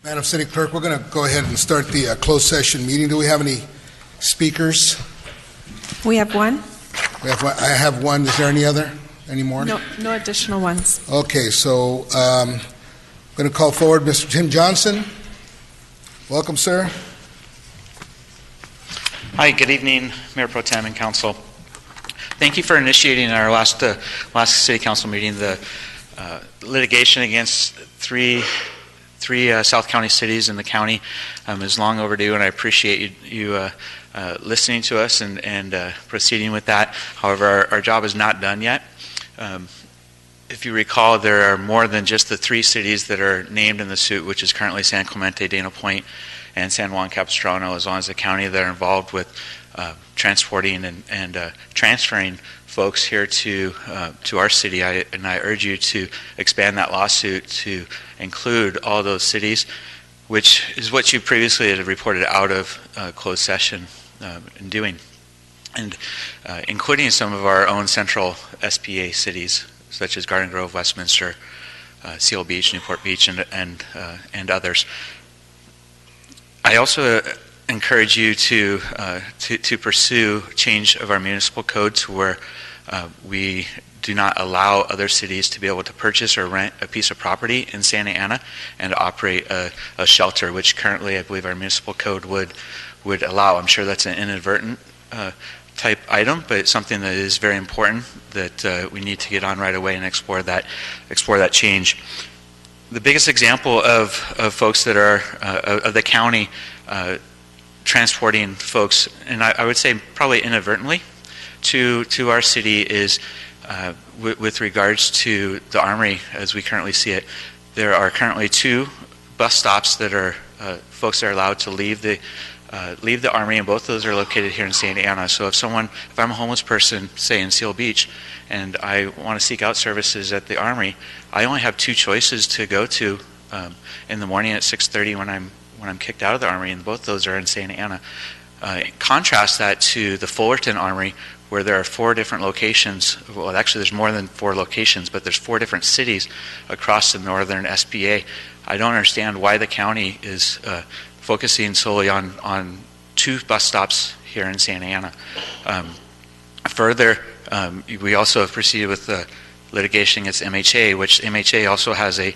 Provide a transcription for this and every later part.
Madam City Clerk, we're going to go ahead and start the closed session meeting. Do we have any speakers? We have one. I have one. Is there any more? No additional ones. Okay, so I'm going to call forward Mr. Tim Johnson. Welcome, sir. Hi, good evening, Mayor Pro Tem and Council. Thank you for initiating our last City Council meeting the litigation against three South County cities in the county is long overdue, and I appreciate you listening to us and proceeding with that. However, our job is not done yet. If you recall, there are more than just the three cities that are named in the suit, which is currently San Clemente, Dana Point, and San Juan Capistrano, as well as the county that are involved with transporting and transferring folks here to our city. I urge you to expand that lawsuit to include all those cities, which is what you previously had reported out of closed session in doing, and including some of our own central SPA cities, such as Garden Grove, Westminster, Seal Beach, Newport Beach, and others. I also encourage you to pursue change of our municipal code to where we do not allow other cities to be able to purchase or rent a piece of property in Santa Ana and operate a shelter, which currently I believe our municipal code would allow. I'm sure that's an inadvertent type item, but it's something that is very important that we need to get on right away and explore that change. The biggest example of folks that are of the county transporting folks, and I would say probably inadvertently, to our city is with regards to the Armory as we currently see it. There are currently 2 bus stops that are folks that are allowed to leave the Armory, and both of those are located here in Santa Ana. So if I'm a homeless person, say in Seal Beach, and I want to seek out services at the Armory, I only have 2 choices to go to in the morning at 6:30 when I'm kicked out of the Armory, and both those are in Santa Ana. Contrast that to the Fullerton Armory, where there are 4 different locations. Well, actually there's more than 4 locations, but there's 4 different cities across the northern SBA. I don't understand why the county is focusing solely on 2 bus stops here in Santa Ana. Further, we also have proceeded with the litigation against MHA, which MHA also has a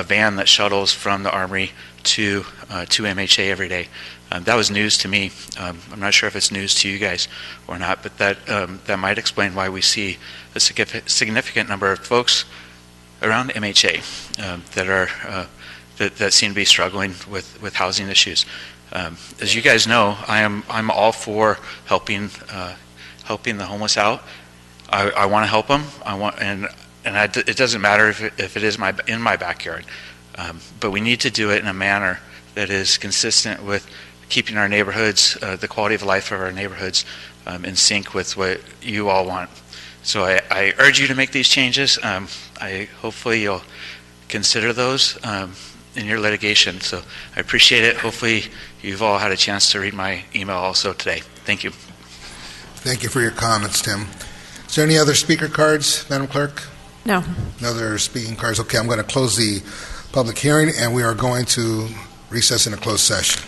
van that shuttles from the Armory to MHA every day. That was news to me. I'm not sure if it's news to you guys or not, but that might explain why we see a significant number of folks around MHA that seem to be struggling with housing issues. As you guys know, I'm all for helping the homeless out. I want to help them. It doesn't matter if it is in my backyard, but we need to do it in a manner that is consistent with keeping our neighborhoods, the quality of life of our neighborhoods, in sync with what you all want. So I urge you to make these changes. Hopefully you'll consider those in your litigation. So I appreciate it. Hopefully you've all had a chance to read my email also today. Thank you. Thank you for your comments, Tim. Is there any other speaker cards, Madam Clerk? No. No other speaking cards. Okay, I'm going to close the public hearing, and we are going to recess in a closed session.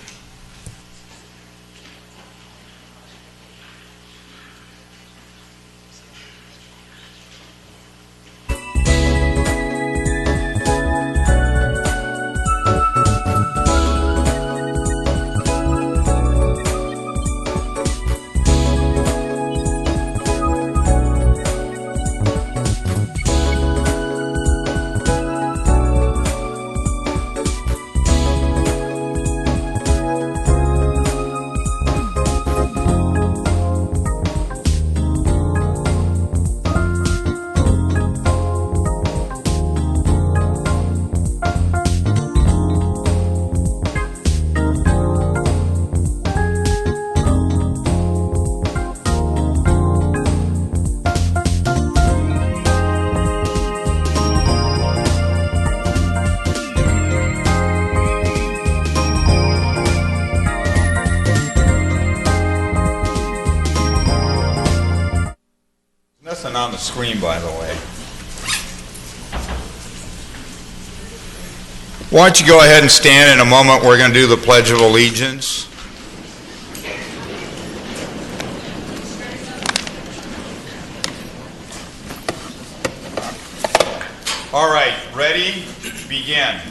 On the screen, by the way. Why don't you go ahead and stand? In a moment we're going to do the Pledge of Allegiance. All right, ready? Begin.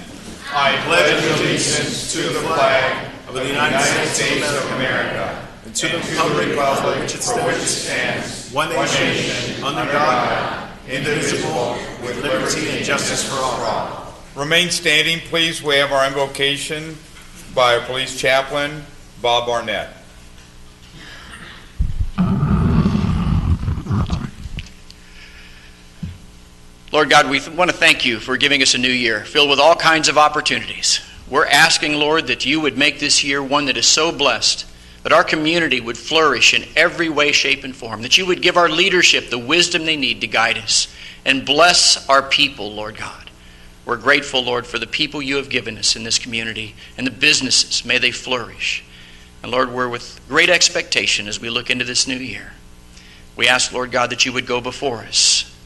I pledge allegiance to the flag of the United States of America and to the republic for which it stands, one nation, under God, indivisible, with liberty and justice for all. Remain standing, please. We have our invocation by our police chaplain, Bob Barnett. Lord God, we want to thank you for giving us a new year filled with all kinds of opportunities. We're asking, Lord, that you would make this year one that is so blessed, that our community would flourish in every way, shape, and form, that you would give our leadership the wisdom they need to guide us, and bless our people, Lord God. We're grateful, Lord, for the people you have given us in this community and the businesses. May they flourish. And Lord, we're with great expectation as we look into this new year. We ask, Lord God, that you would go before us.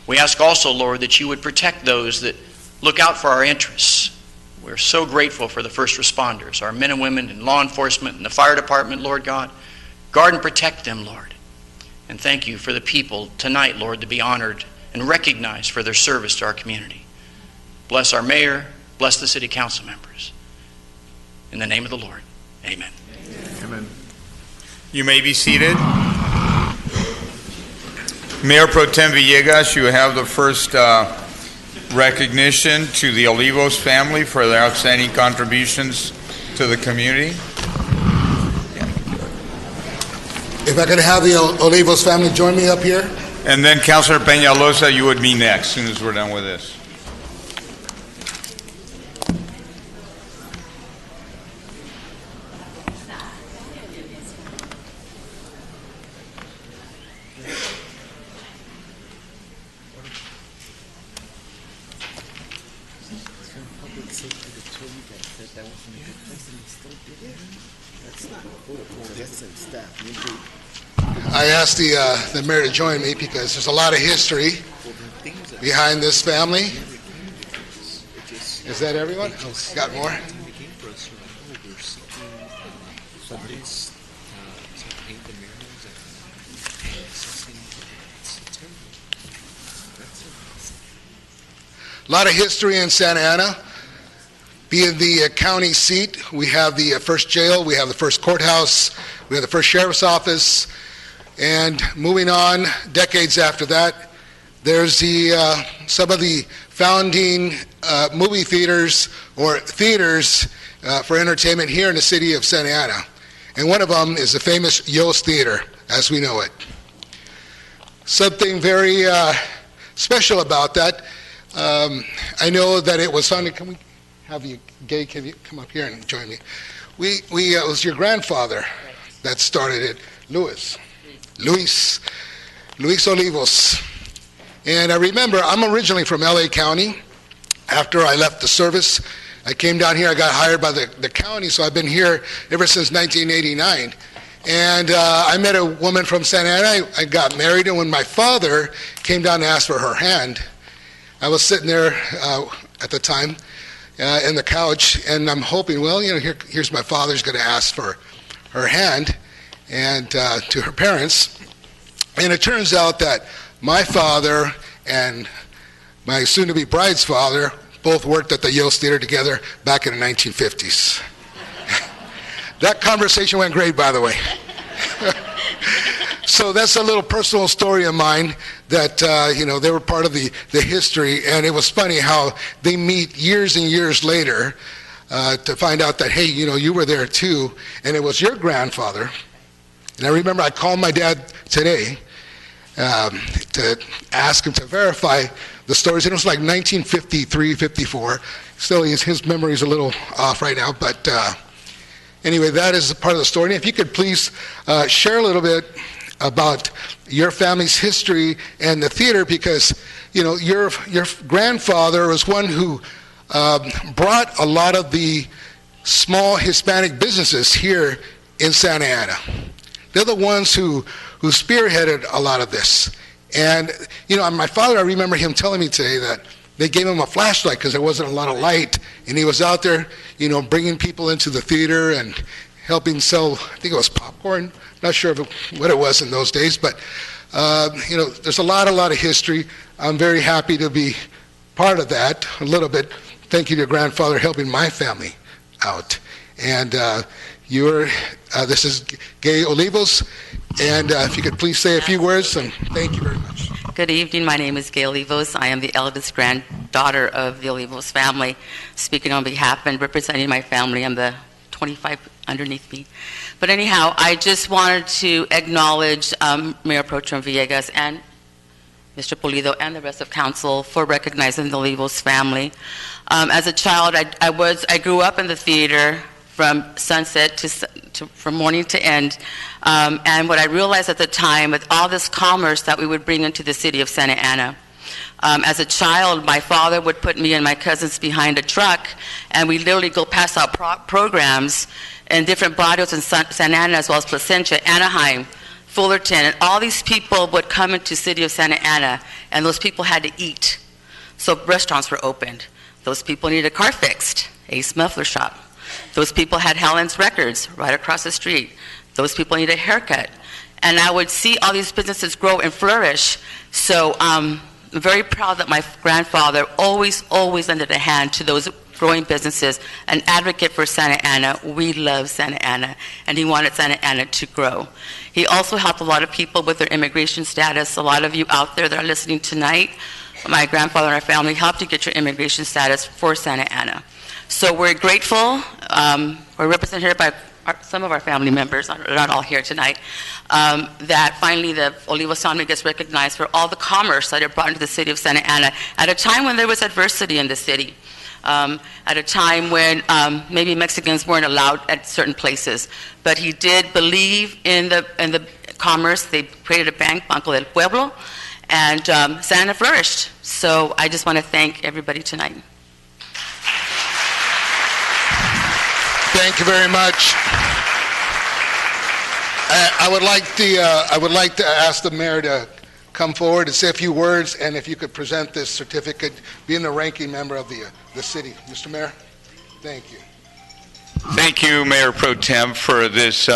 We ask also, Lord, that you would protect those that look out for our interests. We're so grateful for the first responders, our men and women in law enforcement and the fire department, Lord God. Guard and protect them, Lord. And thank you for the people tonight, Lord, to be honored and recognized for their service to our community. Bless our mayor, bless the city council members. In the name of the Lord, amen. Amen. You may be seated. Mayor Pro Tem Villegas, you have the first recognition to the Olivos family for their outstanding contributions to the community. If I could have the Olivos family join me up here. And then Councilor Peñalosa, you would be next, as soon as we're done with this. I asked the mayor to join me because there's a lot of history behind this family. Is that everyone? Oh, got more? A lot of history in Santa Ana. Being the county seat, we have the first jail, we have the first courthouse, we have the first sheriff's office, and moving on, decades after that, there's some of the founding movie theaters or theaters for entertainment here in the city of Santa Ana. And one of them is the famous Yost Theater, as we know it. Something very special about that, I know that it was founded. Can we have you, Gay, can you come up here and join me? It was your grandfather that started it, Luis Olivos. And I remember, I'm originally from LA County. After I left the service, I came down here, I got hired by the county, so I've been here ever since 1989. And I met a woman from Santa Ana, I got married, and when my father came down to ask for her hand, I was sitting there at the time in the couch, and I'm hoping, well, here's my father's going to ask for her hand and to her parents. And it turns out that my father and my soon-to-be bride's father both worked at the Yost Theater together back in the 1950s. That conversation went great, by the way. So that's a little personal story of mine that, they were part of the history, and it was funny how they meet years and years later to find out that, hey, you were there too, and it was your grandfather. And I remember I called my dad today to ask him to verify the stories. And it was like 1953, 54. Still, his memory's a little off right now, but anyway, that is a part of the story. And if you could please share a little bit about your family's history and the theater, because your grandfather was one who brought a lot of the small Hispanic businesses here in Santa Ana. They're the ones who spearheaded a lot of this. And my father, I remember him telling me today that they gave him a flashlight because there wasn't a lot of light, and he was out there, bringing people into the theater and helping sell, I think it was popcorn, not sure what it was in those days, but there's a lot of history. I'm very happy to be part of that a little bit. Thank you to your grandfather helping my family out. And this is Gay Olivos, and if you could please say a few words, and thank you very much. Good evening. My name is Gay Olivos. I am the eldest granddaughter of the Olivos family. Speaking on behalf and representing my family, I'm the 25 underneath me. But anyhow, I just wanted to acknowledge Mayor Pro Tem Villegas and Mr. Pulido and the rest of council for recognizing the Olivos family. As a child, I grew up in the theater from sunset from morning to end. And what I realized at the time, with all this commerce that we would bring into the city of Santa Ana, as a child, my father would put me and my cousins behind a truck, and we literally go pass out programs in different barrios in Santa Ana, as well as Placentia, Anaheim, Fullerton, and all these people would come into the city of Santa Ana, and those people had to eat. So restaurants were opened. Those people needed a car fixed, Ace Muffler Shop. Those people had Helen's Records right across the street. Those people needed a haircut. And I would see all these businesses grow and flourish. So I'm very proud that my grandfather always lended a hand to those growing businesses, an advocate for Santa Ana. We love Santa Ana, and he wanted Santa Ana to grow. He also helped a lot of people with their immigration status. A lot of you out there that are listening tonight, my grandfather and our family helped you get your immigration status for Santa Ana. So we're grateful. We're represented here by some of our family members, not all here tonight, that finally the Olivos family gets recognized for all the commerce that it brought into the city of Santa Ana at a time when there was adversity in the city, at a time when maybe Mexicans weren't allowed at certain places. But he did believe in the commerce. They created a bank, Banco del Pueblo, and Santa Ana flourished. So I just want to thank everybody tonight. Thank you very much. I would like to ask the mayor to come forward and say a few words, and if you could present this certificate, being the ranking member of the city. Mr. Mayor, thank you. Thank you, Mayor Pro Tem, for this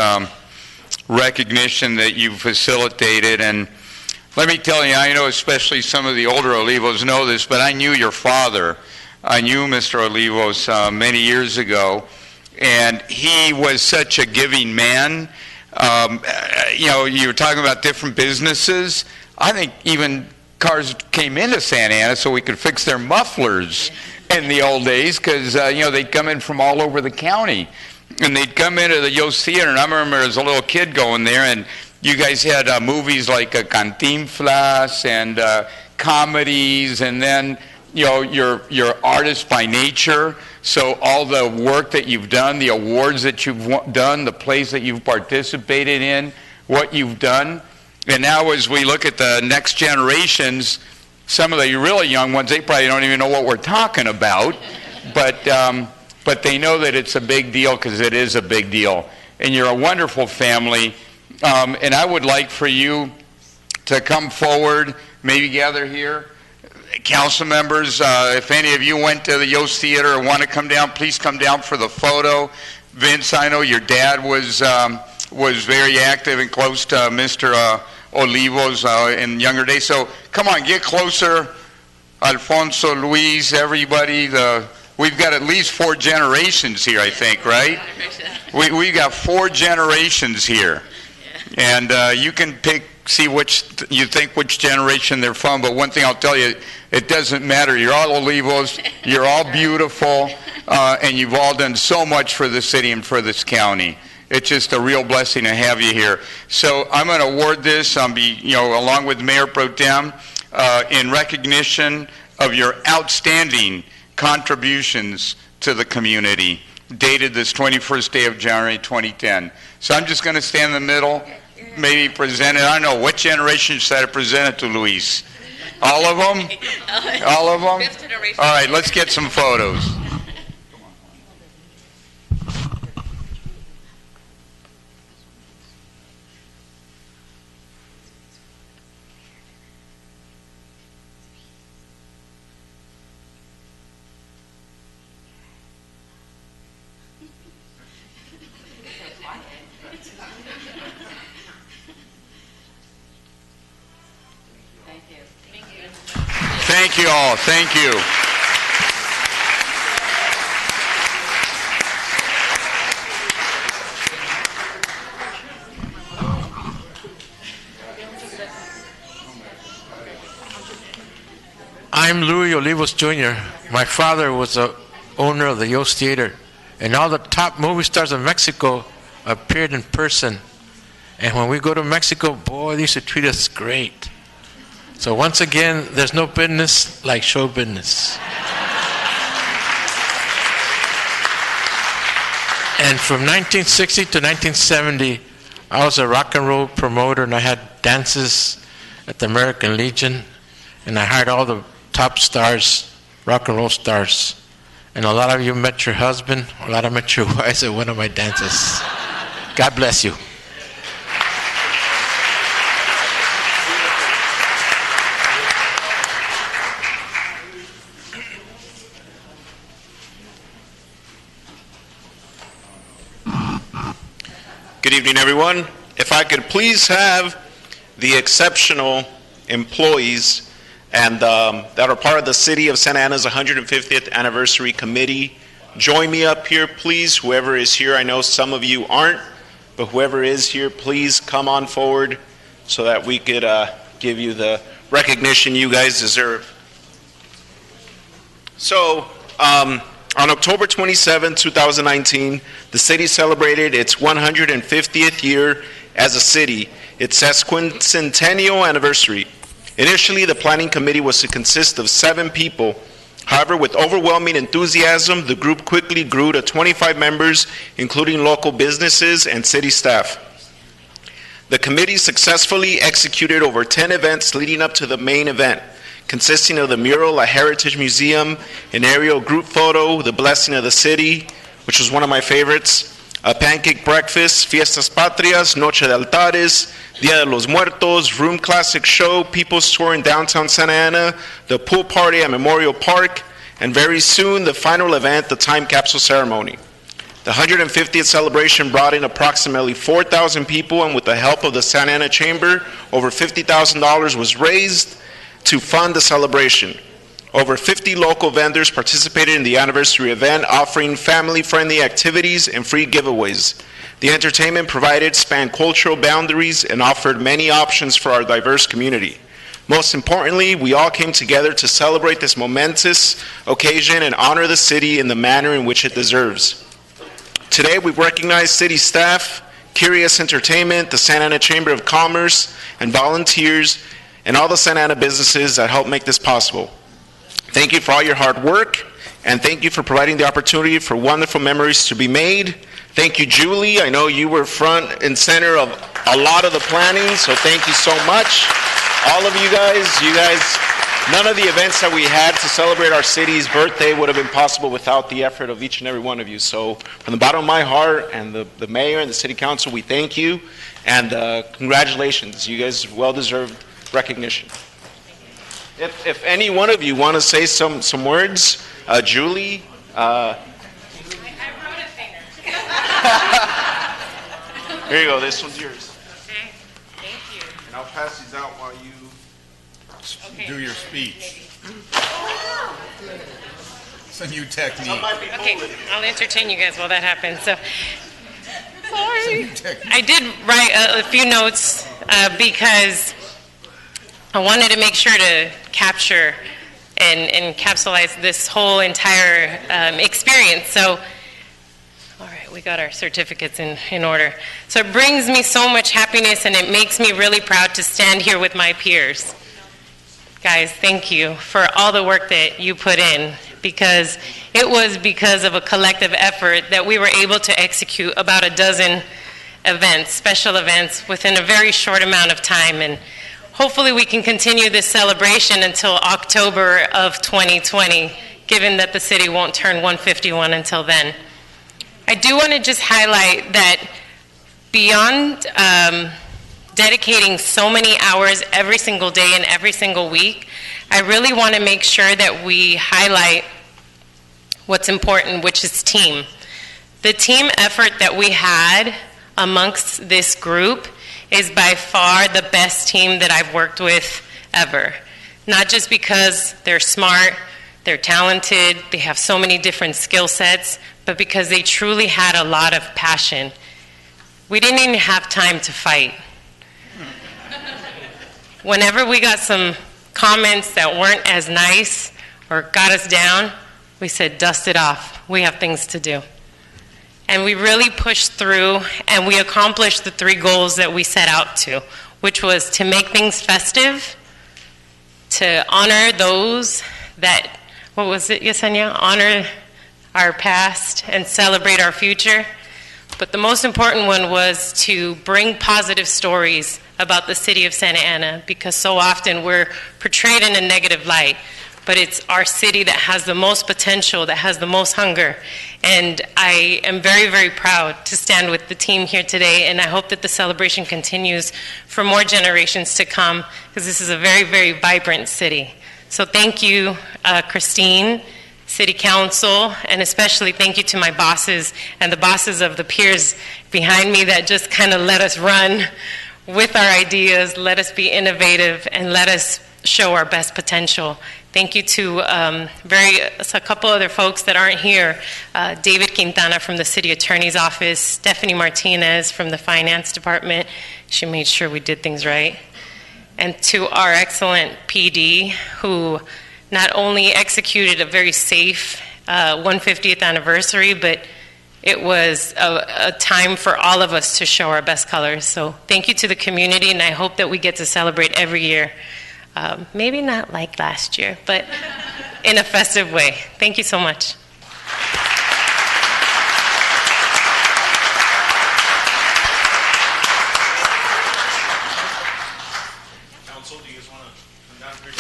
recognition that you've facilitated. And let me tell you, I know especially some of the older Olivos know this, but I knew your father. I knew Mr. Olivos many years ago. And he was such a giving man. You were talking about different businesses. I think even cars came into Santa Ana so we could fix their mufflers in the old days because, they'd come in from all over the county. And they'd come into the Yost Theater, and I remember as a little kid going there, and you guys had movies like Cantinflas and comedies, and then, you're artists by nature. So all the work that you've done, the awards that you've done, the plays that you've participated in, what you've done. And now as we look at the next generations, some of the really young ones, they probably don't even know what we're talking about. But they know that it's a big deal because it is a big deal. And you're a wonderful family. And I would like for you to come forward, maybe gather here. Council members, if any of you went to the Yost Theater or want to come down, please come down for the photo. Vince, I know your dad was very active and close to Mr. Olivos in younger days. So come on, get closer. Alfonso, Luis, everybody. We've got at least 4 generations here, I think, right? We got 4 generations here. And you can see which generation they're from, but one thing I'll tell you, it doesn't matter. You're all Olivos, you're all beautiful, and you've all done so much for the city and for this county. It's just a real blessing to have you here. So I'm going to award this along with Mayor Pro Tem in recognition of your outstanding contributions to the community, dated this 21st day of January 2010. So I'm just going to stand in the middle, maybe present it. I don't know, what generation should I present it to, Luis? All of them? All of them? All right, let's get some photos. Thank you all. Thank you. I'm Louis Olivos Jr. My father was the owner of the Yost Theater, and all the top movie stars of Mexico appeared in person. And when we go to Mexico, boy, they used to treat us great. So once again, there's no business like show business. And from 1960 to 1970, I was a rock and roll promoter, and I had dances at the American Legion, and I hired all the top stars, rock and roll stars. And a lot of you met your husband, a lot of met your wives at one of my dances. God bless you. Good evening, everyone. If I could please have the exceptional employees and that are part of the City of Santa Ana's 150th Anniversary Committee join me up here, please. Whoever is here, I know some of you aren't, but whoever is here, please come on forward so that we could give you the recognition you guys deserve. So, on October 27, 2019, the city celebrated its 150th year as a city, its sesquicentennial anniversary. Initially, the planning committee was to consist of 7 people. However, with overwhelming enthusiasm, the group quickly grew to 25 members, including local businesses and city staff. The committee successfully executed over 10 events leading up to the main event, consisting of the mural at Heritage Museum, an aerial group photo, the blessing of the city, which was one of my favorites, a pancake breakfast, fiestas patrias, noche de altares, Dia de los Muertos, room classic show, people's tour in downtown Santa Ana, the pool party at Memorial Park, and very soon the final event, the time capsule ceremony. The 150th celebration brought in approximately 4,000 people, and with the help of the Santa Ana Chamber, over $50,000 was raised to fund the celebration. Over 50 local vendors participated in the anniversary event, offering family-friendly activities and free giveaways. The entertainment provided spanned cultural boundaries and offered many options for our diverse community. Most importantly, we all came together to celebrate this momentous occasion and honor the city in the manner in which it deserves. Today, we recognize city staff, Curious Entertainment, the Santa Ana Chamber of Commerce, and volunteers, and all the Santa Ana businesses that helped make this possible. Thank you for all your hard work, and thank you for providing the opportunity for wonderful memories to be made. Thank you, Julie. I know you were front and center of a lot of the planning, so thank you so much. All of you guys, none of the events that we had to celebrate our city's birthday would have been possible without the effort of each and every one of you. So from the bottom of my heart and the mayor and the city council, we thank you, and congratulations. You guys well-deserved recognition. If any one of you want to say some words, Julie. I wrote it there. Here you go. This one's yours. Okay, thank you. And I'll pass these out while you do your speech. It's a new technique. Okay, I'll entertain you guys while that happens. So, sorry. I did write a few notes because I wanted to make sure to capture and capsulize this whole entire experience. So, all right, we got our certificates in order. So it brings me so much happiness, and it makes me really proud to stand here with my peers. Guys, thank you for all the work that you put in, because it was because of a collective effort that we were able to execute about a dozen events, special events, within a very short amount of time. And hopefully we can continue this celebration until October of 2020, given that the city won't turn 151 until then. I do want to just highlight that beyond dedicating so many hours every single day and every single week, I really want to make sure that we highlight what's important, which is team. The team effort that we had amongst this group is by far the best team that I've worked with ever. not just because they're smart, they're talented, they have so many different skill sets, but because they truly had a lot of passion. We didn't even have time to fight. Whenever we got some comments that weren't as nice or got us down, we said, dust it off. We have things to do. And we really pushed through, and we accomplished the 3 goals that we set out to, which was to make things festive, to honor those that, what was it, Yesenia? Honor our past and celebrate our future. But the most important one was to bring positive stories about the city of Santa Ana, because so often we're portrayed in a negative light. But it's our city that has the most potential, that has the most hunger. And I am very, very proud to stand with the team here today, and I hope that the celebration continues for more generations to come, because this is a very, very vibrant city. So thank you, Christine, City Council, and especially thank you to my bosses and the bosses of the peers behind me that just kind of let us run with our ideas, let us be innovative, and let us show our best potential. Thank you to a couple other folks that aren't here. David Quintana from the City Attorney's Office, Stephanie Martinez from the Finance Department. She made sure we did things right. And to our excellent PD, who not only executed a very safe 150th anniversary, but it was a time for all of us to show our best colors. So thank you to the community, and I hope that we get to celebrate every year. Maybe not like last year, but in a festive way. Thank you so much. Council, do you guys want to come down here?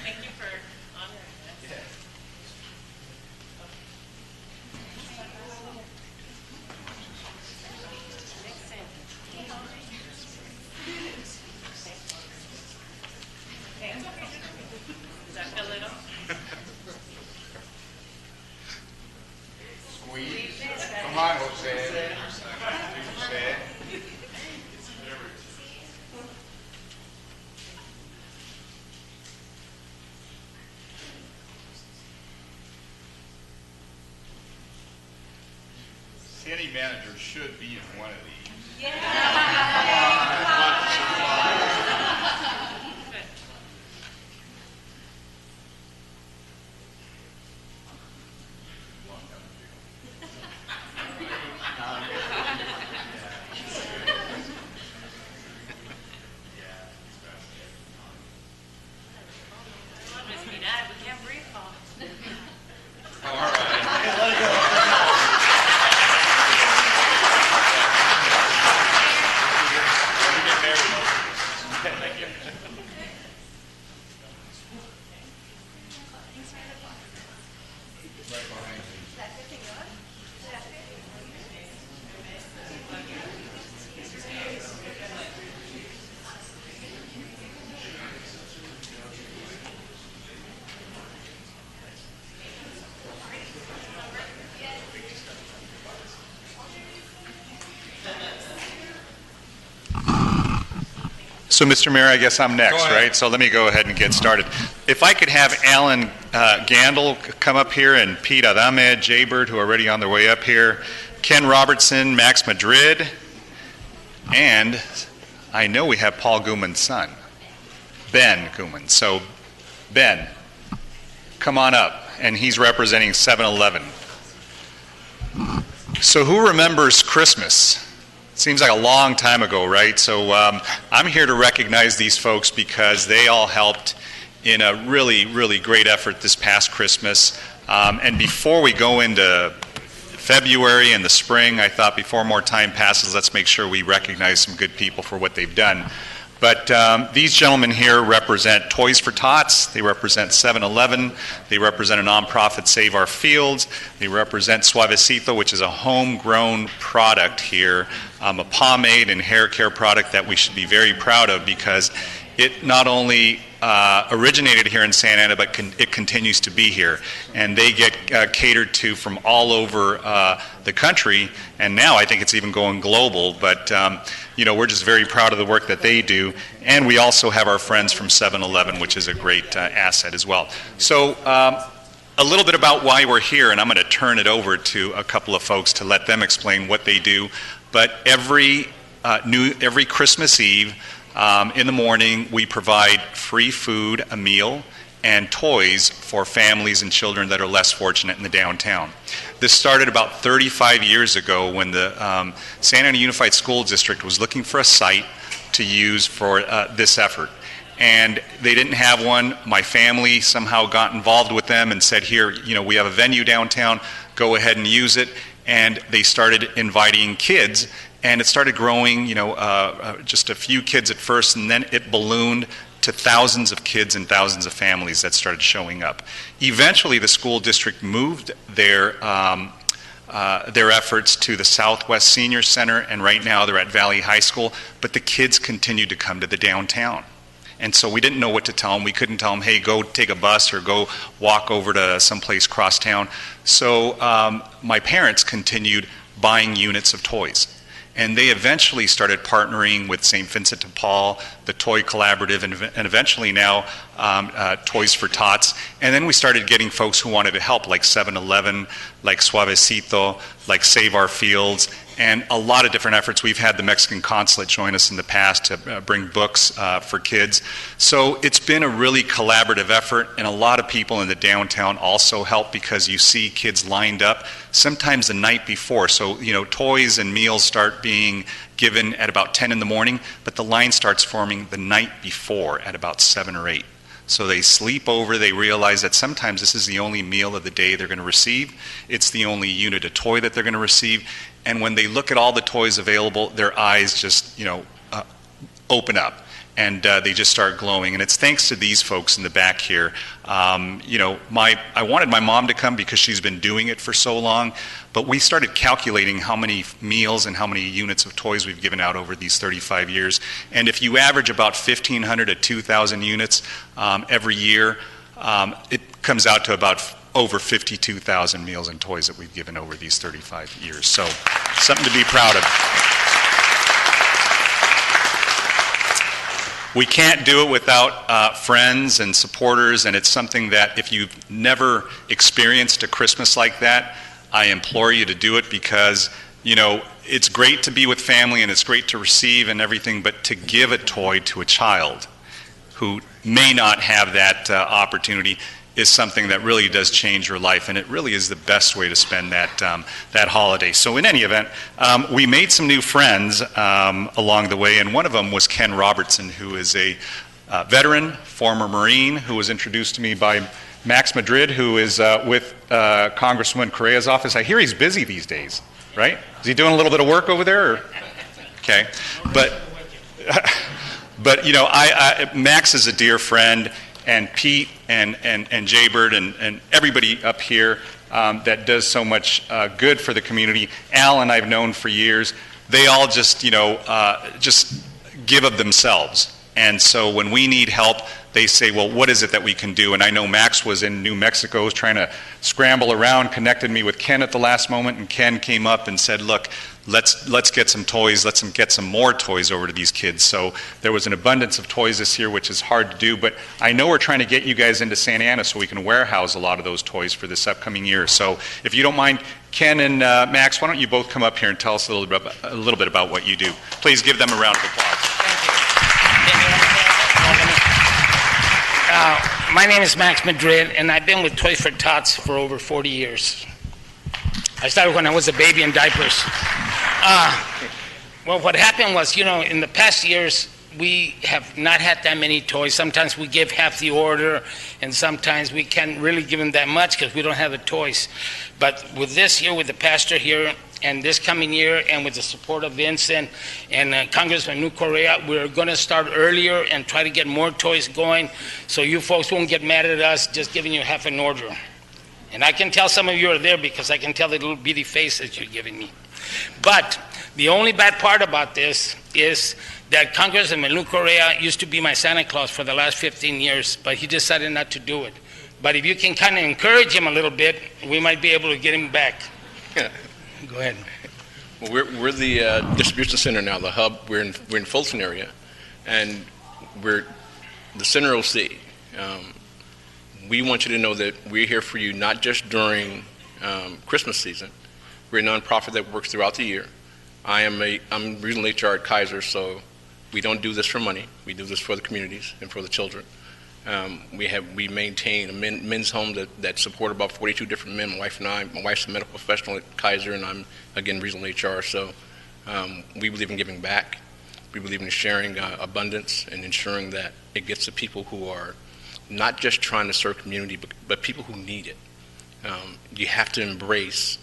Thank you for honoring us. Does that feel little? Squeeze. Come on, Jose. Jose. City manager should be in one of these. We can't breathe, Paul. So, Mr. Mayor, I guess I'm next, Go ahead. right? So let me go ahead and get started. If I could have Alan Gandel come up here, and Pete Adame, Jay Bird, who are already on their way up here, Ken Robertson, Max Madrid, and I know we have Paul Guman's son, Ben Guman. So, Ben, come on up, and he's representing 7-Eleven. So who remembers Christmas? Seems like a long time ago, right? So I'm here to recognize these folks because they all helped in a really, really great effort this past Christmas. And before we go into February and the spring, I thought before more time passes, let's make sure we recognize some good people for what they've done. But these gentlemen here represent Toys for Tots, they represent 7-Eleven, they represent a nonprofit Save Our Fields, they represent Suavecito, which is a homegrown product here, a pomade and hair care product that we should be very proud of because it not only originated here in Santa Ana, but it continues to be here. And they get catered to from all over the country, and now I think it's even going global. But we're just very proud of the work that they do. And we also have our friends from 7-Eleven, which is a great asset as well. So a little bit about why we're here, and I'm going to turn it over to a couple of folks to let them explain what they do. But every Christmas Eve, in the morning, we provide free food, a meal, and toys for families and children that are less fortunate in the downtown. This started about 35 years ago when the Santa Ana Unified School District was looking for a site to use for this effort. And they didn't have one. My family somehow got involved with them and said, here, we have a venue downtown, go ahead and use it. And they started inviting kids. And it started growing, just a few kids at first, and then it ballooned to thousands of kids and thousands of families that started showing up. Eventually, the school district moved their efforts to the Southwest Senior Center, and right now they're at Valley High School, but the kids continued to come to the downtown. And so we didn't know what to tell them. We couldn't tell them, hey, go take a bus or go walk over to someplace cross town. So my parents continued buying units of toys. And they eventually started partnering with St. Vincent de Paul, the Toy Collaborative, and eventually now Toys for Tots. And then we started getting folks who wanted to help, like 7-Eleven, like Suavecito, like Save Our Fields, and a lot of different efforts. We've had the Mexican consulate join us in the past to bring books for kids. So it's been a really collaborative effort, and a lot of people in the downtown also help because you see kids lined up sometimes the night before. So, toys and meals start being given at about 10 in the morning, but the line starts forming the night before at about 7 or 8. So they sleep over, they realize that sometimes this is the only meal of the day they're going to receive. It's the only unit of toy that they're going to receive. And when they look at all the toys available, their eyes just, open up. And they just start glowing. And it's thanks to these folks in the back here. I wanted my mom to come because she's been doing it for so long. But we started calculating how many meals and how many units of toys we've given out over these 35 years. And if you average about 1,500 to 2,000 units every year, it comes out to about over 52,000 meals and toys that we've given over these 35 years. So something to be proud of. We can't do it without friends and supporters, and it's something that if you've never experienced a Christmas like that, I implore you to do it because, it's great to be with family and it's great to receive and everything, but to give a toy to a child who may not have that opportunity is something that really does change your life, and it really is the best way to spend that holiday. So in any event, we made some new friends along the way, and one of them was Ken Robertson, who is a veteran, former Marine, who was introduced to me by Max Madrid, who is with Congresswoman Correa's office. I hear he's busy these days, right? Is he doing a little bit of work over there? Or? Okay, but Max is a dear friend, and Pete and Jaybird and everybody up here that does so much good for the community. Alan I've known for years. They all just give of themselves. And so when we need help, they say, well, what is it that we can do? And I know Max was in New Mexico trying to scramble around, connected me with Ken at the last moment, and Ken came up and said, look, let's get some toys, let's get some more toys over to these kids. So there was an abundance of toys this year, which is hard to do, but I know we're trying to get you guys into Santa Ana so we can warehouse a lot of those toys for this upcoming year. So if you don't mind, Ken and Max, why don't you both come up here and tell us a little bit about what you do. Please give them a round of applause. My name is Max Madrid, and I've been with Toys for Tots for over 40 years. I started when I was a baby in diapers. Well, what happened was, in the past years, we have not had that many toys. Sometimes we give half the order, and sometimes we can't really give them that much because we don't have the toys. But with this year, with the pastor here, and this coming year, and with the support of Vincent and Congressman New Correa, we're going to start earlier and try to get more toys going so you folks won't get mad at us just giving you half an order. And I can tell some of you are there because I can tell the little bitty faces you're giving me. But the only bad part about this is that Congressman Lou Correa used to be my Santa Claus for the last 15 years, but he decided not to do it. But if you can kind of encourage him a little bit, we might be able to get him back. Go ahead. Well, we're the distribution center now, the hub. We're in Fulton area, and we're the Center OC. We want you to know that we're here for you not just during Christmas season. We're a nonprofit that works throughout the year. I'm regional HR at Kaiser, so we don't do this for money. We do this for the communities and for the children. We maintain a men's home that support about 42 different men. My wife and I. My wife's a medical professional at Kaiser, and I'm again regional HR. So we believe in giving back. We believe in sharing abundance and ensuring that it gets to people who are not just trying to serve community, but people who need it. You have to embrace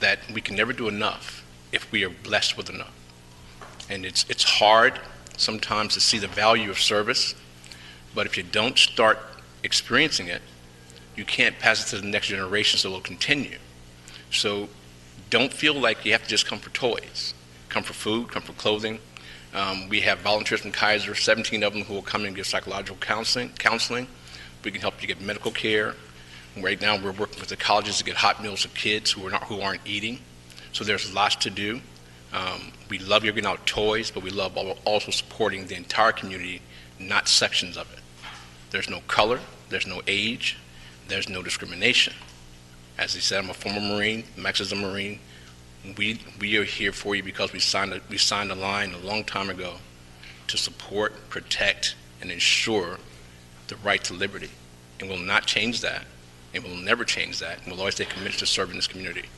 that we can never do enough if we are blessed with enough. And it's hard sometimes to see the value of service, but if you don't start experiencing it, you can't pass it to the next generation, so it will continue. So don't feel like you have to just come for toys. Come for food, come for clothing. We have volunteers from Kaiser, 17 of them, who will come and give psychological counseling. We can help you get medical care. Right now we're working with the colleges to get hot meals to kids who aren't eating. So there's lots to do. We love giving out toys, but we love also supporting the entire community, not sections of it. There's no color, there's no age, there's no discrimination. As he said, I'm a former Marine, Max is a Marine. We are here for you because we signed a line a long time ago to support, protect, and ensure the right to liberty. And we'll not change that, and we'll never change that, and we'll always stay committed to serving this community.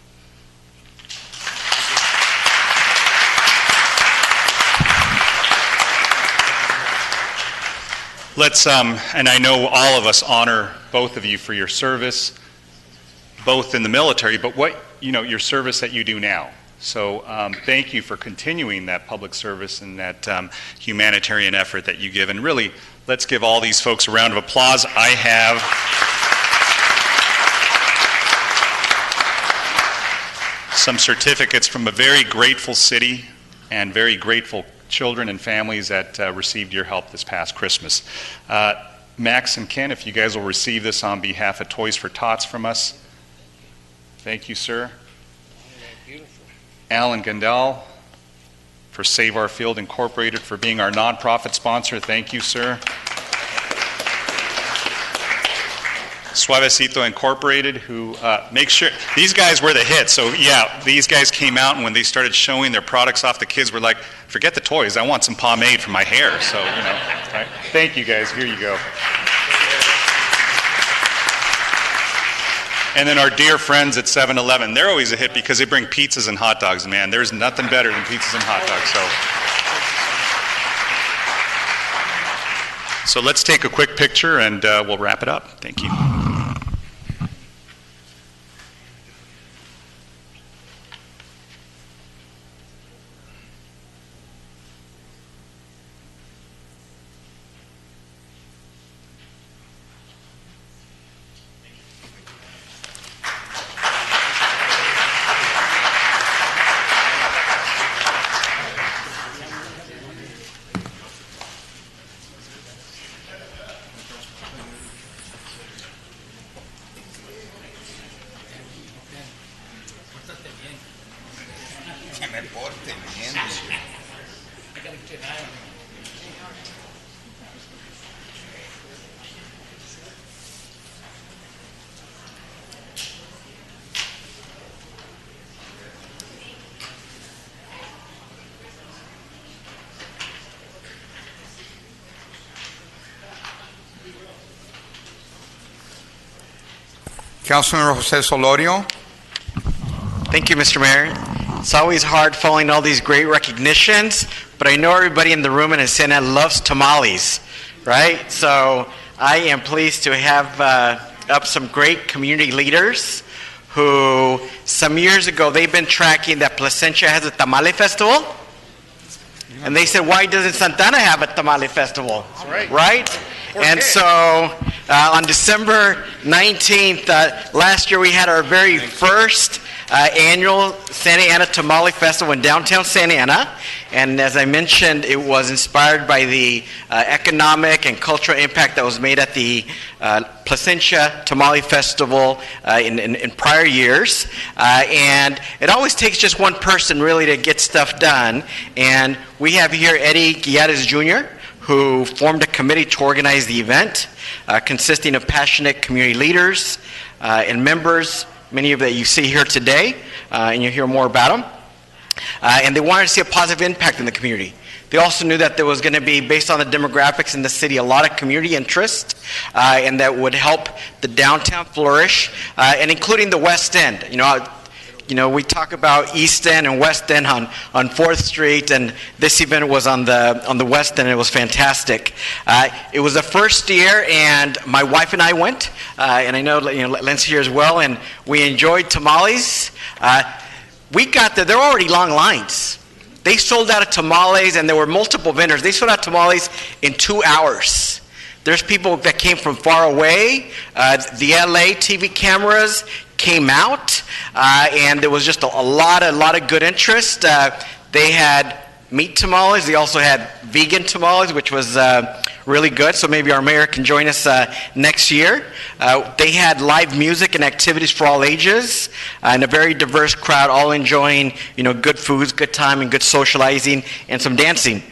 Let's, and I know all of us honor both of you for your service, both in the military, but your service that you do now. So thank you for continuing that public service and that humanitarian effort that you give. And really, let's give all these folks a round of applause. I have some certificates from a very grateful city and very grateful children and families that received your help this past Christmas. Max and Ken, if you guys will receive this on behalf of Toys for Tots from us. Thank you, sir. Beautiful. Alan Gandal for Save Our Field Incorporated for being our nonprofit sponsor. Thank you, sir. Suavecito Incorporated, who makes sure, these guys were the hits. So yeah, these guys came out, and when they started showing their products off, the kids were like, forget the toys, I want some pomade for my hair. So, right? Thank you guys, here you go. And then our dear friends at 7-Eleven, they're always a hit because they bring pizzas and hot dogs, man. There's nothing better than pizzas and hot dogs. So let's take a quick picture and we'll wrap it up. Thank you. Councilmember Jose Solorio. Thank you, Mr. Mayor. It's always hard following all these great recognitions, but I know everybody in the room in the Senate loves tamales, right? So I am pleased to have up some great community leaders who some years ago, they've been tracking that Placentia has a tamale festival. And they said, why doesn't Santana have a tamale festival? That's right. Right? And so on December 19th, last year we had our very first annual Santa Ana Tamale Festival in downtown Santa Ana. And as I mentioned, it was inspired by the economic and cultural impact that was made at the Placentia Tamale Festival in prior years. And it always takes just one person really to get stuff done. And we have here Eddie Guillares Jr., who formed a committee to organize the event, consisting of passionate community leaders and members, many of that you see here today, and you'll hear more about them. And they wanted to see a positive impact in the community. They also knew that there was going to be, based on the demographics in the city, a lot of community interest, and that would help the downtown flourish, and including the West End. You know, we talk about East End and West End on 4th Street, and this event was on the West End. It was fantastic. It was the first year, and my wife and I went, and I know Len's here as well, and we enjoyed tamales. We got there. There were already long lines. They sold out of tamales, and there were multiple vendors. They sold out tamales in 2 hours. There's people that came from far away. The LA TV cameras came out, and there was just a lot of good interest. They had meat tamales. They also had vegan tamales, which was really good. So maybe our mayor can join us next year. They had live music and activities for all ages, and a very diverse crowd, all enjoying good foods, good time, and good socializing, and some dancing.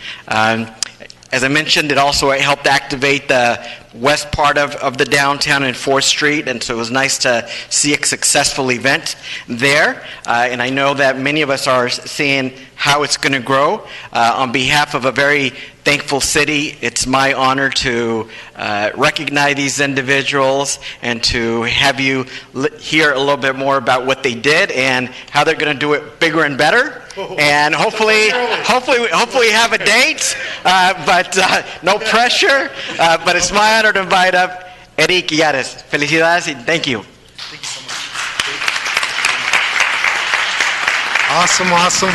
As I mentioned, it also helped activate the west part of the downtown and 4th Street, and so it was nice to see a successful event there. And I know that many of us are seeing how it's going to grow. On behalf of a very thankful city, it's my honor to recognize these individuals and to have you hear a little bit more about what they did and how they're going to do it bigger and better. And hopefully have a date, but no pressure. But it's my honor to invite up Eddie Guillares. Felicidades y thank you. Thank you so much. Awesome.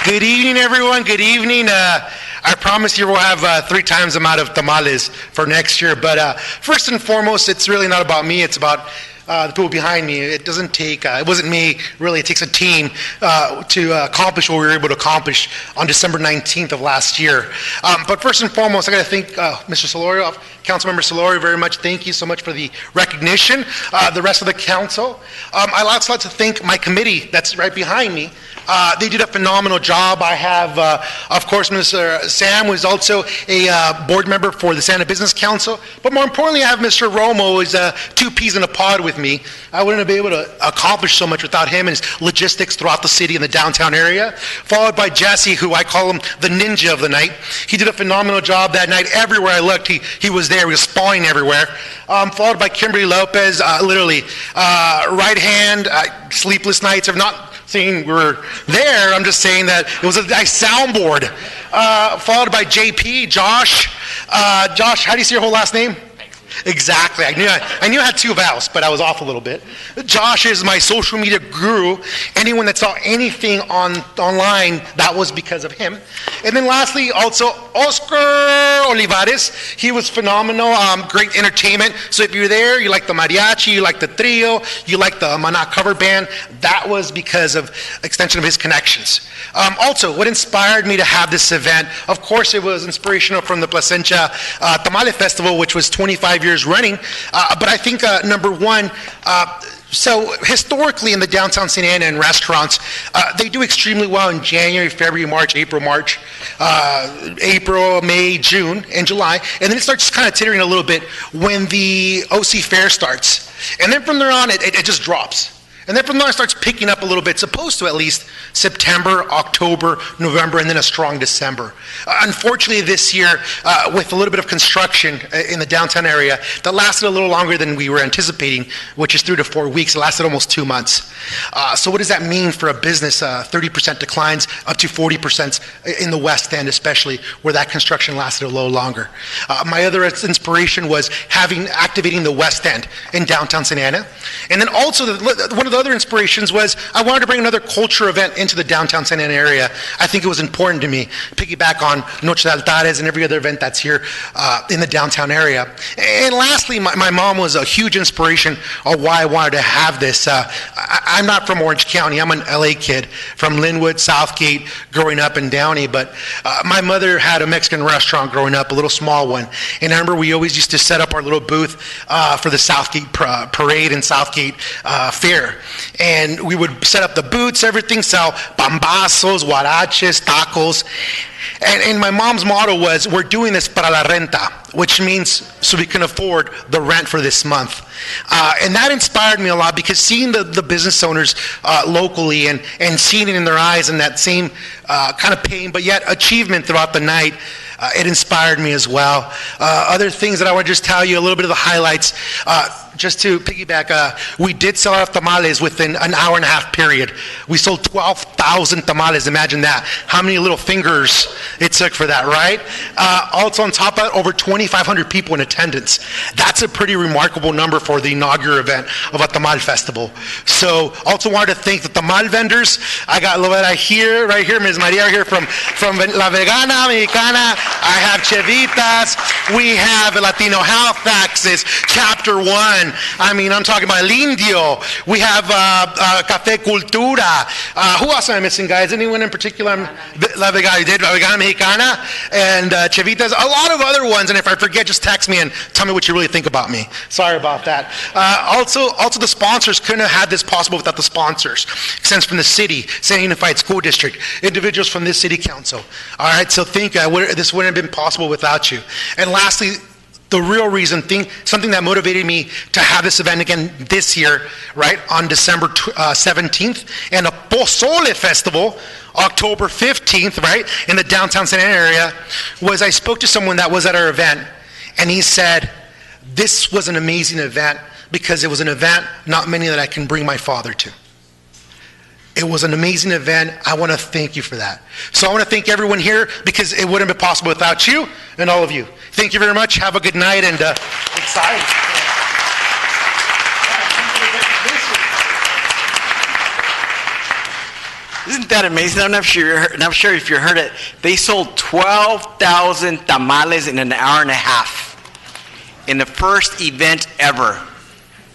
Good evening, everyone. Good evening. I promise you we'll have 3 times the amount of tamales for next year. But first and foremost, it's really not about me. It's about the people behind me. It doesn't take, it wasn't me, really. It takes a team to accomplish what we were able to accomplish on December 19th of last year. But first and foremost, I got to thank Mr. Solorio, Councilmember Solorio, very much. Thank you so much for the recognition. The rest of the council. I'd also like to thank my committee that's right behind me. They did a phenomenal job. I have, of course, Mr. Sam, who is also a board member for the Santa Business Council. But more importantly, I have Mr. Romo, who is 2 peas in a pod with me. I wouldn't have been able to accomplish so much without him and his logistics throughout the city and the downtown area. Followed by Jesse, who I call him the ninja of the night. He did a phenomenal job that night. Everywhere I looked, he was there. He was spawning everywhere. Followed by Kimberly Lopez, literally right hand, sleepless nights. I'm not saying we were there. I'm just saying that it was a nice soundboard. Followed by JP, Josh. Josh, how do you say your whole last name? Exactly. I knew I had 2 vowels, but I was off a little bit. Josh is my social media guru. Anyone that saw anything online, that was because of him. And then lastly, also Oscar Olivares. He was phenomenal. Great entertainment. So if you're there, you like the mariachi, you like the trio, you like the Maná cover band, that was because of extension of his connections. Also, what inspired me to have this event, of course, it was inspirational from the Placentia Tamale Festival, which was 25 years running. But I think, number one, so historically in the downtown Santa Ana and restaurants, they do extremely well in January, February, March, April, May, June, and July. And then it starts kind of tittering a little bit when the OC Fair starts. And then from there on, it just drops. And then from there, it starts picking up a little bit, supposed to at least September, October, November, and then a strong December. Unfortunately, this year, with a little bit of construction in the downtown area, that lasted a little longer than we were anticipating, which is 3 to 4 weeks. It lasted almost 2 months. So what does that mean for a business? 30% declines, up to 40% in the West End, especially, where that construction lasted a little longer. My other inspiration was activating the West End in downtown Santa Ana. And then also, one of the other inspirations was I wanted to bring another culture event into the downtown Santa Ana area. I think it was important to me, piggyback on Noche de Altares and every other event that's here in the downtown area. And lastly, my mom was a huge inspiration of why I wanted to have this. I'm not from Orange County. I'm an LA kid from Linwood, Southgate, growing up in Downey. But my mother had a Mexican restaurant growing up, a little small one. And I remember we always used to set up our little booth for the Southgate parade and Southgate fair. And we would set up the booths, everything, sell pambazos, huaraches, tacos. And my mom's motto was, we're doing this para la renta, which means so we can afford the rent for this month. And that inspired me a lot, because seeing the business owners locally and seeing it in their eyes and that same kind of pain, but yet achievement throughout the night, it inspired me as well. Other things that I want to just tell you, a little bit of the highlights. Just to piggyback, we did sell out tamales within an hour and a half period. We sold 12,000 tamales. Imagine that. How many little fingers it took for that, right? Also on top of that, over 2,500 people in attendance. That's a pretty remarkable number for the inaugural event of a tamal festival. So also wanted to thank the tamal vendors. I got Loretta here, right here, Ms. Maria here from La Vegana Mexicana. I have Chevitas. We have Latino Health Access, Chapter 1. I mean, I'm talking about El Indio. We have Café Cultura. Who else am I missing, guys? Anyone in particular? La Vegana Mexicana and Chevitas. A lot of other ones, and if I forget, just text me and tell me what you really think about me. Sorry about that. Also, the sponsors couldn't have had this possible without the sponsors. Since from the city, Santa Unified School District, individuals from this city council. All right, so think this wouldn't have been possible without you. And lastly, the real reason, something that motivated me to have this event again this year, right, on December 17th, and a Pozole Festival, October 15th, right, in the downtown Santa Ana area, was I spoke to someone that was at our event, and he said, this was an amazing event because it was an event not many that I can bring my father to. It was an amazing event. I want to thank you for that. So I want to thank everyone here, because it wouldn't be possible without you and all of you. Thank you very much. Have a good night, and excited. Isn't that amazing? I'm not sure if you heard it. They sold 12,000 tamales in an hour and a half in the first event ever.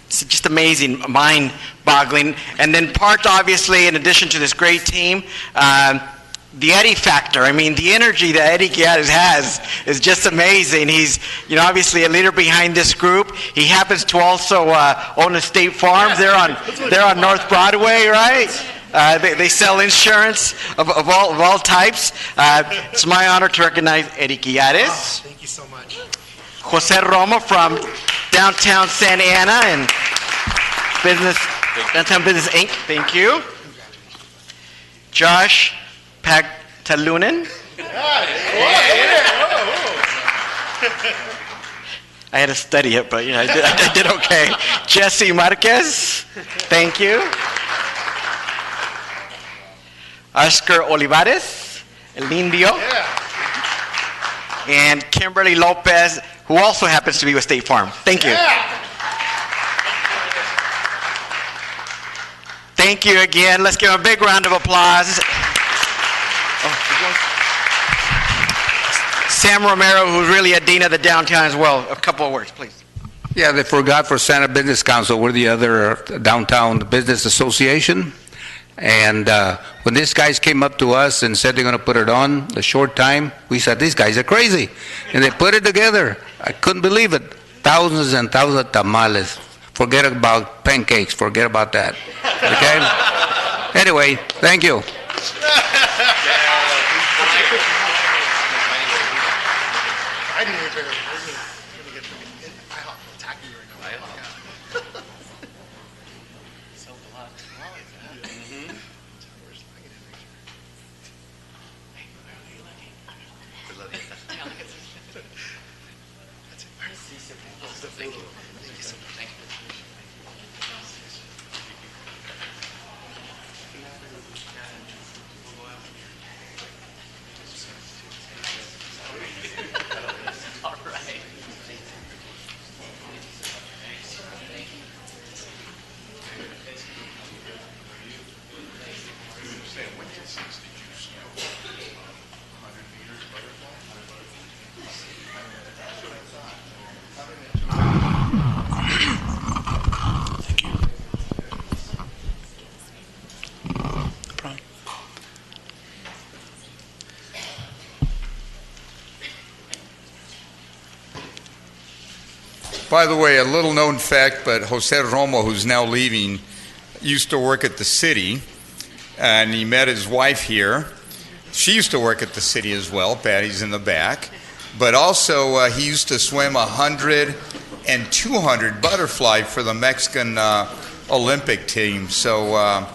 It's just amazing, mind-boggling. And then part, obviously, in addition to this great team, the Eddie factor. I mean, the energy that Eddie Guiares has is just amazing. He's, obviously a leader behind this group. He happens to also own a State Farm. They're on North Broadway, right? They sell insurance of all types. It's my honor to recognize Eddie Guiares. Oh, thank you so much. Jose Romo from Downtown Santa Ana and Downtown Business Inc. Thank you. Josh Pagtalunan. I had to study it, but I did okay. Jesse Marquez. Thank you. Oscar Olivares, El Indio. And Kimberly Lopez, who also happens to be with State Farm. Thank you. Thank you again. Let's give a big round of applause. Sam Romero, who's really a dean of the downtown as well. A couple of words, please. Yeah, they forgot for Santa Business Council. We're the other downtown business association. And when these guys came up to us and said they're going to put it on a short time, we said, these guys are crazy. And they put it together. I couldn't believe it. Thousands and thousands of tamales. Forget about pancakes. Forget about that. Okay? Anyway, thank you. All right. By the way, a little known fact, but Jose Romo, who's now leaving, used to work at the city, and he met his wife here. She used to work at the city as well. Patty's in the back. But also, he used to swim 100 and 200 butterfly for the Mexican Olympic team. So,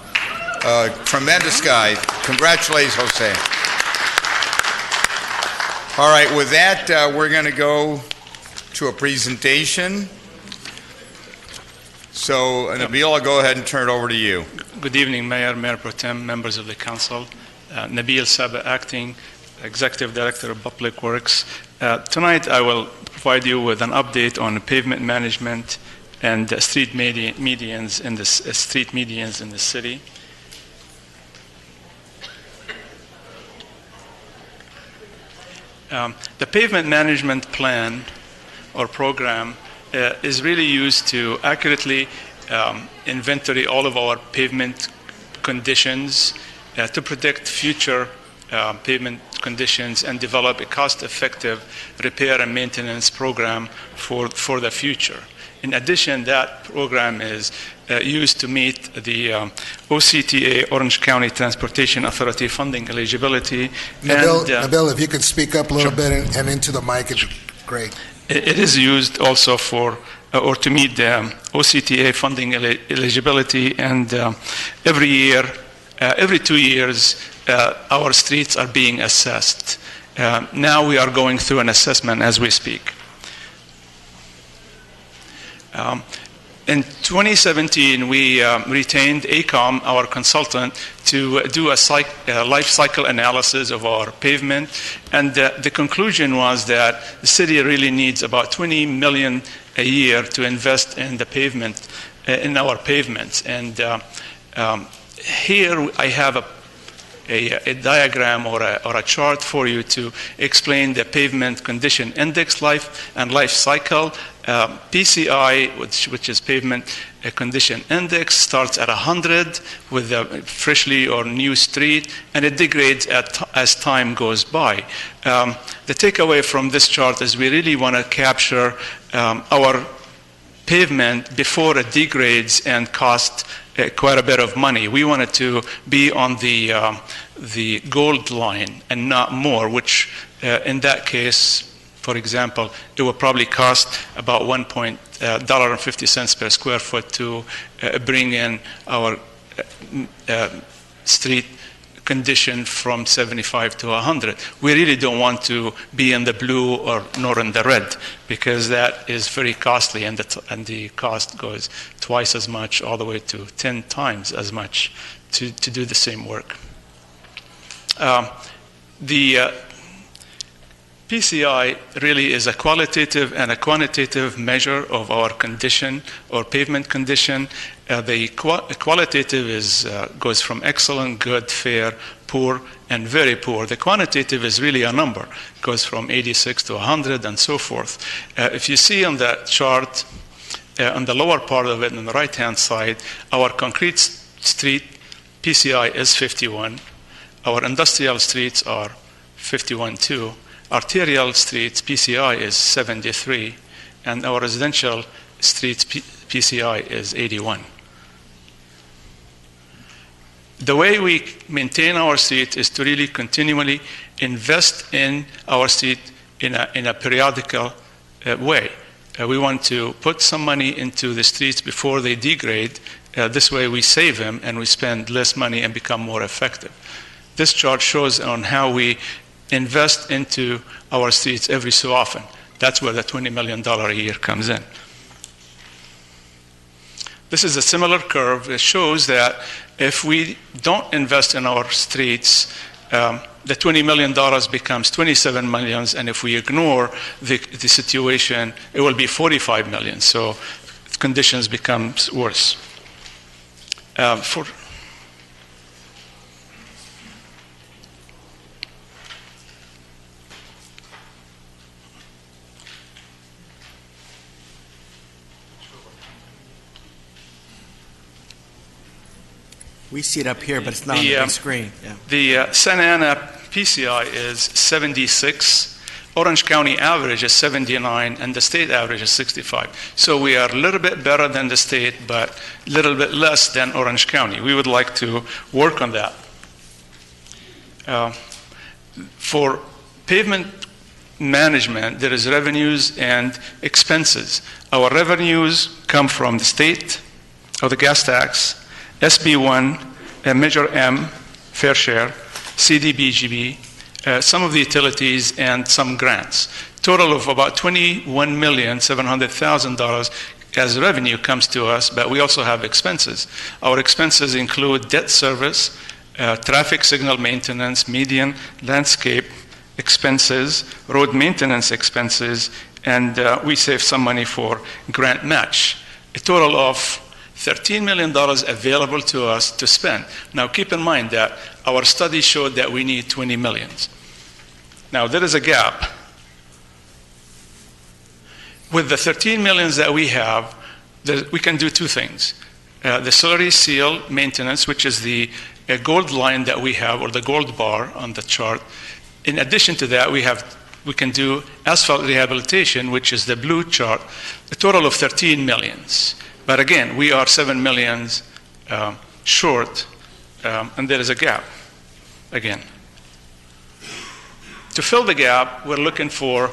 tremendous guy. Congratulations, Jose. All right, with that, we're going to go to a presentation. So, Nabil, I'll go ahead and turn it over to you. Good evening, Mayor, Mayor Pro Tem, members of the Council. Nabil Saba, Acting Executive Director of Public Works. Tonight, I will provide you with an update on pavement management and street medians in the city. The pavement management plan or program is really used to accurately inventory all of our pavement conditions to predict future pavement conditions and develop a cost-effective repair and maintenance program for the future. In addition, that program is used to meet the OCTA, Orange County Transportation Authority funding eligibility. Nabil, if you could speak up a little bit and into the mic, it's great. It is used also for or to meet the OCTA funding eligibility, and every year, every 2 years, our streets are being assessed. Now we are going through an assessment as we speak. In 2017, we retained ACOM, our consultant, to do a life cycle analysis of our pavement, and the conclusion was that the city really needs about $20 million a year to invest in the pavement, in our pavements. And here I have a diagram or a chart for you to explain the pavement condition index life and life cycle. PCI, which is pavement condition index, starts at 100 with a freshly or new street, and it degrades as time goes by. The takeaway from this chart is we really want to capture our pavement before it degrades and costs quite a bit of money. We want it to be on the gold line and not more, which in that case, for example, it will probably cost about $1.50 per square foot to bring in our street condition from 75 to 100. We really don't want to be in the blue or nor in the red, because that is very costly, and the cost goes twice as much, all the way to 10 times as much to do the same work. The PCI really is a qualitative and a quantitative measure of our condition or pavement condition. The qualitative goes from excellent, good, fair, poor, and very poor. The quantitative is really a number. It goes from 86 to 100 and so forth. If you see on that chart, on the lower part of it, on the right-hand side, our concrete street PCI is 51. Our industrial streets are 51 too. Arterial streets PCI is 73, and our residential streets PCI is 81. The way we maintain our street is to really continually invest in our street in a periodical way. We want to put some money into the streets before they degrade. This way we save them and we spend less money and become more effective. This chart shows on how we invest into our streets every so often. That's where the $20 million a year comes in. This is a similar curve that shows that if we don't invest in our streets, the $20 million becomes $27 million, and if we ignore the situation, it will be $45 million. So conditions become worse. We see it up here, but it's not on the big screen. Yeah. The Santa Ana PCI is 76. Orange County average is 79 and the state average is 65. So we are a little bit better than the state, but a little bit less than Orange County. We would like to work on that. For pavement management, there is revenues and expenses. Our revenues come from the state, or the gas tax, SB1, Measure M, fair share, CDBGB, some of the utilities, and some grants. Total of about $21,700,000 as revenue comes to us, but we also have expenses. Our expenses include debt service, traffic signal maintenance, median, landscape expenses, road maintenance expenses, and we save some money for grant match. A total of $13 million available to us to spend. Now keep in mind that our study showed that we need $20 million. Now there is a gap. With the $13 million that we have, we can do two things. The slurry seal maintenance, which is the gold line that we have, or the gold bar on the chart. In addition to that, we can do asphalt rehabilitation, which is the blue chart, a total of $13 million. But again, we are $7 million short, and there is a gap again. To fill the gap, we're looking for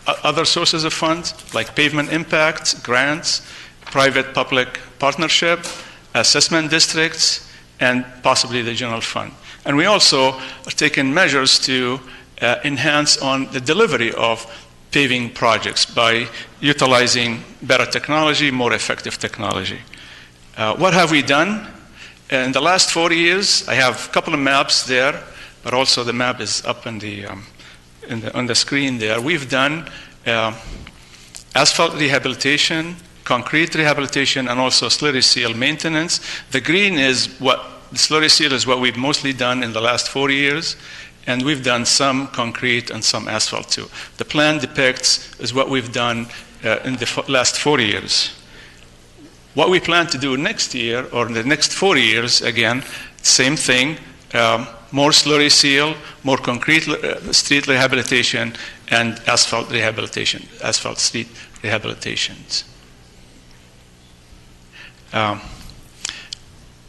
other sources of funds, like pavement impacts, grants, private-public partnership, assessment districts, and possibly the general fund. And we also are taking measures to enhance on the delivery of paving projects by utilizing better technology, more effective technology. What have we done? In the last 4 years, I have a couple of maps there, but also the map is up on the screen there. We've done asphalt rehabilitation, concrete rehabilitation, and also slurry seal maintenance. The green is the slurry seal is what we've mostly done in the last 4 years, and we've done some concrete and some asphalt too. The plan depicts is what we've done in the last 4 years. What we plan to do next year, or in the next 4 years, again, same thing, more slurry seal, more concrete street rehabilitation, and asphalt rehabilitation, asphalt street rehabilitations.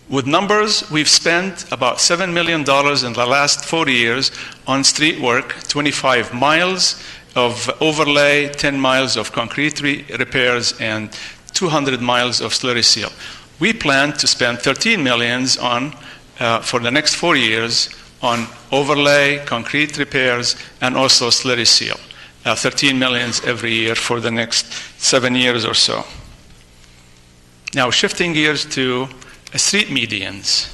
With numbers, we've spent about $7 million in the last 4 years on street work, 25 miles of overlay, 10 miles of concrete repairs, and 200 miles of slurry seal. We plan to spend $13 million for the next 4 years on overlay, concrete repairs, and also slurry seal. $13 million every year for the next 7 years or so. Now, shifting gears to street medians.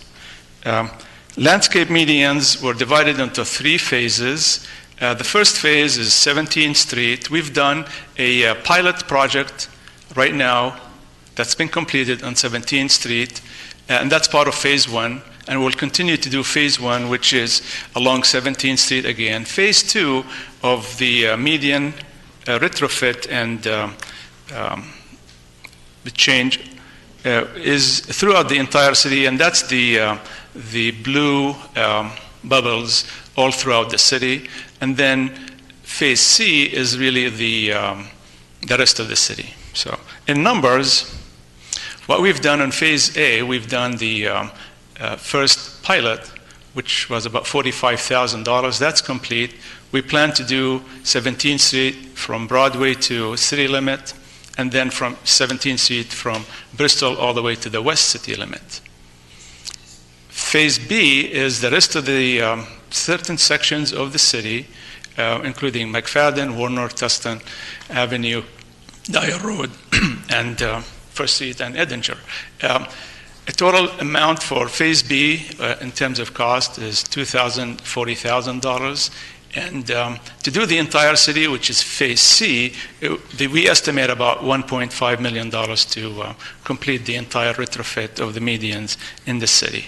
Landscape medians were divided into 3 phases. The first phase is 17th Street. We've done a pilot project right now that's been completed on 17th Street, and that's part of phase 1. And we'll continue to do phase 1, which is along 17th Street again. Phase 2 of the median retrofit and the change is throughout the entire city, and that's the blue bubbles all throughout the city. And then phase C is really the rest of the city. So in numbers, what we've done in phase A, we've done the first pilot, which was about $45,000. That's complete. We plan to do 17th Street from Broadway to city limit, and then from 17th Street from Bristol all the way to the west city limit. Phase B is the rest of the certain sections of the city, including McFadden, Warner, Tustin Avenue, Dyer Road, and First Street and Edinger. A total amount for Phase B in terms of cost is $2,000, $40,000. And to do the entire city, which is Phase C, we estimate about $1.5 million to complete the entire retrofit of the medians in the city.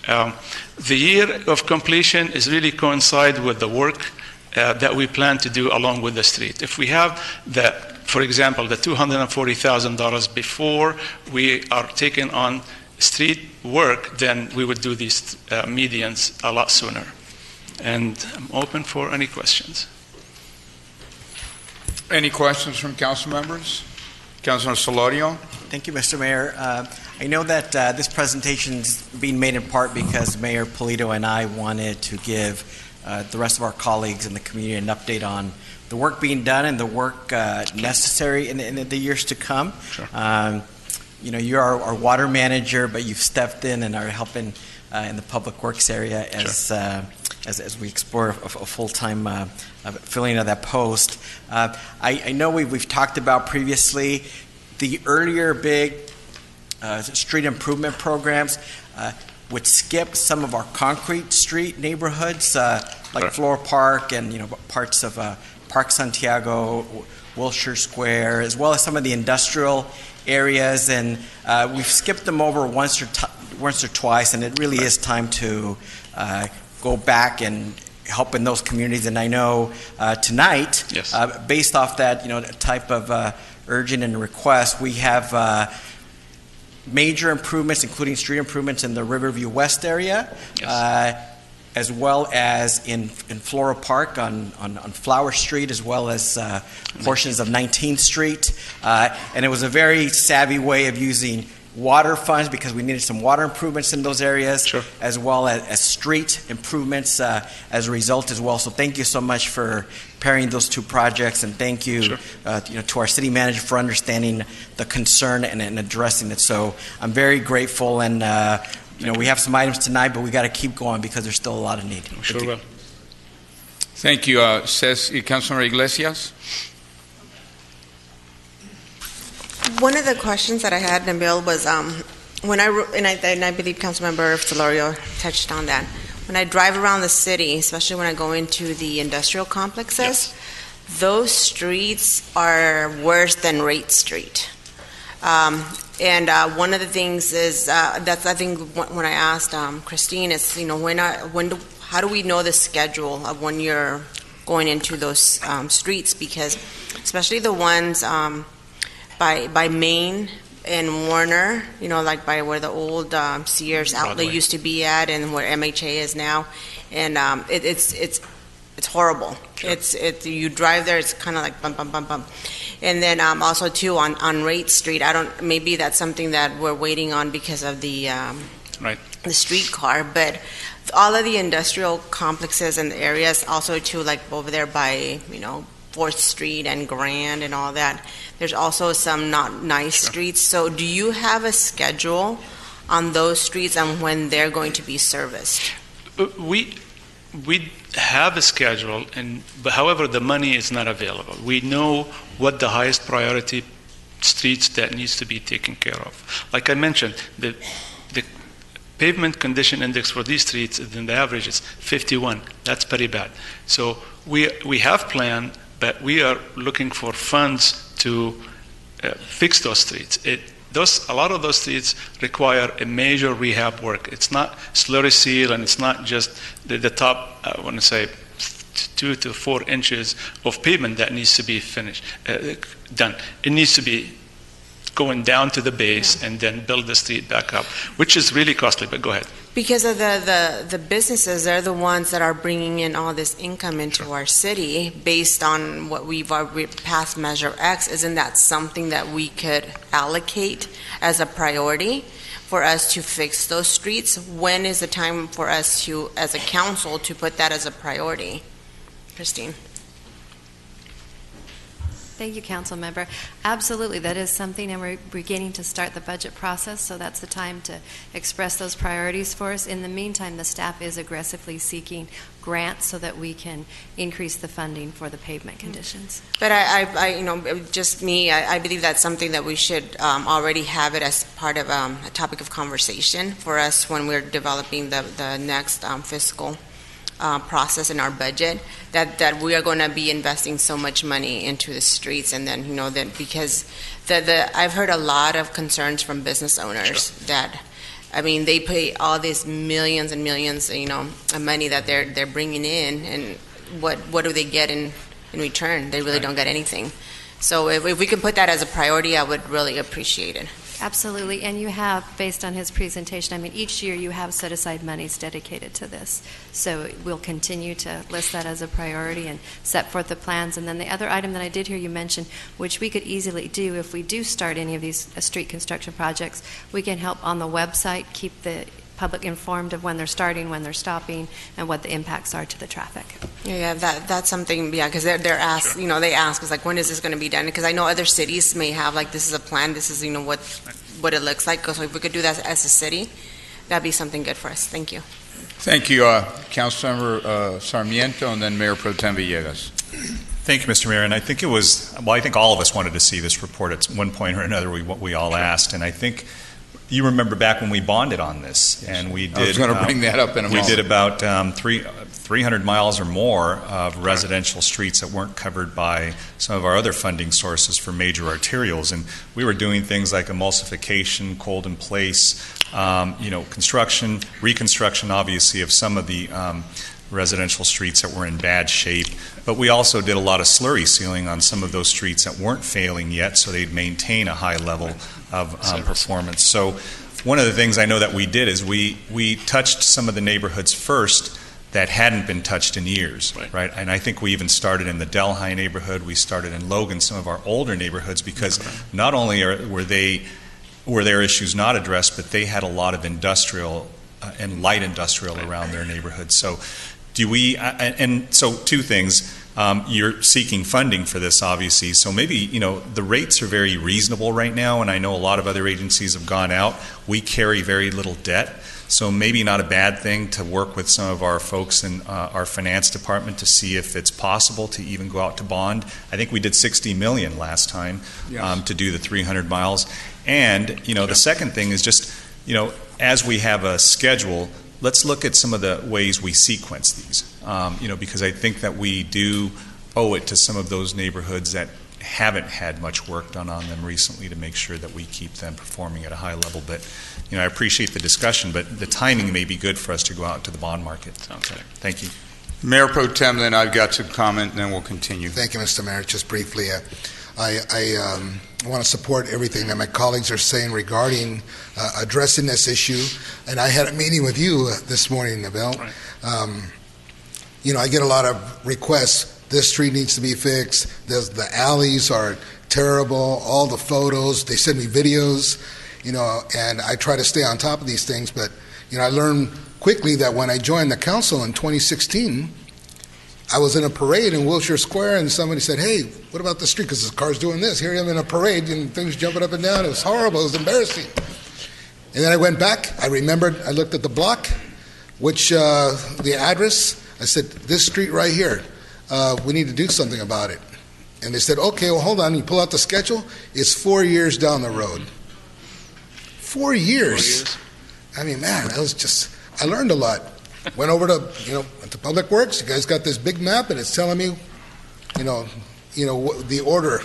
The year of completion is really coincide with the work that we plan to do along with the street. If we have for example, the $240,000 before we are taking on street work, then we would do these medians a lot sooner. And I'm open for any questions. Any questions from council members? Councilor Solorio? Thank you, Mr. Mayor. I know that this presentation is being made in part because Mayor Polito and I wanted to give the rest of our colleagues in the community an update on the work being done and the work necessary in the years to come. Sure. You're our water manager, but you've stepped in and are helping in the public works area as we explore a full-time filling of that post. I know we've talked about previously the earlier big street improvement programs would skip some of our concrete street neighborhoods like Floral Park and parts of Park Santiago, Wilshire Square, as well as some of the industrial areas, and we've skipped them over once or twice, and it really is time to go back and help in those communities. And I know tonight, based off that type of urgent and request, we have major improvements, including street improvements in the Riverview West area, as well as in Floral Park on Flower Street, as well as portions of 19th Street. And it was a very savvy way of using water funds because we needed some water improvements in those areas, as well as street improvements as a result as well. So thank you so much for pairing those two projects, and thank you, to our city manager for understanding the concern and addressing it. So I'm very grateful, and we have some items tonight, but we got to keep going because there's still a lot of need. Sure will. Thank you. Says Councilor Iglesias. One of the questions that I had, Nabil, was when I believe Councilmember Solorio touched on that. When I drive around the city, especially when I go into the industrial complexes, those streets are worse than Rate Street. And one of the things is that's, I think, when I asked Christine is, how do we know the schedule of when you're going into those streets? Because especially the ones by Main and Warner, like by where the old Sears outlet used to be at, and where MHA is now, and it's horrible. You drive there, it's kind of like bump, bump, bump, bump. And then also too on Rate Street, maybe that's something that we're waiting on because of the streetcar, but all of the industrial complexes and the areas also too, like over there by 4th Street and Grand and all that, there's also some not nice streets. So do you have a schedule on those streets and when they're going to be serviced? We have a schedule, but however, the money is not available. We know what the highest priority streets that needs to be taken care of. Like I mentioned, the pavement condition index for these streets, then the average is 51. That's pretty bad. So we have planned, but we are looking for funds to fix those streets. A lot of those streets require a major rehab work. It's not slurry seal, and it's not just the top, I want to say, 2 to 4 inches of pavement that needs to be done. It needs to be going down to the base and then build the street back up, which is really costly, but go ahead. Because of the businesses, they're the ones that are bringing in all this income into our city based on what we've passed Measure X. Isn't that something that we could allocate as a priority for us to fix those streets? When is the time for us to, as a council, to put that as a priority? Christine. Thank you, Council Member. Absolutely, that is something, and we're beginning to start the budget process, so that's the time to express those priorities for us. In the meantime, the staff is aggressively seeking grants so that we can increase the funding for the pavement conditions. But I believe that's something that we should already have it as part of a topic of conversation for us when we're developing the next fiscal process in our budget, that we are going to be investing so much money into the streets, and then that because I've heard a lot of concerns from business owners that they pay all these millions and millions of money that they're bringing in, and what do they get in return? They really don't get anything. So if we could put that as a priority, I would really appreciate it. Absolutely, and you have, based on his presentation, I mean, each year you have set aside monies dedicated to this. So we'll continue to list that as a priority and set forth the plans. And then the other item that I did hear you mention, which we could easily do if we do start any of these street construction projects, we can help on the website keep the public informed of when they're starting, when they're stopping, and what the impacts are to the traffic. Yeah, that's something, yeah, because they're asked, Sure. you know, they ask us, like, when is this going to be done? Because I know other cities may have, like, this is a plan, this is, you know, what it looks like. So if we could do that as a city, that'd be something good for us. Thank you. Thank you, Councilmember Sarmiento, and then Mayor Pro Tem Villegas. Thank you, Mr. Mayor. And I think it was, well, I think all of us wanted to see this report at one point or another. We all asked, and I think you remember back when we bonded on this, and we did. I was going to bring that up in a moment. We did about 300 miles or more of residential streets that weren't covered by some of our other funding sources for major arterials, and we were doing things like emulsification, cold in place, construction, reconstruction, obviously, of some of the residential streets that were in bad shape. But we also did a lot of slurry sealing on some of those streets that weren't failing yet, so they'd maintain a high level of performance. So one of the things I know that we did is we touched some of the neighborhoods first that hadn't been touched in years, right? And I think we even started in the Delhi neighborhood, we started in Logan, some of our older neighborhoods, because not only were their issues not addressed, but they had a lot of industrial and light industrial around their neighborhoods. So so two things. You're seeking funding for this, obviously, so maybe, the rates are very reasonable right now, and I know a lot of other agencies have gone out. We carry very little debt, so maybe not a bad thing to work with some of our folks in our finance department to see if it's possible to even go out to bond. I think we did $60 million last time to do the 300 miles. And, the second thing is just, as we have a schedule, let's look at some of the ways we sequence these, because I think that we do owe it to some of those neighborhoods that haven't had much work done on them recently to make sure that we keep them performing at a high level. But, I appreciate the discussion, but the timing may be good for us to go out to the bond market. Okay. Thank you. Mayor Pro Tem, then I've got some comment, and then we'll continue. Thank you, Mr. Mayor. Just briefly, I want to support everything that my colleagues are saying regarding addressing this issue. And I had a meeting with you this morning, Nabil. I get a lot of requests. This street needs to be fixed. The alleys are terrible. All the photos. They send me videos. And I try to stay on top of these things. But I learned quickly that when I joined the council in 2016. I was in a parade in Wilshire Square, and somebody said, "Hey, what about the street? Because this car's doing this." Here I am in a parade, and things jumping up and down. It was horrible. It was embarrassing. And then I went back. I remembered. I looked at the block, the address. I said, "This street right here. We need to do something about it." And they said, "Okay, well, hold on." You pull out the schedule. It's 4 years down the road. 4 years. I mean, man, I learned a lot. Went over to, to Public Works. You guys got this big map, and it's telling me, the order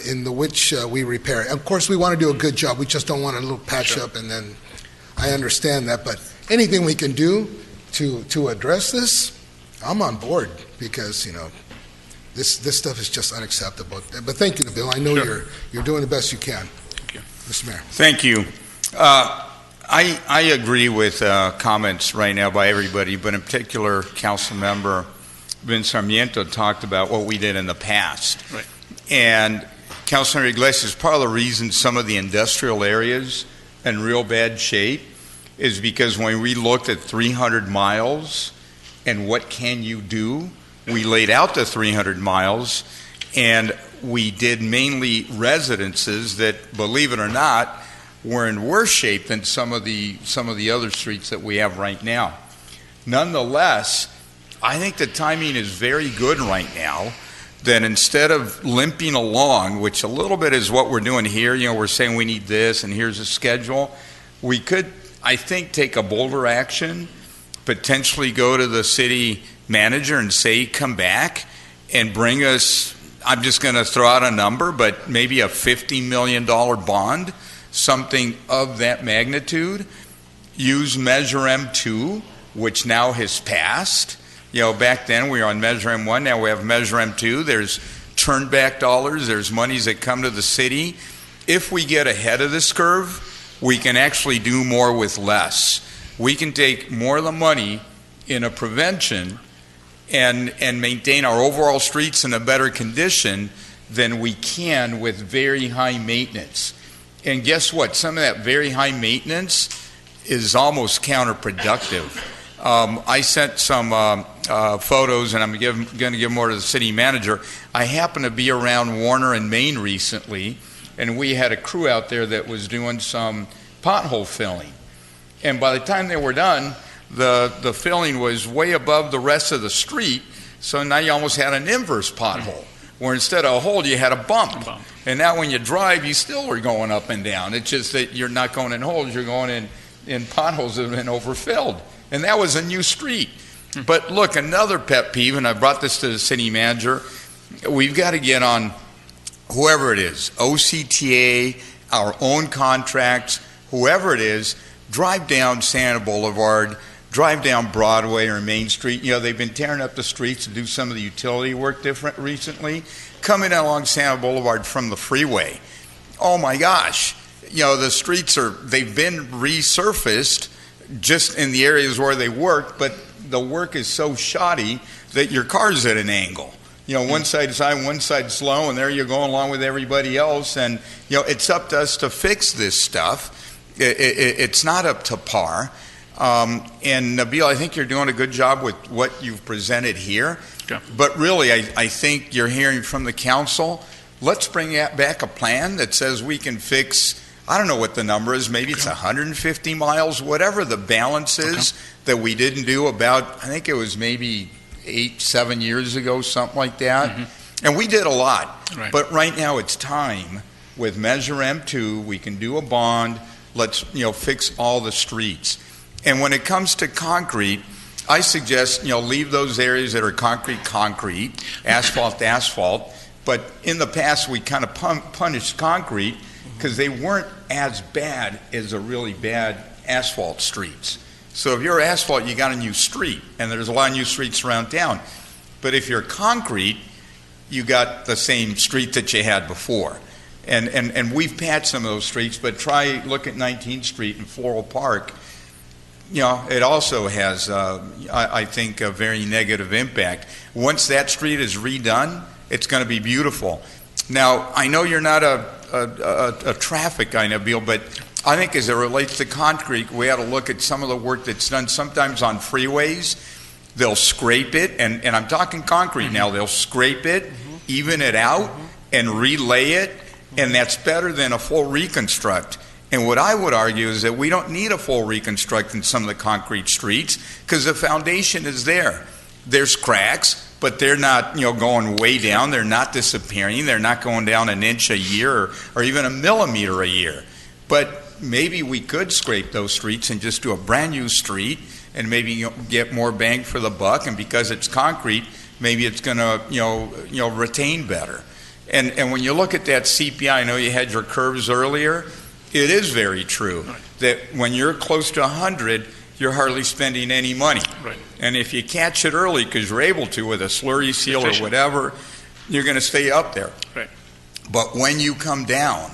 in the which we repair. Of course, we want to do a good job. We just don't want a little patch up, and then I understand that. But anything we can do to address this, I'm on board because this stuff is just unacceptable. But thank you, Bill. I know you're doing the best you can. Thank you, Mr. Mayor. Thank you. I agree with comments right now by everybody, but in particular, Council Member Vin Sarmiento talked about what we did in the past. Right. And Councilor Iglesias, part of the reason some of the industrial areas in real bad shape is because when we looked at 300 miles and what can you do, we laid out the 300 miles and we did mainly residences that, believe it or not, were in worse shape than some of the other streets that we have right now. Nonetheless, I think the timing is very good right now, that instead of limping along, which a little bit is what we're doing here, we're saying we need this and here's a schedule, we could, I think, take a bolder action, potentially go to the city manager and say, come back and bring us, I'm just going to throw out a number, but maybe a $50 million bond, something of that magnitude. Use Measure M2, which now has passed. Back then we were on Measure M1, now we have Measure M2. There's turned back dollars, there's monies that come to the city, if we get ahead of this curve, we can actually do more with less. We can take more of the money in a prevention and maintain our overall streets in a better condition than we can with very high maintenance. And guess what? Some of that very high maintenance is almost counterproductive. I sent some photos, and I'm going to give more to the city manager. I happened to be around Warner and Main recently, and we had a crew out there that was doing some pothole filling. And by the time they were done, the filling was way above the rest of the street, so now you almost had an inverse pothole, where instead of a hole, you had a bump. And now when you drive, you still are going up and down. It's just that you're not going in holes, you're going in potholes that have been overfilled. And that was a new street. But look, another pet peeve, and I brought this to the city manager, we've got to get on whoever it is, OCTA, our own contracts, whoever it is, drive down Santa Boulevard, drive down Broadway or Main Street. You know, they've been tearing up the streets to do some of the utility work different recently. Coming along Santa Boulevard from the freeway, oh my gosh, you know, the streets they've been resurfaced just in the areas where they work, but the work is so shoddy that your car's at an angle. You know, one side's high, one side's low, and there you go along with everybody else. And, you know, it's up to us to fix this stuff. It's not up to par. And Nabil, I think you're doing a good job with what you've presented here. Okay. But really, I think you're hearing from the council, let's bring back a plan that says we can fix, I don't know what the number is, maybe it's 150 miles, whatever the balance is that we didn't do about, I think it was maybe 7 years ago, something like that. And we did a lot. Right. But right now it's time with Measure M2, we can do a bond, let's fix all the streets. And when it comes to concrete, I suggest leave those areas that are concrete, asphalt. But in the past, we kind of punished concrete because they weren't as bad as the really bad asphalt streets. So if you're asphalt, you got a new street, and there's a lot of new streets around town. But if you're concrete, you got the same street that you had before. And we've patched some of those streets, but look at 19th Street and Floral Park. It also has, I think, a very negative impact. Once that street is redone, it's going to be beautiful. Now, I know you're not a traffic guy, Nabil, but I think as it relates to concrete, we ought to look at some of the work that's done sometimes on freeways. They'll scrape it, and I'm talking concrete now. They'll scrape it, even it out, and relay it, and that's better than a full reconstruct. And what I would argue is that we don't need a full reconstruct in some of the concrete streets because the foundation is there. There's cracks, but they're not going way down. They're not disappearing. They're not going down an inch a year or even a millimeter a year. But maybe we could scrape those streets and just do a brand new street and maybe get more bang for the buck. And because it's concrete, maybe it's going to retain better. And when you look at that CPI, I know you had your curves earlier. It is very true that when you're close to 100, you're hardly spending any money. Right. And if you catch it early because you're able to with a slurry seal or whatever, you're going to stay up there. Right. But when you come down,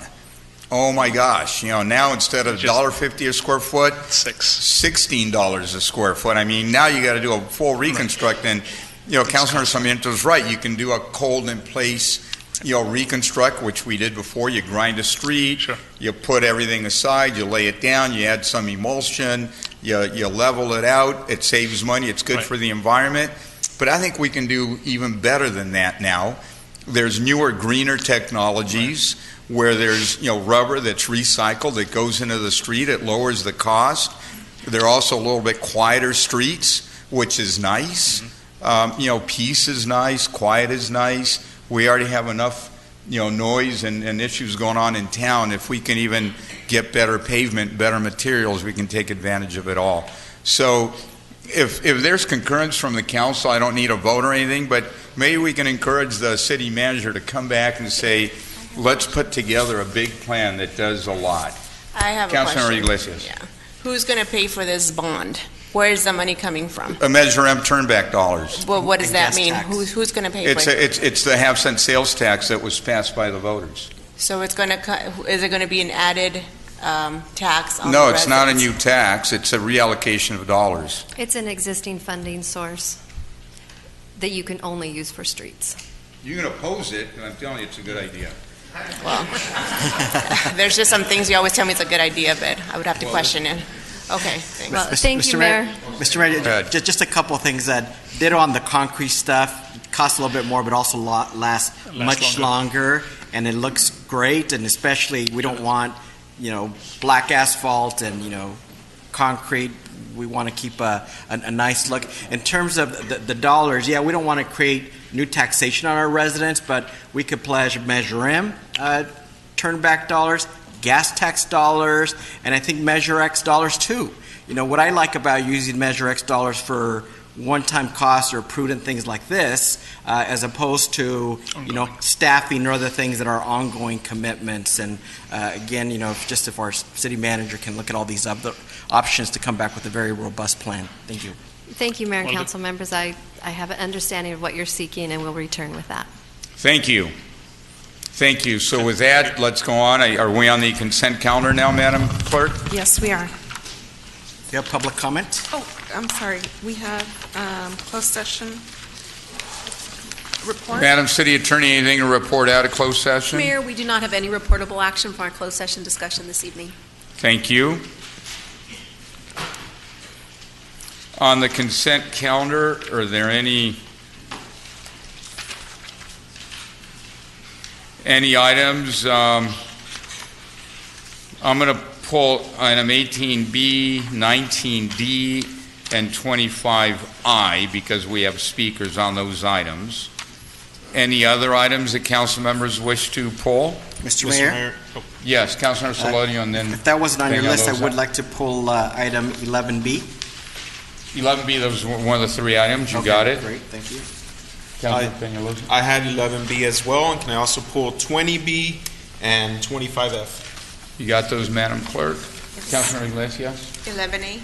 oh my gosh, now instead of $1.50 a square foot, $16 a square foot. I mean, now you got to do a full reconstruct. And, Councilor Sarmiento is right. You can do a cold in place reconstruct, which we did before. You grind a street, you put everything aside, you lay it down, you add some emulsion, you level it out. It saves money. It's good for the environment. But I think we can do even better than that now. There's newer, greener technologies where there's rubber that's recycled that goes into the street. It lowers the cost. There are also a little bit quieter streets, which is nice. Peace is nice, quiet is nice. We already have enough, noise and issues going on in town. If we can even get better pavement, better materials, we can take advantage of it all. So if there's concurrence from the council, I don't need a vote or anything, but maybe we can encourage the city manager to come back and say, let's put together a big plan that does a lot. I have Councilor a question. Iglesias. Yeah. Who's going to pay for this bond? Where is the money coming from? A Measure M turnback dollars. Well, what does that mean? Who's going to pay for it? It's the half-cent sales tax that was passed by the voters. So it's going to, is it going to be an added tax on No, the it's not a residents? new tax, it's a reallocation of dollars. It's an existing funding source that you can only use for streets. You can oppose it, and I'm telling you, it's a good idea. Well, there's just some things you always tell me it's a good idea, but I would have to question it. Okay, thanks. Well, thank you, Mayor. Mr. Mayor, just a couple of things that did on the concrete stuff. It costs a little bit more, but also lasts much longer, and it looks great. And especially, we don't want, black asphalt and concrete. We want to keep a nice look. In terms of the dollars, yeah, we don't want to create new taxation on our residents, but we could Measure M, turn back dollars, gas tax dollars, and I think Measure X dollars too. What I like about using Measure X dollars for one-time costs or prudent things like this, as opposed to, staffing or other things that are ongoing commitments. And again, if our city manager can look at all these other options to come back with a very robust plan. Thank you. Thank you, Mayor and Council members. I have an understanding of what you're seeking, and we'll return with that. Thank you. Thank you. So with that, let's go on. Are we on the consent calendar now, Madam Clerk? Yes, we are. You have public comment? Oh, I'm sorry. We have closed session report. Madam City Attorney, anything to report out of closed session? Mayor, we do not have any reportable action from our closed session discussion this evening. Thank you. On the consent calendar, are there any items? I'm going to pull item 18B, 19D, and 25I because we have speakers on those items. Any other items that council members wish to pull? Mr. Mayor? Yes, Councilmember Solodium, and then... If that wasn't on your list, I would like to pull item 11B. 11B, that was one of the three items. You got it. Great, thank you. I had 11B as well, and can I also pull 20B and 25F? You got those, Madam Clerk? Yes. Councilmember Iglesias? 11A.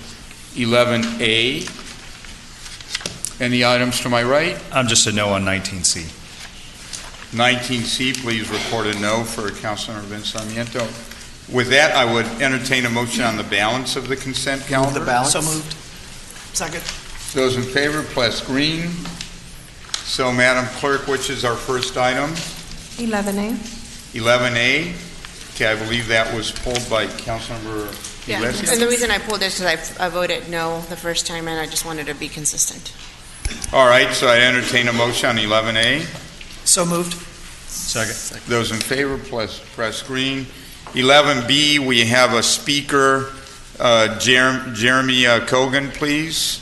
11A. Any items to my right? I'm just a no on 19C. 19C, please record a no for Councilmember Vince Sarmiento. With that, I would entertain a motion on the balance of the consent calendar. The balance. So moved. Second. Those in favor, press green. So, Madam Clerk, which is our first item? 11A. 11A. Okay, I believe that was pulled by Councilmember Iglesias. And the reason I pulled this is I voted no the first time, and I just wanted to be consistent. All right, so I entertain a motion on 11A. So moved. Second. Those in favor, press green. 11B, we have a speaker, Jeremy Kogan, please.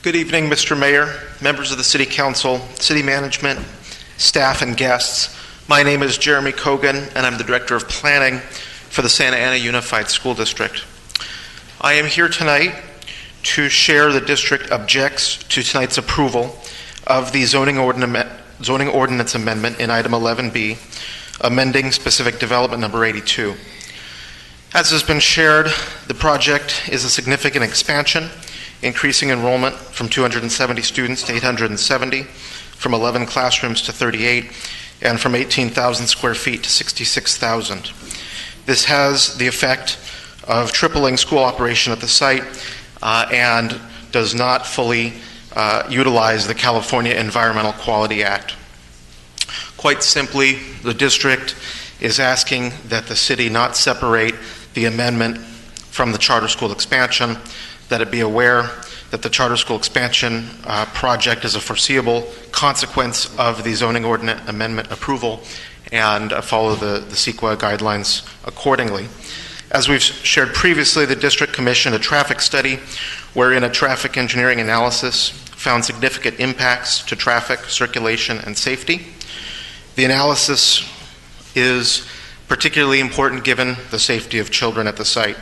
Good evening, Mr. Mayor, members of the City Council, City Management, staff, and guests. My name is Jeremy Kogan, and I'm the Director of Planning for the Santa Ana Unified School District. I am here tonight to share the district objects to tonight's approval of the zoning ordinance amendment in item 11B, amending specific development number 82. As has been shared, the project is a significant expansion, increasing enrollment from 270 students to 870, from 11 classrooms to 38, and from 18,000 square feet to 66,000. This has the effect of tripling school operation at the site and does not fully utilize the California Environmental Quality Act. Quite simply, the district is asking that the city not separate the amendment from the charter school expansion, that it be aware that the charter school expansion project is a foreseeable consequence of the zoning ordinance amendment approval, and follow the CEQA guidelines accordingly. As we've shared previously, the district commissioned a traffic study wherein a traffic engineering analysis found significant impacts to traffic, circulation, and safety. The analysis is particularly important given the safety of children at the site,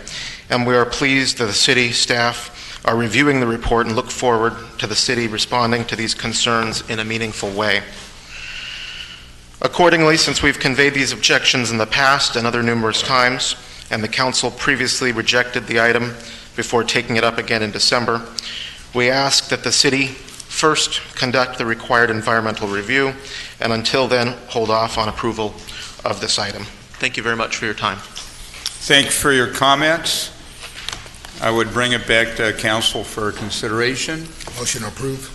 and we are pleased that the city staff are reviewing the report and look forward to the city responding to these concerns in a meaningful way. Accordingly, since we've conveyed these objections in the past and other numerous times, and the council previously rejected the item before taking it up again in December, we ask that the city first conduct the required environmental review, and until then, hold off on approval of this item. Thank you very much for your time. Thanks for your comments. I would bring it back to council for consideration. Motion approved.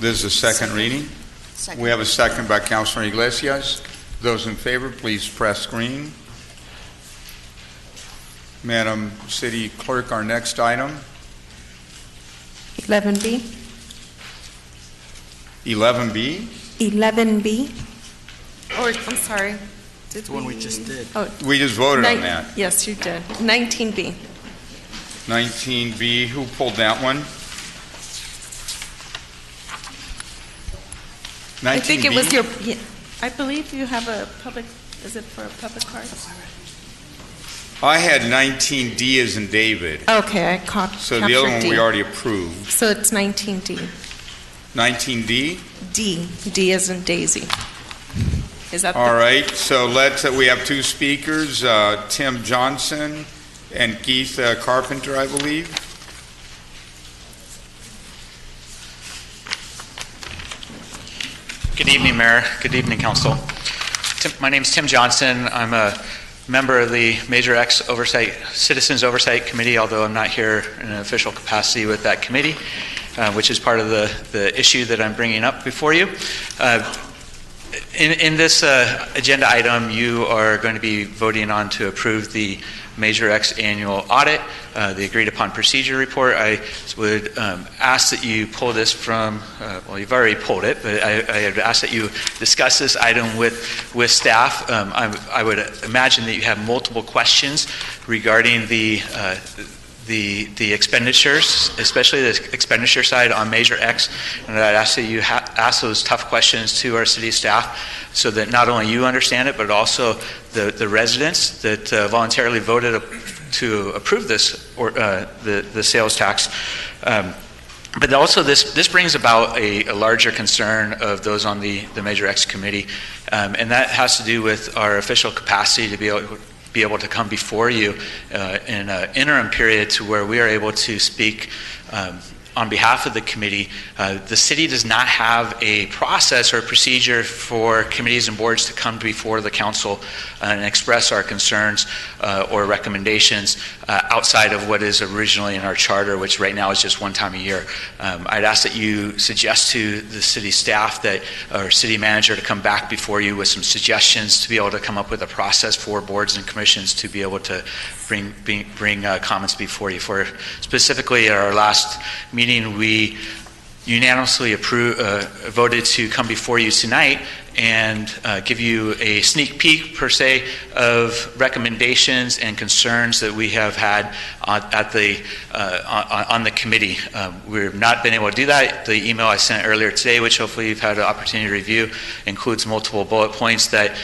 This is the second reading. Second. We have a second by Councilor Iglesias. Those in favor, please press green. Madam City Clerk, our next item. 11B. 11B. 11B. Oh, I'm sorry. Did The one we just did. Oh, We just voted on that. yes, you did. 19B. 19B. Who pulled that one? 19B. I think it was your, I believe you have a public, is it for a public card? I had 19D as in David. Okay, I caught. So the other one we already approved. So it's 19D. 19D? D as in Daisy. Is that All right, so we have two speakers, Tim Johnson and Keith Carpenter, I believe. Good evening, Mayor. Good evening, Council. My name is Tim Johnson. I'm a member of the Major X Citizens Oversight Committee, although I'm not here in an official capacity with that committee, which is part of the issue that I'm bringing up before you. In this agenda item, you are going to be voting on to approve the Major X annual audit, the agreed upon procedure report. I would ask that you pull this from, well, you've already pulled it, but I would ask that you discuss this item with staff. I would imagine that you have multiple questions regarding the expenditures, especially the expenditure side on Major X, and I'd ask that you ask those tough questions to our city staff so that not only you understand it, but also the residents that voluntarily voted to approve this, or the sales tax. But also this brings about a larger concern of those on the Major X committee, and that has to do with our official capacity to be able to come before you in an interim period to where we are able to speak on behalf of the committee. The city does not have a process or procedure for committees and boards to come before the council and express our concerns or recommendations outside of what is originally in our charter, which right now is just one time a year. I'd ask that you suggest to the city staff or city manager to come back before you with some suggestions to be able to come up with a process for boards and commissions to be able to bring comments before you. For specifically at our last meeting, we unanimously voted to come before you tonight and give you a sneak peek, per se, of recommendations and concerns that we have had on the committee. We've not been able to do that. The email I sent earlier today, which hopefully you've had an opportunity to review, includes multiple bullet points that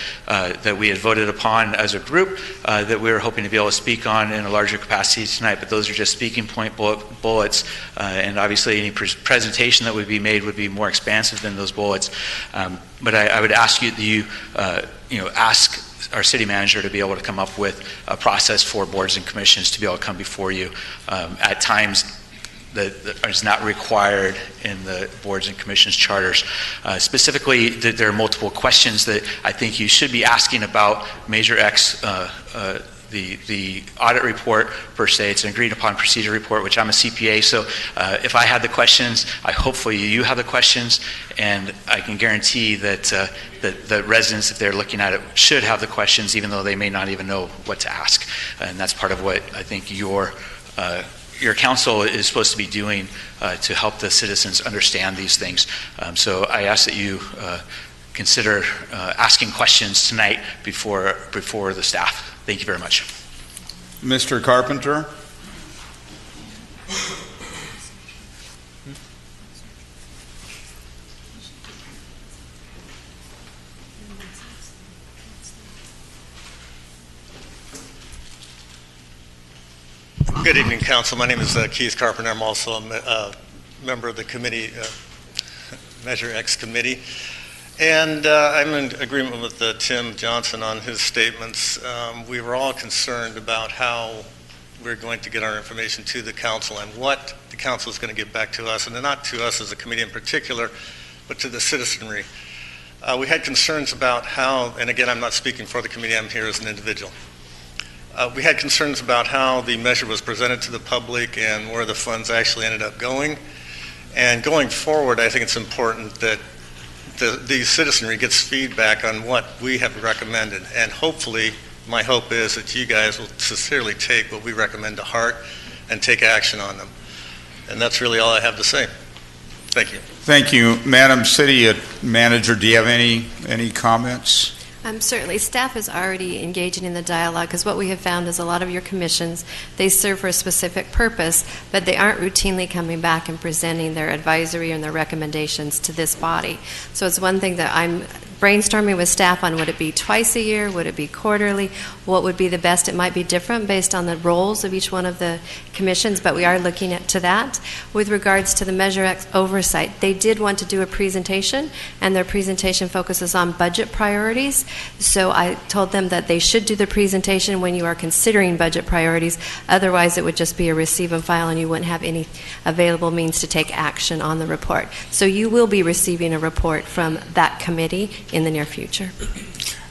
we had voted upon as a group that we were hoping to be able to speak on in a larger capacity tonight, but those are just speaking point bullets, and obviously any presentation that would be made would be more expansive than those bullets. But I would ask you that you ask our city manager to be able to come up with a process for boards and commissions to be able to come before you at times that is not required in the boards and commissions charters. Specifically, there are multiple questions that I think you should be asking about Major X, the audit report, per se. It's an agreed upon procedure report, which I'm a CPA, so if I had the questions, hopefully you have the questions, and I can guarantee that the residents, if they're looking at it, should have the questions, even though they may not even know what to ask. And that's part of what I think your council is supposed to be doing to help the citizens understand these things. So I ask that you consider asking questions tonight before the staff. Thank you very much. Mr. Carpenter? Good evening, Council. My name is Keith Carpenter. I'm also a member of the committee, Measure X committee. And I'm in agreement with Tim Johnson on his statements. We were all concerned about how we're going to get our information to the council and what the council is going to get back to us, and not to us as a committee in particular, but to the citizenry. We had concerns about how, and again, I'm not speaking for the committee, I'm here as an individual. We had concerns about how the measure was presented to the public and where the funds actually ended up going. And going forward, I think it's important that the citizenry gets feedback on what we have recommended. And hopefully, my hope is that you guys will sincerely take what we recommend to heart and take action on them. And that's really all I have to say. Thank you. Thank you. Madam City Manager, do you have any comments? Certainly, staff is already engaging in the dialogue because what we have found is a lot of your commissions, they serve for a specific purpose, but they aren't routinely coming back and presenting their advisory and their recommendations to this body. So it's one thing that I'm brainstorming with staff on. Would it be twice a year? Would it be quarterly? What would be the best? It might be different based on the roles of each one of the commissions, but we are looking to that. With regards to the Measure X oversight, they did want to do a presentation, and their presentation focuses on budget priorities. So I told them that they should do the presentation when you are considering budget priorities. Otherwise, it would just be a receive and file, and you wouldn't have any available means to take action on the report. So you will be receiving a report from that committee in the near future.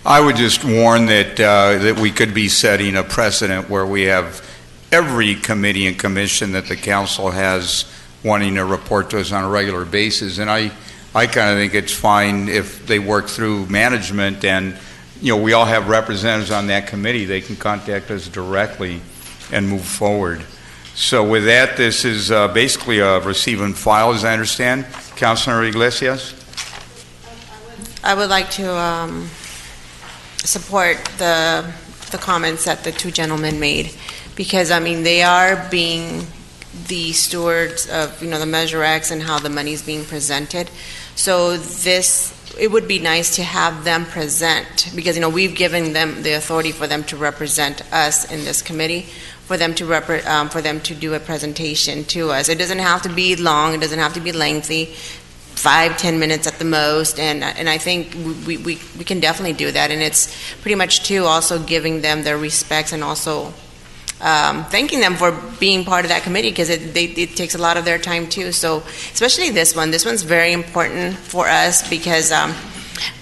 I would just warn that we could be setting a precedent where we have every committee and commission that the council has wanting to report to us on a regular basis. And I kind of think it's fine if they work through management and, we all have representatives on that committee. They can contact us directly and move forward. So with that, this is basically a receive and file, as I understand. Councilor Iglesias? I would like to support the comments that the two gentlemen made, because they are being the stewards of the Measure X and how the money is being presented. So it would be nice to have them present, because we've given them the authority for them to represent us in this committee, for them to do a presentation to us. It doesn't have to be long. It doesn't have to be lengthy. 5-10 minutes at the most, and I think we can definitely do that. And it's pretty much too also giving them their respects and also thanking them for being part of that committee, because it takes a lot of their time too. So especially this one's very important for us, because a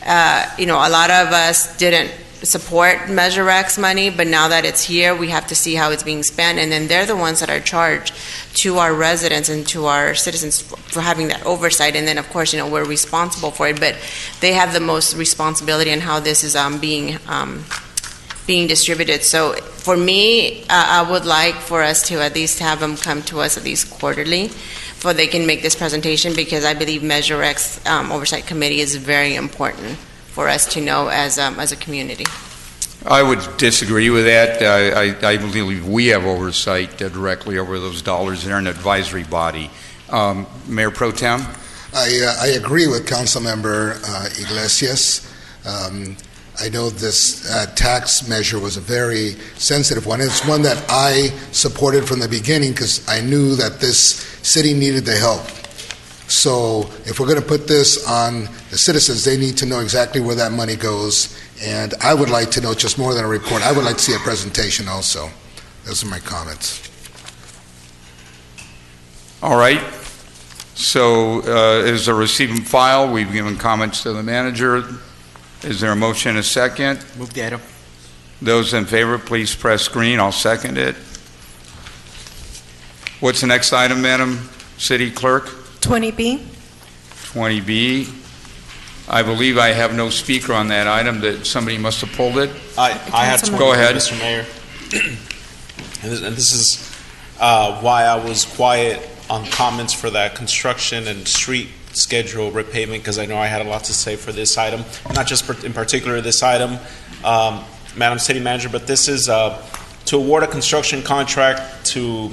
lot of us didn't support Measure X money, but now that it's here, we have to see how it's being spent, and then they're the ones that are charged to our residents and to our citizens for having that oversight. And then of course we're responsible for it, but they have the most responsibility in how this is being distributed. So for me, I would like for us to at least have them come to us at least quarterly, so they can make this presentation, because I believe Measure X Oversight Committee is very important for us to know as a community. I would disagree with that. I believe we have oversight directly over those dollars. They're an advisory body. Mayor Pro Tem? I agree with Councilmember Iglesias. I know this tax measure was a very sensitive one. It's one that I supported from the beginning, because I knew that this city needed the help. So if we're going to put this on the citizens, they need to know exactly where that money goes. And I would like to know just more than a report. I would like to see a presentation also. Those are my comments. All right. So is a receive and file. We've given comments to the manager. Is there a motion and a second? Move the item. Those in favor, please press green. I'll second it. What's the next item, Madam City Clerk? 20B. 20B. I believe I have no speaker on that item. That somebody must have pulled it. I had 20, go ahead, Mr. Mayor. And this is why I was quiet on comments for that construction and street schedule repayment, because I know I had a lot to say for this item, not just in particular this item, Madam City Manager, but this is to award a construction contract to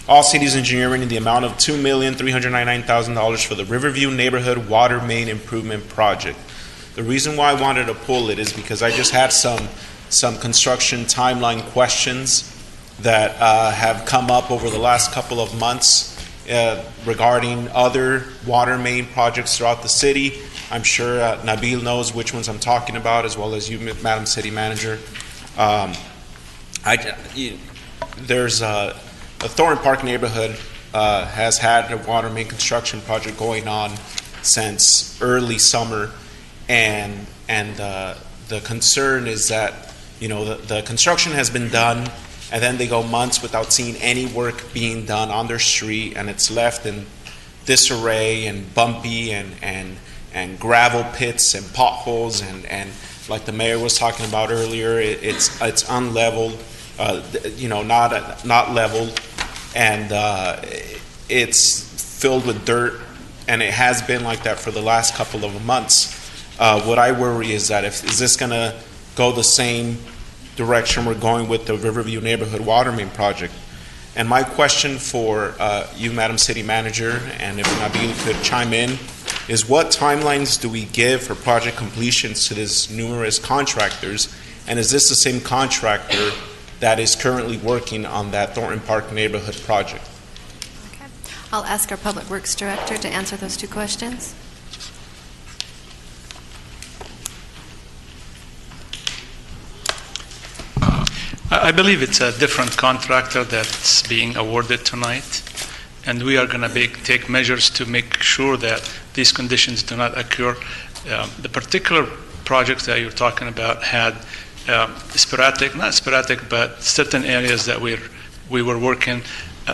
All Cities Engineering in the amount of $2,399,000 for the Riverview Neighborhood Water Main Improvement Project. The reason why I wanted to pull it is because I just had some construction timeline questions that have come up over the last couple of months regarding other water main projects throughout the city. I'm sure Nabil knows which ones I'm talking about, as well as you, Madam City Manager. There's the Thornton Park neighborhood has had a water main construction project going on since early summer, and the concern is that the construction has been done, and then they go months without seeing any work being done on their street, and it's left in disarray and bumpy and gravel pits and potholes, and like the mayor was talking about earlier, it's unleveled, not leveled, and it's filled with dirt, and it has been like that for the last couple of months. What I worry is that is this going to go the same direction we're going with the Riverview Neighborhood Water Main Project? And my question for you, Madam City Manager, and if Nabil could chime in, is what timelines do we give for project completions to these numerous contractors? And is this the same contractor that is currently working on that Thornton Park neighborhood project? Okay. I'll ask our Public Works Director to answer those two questions. I believe it's a different contractor that's being awarded tonight, and we are going to take measures to make sure that these conditions do not occur. The particular project that you're talking about had not sporadic, but certain areas that we were working.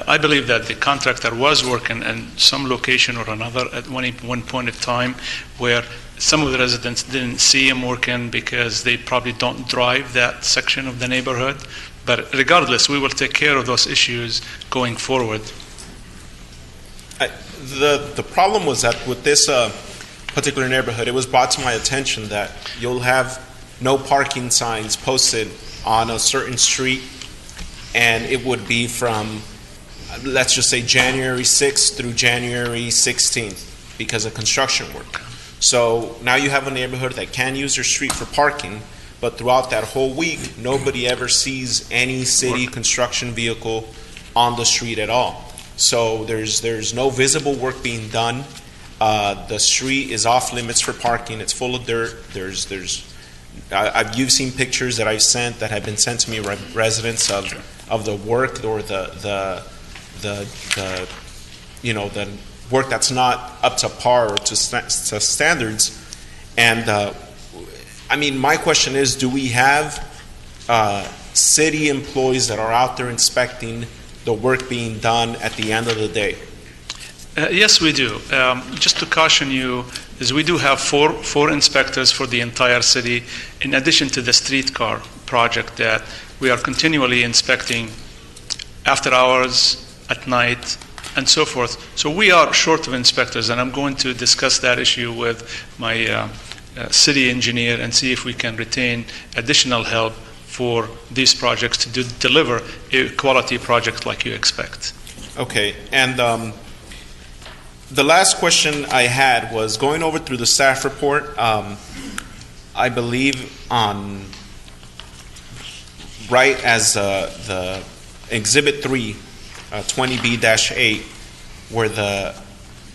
I believe that the contractor was working in some location or another at one point in time where some of the residents didn't see him working because they probably don't drive that section of the neighborhood. But regardless, we will take care of those issues going forward. The problem was that with this particular neighborhood, it was brought to my attention that you'll have no parking signs posted on a certain street, and it would be from, let's just say, January 6th through January 16th because of construction work. So now you have a neighborhood that can use their street for parking, but throughout that whole week, nobody ever sees any city construction vehicle on the street at all. So there's no visible work being done. The street is off limits for parking. It's full of dirt. You've seen pictures that I've sent that have been sent to me, residents of the work or the work that's not up to par or to standards. And my question is, do we have city employees that are out there inspecting the work being done at the end of the day? Yes, we do. Just to caution you, is we do have four inspectors for the entire city, in addition to the streetcar project that we are continually inspecting after hours, at night, and so forth. So we are short of inspectors, and I'm going to discuss that issue with my city engineer and see if we can retain additional help for these projects to deliver a quality project like you expect. Okay, and the last question I had was going over through the staff report. I believe right as the Exhibit 3, 20B-8, where the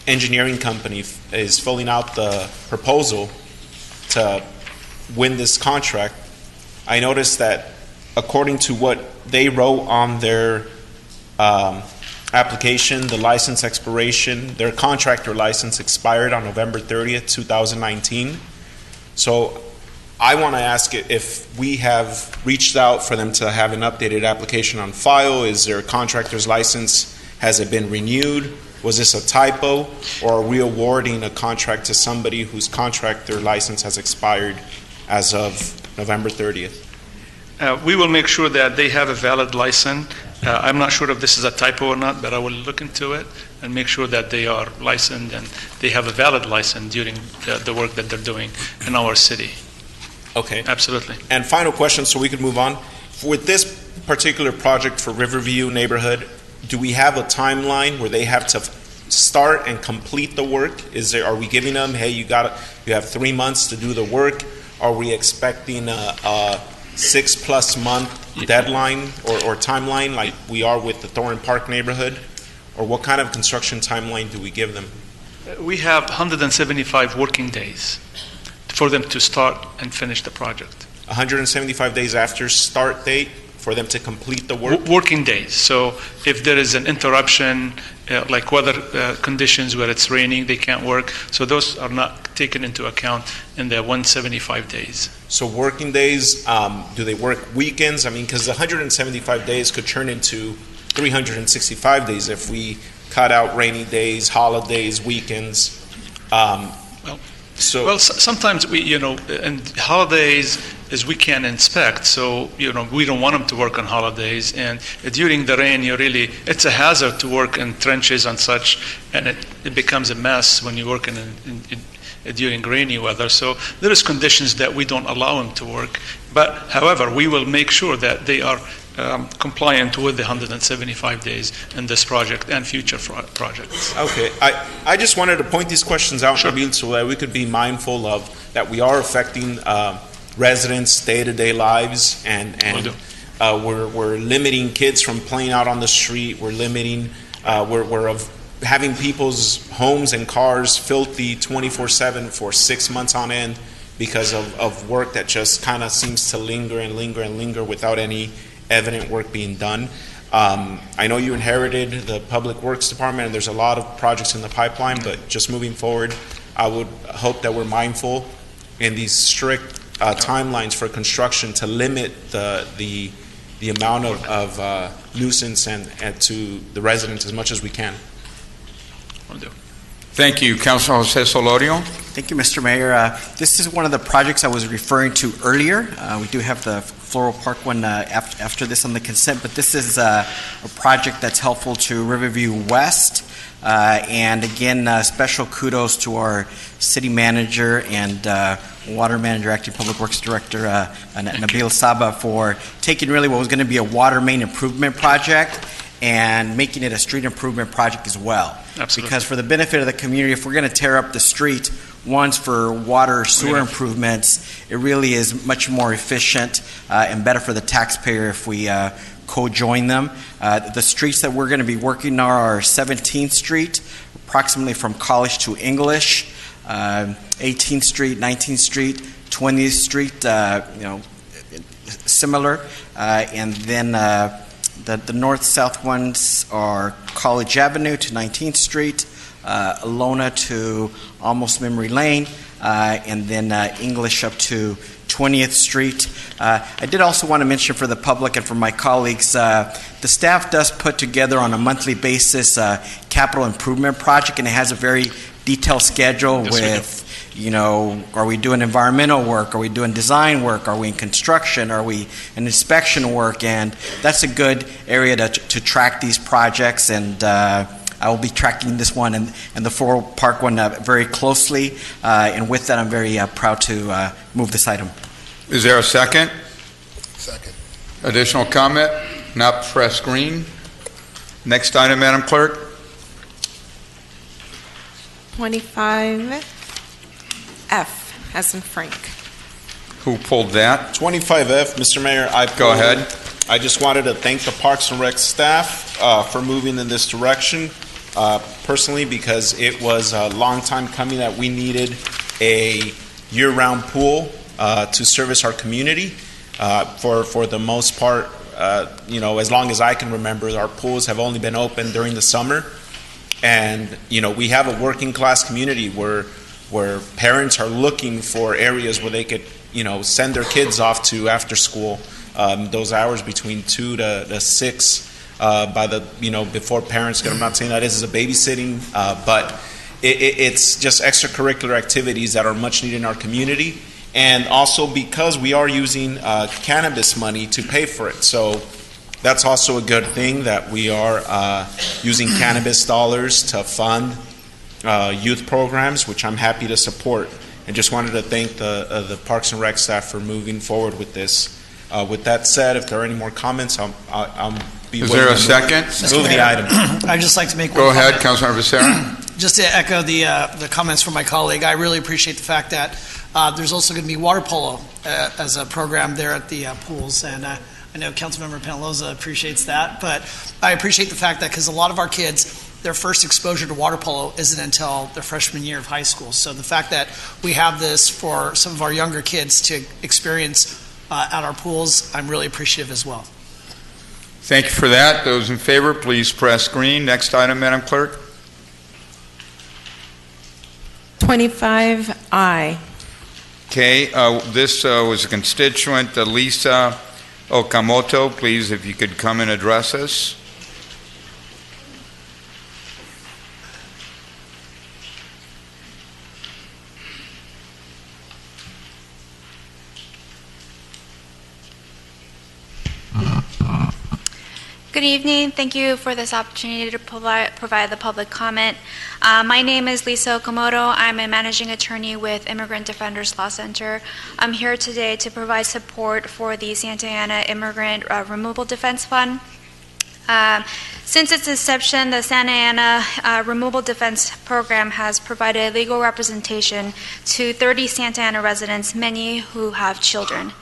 engineering company is filling out the proposal to win this contract, I noticed that according to what they wrote on their application, the license expiration, their contractor license expired on November 30th, 2019. So I want to ask if we have reached out for them to have an updated application on file. Is their contractor's license, has it been renewed? Was this a typo? Or are we awarding a contract to somebody whose contractor license has expired as of November 30th? We will make sure that they have a valid license. I'm not sure if this is a typo or not, but I will look into it and make sure that they are licensed and they have a valid license during the work that they're doing in our city. Okay. Absolutely. And final question, so we could move on. With this particular project for Riverview neighborhood, do we have a timeline where they have to start and complete the work? Are we giving them, hey, you have 3 months to do the work? Are we expecting a 6+ month deadline or timeline like we are with the Thornton Park neighborhood? or what kind of construction timeline do we give them? We have 175 working days for them to start and finish the project. 175 days after start date for them to complete the work? Working days. So if there is an interruption, like weather conditions where it's raining, they can't work. So those are not taken into account in the 175 days. So working days, do they work weekends? I mean, because the 175 days could turn into 365 days if we cut out rainy days, holidays, weekends. Sometimes we, and holidays is we can inspect, so we don't want them to work on holidays. And during the rain, it's a hazard to work in trenches and such, and it becomes a mess when you work during rainy weather. So there is conditions that we don't allow them to work. But however, we will make sure that they are compliant with the 175 days in this project and future projects. Okay, I just wanted to point these questions out, Nabil, so that we could be mindful of that we are affecting residents' day-to-day lives, and we're limiting kids from playing out on the street. We're limiting, we're having people's homes and cars filthy 24/7 for 6 months on end because of work that just kind of seems to linger and linger and linger without any evident work being done. I know you inherited the Public Works Department, and there's a lot of projects in the pipeline, but just moving forward, I would hope that we're mindful in these strict timelines for construction to limit the amount of nuisance and to the residents as much as we can. Thank you. Councilor Jose Solorio. Thank you, Mr. Mayor. This is one of the projects I was referring to earlier. We do have the Floral Park one after this on the consent, but this is a project that's helpful to Riverview West. And again, special kudos to our city manager and water manager, acting public works director, Nabil Saba, for taking really what was going to be a water main improvement project and making it a street improvement project as well. Absolutely. Because for the benefit of the community, if we're going to tear up the street once for water sewer improvements, it really is much more efficient and better for the taxpayer if we co-join them. The streets that we're going to be working on are 17th Street, approximately from College to English, 18th Street, 19th Street, 20th Street, similar, and then the north-south ones are College Avenue to 19th Street, Alona to almost Memory Lane, and then English up to 20th Street. I did also want to mention for the public and for my colleagues, the staff does put together on a monthly basis a capital improvement project, and it has a very detailed schedule with, are we doing environmental work? Are we doing design work? Are we in construction? Are we in inspection work? And that's a good area to track these projects, and I will be tracking this one and the Floral Park one very closely. And with that, I'm very proud to move this item. Is there a second? Second. Additional comment? Not press green. Next item, Madam Clerk. 25F, as in Frank. Who pulled that? 25F, Mr. Mayor, Go ahead. I just wanted to thank the Parks and Rec staff for moving in this direction, personally, because it was a long time coming that we needed a year-round pool to service our community. For the most part, as long as I can remember, our pools have only been open during the summer. And, we have a working class community where parents are looking for areas where they could, send their kids off to after school, those hours between 2 to 6, before parents get. I'm not saying that this is a babysitting, but it's just extracurricular activities that are much needed in our community. And also because we are using cannabis money to pay for it. So that's also a good thing that we are using cannabis dollars to fund youth programs, which I'm happy to support. And just wanted to thank the Parks and Rec staff for moving forward with this. With that said, if there are any more comments, I'll be. Is there a second? Move the item. I'd just like to make Go one ahead, comment. Councilmember Becerra. Just to echo the comments from my colleague, I really appreciate the fact that there's also going to be water polo as a program there at the pools, and I know Councilmember Penaloza appreciates that, but I appreciate the fact that because a lot of our kids their first exposure to water polo isn't until their freshman year of high school. So the fact that we have this for some of our younger kids to experience at our pools, I'm really appreciative as well. Thank you for that. Those in favor, please press green. Next item, Madam Clerk. 25I. Okay, this was a constituent, Lisa Okamoto. Please, if you could come and address us. Good evening. Thank you for this opportunity to provide the public comment. My name is Lisa Okamoto. I'm a managing attorney with Immigrant Defenders Law Center. I'm here today to provide support for the Santa Ana Immigrant Removal Defense Fund. Since its inception, the Santa Ana Removal Defense Program has provided legal representation to 30 Santa Ana residents, many who have children.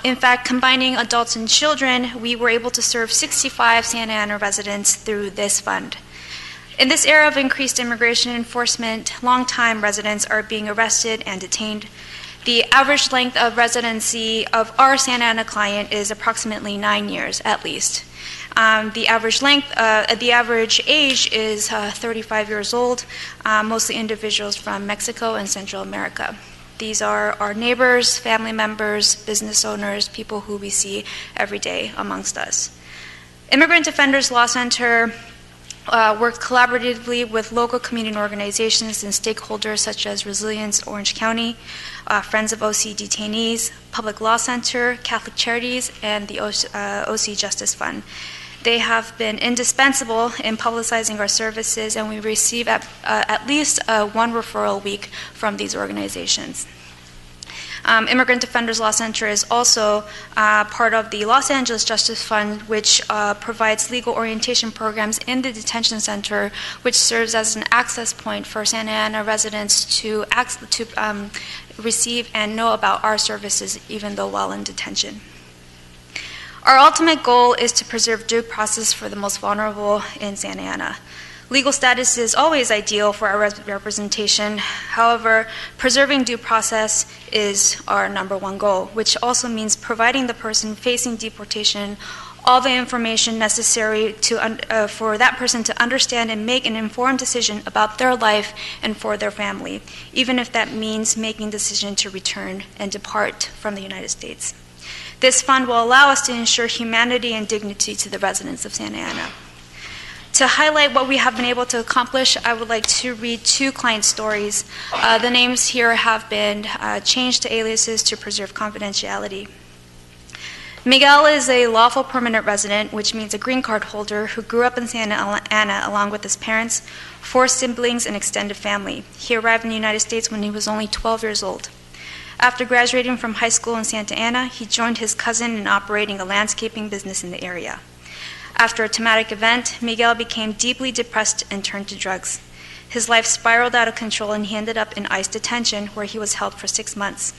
In fact, combining adults and children, we were able to serve 65 Santa Ana residents through this fund. In this era of increased immigration enforcement, long-time residents are being arrested and detained. The average length of residency of our Santa Ana client is approximately 9 years, at least. The average age is 35 years old, mostly individuals from Mexico and Central America. These are our neighbors, family members, business owners, people who we see every day amongst us. Immigrant Defenders Law Center works collaboratively with local community organizations and stakeholders such as Resilience Orange County, Friends of OC Detainees, Public Law Center, Catholic Charities, and the OC Justice Fund. They have been indispensable in publicizing our services, and we receive at least one referral a week from these organizations. Immigrant Defenders Law Center is also part of the Los Angeles Justice Fund, which provides legal orientation programs in the detention center, which serves as an access point for Santa Ana residents to receive and know about our services, even though while in detention. Our ultimate goal is to preserve due process for the most vulnerable in Santa Ana. Legal status is always ideal for our representation. However, preserving due process is our number one goal, which also means providing the person facing deportation all the information necessary for that person to understand and make an informed decision about their life and for their family, even if that means making a decision to return and depart from the United States. This fund will allow us to ensure humanity and dignity to the residents of Santa Ana. To highlight what we have been able to accomplish, I would like to read two client stories. The names here have been changed to aliases to preserve confidentiality. Miguel is a lawful permanent resident, which means a green card holder who grew up in Santa Ana along with his parents, 4 siblings, and extended family. He arrived in the United States when he was only 12 years old. After graduating from high school in Santa Ana, he joined his cousin in operating a landscaping business in the area. After a traumatic event, Miguel became deeply depressed and turned to drugs. His life spiraled out of control and he ended up in ICE detention, where he was held for 6 months.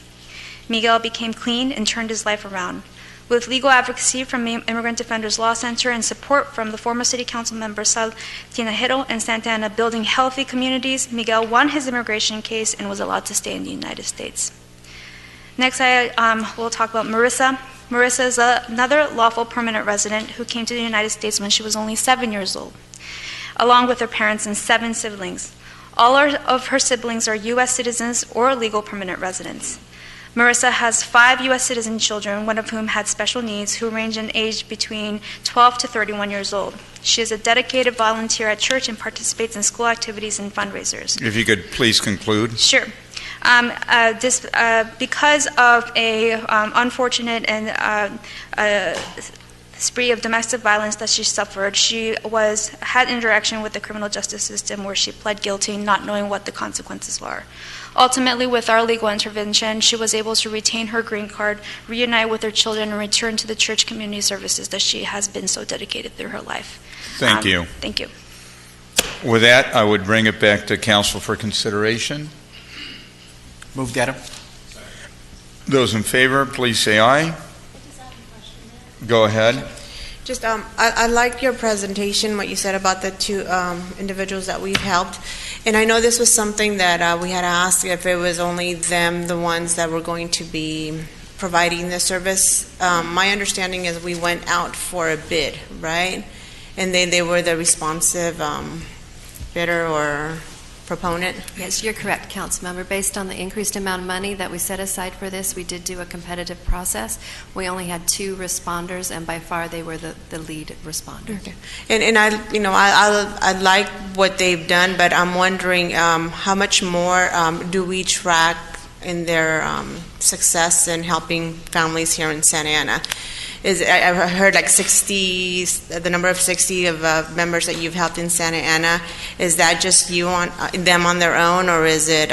Miguel became clean and turned his life around. With legal advocacy from Immigrant Defenders Law Center and support from the former City Council member Sal Tinajero and Santa Ana building healthy communities, Miguel won his immigration case and was allowed to stay in the United States. Next, I will talk about Marissa. Marissa is another lawful permanent resident who came to the United States when she was only 7 years old, along with her parents and 7 siblings. All of her siblings are U.S. citizens or legal permanent residents. Marissa has 5 U.S. citizen children, one of whom had special needs, who range in age between 12 to 31 years old. She is a dedicated volunteer at church and participates in school activities and fundraisers. If you could please conclude. Sure. Because of a unfortunate and spree of domestic violence that she suffered, she had interaction with the criminal justice system where she pled guilty, not knowing what the consequences were. Ultimately, with our legal intervention, she was able to retain her green card, reunite with her children, and return to the church community services that she has been so dedicated through her life. Thank you. Thank you. With that, I would bring it back to council for consideration. Move that up. Those in favor, please say aye. Go ahead. Just, I like your presentation, what you said about the two individuals that we've helped. And I know this was something that we had asked if it was only them, the ones that were going to be providing the service. My understanding is we went out for a bid, right? And they were the responsive bidder or proponent? Yes, you're correct, Councilmember. Based on the increased amount of money that we set aside for this, we did do a competitive process. We only had 2 responders, and by far they were the lead responder. Okay. And I like what they've done, but I'm wondering how much more do we track in their success in helping families here in Santa Ana? I've heard like 60, the number of 60 of members that you've helped in Santa Ana. Is that just you on them on their own, or is it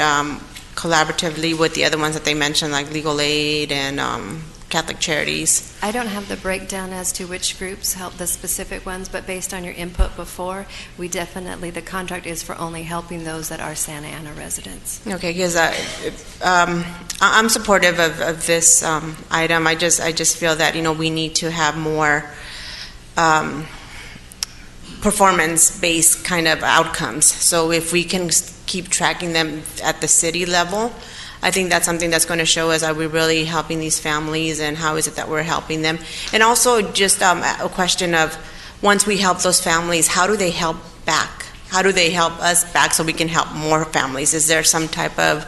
collaboratively with the other ones that they mentioned, like Legal Aid and Catholic Charities? I don't have the breakdown as to which groups help the specific ones, but based on your input before, we definitely, the contract is for only helping those that are Santa Ana residents. Okay, because I'm supportive of this item. I just feel that we need to have more performance-based kind of outcomes. So if we can keep tracking them at the city level, I think that's something that's going to show us, are we really helping these families, and how is it that we're helping them? And also just a question of, once we help those families, how do they help back? How do they help us back so we can help more families? Is there some type of,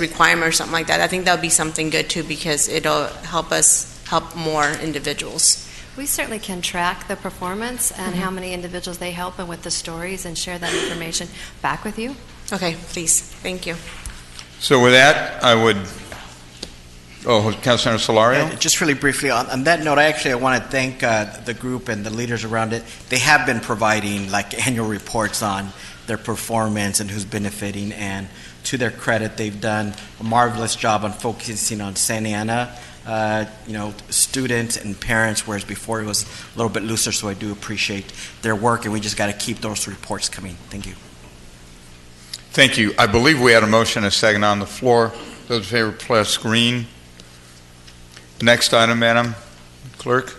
requirement or something like that? I think that would be something good too, because it'll help us help more individuals. We certainly can track the performance and how many individuals they help, and with the stories, and share that information back with you. Okay, please. Thank you. So with that, I would, Councilor Solario? Just really briefly, on that note, I want to thank the group and the leaders around it. They have been providing annual reports on their performance and who's benefiting, and to their credit, they've done a marvelous job on focusing on Santa Ana, students and parents, whereas before it was a little bit looser, so I do appreciate their work, and we just got to keep those reports coming. Thank you. Thank you. I believe we had a motion, a second on the floor. Those in favor, press green. Next item, Madam Clerk.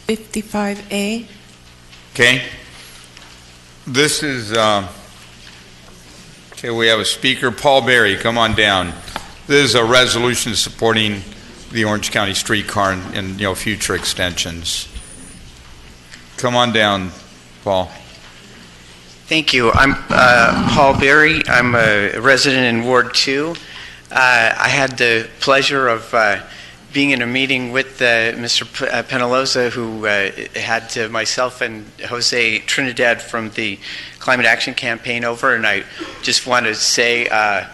55A. Okay. This is, we have a speaker. Paul Berry, come on down. This is a resolution supporting the Orange County streetcar and future extensions. Come on down, Paul. Thank you. I'm Paul Berry. I'm a resident in Ward 2. I had the pleasure of being in a meeting with Mr. Penaloza, who had myself and Jose Trinidad from the Climate Action Campaign over, and I just want to say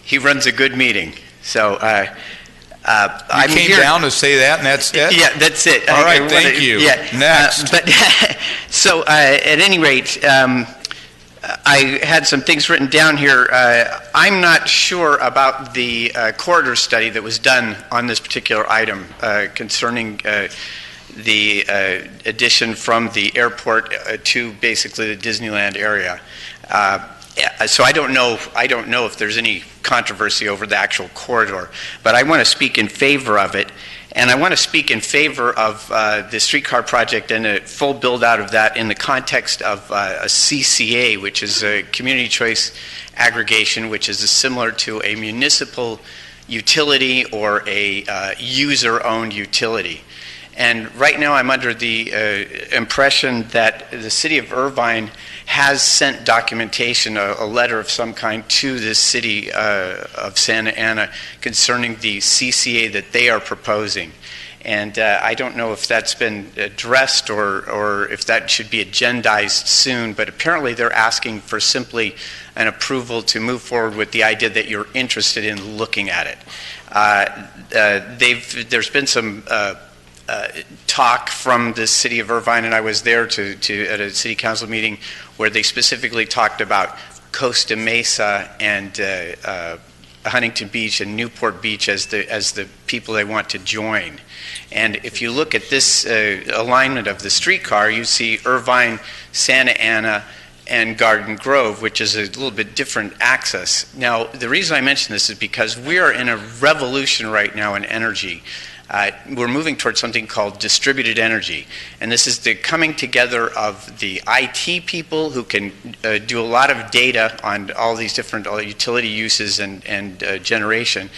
he runs a good meeting. So I came down to say that, and that's it? Yeah, that's it. All right, thank you. Yeah. Next. So at any rate, I had some things written down here. I'm not sure about the corridor study that was done on this particular item concerning the addition from the airport to basically the Disneyland area. So I don't know if there's any controversy over the actual corridor, but I want to speak in favor of it. And I want to speak in favor of the streetcar project and a full build out of that in the context of a CCA, which is a community choice aggregation, which is similar to a municipal utility or a user-owned utility. And right now I'm under the impression that the city of Irvine has sent documentation, a letter of some kind, to the city of Santa Ana concerning the CCA that they are proposing. And I don't know if that's been addressed or if that should be agendized soon, but apparently they're asking for simply an approval to move forward with the idea that you're interested in looking at it. There's been some talk from the city of Irvine, and I was there at a city council meeting where they specifically talked about Costa Mesa and Huntington Beach and Newport Beach as the people they want to join. And if you look at this alignment of the streetcar, you see Irvine, Santa Ana, and Garden Grove, which is a little bit different access. Now, the reason I mention this is because we are in a revolution right now in energy. we're moving towards something called distributed energy. And this is the coming together of the IT people who can do a lot of data on all these different utility uses and generation.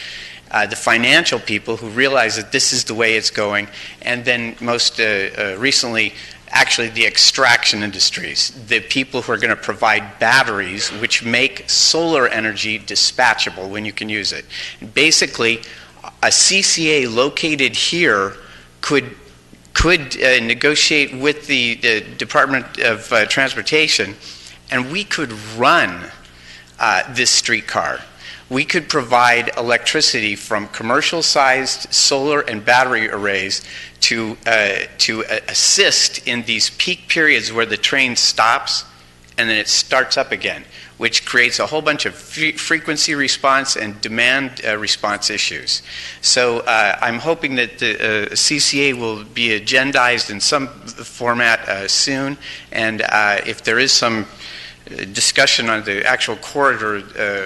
The financial people who realize that this is the way it's going, and then most recently, actually the extraction industries, the people who are going to provide batteries which make solar energy dispatchable when you can use it. Basically, a CCA located here could negotiate with the Department of Transportation, and we could run this streetcar. We could provide electricity from commercial-sized solar and battery arrays to assist in these peak periods where the train stops and then it starts up again, which creates a whole bunch of frequency response and demand response issues. So I'm hoping that the CCA will be agendized in some format soon, and if there is some discussion on the actual corridor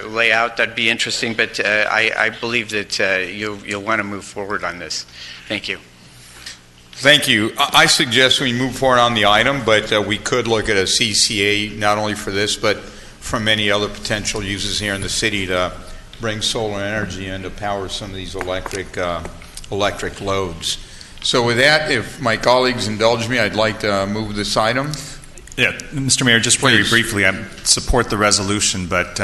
layout, that'd be interesting, but I believe that you'll want to move forward on this. Thank you. Thank you. I suggest we move forward on the item, but we could look at a CCA not only for this, but for many other potential uses here in the city to bring solar energy in to power some of these electric loads. So with that, if my colleagues indulge me, I'd like to move this item. Yeah, Mr. Mayor, just very briefly, I support the resolution, but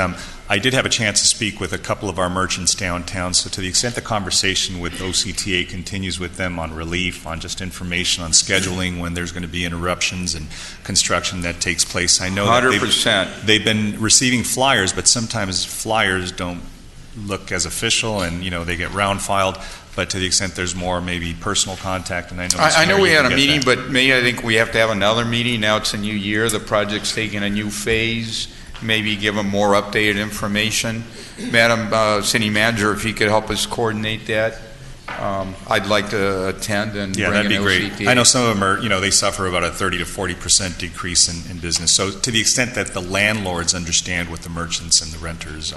I did have a chance to speak with a couple of our merchants downtown, so to the extent the conversation with OCTA continues with them on relief, on just information on scheduling when there's going to be interruptions and construction that takes place, I know 100%. That they've been receiving flyers, but sometimes flyers don't look as official and, they get round filed. But to the extent there's more maybe personal contact, and I know we had a meeting, but maybe I think we have to have another meeting. Now it's a new year, the project's taking a new phase, maybe give them more updated information. Madam City Manager, if you could help us coordinate that, I'd like to attend and bring that'd be an great. OCTA. I know some of them are, they suffer about a 30 to 40% decrease in business. So to the extent that the landlords understand what the merchants and the renters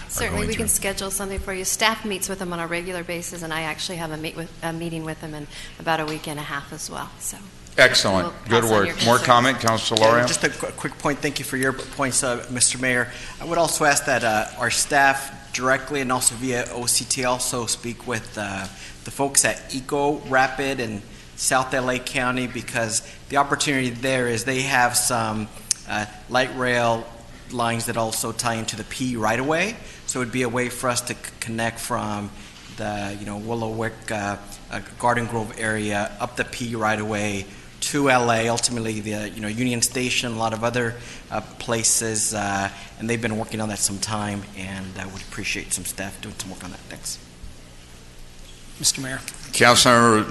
certainly, we can schedule something for you. Staff meets with them on a regular basis, and I actually have a meeting with them in about a week and a half as well. So excellent. Good work. More comment, Councilor Lorio? Just a quick point. Thank you for your points, Mr. Mayor. I would also ask that our staff directly and also via OCT also speak with the folks at Eco Rapid and South LA County, because the opportunity there is they have some light rail lines that also tie into the P right away. So it would be a way for us to connect from the Willowwick, Garden Grove area up the P right away to LA, ultimately the Union Station, a lot of other places, and they've been working on that some time, and I would appreciate some staff doing some work on that. Thanks. Mr. Mayor. Councilor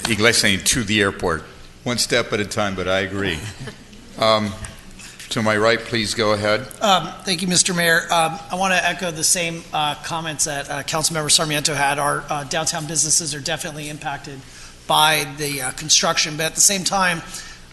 Iglesias, to the airport. One step at a time, but I agree. To my right, please go ahead. Thank you, Mr. Mayor. I want to echo the same comments that Councilmember Sarmiento had. Our downtown businesses are definitely impacted by the construction, but at the same time,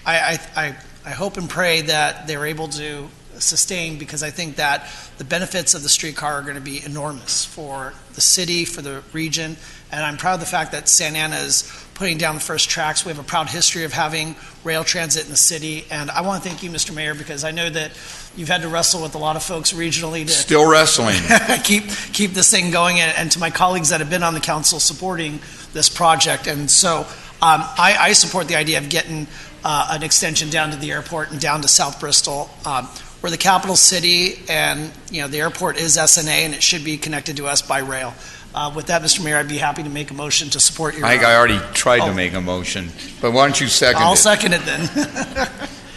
I hope and pray that they're able to sustain, because I think that the benefits of the streetcar are going to be enormous for the city, for the region, and I'm proud of the fact that Santa Ana is putting down the first tracks. We have a proud history of having rail transit in the city, and I want to thank you, Mr. Mayor, because I know that you've had to wrestle with a lot of folks regionally to still wrestling keep this thing going, and to my colleagues that have been on the council supporting this project. And so I support the idea of getting an extension down to the airport and down to South Bristol. We're the capital city, and the airport is SNA, and it should be connected to us by rail. With that, Mr. Mayor, I'd be happy to make a motion to support your... I think I already tried to make a motion, but why don't you second it? I'll second it then.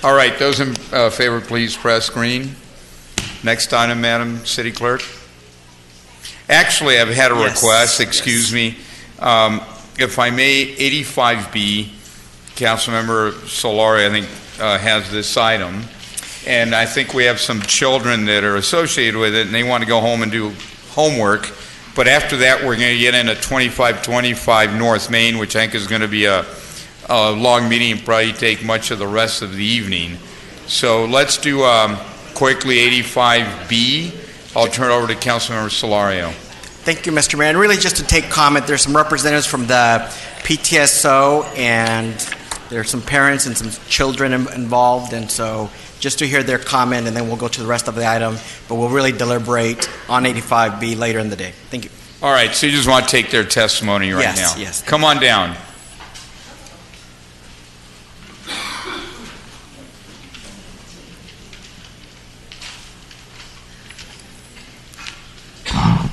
All right, those in favor, please press green. Next item, Madam City Clerk. Actually, I've had a request, excuse me. If I may, 85B, Councilmember Solari, I think, has this item. And I think we have some children that are associated with it, and they want to go home and do homework. But after that, we're going to get into 2525 North Main, which I think is going to be a long meeting and probably take much of the rest of the evening. So let's do quickly 85B. I'll turn it over to Councilmember Solario. Thank you, Mr. Mayor. And really just to take comment, there's some representatives from the PTSO, and there's some parents and some children involved, and so just to hear their comment, and then we'll go to the rest of the item, but we'll really deliberate on 85B later in the day. Thank you. All right, so you just want to take their testimony right now? Yes, yes. Come on down.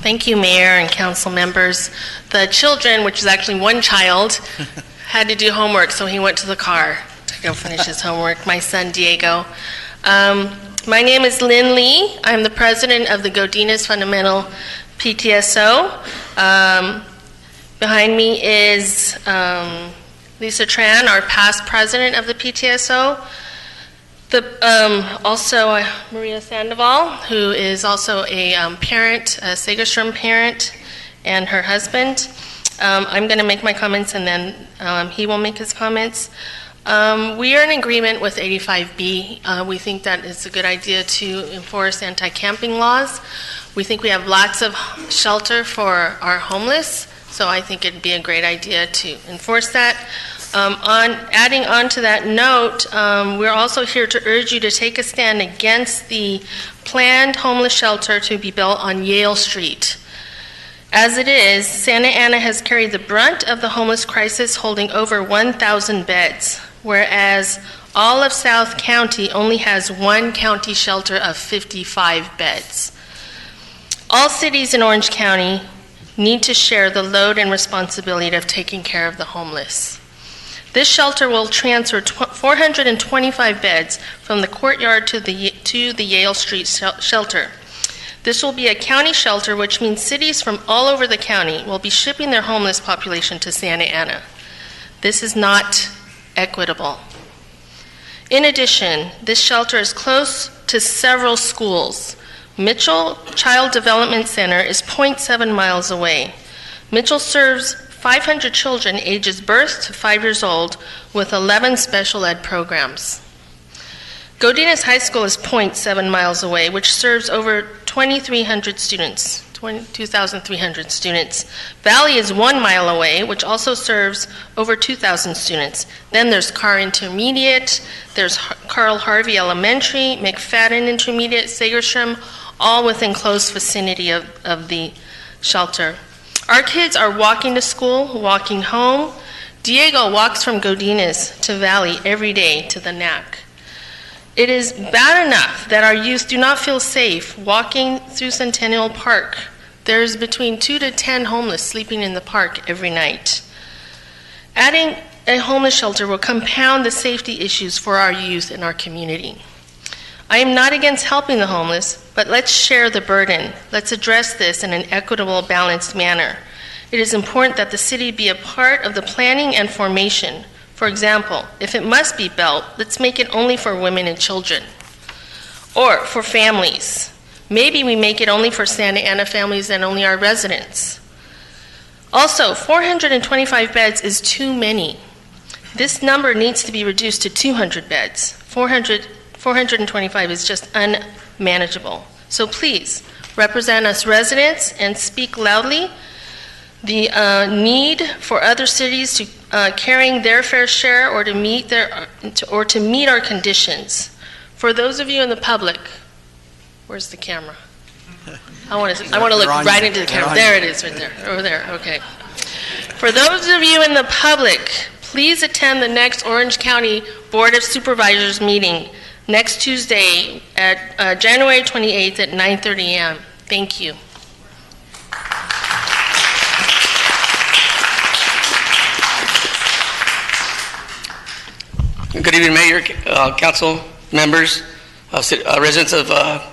Thank you, Mayor and council members. The children, which is actually one child, had to do homework, so he went to the car to go finish his homework. My son, Diego. My name is Lynn Lee. I'm the president of the Godinez Fundamental PTSO. Behind me is Lisa Tran, our past president of the PTSO. Also Maria Sandoval, who is also a parent, a Segerstrom parent, and her husband. I'm going to make my comments, and then he will make his comments. We are in agreement with 85B. We think that it's a good idea to enforce anti-camping laws. We think we have lots of shelter for our homeless, so I think it'd be a great idea to enforce that. Adding on to that note, we're also here to urge you to take a stand against the planned homeless shelter to be built on Yale Street. As it is, Santa Ana has carried the brunt of the homeless crisis, holding over 1,000 beds, whereas all of South County only has one county shelter of 55 beds. All cities in Orange County need to share the load and responsibility of taking care of the homeless. This shelter will transfer 425 beds from the courtyard to the Yale Street shelter. This will be a county shelter, which means cities from all over the county will be shipping their homeless population to Santa Ana. This is not equitable. In addition, this shelter is close to several schools. Mitchell Child Development Center is 0.7 miles away. Mitchell serves 500 children ages birth to 5 years old with 11 special ed programs. Godinez High School is 0.7 miles away, which serves over 2,300 students, 2,300 students. Valley is 1 mile away, which also serves over 2,000 students. Then there's Carr Intermediate, there's Carl Harvey Elementary, McFadden Intermediate, Segerstrom, all within close vicinity of the shelter. Our kids are walking to school, walking home. Diego walks from Godinez to Valley every day to the NAC. It is bad enough that our youth do not feel safe walking through Centennial Park. There's between 2 to 10 homeless sleeping in the park every night. Adding a homeless shelter will compound the safety issues for our youth in our community. I am not against helping the homeless, but let's share the burden. Let's address this in an equitable, balanced manner. It is important that the city be a part of the planning and formation. For example, if it must be built, let's make it only for women and children, or for families. Maybe we make it only for Santa Ana families and only our residents. Also, 425 beds is too many. This number needs to be reduced to 200 beds. 425 is just unmanageable. So please, represent us residents and speak loudly the need for other cities to carrying their fair share or to meet our conditions. For those of you in the public, where's the camera? I want to look right into the camera. There it is, right there, over there. Okay. For those of you in the public, please attend the next Orange County Board of Supervisors meeting next Tuesday at January 28th at 9:30 a.m. Thank you. Good evening, Mayor, council members, residents of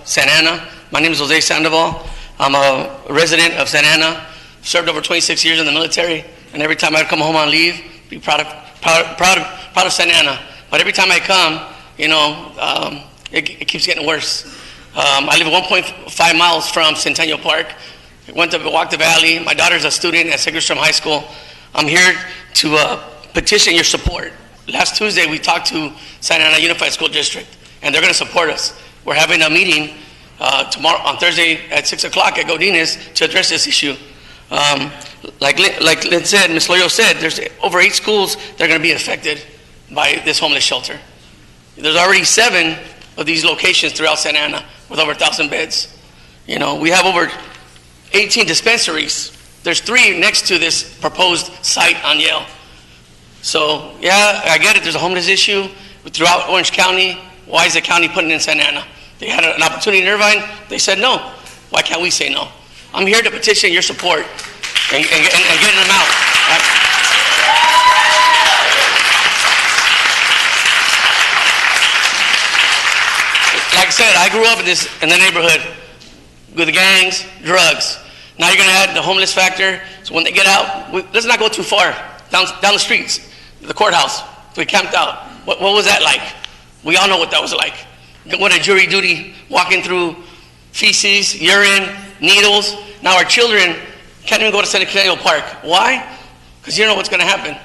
Santa Ana. My name is Jose Sandoval. I'm a resident of Santa Ana, served over 26 years in the military, and every time I come home on leave, be proud of Santa Ana. But every time I come, it keeps getting worse. I live 1.5 miles from Centennial Park. I went to walk the valley. My daughter's a student at Segerstrom High School. I'm here to petition your support. Last Tuesday, we talked to Santa Ana Unified School District, and they're going to support us. We're having a meeting tomorrow, on Thursday at 6 o'clock at Godinez to address this issue. Like Lynn said, Ms. Loyo said, there's over 8 schools that are going to be affected by this homeless shelter. There's already 7 of these locations throughout Santa Ana with over 1,000 beds. You know, we have over 18 dispensaries. There's 3 next to this proposed site on Yale. So, yeah, I get it. There's a homeless issue throughout Orange County. Why is the county putting it in Santa Ana? They had an opportunity in Irvine. They said no. Why can't we say no? I'm here to petition your support and getting them out. Right? Like I said, I grew up in the neighborhood with the gangs, drugs. Now you're going to add the homeless factor. So when they get out, let's not go too far down the streets, the courthouse. We camped out. What was that like? We all know what that was like. Going to jury duty, walking through feces, urine, needles. Now our children can't even go to Centennial Park. Why? Because you don't know what's going to happen.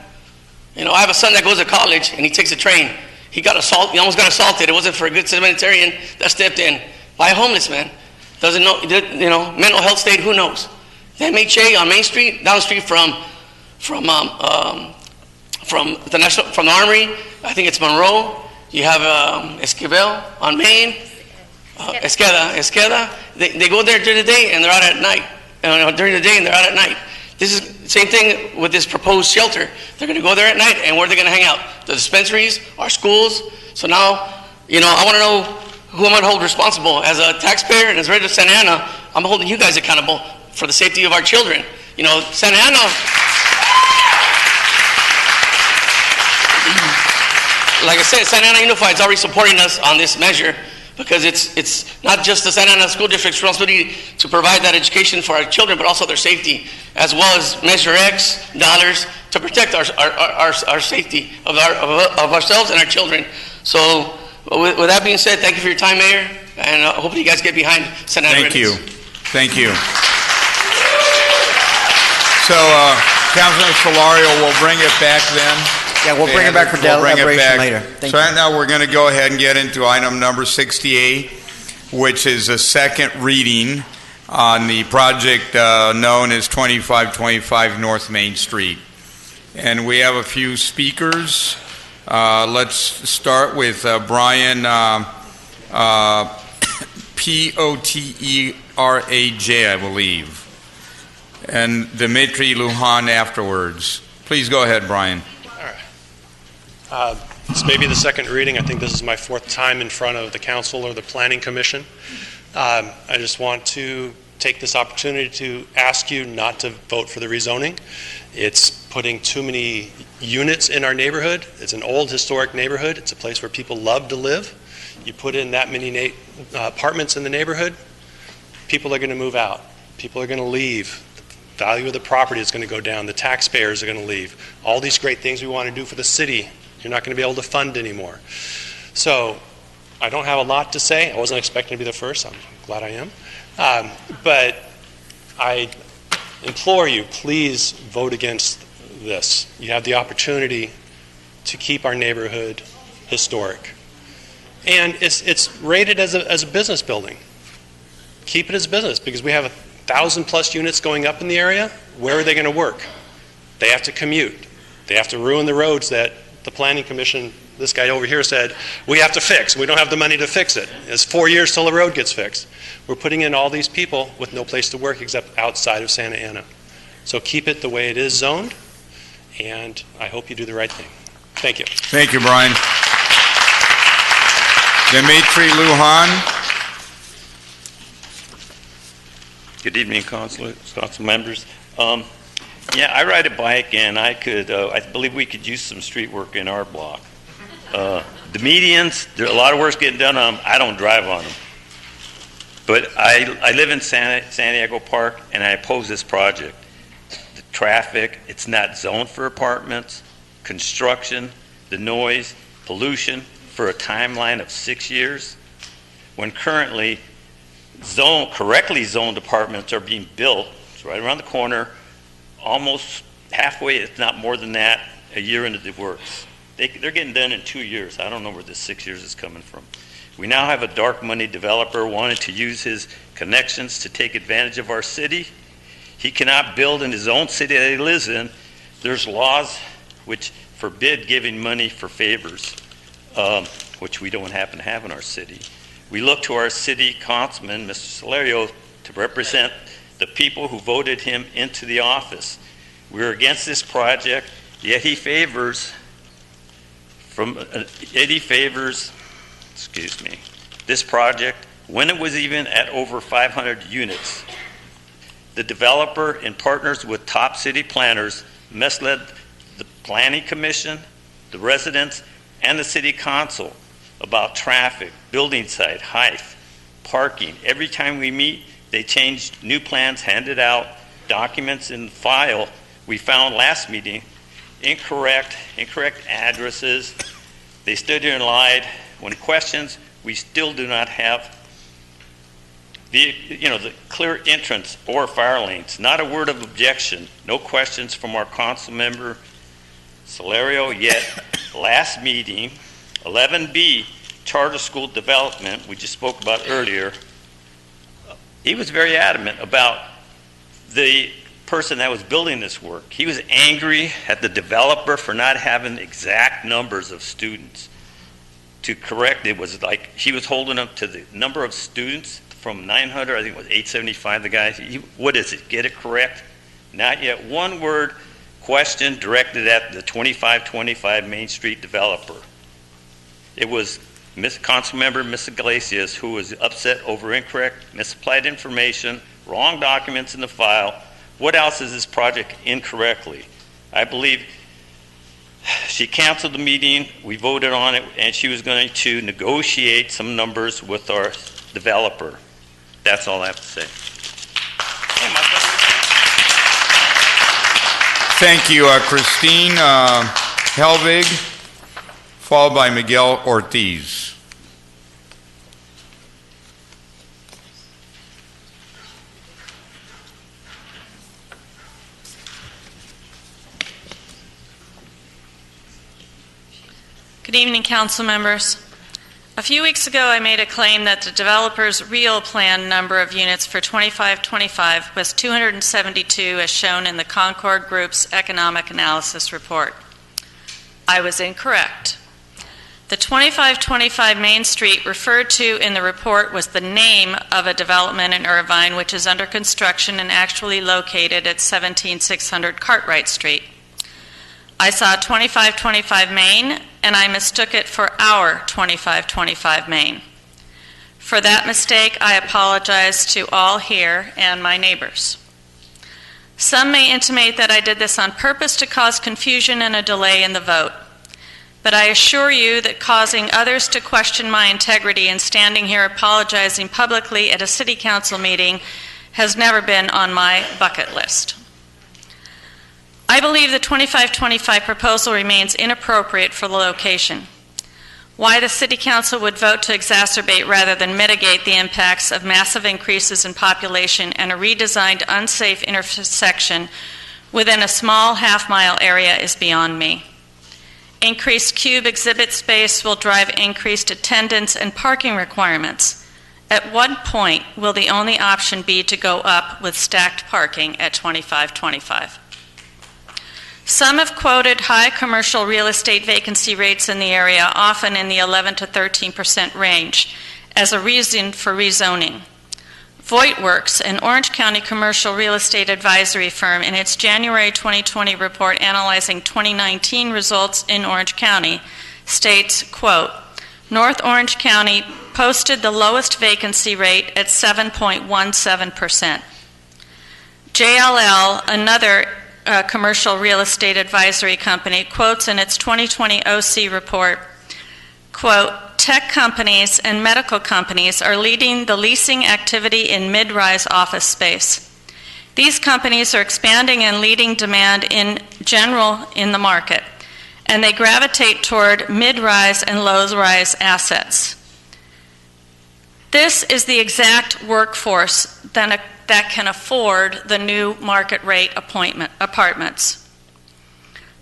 You know, I have a son that goes to college and he takes a train. He almost got assaulted. It wasn't for a good Samaritan that stepped in by a homeless man. Doesn't know, you know, mental health state, who knows? The MHA on Main Street, down the street from the Armory, I think it's Monroe. You have Esquivel on Main, Esqueda. They go there during the day and they're out at night. During the day and they're out at night. This is the same thing with this proposed shelter. They're going to go there at night, and where are they going to hang out? The dispensaries, our schools. So now, you know, I want to know who I'm going to hold responsible. As a taxpayer and as a resident of Santa Ana, I'm holding you guys accountable for the safety of our children. You know, Santa Ana, like I said, Santa Ana Unified is already supporting us on this measure because it's not just the Santa Ana School District's responsibility to provide that education for our children, but also their safety, as well as Measure X dollars to protect our safety of ourselves and our children. So with that being said, thank you for your time, Mayor, and hopefully you guys get behind Santa Ana. Thank you. Thank you. So Councilman Solario will bring it back then. Yeah, we'll bring it back for deliberation later. So right now we're going to go ahead and get into item number 68, which is a second reading on the project known as 2525 North Main Street. And we have a few speakers. Let's start with Brian Poteraj, I believe, and Dimitri Lujan afterwards. Please go ahead, Brian. This may be the second reading. I think this is my 4th time in front of the council or the planning commission. I just want to take this opportunity to ask you not to vote for the rezoning. It's putting too many units in our neighborhood. It's an old historic neighborhood. It's a place where people love to live. You put in that many apartments in the neighborhood, people are going to move out. People are going to leave. The value of the property is going to go down. The taxpayers are going to leave. All these great things we want to do for the city, you're not going to be able to fund anymore. So I don't have a lot to say. I wasn't expecting to be the first. I'm glad I am. But I implore you, please vote against this. You have the opportunity to keep our neighborhood historic. And it's rated as a business building. Keep it as business, because we have 1,000+ units going up in the area. Where are they going to work? They have to commute. They have to ruin the roads that the planning commission, this guy over here, said we have to fix. We don't have the money to fix it. It's 4 years till the road gets fixed. We're putting in all these people with no place to work except outside of Santa Ana. So keep it the way it is zoned, and I hope you do the right thing. Thank you. Thank you, Brian. Dimitri Lujan. Good evening, council members. Yeah, I ride a bike, and I believe we could use some street work in our block. The medians, a lot of work's getting done on them. I don't drive on them. But I live in San Diego Park, and I oppose this project. The traffic, it's not zoned for apartments, construction, the noise, pollution, for a timeline of 6 years, when currently correctly zoned apartments are being built. It's right around the corner, almost halfway, if not more than that, a year into the works. They're getting done in 2 years. I don't know where this 6 years is coming from. We now have a dark money developer wanting to use his connections to take advantage of our city. He cannot build in his own city that he lives in. There's laws which forbid giving money for favors, which we don't happen to have in our city. We look to our city councilman, Mr. Solario, to represent the people who voted him into the office. We're against this project, yet he favors this project when it was even at over 500 units. The developer, in partners with top city planners, misled the Planning Commission, the residents, and the City Council about traffic, building site, height, parking. Every time we meet, they changed new plans, handed out documents in the file. We found last meeting incorrect addresses. They stood here and lied. When questions, we still do not have the clear entrance or fire lanes. Not a word of objection. No questions from our council member Solario. Yet last meeting, 11B, charter school development, we just spoke about earlier, he was very adamant about the person that was building this work. He was angry at the developer for not having exact numbers of students. To correct it was like he was holding up to the number of students from 900, I think it was 875, the guy. What is it? Get it correct? Not yet one word question directed at the 2525 Main Street developer. It was Councilmember Ms. Iglesias who was upset over incorrect, misapplied information, wrong documents in the file. What else is this project incorrectly? I believe she canceled the meeting, we voted on it, and she was going to negotiate some numbers with our developer. That's all I have to say. Thank you, Christine Helvig, followed by Miguel Ortiz. Good evening, council members. A few weeks ago, I made a claim that the developer's real planned number of units for 2525 was 272, as shown in the Concord Group's economic analysis report. I was incorrect. The 2525 Main Street referred to in the report was the name of a development in Irvine, which is under construction and actually located at 17600 Cartwright Street. I saw 2525 Main, and I mistook it for our 2525 Main. For that mistake, I apologize to all here and my neighbors. Some may intimate that I did this on purpose to cause confusion and a delay in the vote. But I assure you that causing others to question my integrity and standing here apologizing publicly at a city council meeting has never been on my bucket list. I believe the 2525 proposal remains inappropriate for the location. Why the City Council would vote to exacerbate rather than mitigate the impacts of massive increases in population and a redesigned unsafe intersection within a small half-mile area is beyond me. Increased cube exhibit space will drive increased attendance and parking requirements. At what point will the only option be to go up with stacked parking at 2525? Some have quoted high commercial real estate vacancy rates in the area, often in the 11 to 13% range, as a reason for rezoning. Voigtworks, an Orange County commercial real estate advisory firm, in its January 2020 report analyzing 2019 results in Orange County, states, quote, North Orange County posted the lowest vacancy rate at 7.17%. JLL, another commercial real estate advisory company, quotes in its 2020 OC report, quote, tech companies and medical companies are leading the leasing activity in mid-rise office space. These companies are expanding and leading demand in general in the market, and they gravitate toward mid-rise and low-rise assets. This is the exact workforce that can afford the new market rate apartments.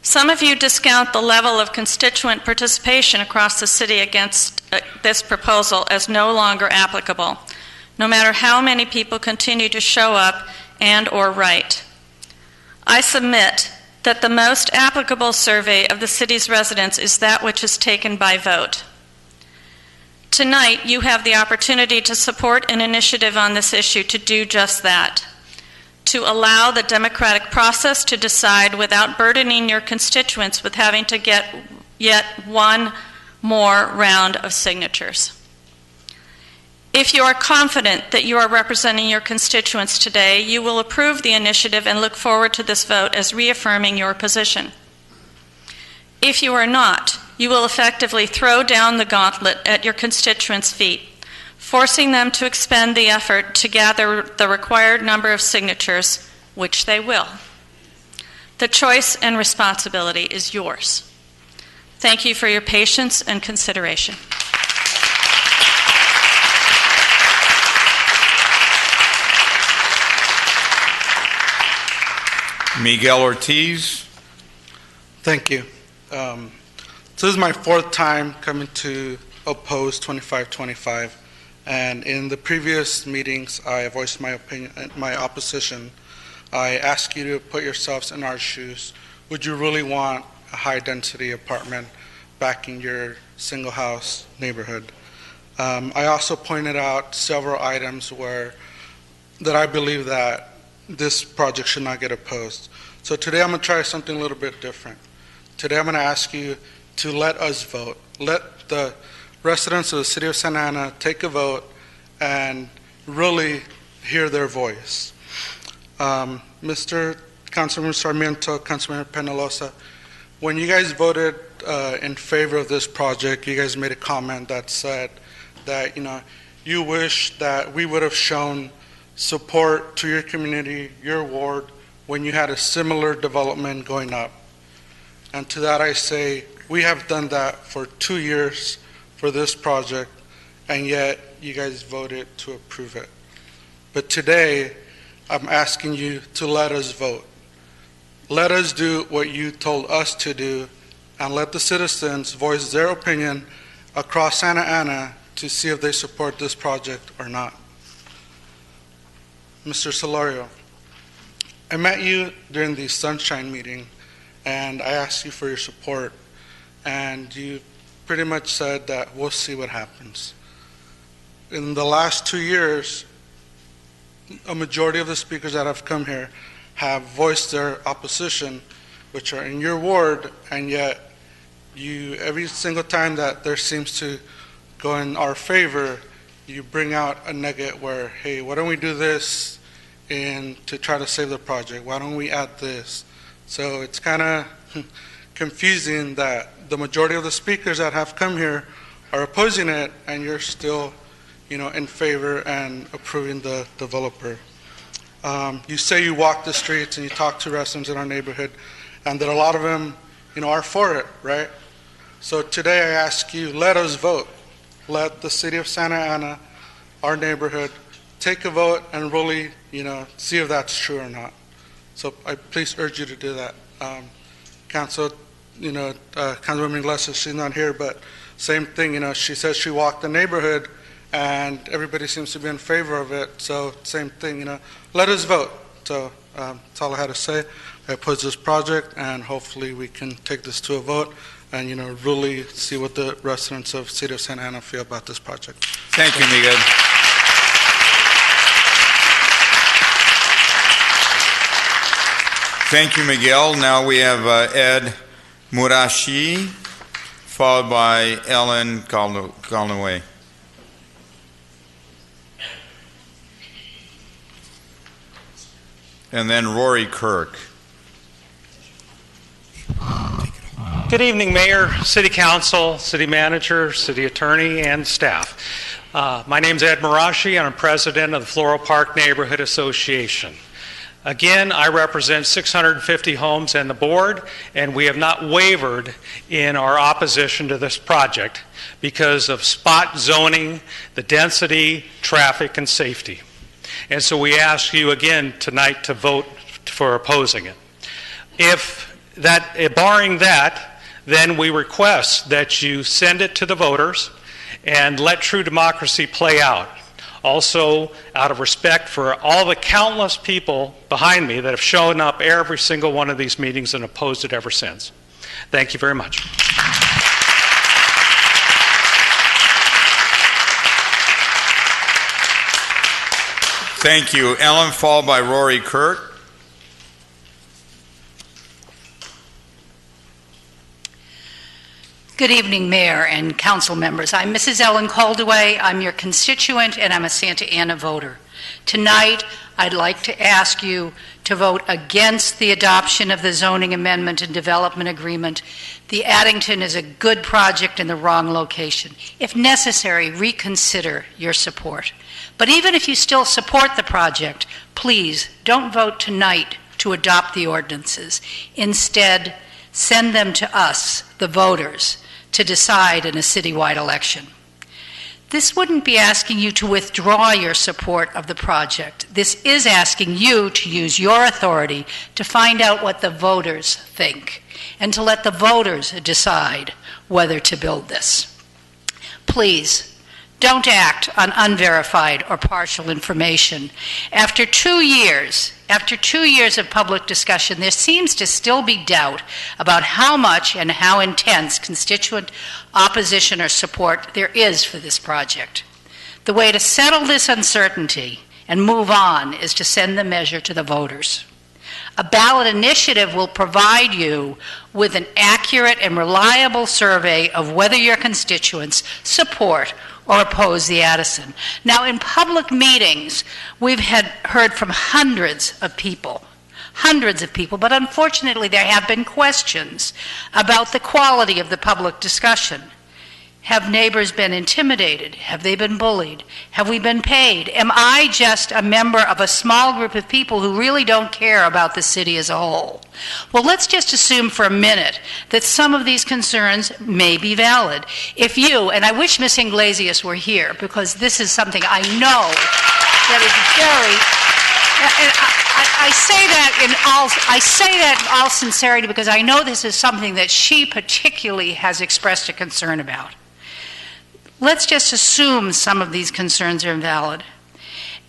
Some of you discount the level of constituent participation across the city against this proposal as no longer applicable, no matter how many people continue to show up and/or write. I submit that the most applicable survey of the city's residents is that which is taken by vote. Tonight, you have the opportunity to support an initiative on this issue to do just that, to allow the democratic process to decide without burdening your constituents with having to get yet one more round of signatures. If you are confident that you are representing your constituents today, you will approve the initiative and look forward to this vote as reaffirming your position. If you are not, you will effectively throw down the gauntlet at your constituents' feet, forcing them to expend the effort to gather the required number of signatures, which they will. The choice and responsibility is yours. Thank you for your patience and consideration. Miguel Ortiz. Thank you. So this is my fourth time coming to oppose 2525, and in the previous meetings I voiced my opinion, my opposition. I ask you to put yourselves in our shoes. Would you really want a high-density apartment back in your single-house neighborhood? I also pointed out several items that I believe that this project should not get opposed. So today I'm going to try something a little bit different. Today I'm going to ask you to let us vote. Let the residents of the city of Santa Ana take a vote and really hear their voice. Mr. Councilman Sarmiento, Councilman Penalosa, when you guys voted in favor of this project, you guys made a comment that said that you wish that we would have shown support to your community, your ward, when you had a similar development going up. And to that I say, we have done that for 2 years for this project, and yet you guys voted to approve it. But today, I'm asking you to let us vote. Let us do what you told us to do, and let the citizens voice their opinion across Santa Ana to see if they support this project or not. Mr. Solorio, I met you during the Sunshine meeting, and I asked you for your support, and you pretty much said that we'll see what happens. In the last 2 years, a majority of the speakers that have come here have voiced their opposition, which are in your ward, and yet you, every single time that there seems to go in our favor, you bring out a nugget where, hey, why don't we do this to try to save the project? Why don't we add this? So it's kind of confusing that the majority of the speakers that have come here are opposing it, and you're still, in favor and approving the developer. You say you walk the streets and you talk to residents in our neighborhood, and that a lot of them, are for it, right? So today I ask you, let us vote. Let the city of Santa Ana, our neighborhood, take a vote and really, see if that's true or not. So I please urge you to do that. Councilwoman Iglesias, she's not here, but same thing, she says she walked the neighborhood and everybody seems to be in favor of it. So same thing, let us vote. So that's all I had to say. I oppose this project, and hopefully we can take this to a vote and, really see what the residents of the city of Santa Ana feel about this project. Thank you, Miguel. Thank you, Miguel. Now we have Ed Murashi, followed by Ellen Galnaway. And then Rory Kirk. Good evening, Mayor, City Council, City Manager, City Attorney, and staff. My name is Ed Murashi, and I'm President of the Floral Park Neighborhood Association. Again, I represent 650 homes and the board, and we have not wavered in our opposition to this project because of spot zoning, the density, traffic, and safety. And so we ask you again tonight to vote for opposing it. Barring that, then we request that you send it to the voters and let true democracy play out. Also, out of respect for all the countless people behind me that have shown up every single one of these meetings and opposed it ever since. Thank you very much. Thank you. Ellen, followed by Rory Kirk. Good evening, Mayor and Council members. I'm Mrs. Ellen Caldaway. I'm your constituent, and I'm a Santa Ana voter. Tonight, I'd like to ask you to vote against the adoption of the zoning amendment and development agreement. The Addington is a good project in the wrong location. If necessary, reconsider your support. But even if you still support the project, please don't vote tonight to adopt the ordinances. Instead, send them to us, the voters, to decide in a citywide election. This wouldn't be asking you to withdraw your support of the project. This is asking you to use your authority to find out what the voters think and to let the voters decide whether to build this. Please, don't act on unverified or partial information. After 2 years of public discussion, there seems to still be doubt about how much and how intense constituent opposition or support there is for this project. The way to settle this uncertainty and move on is to send the measure to the voters. A ballot initiative will provide you with an accurate and reliable survey of whether your constituents support or oppose the Addison. Now, in public meetings, we've heard from hundreds of people, but unfortunately there have been questions about the quality of the public discussion. Have neighbors been intimidated? Have they been bullied? Have we been paid? Am I just a member of a small group of people who really don't care about the city as a whole? Well, let's just assume for a minute that some of these concerns may be valid. If you, and I wish Ms. Iglesias were here, because this is something I know that is very, and I say that in all sincerity because I know this is something that she particularly has expressed a concern about. Let's just assume some of these concerns are invalid,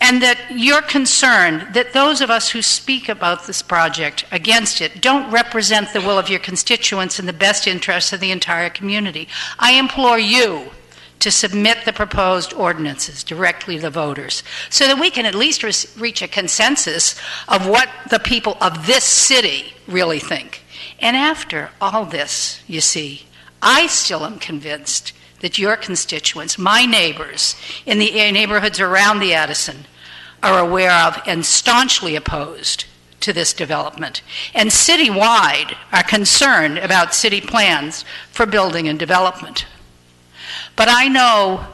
and that you're concerned that those of us who speak about this project against it don't represent the will of your constituents in the best interests of the entire community. I implore you to submit the proposed ordinances directly to the voters so that we can at least reach a consensus of what the people of this city really think. And after all this, you see, I still am convinced that your constituents, my neighbors in the neighborhoods around the Addison, are aware of and staunchly opposed to this development, and citywide are concerned about city plans for building and development. But I know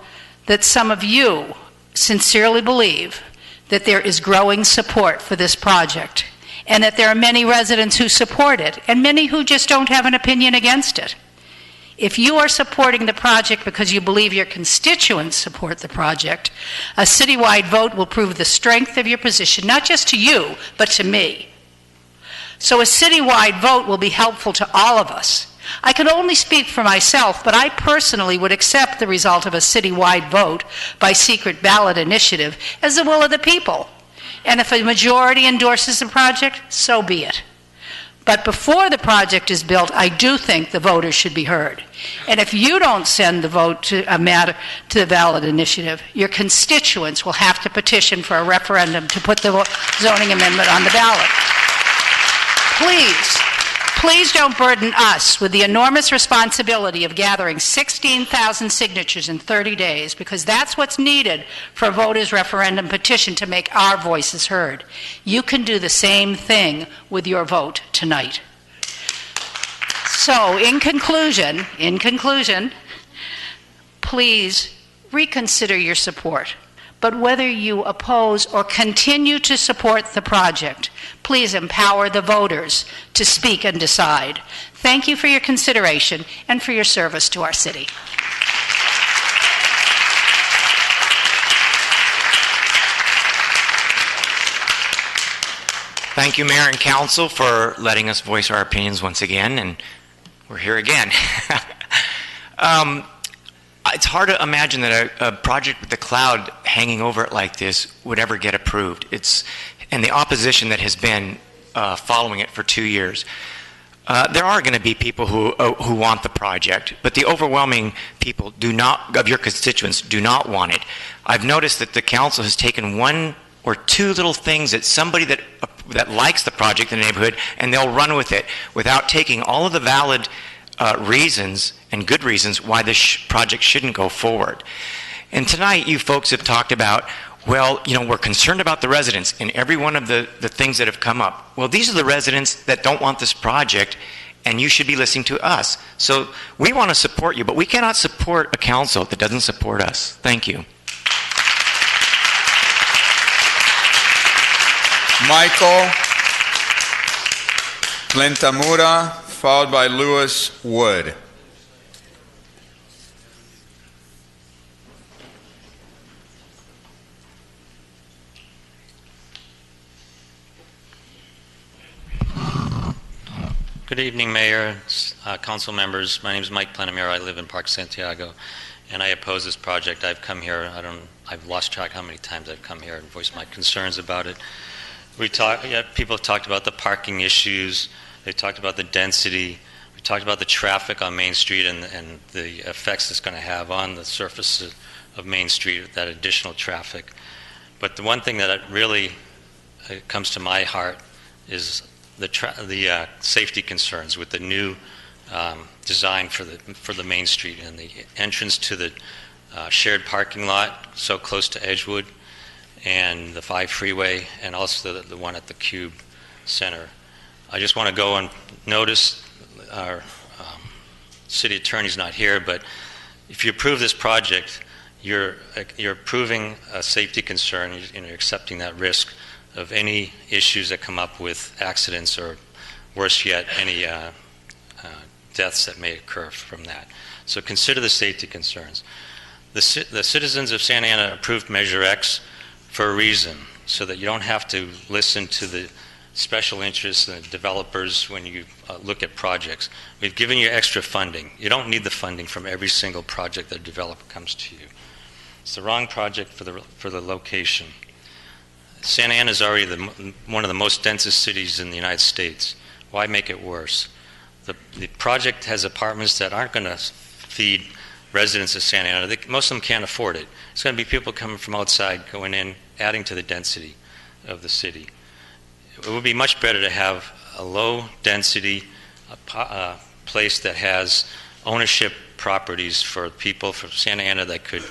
that some of you sincerely believe that there is growing support for this project, and that there are many residents who support it, and many who just don't have an opinion against it. If you are supporting the project because you believe your constituents support the project, a citywide vote will prove the strength of your position, not just to you, but to me. So a citywide vote will be helpful to all of us. I can only speak for myself, but I personally would accept the result of a citywide vote by secret ballot initiative as the will of the people. And if a majority endorses the project, so be it. But before the project is built, I do think the voters should be heard. And if you don't send the vote to a matter to the ballot initiative, your constituents will have to petition for a referendum to put the zoning amendment on the ballot. Please don't burden us with the enormous responsibility of gathering 16,000 signatures in 30 days, because that's what's needed for a voters' referendum petition to make our voices heard. You can do the same thing with your vote tonight. So, in conclusion, please reconsider your support. But whether you oppose or continue to support the project, please empower the voters to speak and decide. Thank you for your consideration and for your service to our city. Thank you, Mayor and Council, for letting us voice our opinions once again, and we're here again. it's hard to imagine that a project with the cloud hanging over it like this would ever get approved. And the opposition that has been following it for 2 years. There are going to be people who want the project, but the overwhelming people of your constituents do not want it. I've noticed that the council has taken one or two little things that somebody that likes the project in the neighborhood, and they'll run with it without taking all of the valid reasons and good reasons why this project shouldn't go forward. And tonight you folks have talked about, well, we're concerned about the residents in every one of the things that have come up. Well, these are the residents that don't want this project, and you should be listening to us. So we want to support you, but we cannot support a council that doesn't support us. Thank you. Michael Glentamura, followed by Lewis Wood. Good evening, Mayor, council members. My name is Mike Plenamira. I live in Park Santiago, and I oppose this project. I've come here, I've lost track how many times I've come here and voiced my concerns about it. People have talked about the parking issues. They talked about the density. We talked about the traffic on Main Street and the effects it's going to have on the surface of Main Street, that additional traffic. But the one thing that really comes to my heart is the safety concerns with the new design for the Main Street and the entrance to the shared parking lot so close to Edgewood and the 5 freeway, and also the one at the Cube Center. I just want to go and notice our city attorney's not here, but if you approve this project, you're approving a safety concern, and you're accepting that risk of any issues that come up with accidents, or worse yet, any deaths that may occur from that. So consider the safety concerns. The citizens of Santa Ana approved Measure X for a reason, so that you don't have to listen to the special interests and the developers when you look at projects. We've given you extra funding. You don't need the funding from every single project that a developer comes to you. It's the wrong project for the location. Santa Ana is already one of the most densest cities in the United States. Why make it worse? The project has apartments that aren't going to feed residents of Santa Ana. Most of them can't afford it. It's going to be people coming from outside, going in, adding to the density of the city. It would be much better to have a low-density place that has ownership properties for people from Santa Ana that could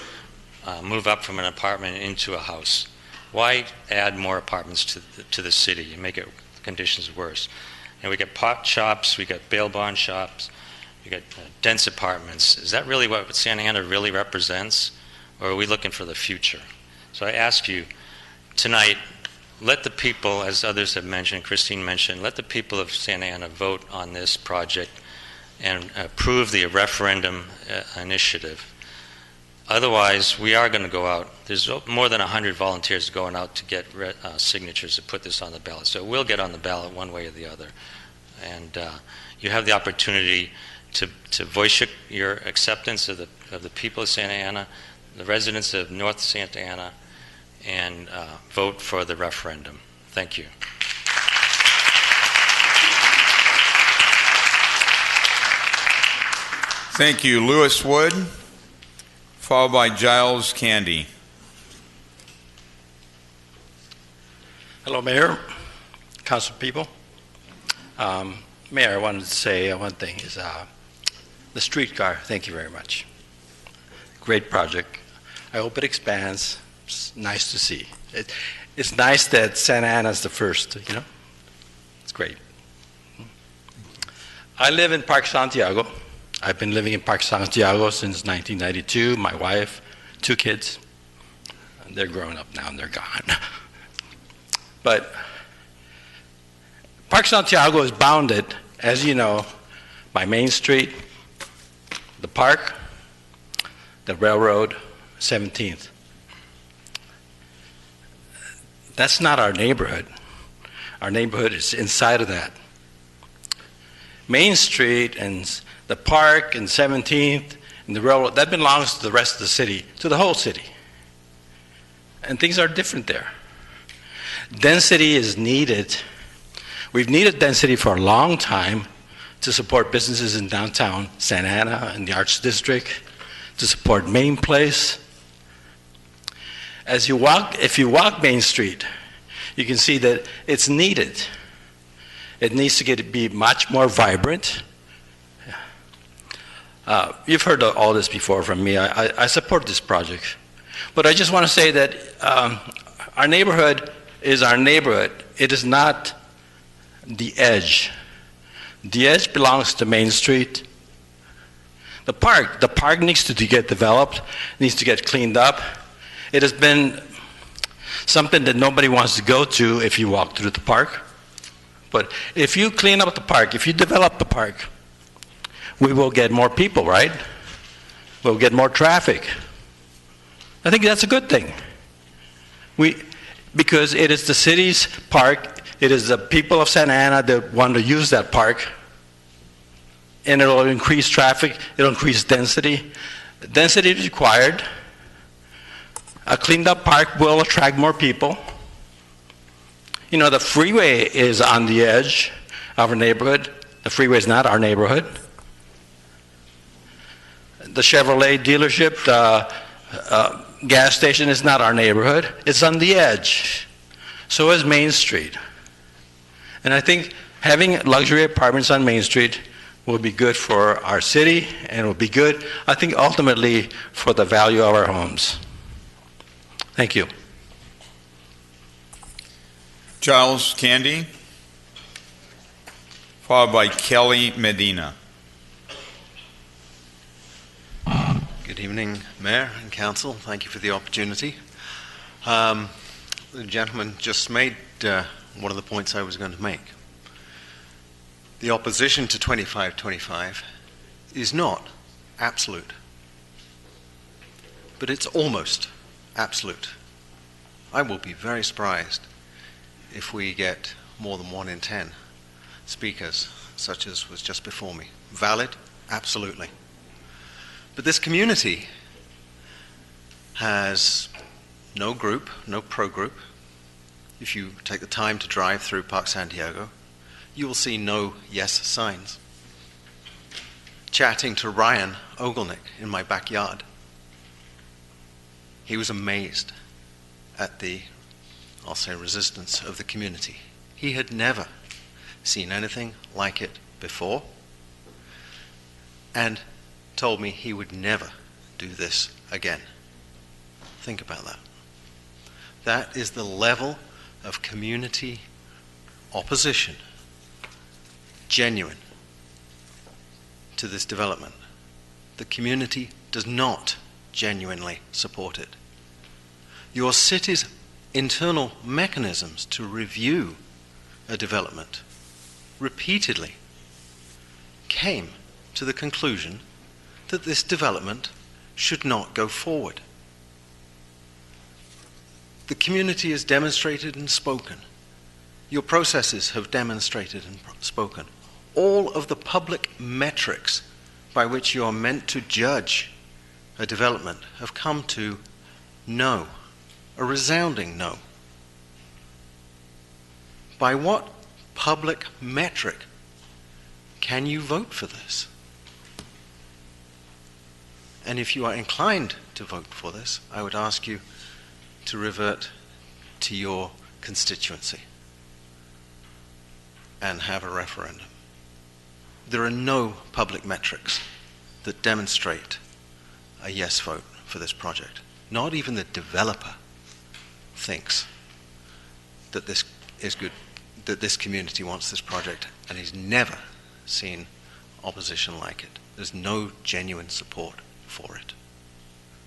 move up from an apartment into a house. Why add more apartments to the city and make conditions worse? And we got pot shops, we got bail bond shops, we got dense apartments. Is that really what Santa Ana really represents, or are we looking for the future? So I ask you tonight, let the people, as others have mentioned, Christine mentioned, let the people of Santa Ana vote on this project and approve the referendum initiative. Otherwise, we are going to go out. There's more than 100 volunteers going out to get signatures to put this on the ballot. So it will get on the ballot one way or the other. And you have the opportunity to voice your acceptance of the people of Santa Ana, the residents of North Santa Ana, and vote for the referendum. Thank you. Thank you. Lewis Wood, followed by Giles Candy. Hello, Mayor, council people. Mayor, I wanted to say one thing is the streetcar, thank you very much. Great project. I hope it expands. It's nice to see. It's nice that Santa Ana's the first, you know? It's great. I live in Park Santiago. I've been living in Park Santiago since 1992. My wife, 2 kids. They're grown up now and they're gone. But Park Santiago is bounded, as you know, by Main Street, the park, the railroad, 17th. That's not our neighborhood. Our neighborhood is inside of that. Main Street and the park and 17th and the railroad, that belongs to the rest of the city, to the whole city. And things are different there. Density is needed. We've needed density for a long time to support businesses in downtown Santa Ana and the Arts District, to support Main Place. If you walk Main Street, you can see that it's needed. It needs to be much more vibrant. You've heard all this before from me. I support this project. But I just want to say that our neighborhood is our neighborhood. It is not the edge. The edge belongs to Main Street. The park needs to get developed, needs to get cleaned up. It has been something that nobody wants to go to if you walk through the park. But if you clean up the park, if you develop the park, we will get more people, right? We'll get more traffic. I think that's a good thing. Because it is the city's park, it is the people of Santa Ana that want to use that park, and it'll increase traffic, it'll increase density. Density is required. A cleaned up park will attract more people. You know, the freeway is on the edge of our neighborhood. The freeway is not our neighborhood. The Chevrolet dealership, the gas station is not our neighborhood. It's on the edge. So is Main Street. And I think having luxury apartments on Main Street will be good for our city, and will be good, I think, ultimately for the value of our homes. Thank you. Giles Candy, followed by Kelly Medina. Good evening, Mayor and Council. Thank you for the opportunity. The gentleman just made one of the points I was going to make. The opposition to 2525 is not absolute, but it's almost absolute. I will be very surprised if we get more than 1 in 10 speakers, such as was just before me. Valid? Absolutely. But this community has no group, no pro-group. If you take the time to drive through Park Santiago, you will see no yes signs. Chatting to Ryan Ogelnick in my backyard, he was amazed at the, I'll say, resistance of the community. He had never seen anything like it before, and told me he would never do this again. Think about that. That is the level of community opposition, genuine, to this development. The community does not genuinely support it. Your city's internal mechanisms to review a development repeatedly came to the conclusion that this development should not go forward. The community has demonstrated and spoken. Your processes have demonstrated and spoken. All of the public metrics by which you are meant to judge a development have come to no, a resounding no. By what public metric can you vote for this? And if you are inclined to vote for this, I would ask you to revert to your constituency and have a referendum. There are no public metrics that demonstrate a yes vote for this project. Not even the developer thinks that this is good, that this community wants this project, and he's never seen opposition like it. There's no genuine support for it.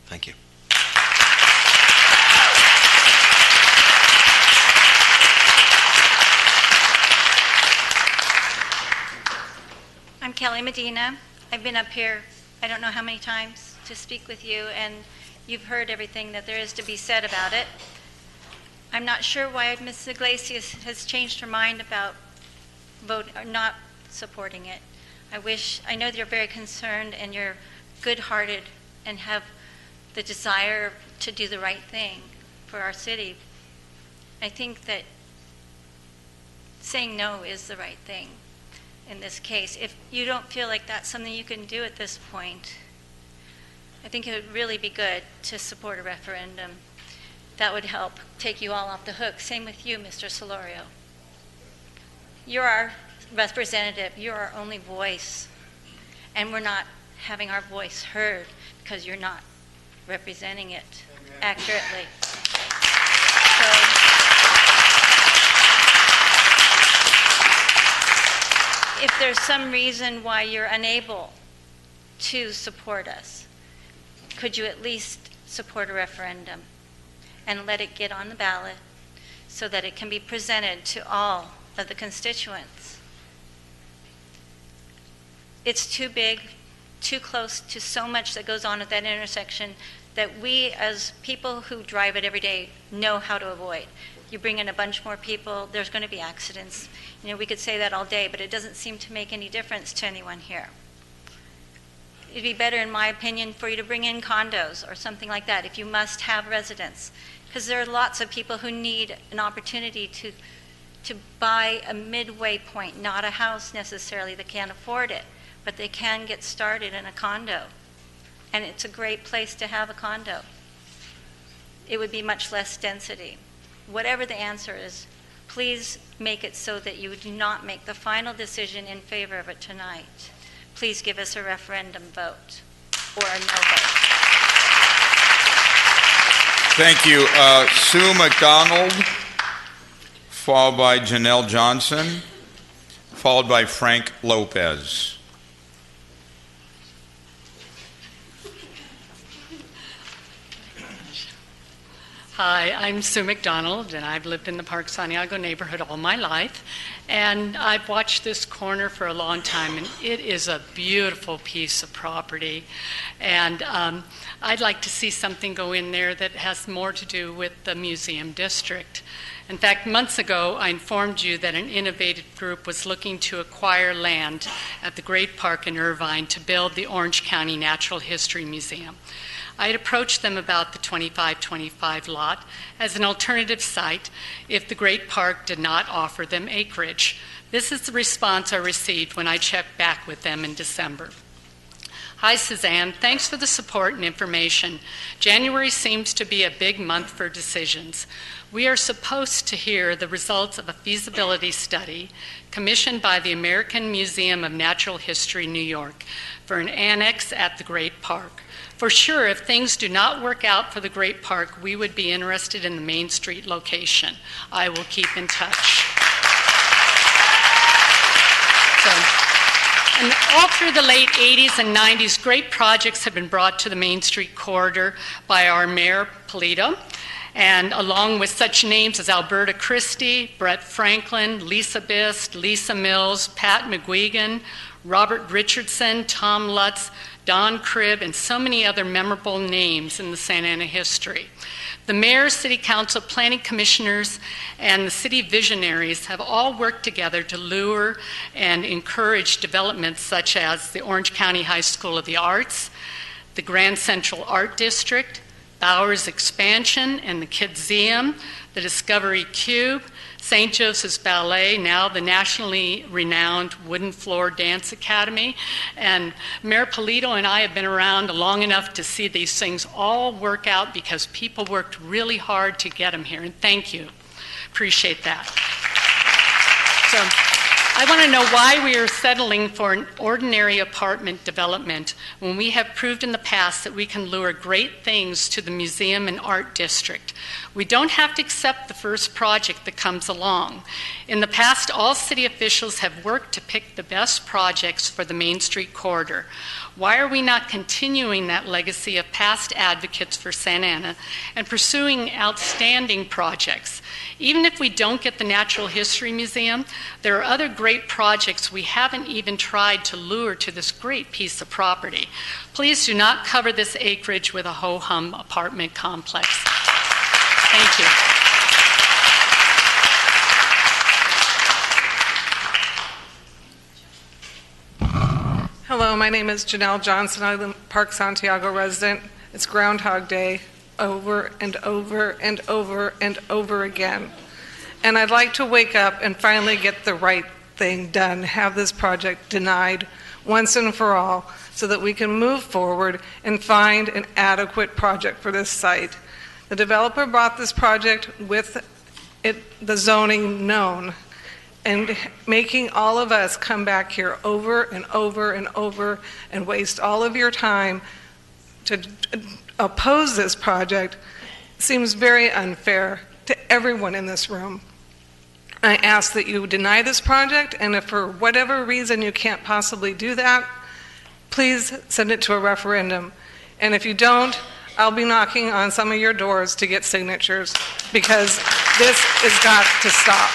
Thank you. I'm Kelly Medina. I've been up here, I don't know how many times, to speak with you, and you've heard everything that there is to be said about it. I'm not sure why Ms. Iglesias has changed her mind about not supporting it. I know that you're very concerned and you're good-hearted and have the desire to do the right thing for our city, I think that saying no is the right thing in this case. If you don't feel like that's something you can do at this point, I think it would really be good to support a referendum. That would help take you all off the hook. Same with you, Mr. Solorio. You're our representative. You're our only voice. And we're not having our voice heard because you're not representing it accurately. So, if there's some reason why you're unable to support us, could you at least support a referendum and let it get on the ballot so that it can be presented to all of the constituents? It's too big, too close to so much that goes on at that intersection that we as people who drive it every day know how to avoid. You bring in a bunch more people, there's going to be accidents. You know, we could say that all day, but it doesn't seem to make any difference to anyone here. It'd be better, in my opinion, for you to bring in condos or something like that if you must have residents, because there are lots of people who need an opportunity to buy a midway point, not a house necessarily that can't afford it, but they can get started in a condo. And it's a great place to have a condo. It would be much less density. Whatever the answer is, please make it so that you do not make the final decision in favor of it tonight. Please give us a referendum vote or a no vote. Thank you. Sue McDonald, followed by Janelle Johnson, followed by Frank Lopez. Hi, I'm Sue McDonald, and I've lived in the Park Santiago neighborhood all my life. And I've watched this corner for a long time, and it is a beautiful piece of property. And I'd like to see something go in there that has more to do with the museum district. In fact, months ago, I informed you that an innovative group was looking to acquire land at the Great Park in Irvine to build the Orange County Natural History Museum. I had approached them about the 2525 lot as an alternative site if the Great Park did not offer them acreage. This is the response I received when I checked back with them in December. Hi, Suzanne. Thanks for the support and information. January seems to be a big month for decisions. We are supposed to hear the results of a feasibility study commissioned by the American Museum of Natural History, New York, for an annex at the Great Park. For sure, if things do not work out for the Great Park, we would be interested in the Main Street location. I will keep in touch. And all through the late 80s and 90s, great projects have been brought to the Main Street corridor by our Mayor Polito, and along with such names as Alberta Christie, Brett Franklin, Lisa Bist, Lisa Mills, Pat McGuigan, Robert Richardson, Tom Lutz, Don Cribb, and so many other memorable names in the Santa Ana history. The mayor, city council, planning commissioners, and the city visionaries have all worked together to lure and encourage developments such as the Orange County High School of the Arts, the Grand Central Art District, Bowers Expansion and the Kidseum, the Discovery Cube, St. Joseph's Ballet, now the nationally renowned Wooden Floor Dance Academy. And Mayor Polito and I have been around long enough to see these things all work out because people worked really hard to get them here. And thank you. Appreciate that. So I want to know why we are settling for an ordinary apartment development when we have proved in the past that we can lure great things to the museum and art district. We don't have to accept the first project that comes along. In the past, all city officials have worked to pick the best projects for the Main Street corridor. Why are we not continuing that legacy of past advocates for Santa Ana and pursuing outstanding projects? Even if we don't get the Natural History Museum, there are other great projects we haven't even tried to lure to this great piece of property. Please do not cover this acreage with a ho-hum apartment complex. Thank you. Hello, my name is Janelle Johnson. I'm a Park Santiago resident. It's Groundhog Day over and over and over and over again. And I'd like to wake up and finally get the right thing done, have this project denied once and for all, so that we can move forward and find an adequate project for this site. The developer brought this project with the zoning known, and making all of us come back here over and over and over and waste all of your time to oppose this project seems very unfair to everyone in this room. I ask that you deny this project, and if for whatever reason you can't possibly do that, please send it to a referendum. And if you don't, I'll be knocking on some of your doors to get signatures, because this has got to stop.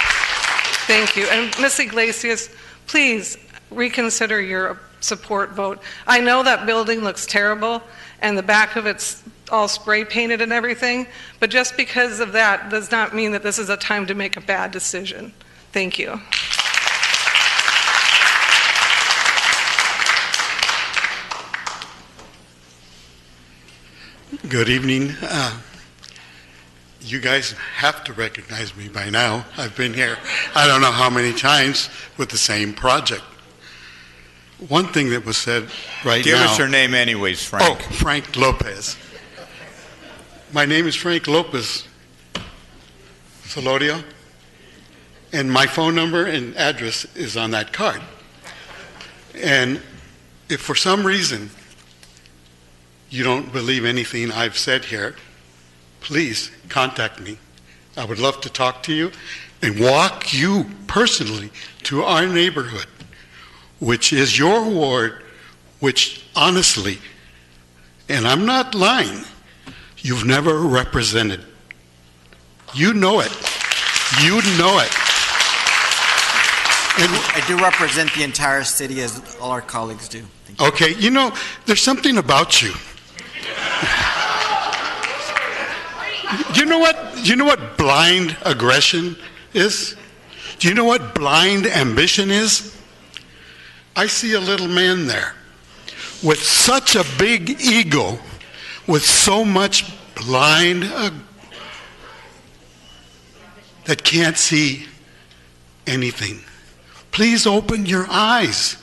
Thank you. And Ms. Iglesias, please reconsider your support vote. I know that building looks terrible, and the back of it's all spray painted and everything, but just because of that does not mean that this is a time to make a bad decision. Thank you. Good evening. You guys have to recognize me by now. I've been here I don't know how many times with the same project. One thing that was said right Give now... us your name anyways, Frank. Oh, Frank Lopez. My name is Frank Lopez Solorio, and my phone number and address is on that card. And if for some reason you don't believe anything I've said here, please contact me. I would love to talk to you and walk you personally to our neighborhood, which is your ward, which honestly, and I'm not lying, you've never represented. You know it. You know it. And I do represent the entire city, as all our colleagues do. Thank you. Okay, you know, there's something about you. You know what blind aggression is? Do you know what blind ambition is? I see a little man there with such a big ego, with so much blind that can't see anything. Please open your eyes.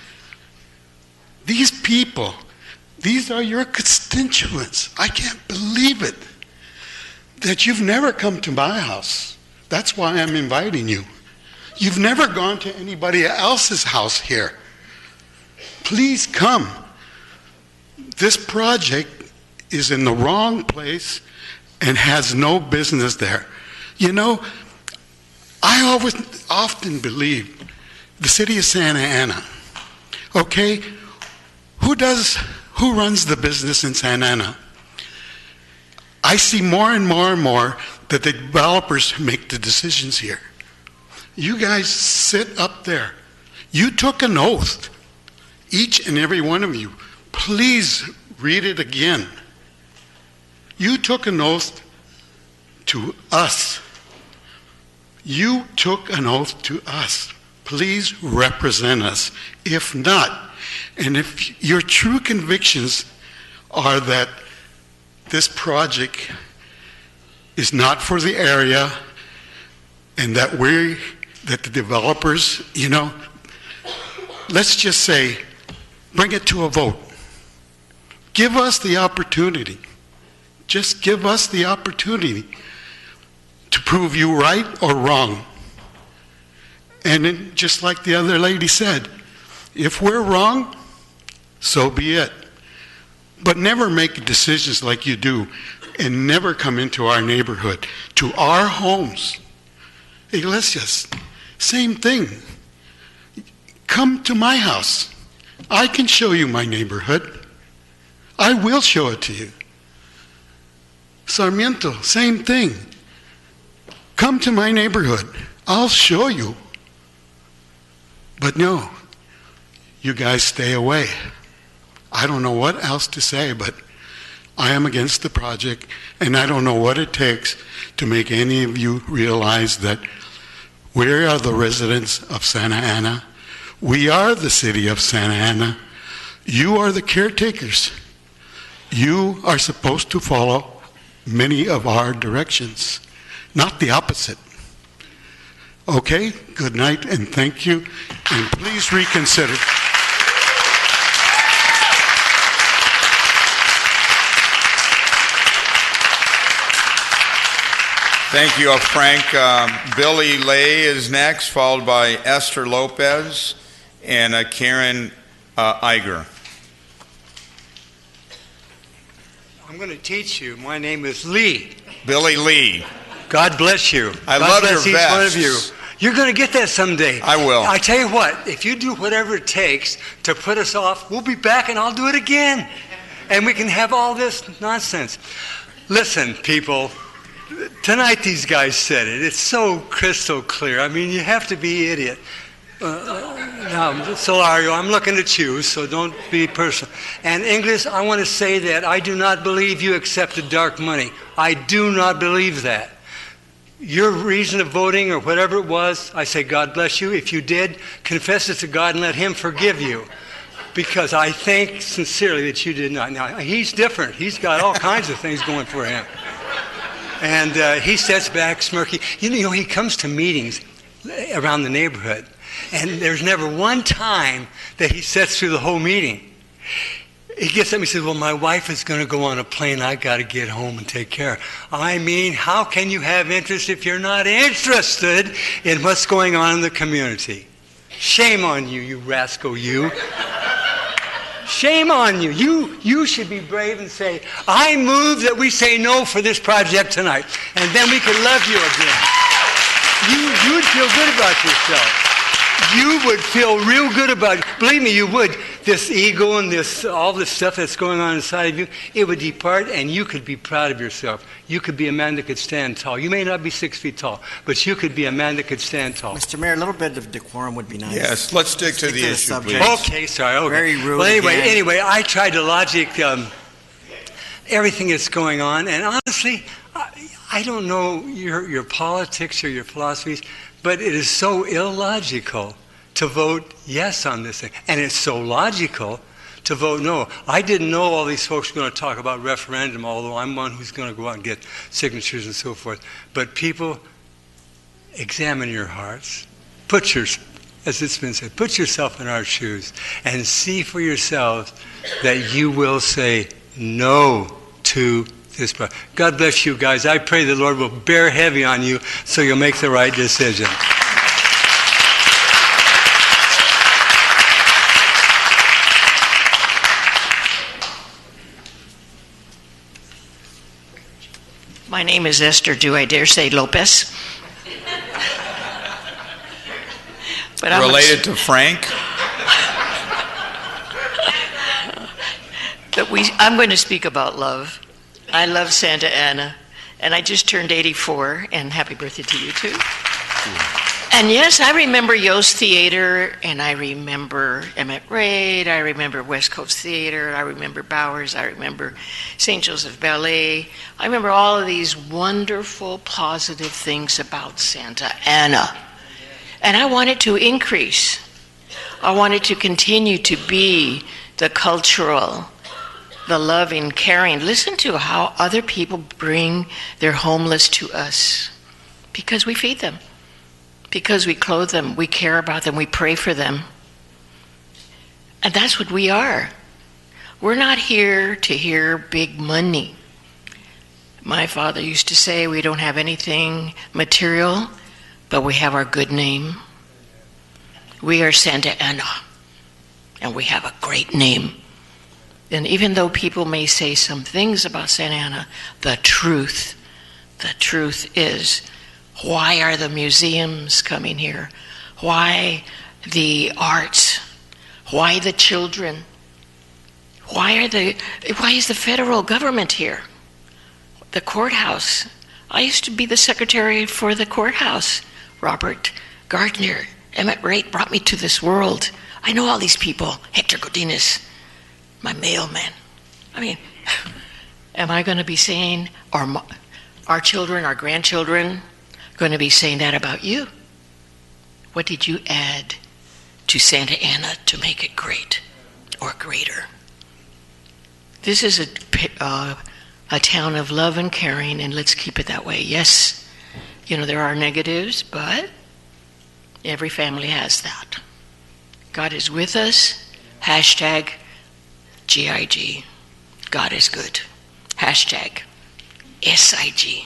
These people, these are your constituents. I can't believe it that you've never come to my house. That's why I'm inviting you. You've never gone to anybody else's house here. Please come. This project is in the wrong place and has no business there. You know, I often believe the city of Santa Ana, okay, who runs the business in Santa Ana? I see more and more and more that the developers make the decisions here. You guys sit up there. You took an oath, each and every one of you. Please read it again. You took an oath to us. You took an oath to us. Please represent us. If not, and if your true convictions are that this project is not for the area and that the developers, you know, let's just say, bring it to a vote. Give us the opportunity. Just give us the opportunity to prove you right or wrong. And then, just like the other lady said, if we're wrong, so be it. But never make decisions like you do, and never come into our neighborhood, to our homes. Iglesias, same thing. Come to my house. I can show you my neighborhood. I will show it to you. Sarmiento, same thing. Come to my neighborhood. I'll show you. But no, you guys stay away. I don't know what else to say, but I am against the project, and I don't know what it takes to make any of you realize that we are the residents of Santa Ana. We are the city of Santa Ana. You are the caretakers. You are supposed to follow many of our directions, not the opposite. Okay, good night and thank you, and please reconsider. Thank you, Frank. Billy Lay is next, followed by Esther Lopez and Karen Iger. I'm going to teach you. My name is Lee. Billy Lee. God bless you. I God love bless your each one vest. of you. You're going to get that someday. I will. I tell you what, if you do whatever it takes to put us off, we'll be back and I'll do it again. And we can have all this nonsense. Listen, people, tonight these guys said it. It's so crystal clear. I mean, you have to be an idiot. Now, Solario, I'm looking at you, so don't be personal. And English, I want to say that I do not believe you accepted dark money. I do not believe that. Your reason of voting or whatever it was, I say God bless you. If you did, confess it to God and let Him forgive you. Because I think sincerely that you did not. Now, he's different. He's got all kinds of things going for him. And he sits back smirky. You know, he comes to meetings around the neighborhood, and there's never one time that he sits through the whole meeting. He gets up and he says, well, my wife is going to go on a plane. I got to get home and take care of her. I mean, how can you have interest if you're not interested in what's going on in the community? Shame on you, you rascal, you. Shame on you. You should be brave and say, I move that we say no for this project tonight. And then we can love you again. You would feel good about yourself. You would feel real good about it. Believe me, you would. This ego and all this stuff that's going on inside of you, it would depart and you could be proud of yourself. You could be a man that could stand tall. You may not be 6 feet tall, but you could be a man that could stand tall. Mr. Mayor, a little bit of decorum would be nice. Yes, let's stick to the issue, please. Okay, sorry. Okay. Very rude. Well, again. anyway, I tried to logic everything that's going on, and honestly, I don't know your politics or your philosophies, but it is so illogical to vote yes on this thing. And it's so logical to vote no. I didn't know all these folks were going to talk about referendum, although I'm one who's going to go out and get signatures and so forth. But people, examine your hearts. As it's been said, put yourself in our shoes and see for yourselves that you will say no to this project. God bless you guys. I pray the Lord will bear heavy on you so you'll make the right decision. My name is Esther, do I dare say Lopez? But related to Frank? But I'm going to speak about love. I love Santa Ana, and I just turned 84, and happy birthday to you too. And yes, I remember Yost Theater, and I remember Emmett Raid, I remember West Coast Theater, I remember Bowers, I remember St. Joseph Ballet. I remember all of these wonderful, positive things about Santa Ana. And I want it to increase. I want it to continue to be the cultural, the loving, caring. Listen to how other people bring their homeless to us because we feed them. Because we clothe them, we care about them, we pray for them. And that's what we are. We're not here to hear big money. My father used to say we don't have anything material, but we have our good name. We are Santa Ana, and we have a great name. And even though people may say some things about Santa Ana, the truth is, why are the museums coming here? Why the arts? Why the children? Why is the federal government here? The courthouse. I used to be the secretary for the courthouse. Robert Gardner, Emmett Raitt brought me to this world. I know all these people. Hector Godinez, my mailman. I mean, am I going to be saying, our children, our grandchildren, going to be saying that about you? What did you add to Santa Ana to make it great? or greater. This is a town of love and caring, and let's keep it that way. Yes, there are negatives, but every family has that. God is with us. Hashtag GIG. God is good. Hashtag SIG.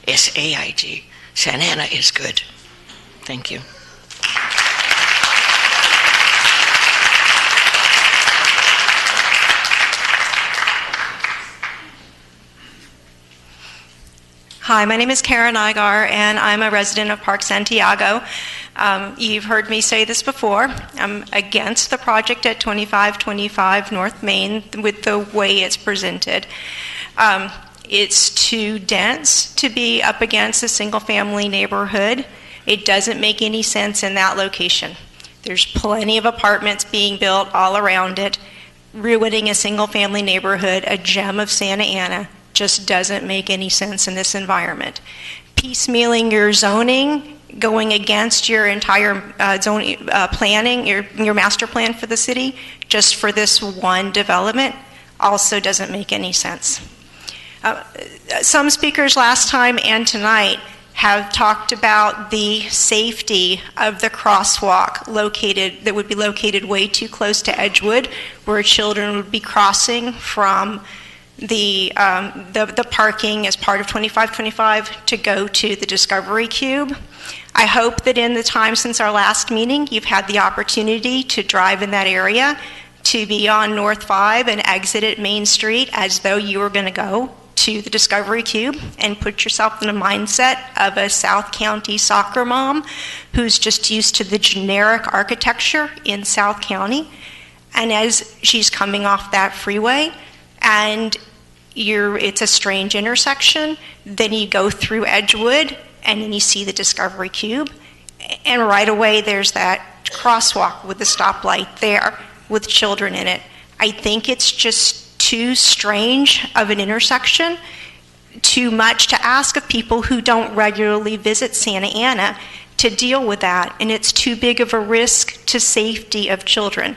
SAIG. Santa Ana is good. Thank you. Hi, my name is Karen Igar, and I'm a resident of Park Santiago. You've heard me say this before. I'm against the project at 2525 North Main with the way it's presented. It's too dense to be up against a single-family neighborhood. It doesn't make any sense in that location. There's plenty of apartments being built all around it. Ruining a single-family neighborhood, a gem of Santa Ana, just doesn't make any sense in this environment. Piecemealing your zoning, going against your entire zoning planning, your master plan for the city, just for this one development, also doesn't make any sense. Some speakers last time and tonight have talked about the safety of the crosswalk that would be located way too close to Edgewood, where children would be crossing from the parking as part of 2525 to go to the Discovery Cube. I hope that in the time since our last meeting, you've had the opportunity to drive in that area, to be on North 5 and exit at Main Street as though you were going to go to the Discovery Cube, and put yourself in a mindset of a South County soccer mom who's just used to the generic architecture in South County. And as she's coming off that freeway, and it's a strange intersection, then you go through Edgewood, and then you see the Discovery Cube, and right away there's that crosswalk with the stoplight there with children in it. I think it's just too strange of an intersection, too much to ask of people who don't regularly visit Santa Ana to deal with that, and it's too big of a risk to safety of children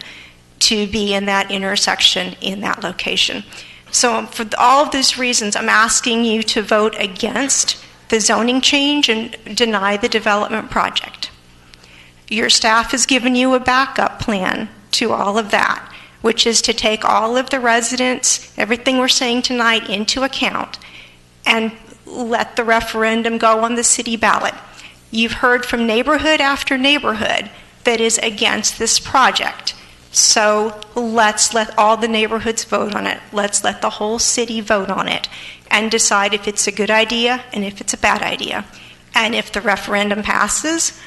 to be in that intersection in that location. So for all of those reasons, I'm asking you to vote against the zoning change and deny the development project. Your staff has given you a backup plan to all of that, which is to take all of the residents, everything we're saying tonight, into account and let the referendum go on the city ballot. You've heard from neighborhood after neighborhood that is against this project. So let's let all the neighborhoods vote on it. Let's let the whole city vote on it and decide if it's a good idea and if it's a bad idea. And if the referendum passes,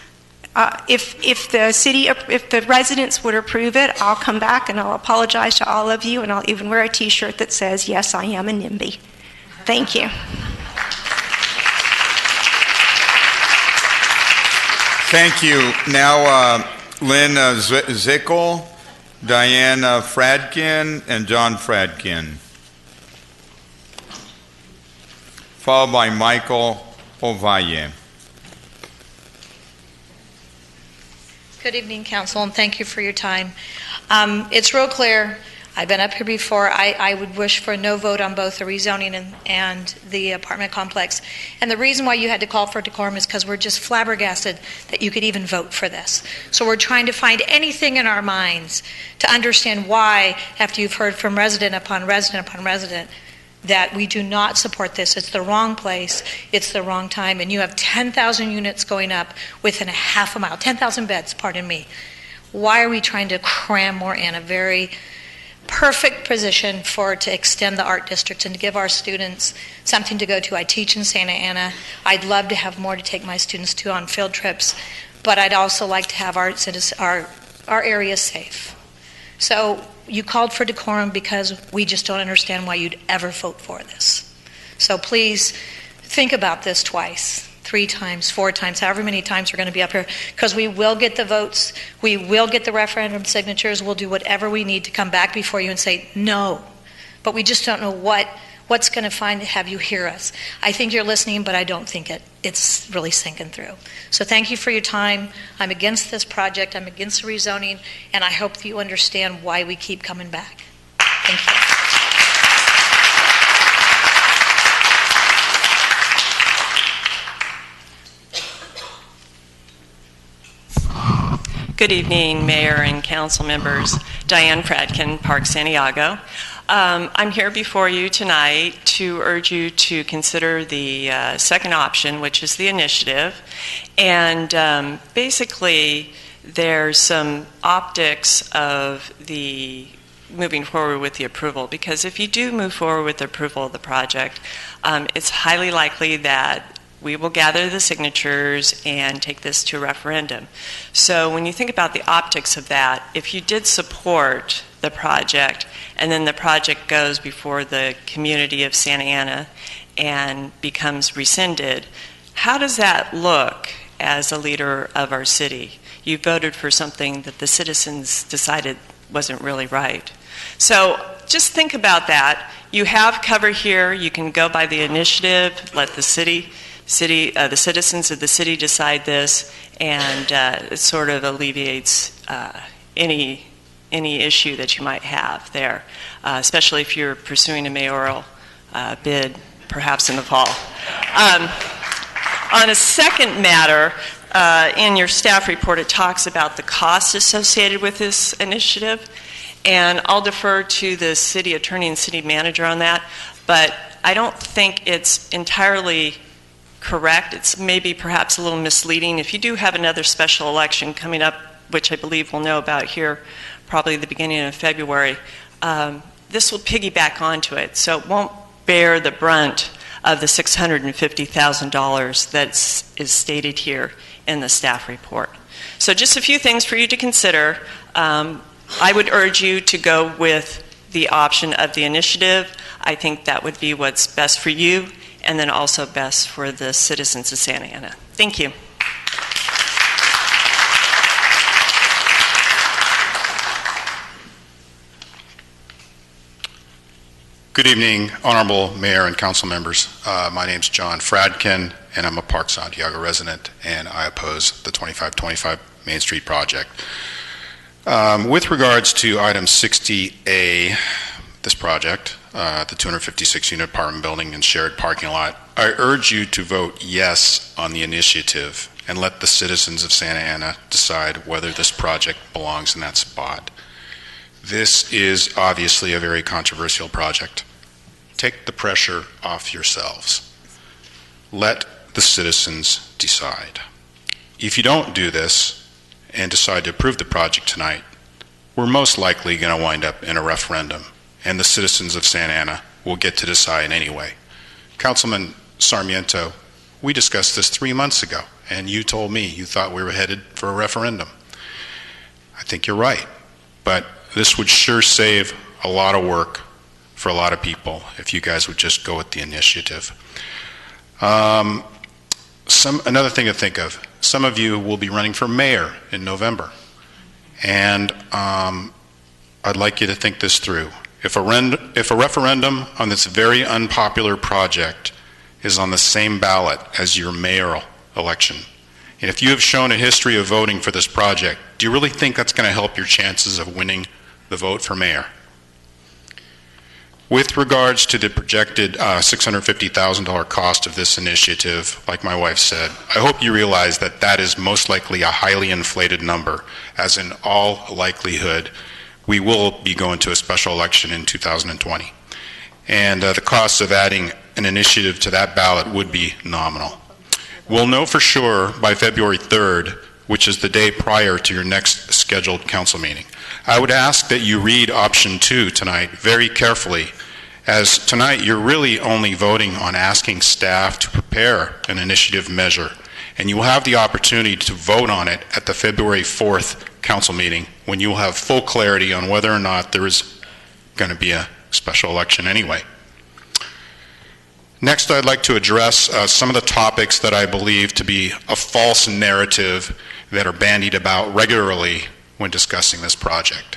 if the residents would approve it, I'll come back and I'll apologize to all of you, and I'll even wear a T-shirt that says, "Yes, I am a NIMBY." Thank you. Thank you. Now, Lynn Zickel, Diana Fradkin, and John Fradkin, followed by Michael Ovalle. Good evening, Council, and thank you for your time. It's real clear. I've been up here before. I would wish for a no vote on both the rezoning and the apartment complex. And the reason why you had to call for decorum is because we're just flabbergasted that you could even vote for this. So we're trying to find anything in our minds to understand why, after you've heard from resident upon resident upon resident, that we do not support this. It's the wrong place, it's the wrong time, and you have 10,000 units going up within a half a mile, 10,000 beds, pardon me. Why are we trying to cram more in? A very perfect position to extend the art district and to give our students something to go to. I teach in Santa Ana. I'd love to have more to take my students to on field trips, but I'd also like to have our area safe. So you called for decorum because we just don't understand why you'd ever vote for this. So please think about this twice, 3 times, 4 times, however many times we're going to be up here, because we will get the votes, we will get the referendum signatures, we'll do whatever we need to come back before you and say no. But we just don't know what what's going to have you hear us? I think you're listening, but I don't think it's really sinking through. So thank you for your time. I'm against this project. I'm against the rezoning, and I hope that you understand why we keep coming back. Thank you. Good evening, Mayor and Council members. Diane Fradkin, Park Santiago. I'm here before you tonight to urge you to consider the second option, which is the initiative. And basically, there's some optics of the moving forward with the approval, because if you do move forward with the approval of the project, it's highly likely that we will gather the signatures and take this to a referendum. So when you think about the optics of that, if you did support the project and then the project goes before the community of Santa Ana and becomes rescinded, how does that look as a leader of our city? You voted for something that the citizens decided wasn't really right. So just think about that. You have cover here. You can go by the initiative, let the the citizens of the city decide this, and it sort of alleviates any issue that you might have there, especially if you're pursuing a mayoral bid, perhaps in the fall. On a second matter, in your staff report, it talks about the costs associated with this initiative, and I'll defer to the city attorney and city manager on that, but I don't think it's entirely correct. It's maybe perhaps a little misleading. If you do have another special election coming up, which I believe we'll know about here probably the beginning of February, this will piggyback onto it. So it won't bear the brunt of the $650,000 that is stated here in the staff report. So just a few things for you to consider. I would urge you to go with the option of the initiative. I think that would be what's best for you, and then also best for the citizens of Santa Ana. Thank you. Good evening, Honorable Mayor and Council members. My name is John Fradkin, and I'm a Park Santiago resident, and I oppose the 2525 Main Street project. With regards to item 60A, this project, the 256-unit apartment building and shared parking lot, I urge you to vote yes on the initiative and let the citizens of Santa Ana decide whether this project belongs in that spot. This is obviously a very controversial project. Take the pressure off yourselves. Let the citizens decide. If you don't do this and decide to approve the project tonight, we're most likely going to wind up in a referendum, and the citizens of Santa Ana will get to decide anyway. Councilman Sarmiento, we discussed this 3 months ago, and you told me you thought we were headed for a referendum. I think you're right, but this would sure save a lot of work for a lot of people if you guys would just go with the initiative. Another thing to think of, some of you will be running for mayor in November, and I'd like you to think this through. If a referendum on this very unpopular project is on the same ballot as your mayoral election, and if you have shown a history of voting for this project, do you really think that's going to help your chances of winning the vote for mayor? With regards to the projected $650,000 cost of this initiative, like my wife said, I hope you realize that that is most likely a highly inflated number, as in all likelihood, we will be going to a special election in 2020. And the cost of adding an initiative to that ballot would be nominal. We'll know for sure by February 3rd, which is the day prior to your next scheduled council meeting. I would ask that you read option 2 tonight very carefully, as tonight you're really only voting on asking staff to prepare an initiative measure, and you will have the opportunity to vote on it at the February 4th council meeting, when you will have full clarity on whether or not there is going to be a special election anyway. Next, I'd like to address some of the topics that I believe to be a false narrative that are bandied about regularly when discussing this project.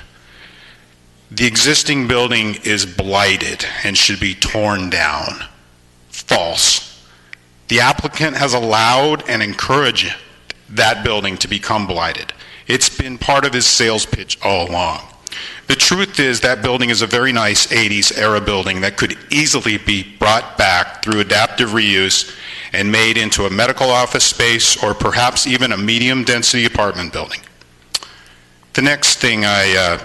The existing building is blighted and should be torn down. False. The applicant has allowed and encouraged that building to become blighted. It's been part of his sales pitch all along. The truth is that building is a very nice 80s era building that could easily be brought back through adaptive reuse and made into a medical office space or perhaps even a medium density apartment building. The next thing I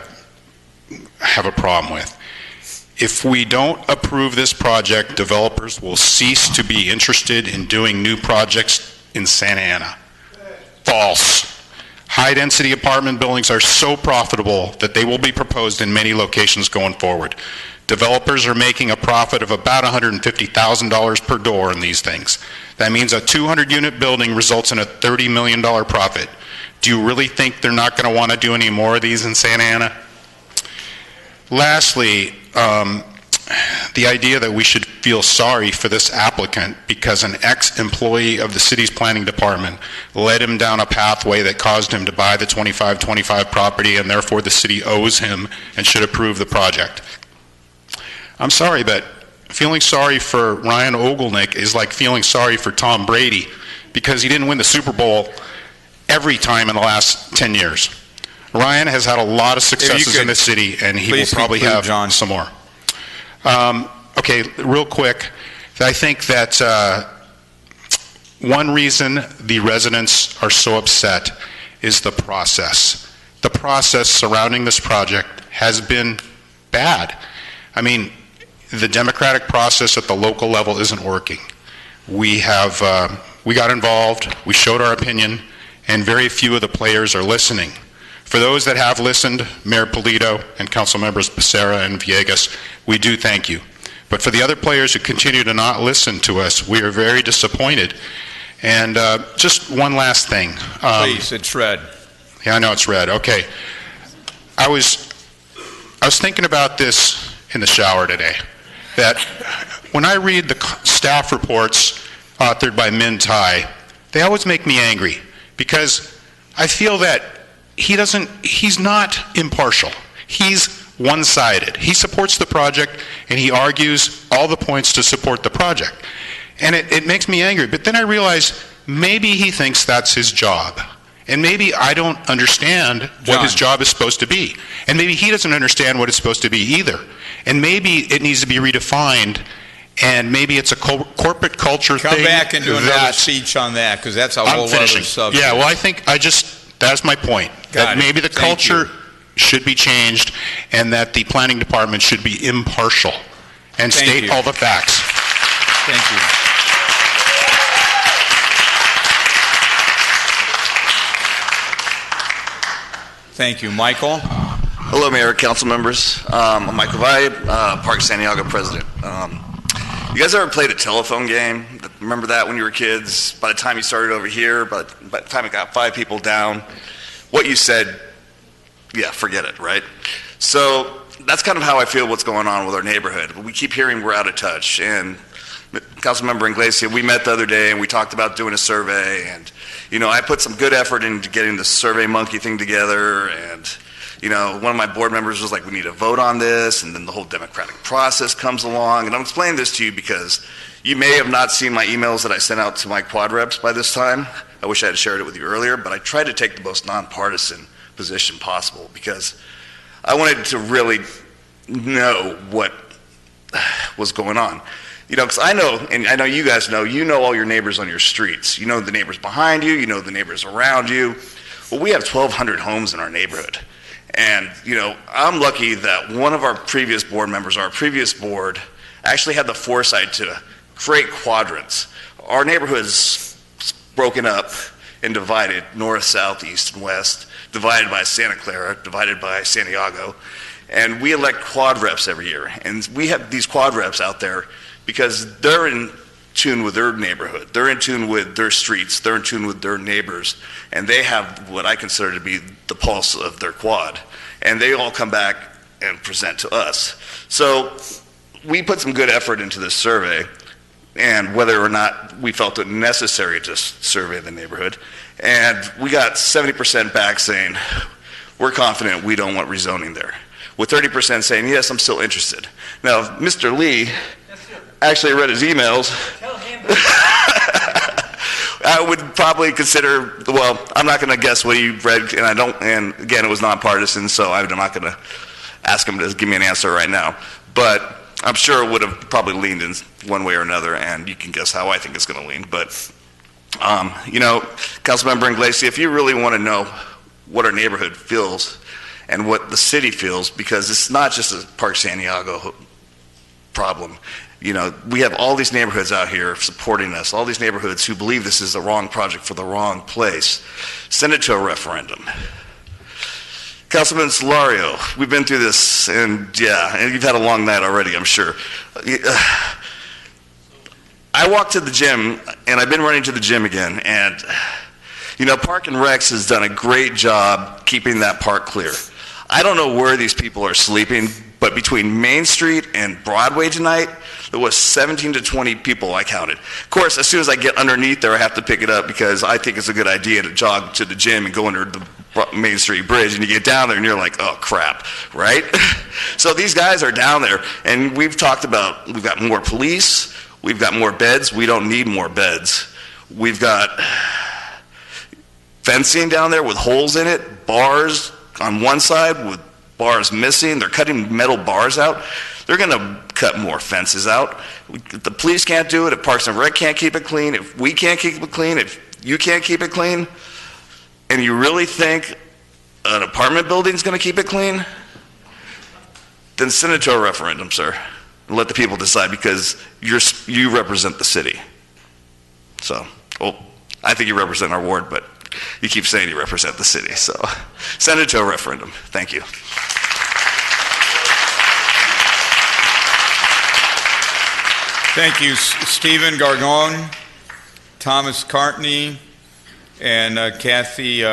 have a problem with. If we don't approve this project, developers will cease to be interested in doing new projects in Santa Ana. False. High-density apartment buildings are so profitable that they will be proposed in many locations going forward. Developers are making a profit of about $150,000 per door in these things. That means a 200-unit building results in a $30 million profit. Do you really think they're not going to want to do any more of these in Santa Ana? Lastly, the idea that we should feel sorry for this applicant because an ex-employee of the city's planning department led him down a pathway that caused him to buy the 2525 property, and therefore the city owes him and should approve the project. I'm sorry, but feeling sorry for Ryan Ogilnick is like feeling sorry for Tom Brady because he didn't win the Super Bowl every time in the last 10 years. Ryan has had a lot of successes in the city, and he will probably have some more. Okay, real quick, I think that one reason the residents are so upset is the process. The process surrounding this project has been bad. I mean, the democratic process at the local level isn't working. We got involved, we showed our opinion, and very few of the players are listening. For those that have listened, Mayor Polito and Council Members Becerra and Villegas, we do thank you. But for the other players who continue to not listen to us, we are very disappointed. And just one last thing. Please, it's red. Yeah, I know it's red. Okay. I was thinking about this in the shower today, that when I read the staff reports authored by Min Tai, they always make me angry because I feel that he's not impartial. He's one-sided. He supports the project and he argues all the points to support the project. And it makes me angry. But then I realize maybe he thinks that's his job. And maybe I don't understand what his job is supposed to be. And maybe he doesn't understand what it's supposed to be either. And maybe it needs to be redefined, and maybe it's a corporate culture thing. Come back and do another speech on that, because that's a whole other subject. Yeah, well, I think that's my point. That maybe the culture should be changed, and that the planning department should be impartial and state all the facts. Thank you. Thank you. Michael? Hello, Mayor, council members. I'm Michael Valle, Park Santiago president. You guys ever played a telephone game? Remember that when you were kids? By the time you started over here, by the time it got 5 people down, what you said, yeah, forget it, right? So that's kind of how I feel what's going on with our neighborhood. We keep hearing we're out of touch. And Councilmember Inglesia, we met the other day and we talked about doing a survey. And, I put some good effort into getting the Survey Monkey thing together. And, one of my board members was like, we need to vote on this. And then the whole democratic process comes along. And I'm explaining this to you because you may have not seen my emails that I sent out to my quad reps by this time. I wish I had shared it with you earlier, but I tried to take the most nonpartisan position possible because I wanted to really know what was going on. Because I know, and I know you guys know, all your neighbors on your streets. You know the neighbors behind you, you know the neighbors around you. Well, we have 1,200 homes in our neighborhood. And, I'm lucky that one of our previous board members, our previous board, actually had the foresight to create quadrants. Our neighborhood is broken up and divided, north, south, east, and west, divided by Santa Clara, divided by Santiago. And we elect quad reps every year. And we have these quad reps out there because they're in tune with their neighborhood. They're in tune with their streets. They're in tune with their neighbors. And they have what I consider to be the pulse of their quad. And they all come back and present to us. So we put some good effort into this survey, and whether or not we felt it necessary to survey the neighborhood. And we got 70% back saying, we're confident we don't want rezoning there. with 30% saying, yes, I'm still interested. Now, if Mr. Lee actually read his emails, I would probably consider, well, I'm not going to guess what he read, and again, it was nonpartisan, so I'm not going to ask him to give me an answer right now. But I'm sure it would have probably leaned in one way or another, and you can guess how I think it's going to lean. But, Councilmember Inglesi, if you really want to know what our neighborhood feels and what the city feels, because it's not just a Park Santiago problem. We have all these neighborhoods out here supporting us, all these neighborhoods who believe this is the wrong project for the wrong place. Send it to a referendum. Councilman Solario, we've been through this, and you've had a long night already, I'm sure. I walked to the gym, and I've been running to the gym again, and, Park and Recs has done a great job keeping that park clear. I don't know where these people are sleeping, but between Main Street and Broadway tonight, there was 17 to 20 people I counted. Of course, as soon as I get underneath there, I have to pick it up because I think it's a good idea to jog to the gym and go under the Main Street Bridge, and you get down there and you're like, oh crap, right? So these guys are down there, and we've talked about, we've got more police, we've got more beds, we don't need more beds. We've got fencing down there with holes in it, bars on one side with bars missing. They're cutting metal bars out. They're going to cut more fences out. If the police can't do it, if Parks and Rec can't keep it clean, if we can't keep it clean, if you can't keep it clean, and you really think an apartment building is going to keep it clean, then send it to a referendum, sir, and let the people decide, because you represent the city. So, I think you represent our ward, but you keep saying you represent the city, so send it to a referendum. Thank you. Thank you, Stephen Gargon, Thomas Cartney, and Kathy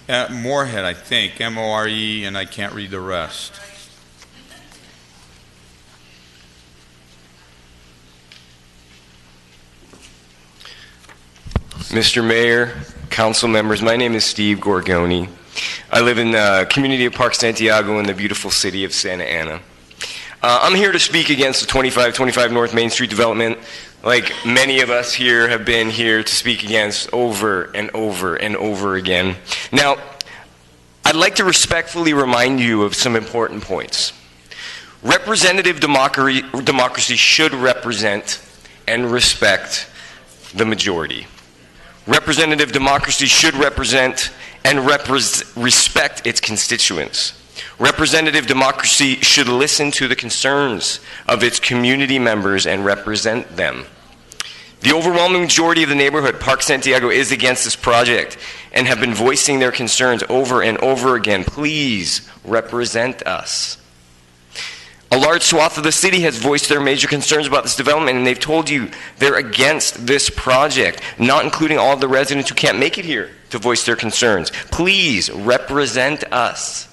Moorhead, I think, M-O-R-E, and I can't read the rest. Mr. Mayor, council members, my name is Steve Gorgoni. I live in the community of Park Santiago in the beautiful city of Santa Ana. I'm here to speak against the 2525 North Main Street development, like many of us here have been here to speak against over and over and over again. Now, I'd like to respectfully remind you of some important points. Representative democracy should represent and respect the majority. Representative democracy should represent and respect its constituents. Representative democracy should listen to the concerns of its community members and represent them. The overwhelming majority of the neighborhood, Park Santiago, is against this project and have been voicing their concerns over and over again. Please represent us. A large swath of the city has voiced their major concerns about this development, and they've told you they're against this project, not including all of the residents who can't make it here to voice their concerns. Please represent us.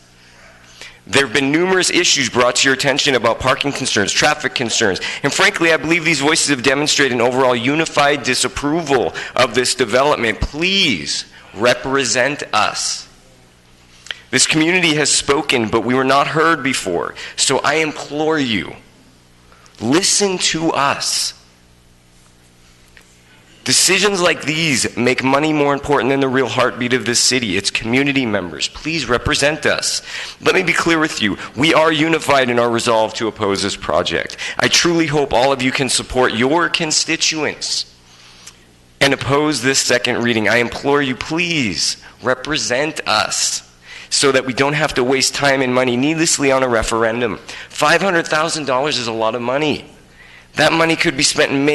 There have been numerous issues brought to your attention about parking concerns, traffic concerns, and frankly, I believe these voices have demonstrated an overall unified disapproval of this development. Please represent us. This community has spoken, but we were not heard before. So I implore you, listen to us. Decisions like these make money more important than the real heartbeat of this city. It's community members. Please represent us. Let me be clear with you. We are unified in our resolve to oppose this project. I truly hope all of you can support your constituents and oppose this second reading. I implore you, please represent us so that we don't have to waste time and money needlessly on a referendum. $500,000 is a lot of money. That money could be spent in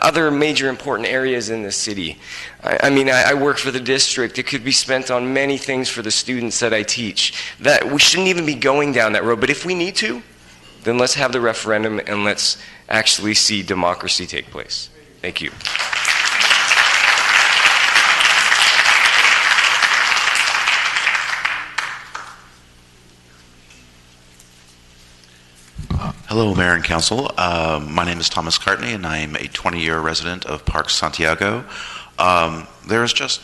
other major important areas in the city. I work for the district. It could be spent on many things for the students that I teach. That we shouldn't even be going down that road. But if we need to, then let's have the referendum and let's actually see democracy take place. Thank you. Hello, Mayor and Council. My name is Thomas Cartney, and I am a 20-year resident of Park Santiago. There is just,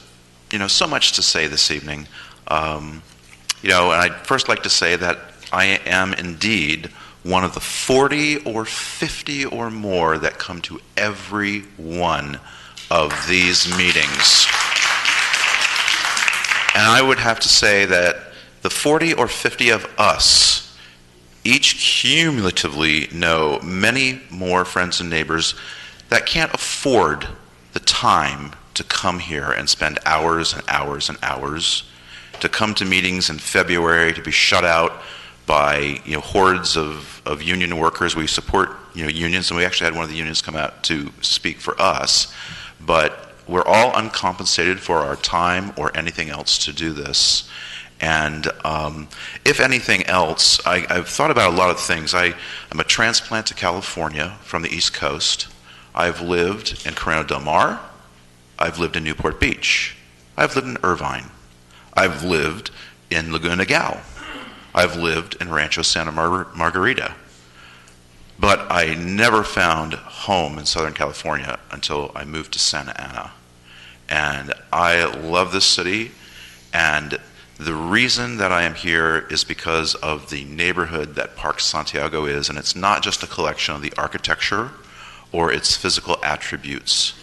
so much to say this evening. And I'd first like to say that I am indeed one of the 40 or 50 or more that come to every one of these meetings. And I would have to say that the 40 or 50 of us each cumulatively know many more friends and neighbors that can't afford the time to come here and spend hours and hours and hours, to come to meetings in February, to be shut out by hordes of union workers. We support unions, and we actually had one of the unions come out to speak for us. But we're all uncompensated for our time or anything else to do this. And if anything else, I've thought about a lot of things. I'm a transplant to California from the East Coast. I've lived in Corona del Mar. I've lived in Newport Beach. I've lived in Irvine. I've lived in Laguna Niguel. I've lived in Rancho Santa Margarita. But I never found home in Southern California until I moved to Santa Ana. And I love this city, and the reason that I am here is because of the neighborhood that Park Santiago is, and it's not just a collection of the architecture or its physical attributes.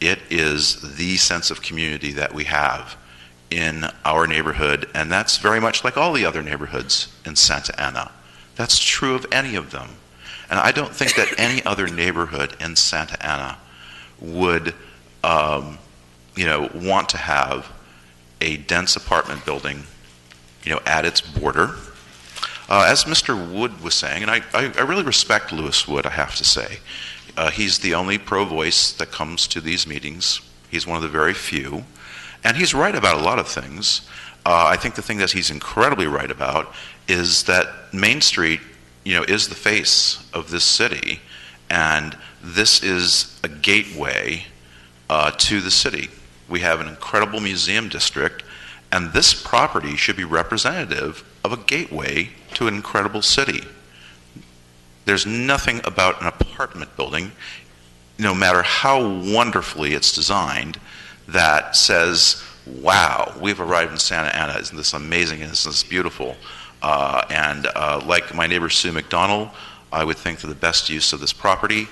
It is the sense of community that we have in our neighborhood, and that's very much like all the other neighborhoods in Santa Ana. That's true of any of them. And I don't think that any other neighborhood in Santa Ana would want to have a dense apartment building at its border. As Mr. Wood was saying, and I really respect Lewis Wood, I have to say. He's the only pro-voice that comes to these meetings. He's one of the very few. And he's right about a lot of things. I think the thing that he's incredibly right about is that Main Street, is the face of this city. And this is a gateway to the city. We have an incredible museum district, and this property should be representative of a gateway to an incredible city. There's nothing about an apartment building, no matter how wonderfully it's designed, that says, wow, we've arrived in Santa Ana. Isn't this amazing? Isn't this beautiful? Like my neighbor Sue McDonald, I would think that the best use of this property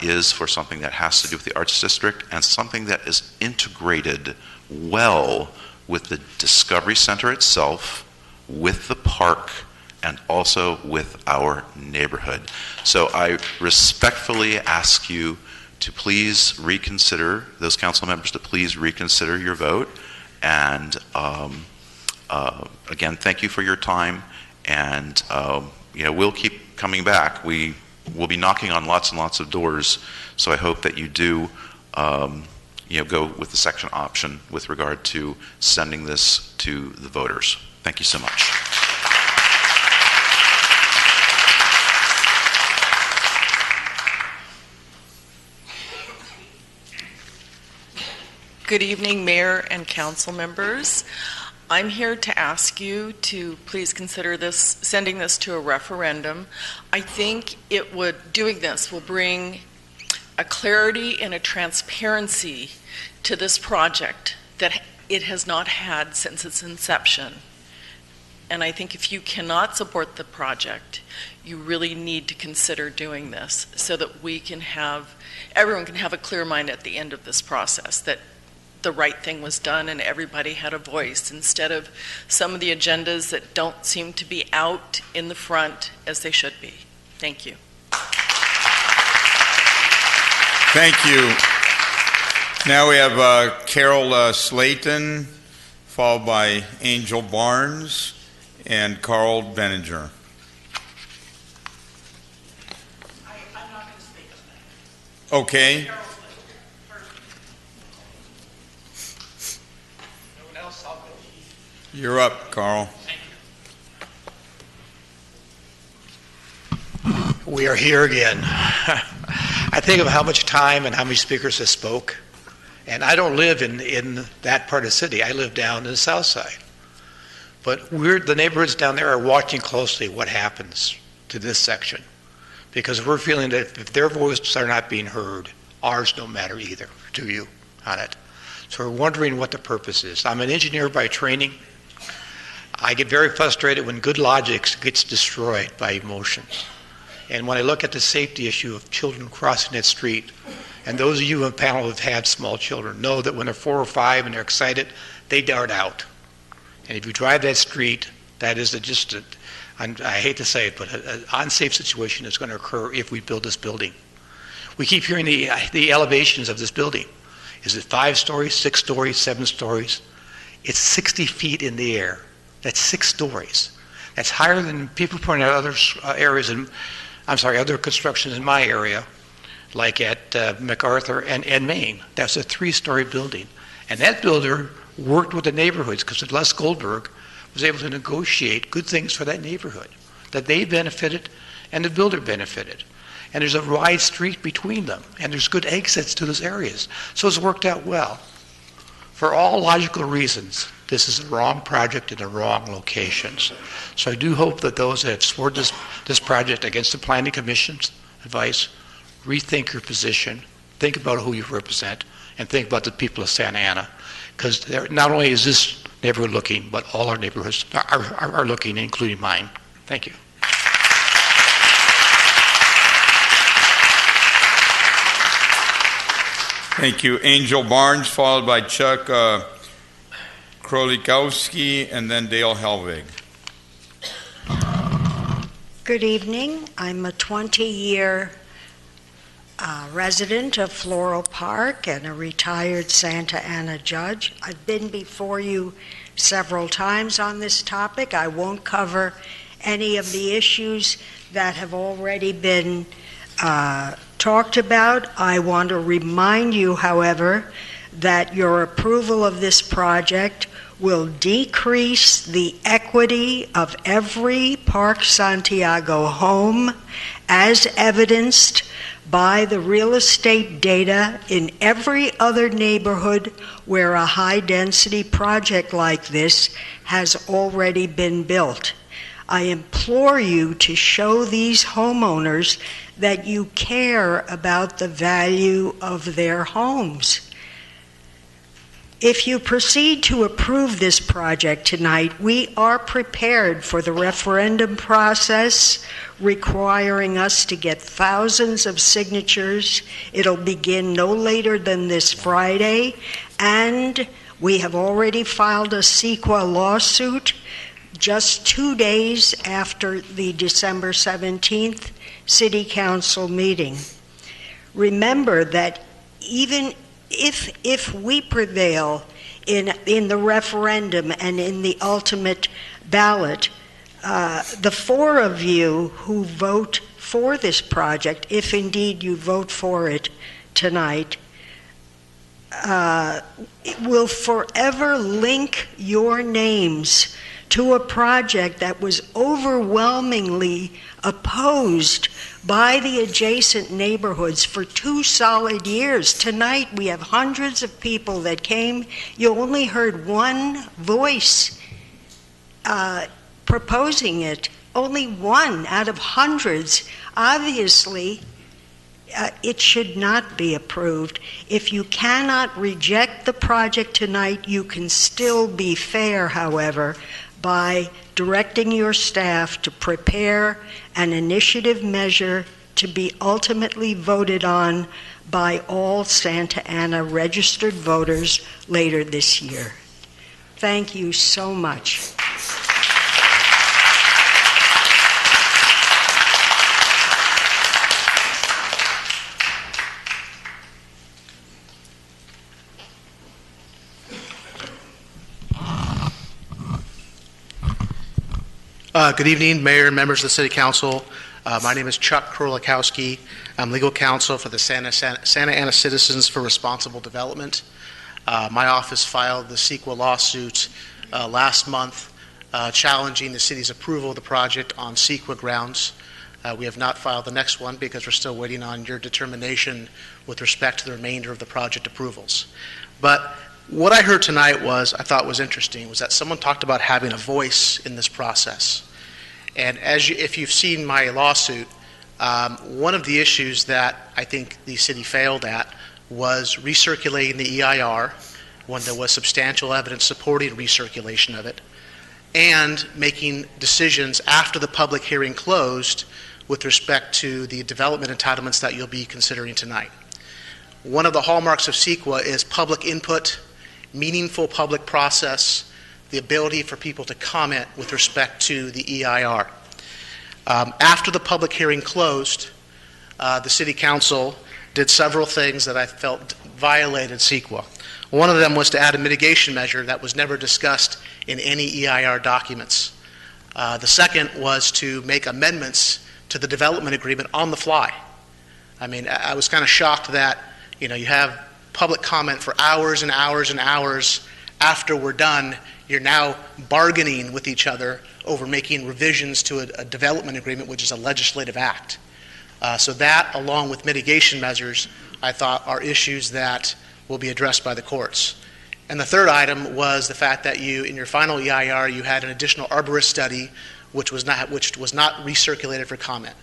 is for something that has to do with the Arts District and something that is integrated well with the Discovery Center itself, with the park, and also with our neighborhood. So I respectfully ask you to please reconsider, those council members to please reconsider your vote. And again, thank you for your time. And we'll keep coming back. We will be knocking on lots and lots of doors. So I hope that you do go with the second option with regard to sending this to the voters. Thank you so much. Good evening, Mayor and council members. I'm here to ask you to please consider sending this to a referendum. I think doing this will bring a clarity and a transparency to this project that it has not had since its inception. And I think if you cannot support the project, you really need to consider doing this so that everyone can have a clear mind at the end of this process, that the right thing was done and everybody had a voice, instead of some of the agendas that don't seem to be out in the front as they should be. Thank you. Thank you. Now we have Carol Slayton, followed by Angel Barnes and Carl Benninger. I'm not going to speak. Okay. You're up, Carl. We are here again. I think of how much time and how many speakers have spoke, and I don't live in that part of the city. I live down in the south side. But the neighborhoods down there are watching closely what happens to this section, because we're feeling that if their voices are not being heard, ours don't matter either to you on it. So we're wondering what the purpose is. I'm an engineer by training. I get very frustrated when good logic gets destroyed by emotion. And when I look at the safety issue of children crossing that street, and those of you in the panel who have had small children know that when they're 4 or 5 and they're excited, they dart out. And if you drive that street, that is I hate to say it, but an unsafe situation is going to occur if we build this building. We keep hearing the elevations of this building. Is it 5 stories, 6 stories, 7 stories? It's 60 feet in the air. That's 6 stories. That's higher than people point out other areas other constructions in my area, like at MacArthur and Maine. That's a 3-story building. And that builder worked with the neighborhoods because Les Goldberg was able to negotiate good things for that neighborhood, that they benefited and the builder benefited. And there's a wide street between them, and there's good exits to those areas. So it's worked out well. For all logical reasons, this is the wrong project in the wrong locations. So I do hope that those that have supported this project against the Planning Commission's advice, rethink your position, think about who you represent, and think about the people of Santa Ana. Because not only is this neighborhood looking, but all our neighborhoods are looking, including mine. Thank you. Thank you. Angel Barnes, followed by Chuck Krolikowski, and then Dale Helvig. Good evening. I'm a 20-year resident of Floral Park and a retired Santa Ana judge. I've been before you several times on this topic. I won't cover any of the issues that have already been talked about. I want to remind you, however, that your approval of this project will decrease the equity of every Park Santiago home, as evidenced by the real estate data in every other neighborhood where a high-density project like this has already been built. I implore you to show these homeowners that you care about the value of their homes. If you proceed to approve this project tonight, we are prepared for the referendum process requiring us to get thousands of signatures. It'll begin no later than this Friday, and we have already filed a CEQA lawsuit just 2 days after the December 17th City Council meeting. Remember that even if we prevail in the referendum and in the ultimate ballot, the 4 of you who vote for this project, if indeed you vote for it tonight, will forever link your names to a project that was overwhelmingly opposed by the adjacent neighborhoods for 2 solid years. Tonight we have hundreds of people that came. You only heard one voice proposing it, only one out of hundreds. Obviously, it should not be approved. If you cannot reject the project tonight, you can still be fair, however, by directing your staff to prepare an initiative measure to be ultimately voted on by all Santa Ana registered voters later this year. Thank you so much. Good evening, Mayor and members of the City Council. My name is Chuck Krolikowski. I'm legal counsel for the Santa Ana Citizens for Responsible Development. My office filed the CEQA lawsuit last month challenging the city's approval of the project on CEQA grounds. We have not filed the next one because we're still waiting on your determination with respect to the remainder of the project approvals. But what I heard tonight I thought was interesting, was that someone talked about having a voice in this process. And if you've seen my lawsuit, one of the issues that I think the city failed at was recirculating the EIR when there was substantial evidence supporting recirculation of it. and making decisions after the public hearing closed with respect to the development entitlements that you'll be considering tonight. One of the hallmarks of CEQA is public input, meaningful public process, the ability for people to comment with respect to the EIR. After the public hearing closed, the City Council did several things that I felt violated CEQA. One of them was to add a mitigation measure that was never discussed in any EIR documents. The second was to make amendments to the development agreement on the fly. I mean, I was kind of shocked that, you have public comment for hours and hours and hours. After we're done, you're now bargaining with each other over making revisions to a development agreement, which is a legislative act. So that, along with mitigation measures, I thought are issues that will be addressed by the courts. And the third item was the fact that you, in your final EIR, you had an additional arborist study, which was not recirculated for comment.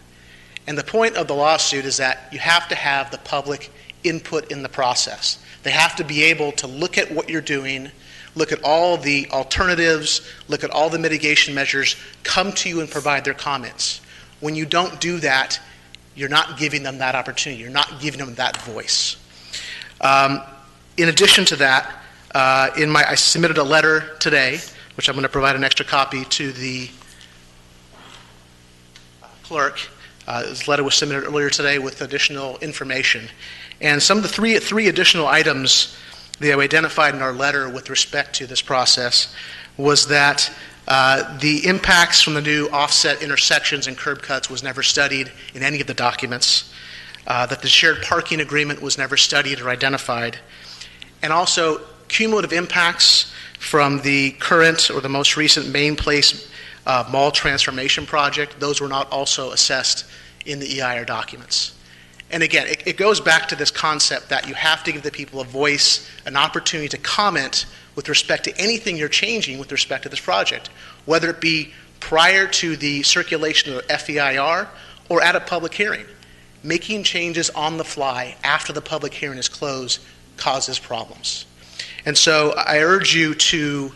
And the point of the lawsuit is that you have to have the public input in the process. They have to be able to look at what you're doing, look at all the alternatives, look at all the mitigation measures, come to you and provide their comments. When you don't do that, you're not giving them that opportunity. You're not giving them that voice. In addition to that, I submitted a letter today, which I'm going to provide an extra copy to the clerk. This letter was submitted earlier today with additional information. And some of the three additional items that we identified in our letter with respect to this process was that the impacts from the new offset intersections and curb cuts was never studied in any of the documents, that the shared parking agreement was never studied or identified, and also cumulative impacts from the current or the most recent Main Place mall transformation project. Those were not also assessed in the EIR documents. And again, it goes back to this concept that you have to give the people a voice, an opportunity to comment with respect to anything you're changing with respect to this project, whether it be prior to the circulation of the FEIR or at a public hearing. Making changes on the fly after the public hearing is closed causes problems. And so I urge you to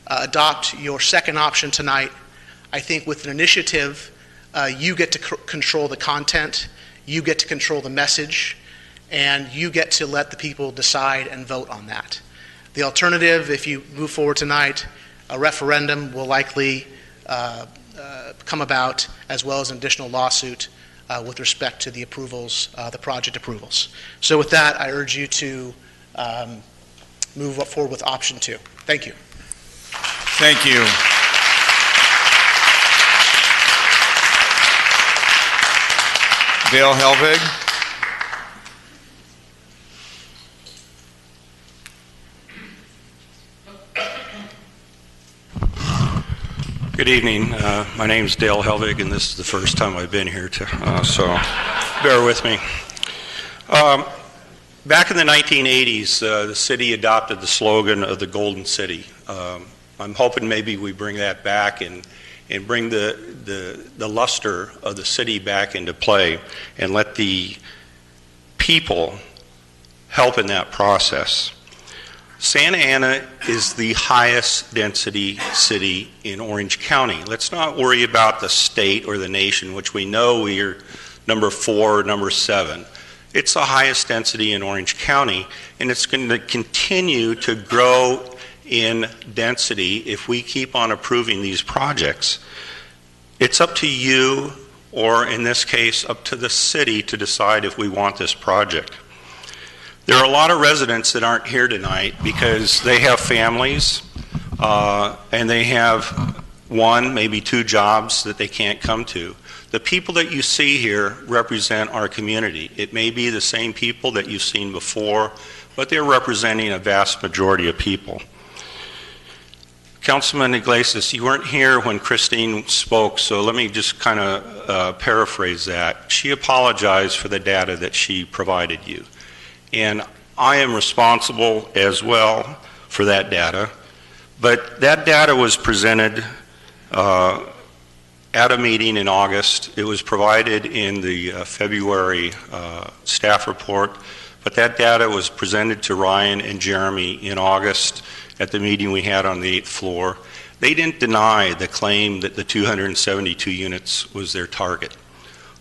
adopt your second option tonight. I think with an initiative, you get to control the content, you get to control the message, and you get to let the people decide and vote on that. The alternative, if you move forward tonight, a referendum will likely come about, as well as an additional lawsuit with respect to the approvals, the project approvals. So with that, I urge you to move forward with option 2. Thank you. Thank you. Dale Helvig. Good evening. My name is Dale Helvig, and this is the first time I've been here, so bear with me. Back in the 1980s, the city adopted the slogan of the Golden City. I'm hoping maybe we bring that back and bring the luster of the city back into play and let the people help in that process. Santa Ana is the highest density city in Orange County. Let's not worry about the state or the nation, which we know we are number 4 or number 7. It's the highest density in Orange County, and it's going to continue to grow in density if we keep on approving these projects. It's up to you, or in this case, up to the city to decide if we want this project. There are a lot of residents that aren't here tonight because they have families and they have 1, maybe 2 jobs that they can't come to. The people that you see here represent our community. It may be the same people that you've seen before, but they're representing a vast majority of people. Councilman Iglesias, you weren't here when Christine spoke, so let me just kind of paraphrase that. She apologized for the data that she provided you. And I am responsible as well for that data. But that data was presented at a meeting in August. It was provided in the February staff report. But that data was presented to Ryan and Jeremy in August. at the meeting we had on the 8th floor. They didn't deny the claim that the 272 units was their target.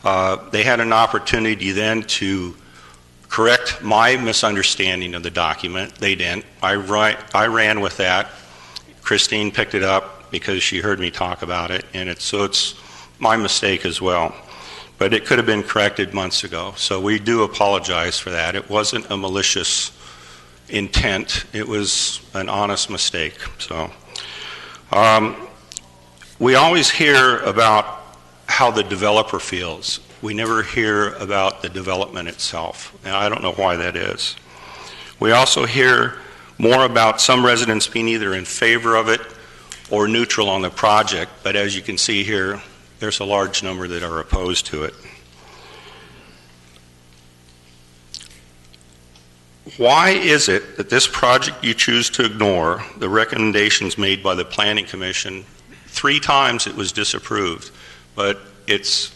They had an opportunity then to correct my misunderstanding of the document. They didn't. I ran with that. Christine picked it up because she heard me talk about it, and it's my mistake as well. But it could have been corrected months ago, so we do apologize for that. It wasn't a malicious intent. It was an honest mistake. So we always hear about how the developer feels. We never hear about the development itself, and I don't know why that is. We also hear more about some residents being either in favor of it or neutral on the project, but as you can see here, there's a large number that are opposed to it. Why is it that this project you choose to ignore the recommendations made by the Planning Commission? 3 times it was disapproved, but it's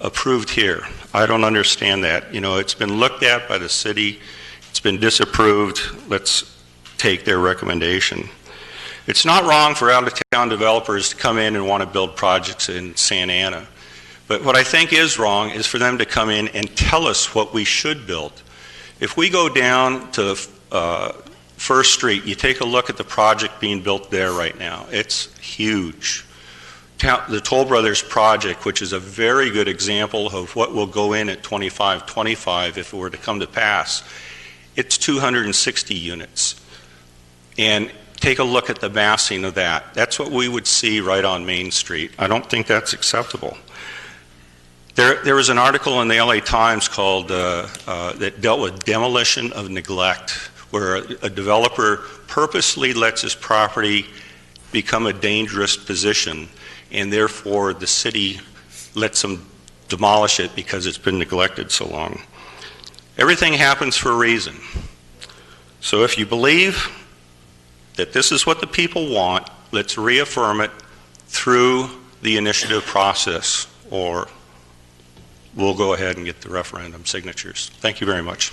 approved here. I don't understand that. You know, it's been looked at by the city, it's been disapproved. Let's take their recommendation. It's not wrong for out-of-town developers to come in and want to build projects in Santa Ana. But what I think is wrong is for them to come in and tell us what we should build. If we go down to First Street, you take a look at the project being built there right now. It's huge. The Toll Brothers project, which is a very good example of what will go in at 2525 if it were to come to pass, it's 260 units. And take a look at the massing of that. That's what we would see right on Main Street. I don't think that's acceptable. There was an article in the LA Times called that dealt with demolition of neglect, where a developer purposely lets his property become a dangerous position, and therefore the city lets them demolish it because it's been neglected so long. Everything happens for a reason. So if you believe that this is what the people want, let's reaffirm it through the initiative process, or we'll go ahead and get the referendum signatures. Thank you very much.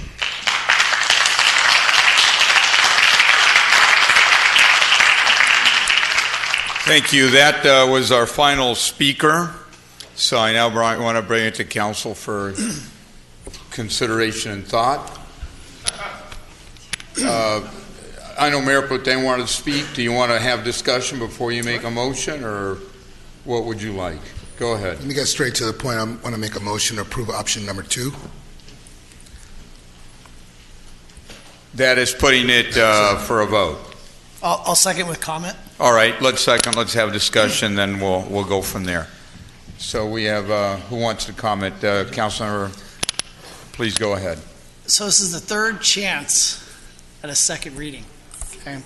Thank you. That was our final speaker. So I now want to bring it to council for consideration and thought. I know Mayor Pro Tem wanted to speak. Do you want to have discussion before you make a motion, or what would you like? Go ahead. Let me get straight to the point. I want to make a motion to approve option number 2. That is putting it for a vote. I'll second with comment. All right, let's have discussion, then we'll go from there. So we have, who wants to comment? Councilor, please go ahead. So this is the 3rd chance at a second reading. Okay.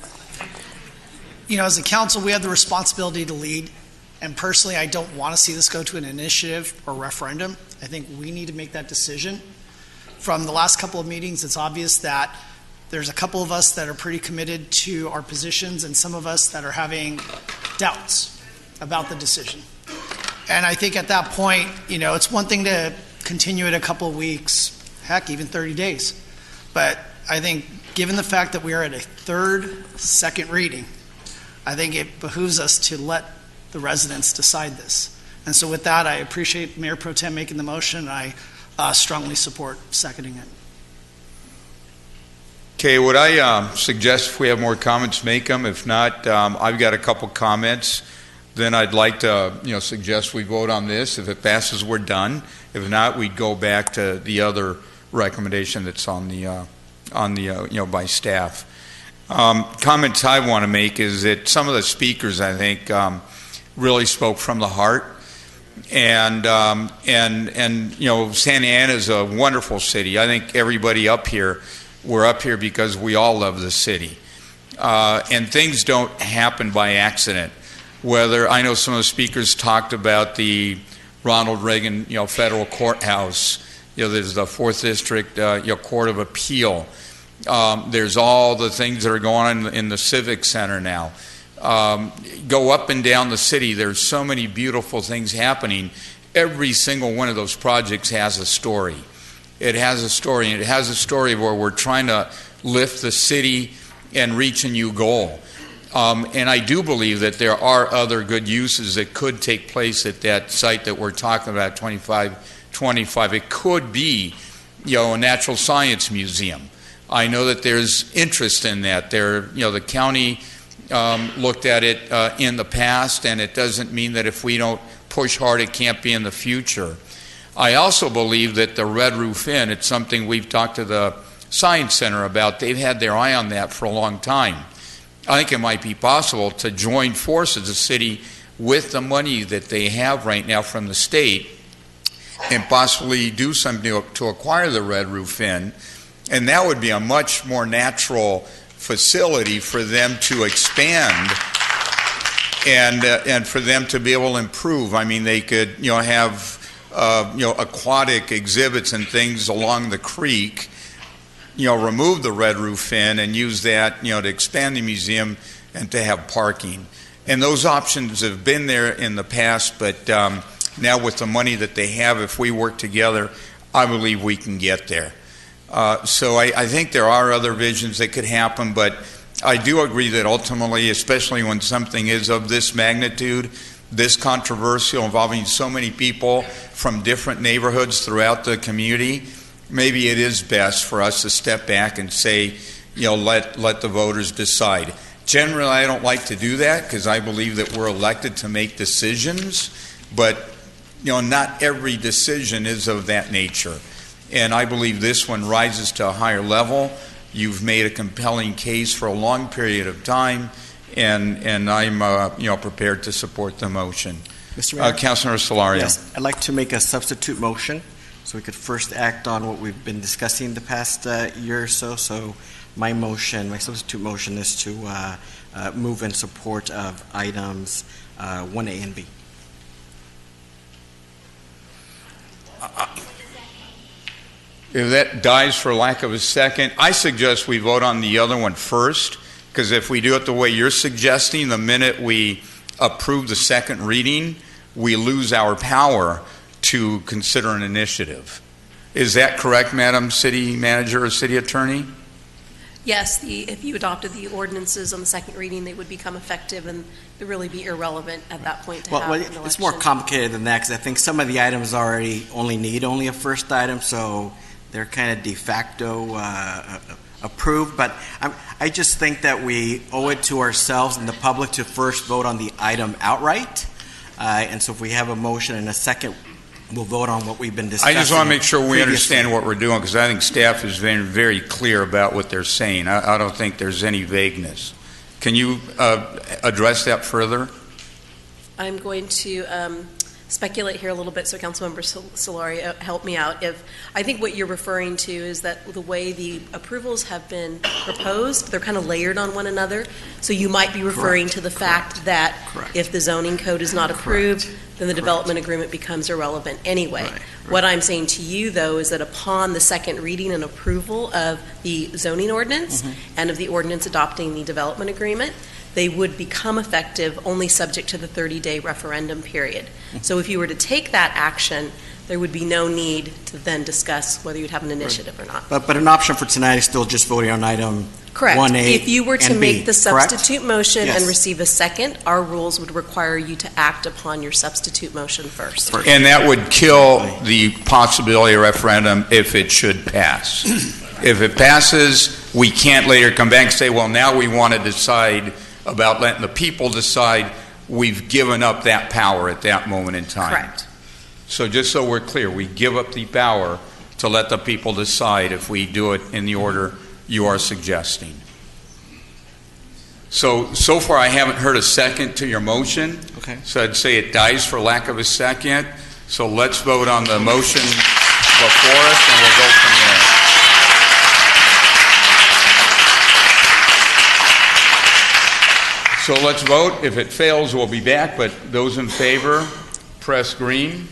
You know, as a council, we have the responsibility to lead. And personally, I don't want to see this go to an initiative or referendum. I think we need to make that decision. From the last couple of meetings, it's obvious that there's a couple of us that are pretty committed to our positions and some of us that are having doubts about the decision. And I think at that point, you know, it's one thing to continue it a couple of weeks, heck, even 30 days. But I think given the fact that we are at a second reading, I think it behooves us to let the residents decide this. And so with that, I appreciate Mayor Pro Tem making the motion. I strongly support seconding it. Okay, would I suggest if we have more comments, make them. If not, I've got a couple comments. Then I'd like to, suggest we vote on this. If it passes, we're done. If not, we'd go back to the other recommendation that's on the by staff. Comments I want to make is that some of the speakers, I think, really spoke from the heart. And Santa Ana is a wonderful city. I think everybody up here, we're up here because we all love the city. And things don't happen by accident. Whether, I know some of the speakers talked about the Ronald Reagan, federal courthouse. There's the 4th District, Court of Appeal. There's all the things that are going on in the Civic Center now. Go up and down the city, there's so many beautiful things happening. Every single one of those projects has a story. It has a story, and it has a story where we're trying to lift the city and reach a new goal. And I do believe that there are other good uses that could take place at that site that we're talking about, 2525. It could be, a natural science museum. I know that there's interest in that. The county looked at it in the past, and it doesn't mean that if we don't push hard, it can't be in the future. I also believe that the Red Roof Inn, it's something we've talked to the Science Center about. They've had their eye on that for a long time. I think it might be possible to join forces, the city, with the money that they have right now from the state, and possibly do something to acquire the Red Roof Inn. And that would be a much more natural facility for them to expand and for them to be able to improve. I mean, they could, have aquatic exhibits and things along the creek, remove the Red Roof Inn and use that, to expand the museum and to have parking. And those options have been there in the past, but now with the money that they have, if we work together, I believe we can get there. So I think there are other visions that could happen, but I do agree that ultimately, especially when something is of this magnitude, this controversial, involving so many people from different neighborhoods throughout the community, maybe it is best for us to step back and say, let the voters decide. Generally, I don't like to do that because I believe that we're elected to make decisions, but not every decision is of that nature. And I believe this one rises to a higher level. You've made a compelling case for a long period of time, and I'm prepared to support the motion. Mr. Mayor? Councilor Solario. Yes, I'd like to make a substitute motion so we could first act on what we've been discussing the past year or so. So my substitute motion is to move in support of items 1A and B. If that dies for lack of a second, I suggest we vote on the other one first, because if we do it the way you're suggesting, the minute we approve the second reading, we lose our power to consider an initiative. Is that correct, Madam City Manager or City Attorney? Yes, if you adopted the ordinances on the second reading, they would become effective and they'd really be irrelevant at that point to have an election. It's more complicated than that, because I think some of the items only need a first item, so they're kind of de facto approved. But I just think that we owe it to ourselves and the public to first vote on the item outright. And so if we have a motion and a second, we'll vote on what we've been discussing. I just want to make sure we previously. understand what we're doing, because I think staff has been very clear about what they're saying. I don't think there's any vagueness. Can you address that further? I'm going to speculate here a little bit, so Councilmember Solari help me out. I think what you're referring to is that the way the approvals have been proposed, they're kind of layered on one another. So you might be referring to the fact that if the zoning code is not approved, then the development agreement becomes irrelevant anyway. What I'm saying to you, though, is that upon the second reading and approval of the zoning ordinance and of the ordinance adopting the development agreement, they would become effective only subject to the 30-day referendum period. So if you were to take that action, there would be no need to then discuss whether you'd have an initiative or not. But an option for tonight is still just voting on item Correct. 1A If you were to and B, make the correct? substitute motion Yes. and receive a second, our rules would require you to act upon your substitute motion first. And that would kill the possibility of referendum if it should pass. If it passes, we can't later come back and say, well, now we want to decide about letting the people decide. We've given up that power at that moment in time. Correct. So just so we're clear, we give up the power to let the people decide if we do it in the order you are suggesting. So far I haven't heard a second to your motion. Okay. So I'd say it dies for lack of a second. So let's vote on the motion before us and we'll go from there. So let's vote. If it fails, we'll be back, but those in favor, press green.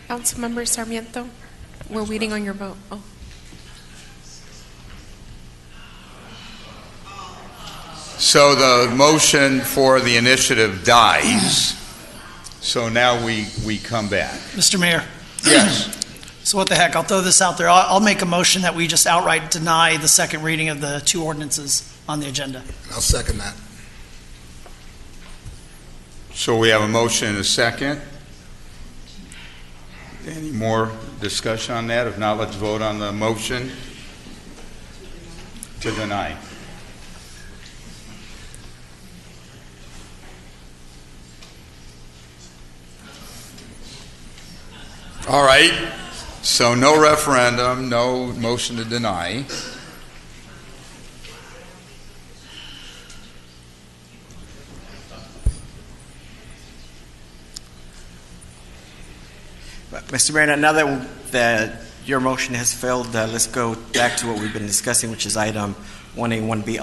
Councilmember Sarmiento, we're waiting on your vote. Oh. So the motion for the initiative dies. So now we come back. Mr. Mayor. Yes. So what the heck, I'll throw this out there. I'll make a motion that we just outright deny the second reading of the two ordinances on the agenda. I'll second that. So we have a motion and a second. Any more discussion on that? If not, let's vote on the motion to deny. All right. So no referendum, no motion to deny. Mr. Mayor, now that your motion has failed, let's go back to what we've been discussing, which is item 1A, 1B.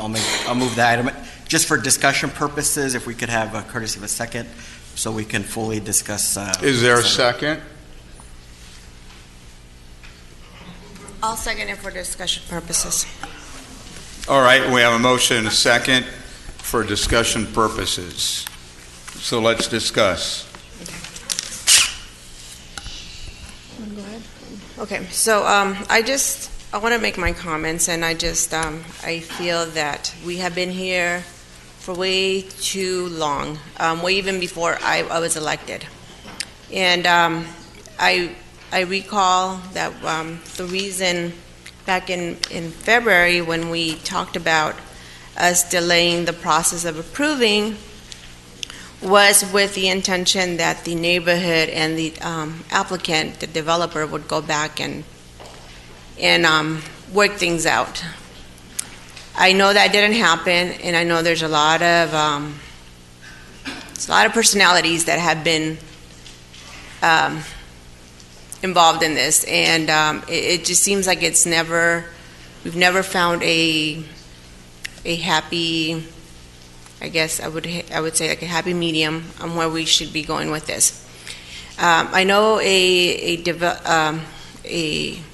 I'll move the item. Just for discussion purposes, if we could have a courtesy of a second so we can fully discuss. Is there a second? I'll second it for discussion purposes. All right, we have a motion and a second for discussion purposes. So let's discuss. Okay, so I want to make my comments, and I feel that we have been here for way too long, way even before I was elected. And I recall that the reason back in February when we talked about us delaying the process of approving was with the intention that the neighborhood and the applicant, the developer, would go back and work things out. I know that didn't happen, and I know there's a lot of personalities that have been involved in this, and it just seems like we've never found a happy, I guess I would say like a happy medium on where we should be going with this. I know a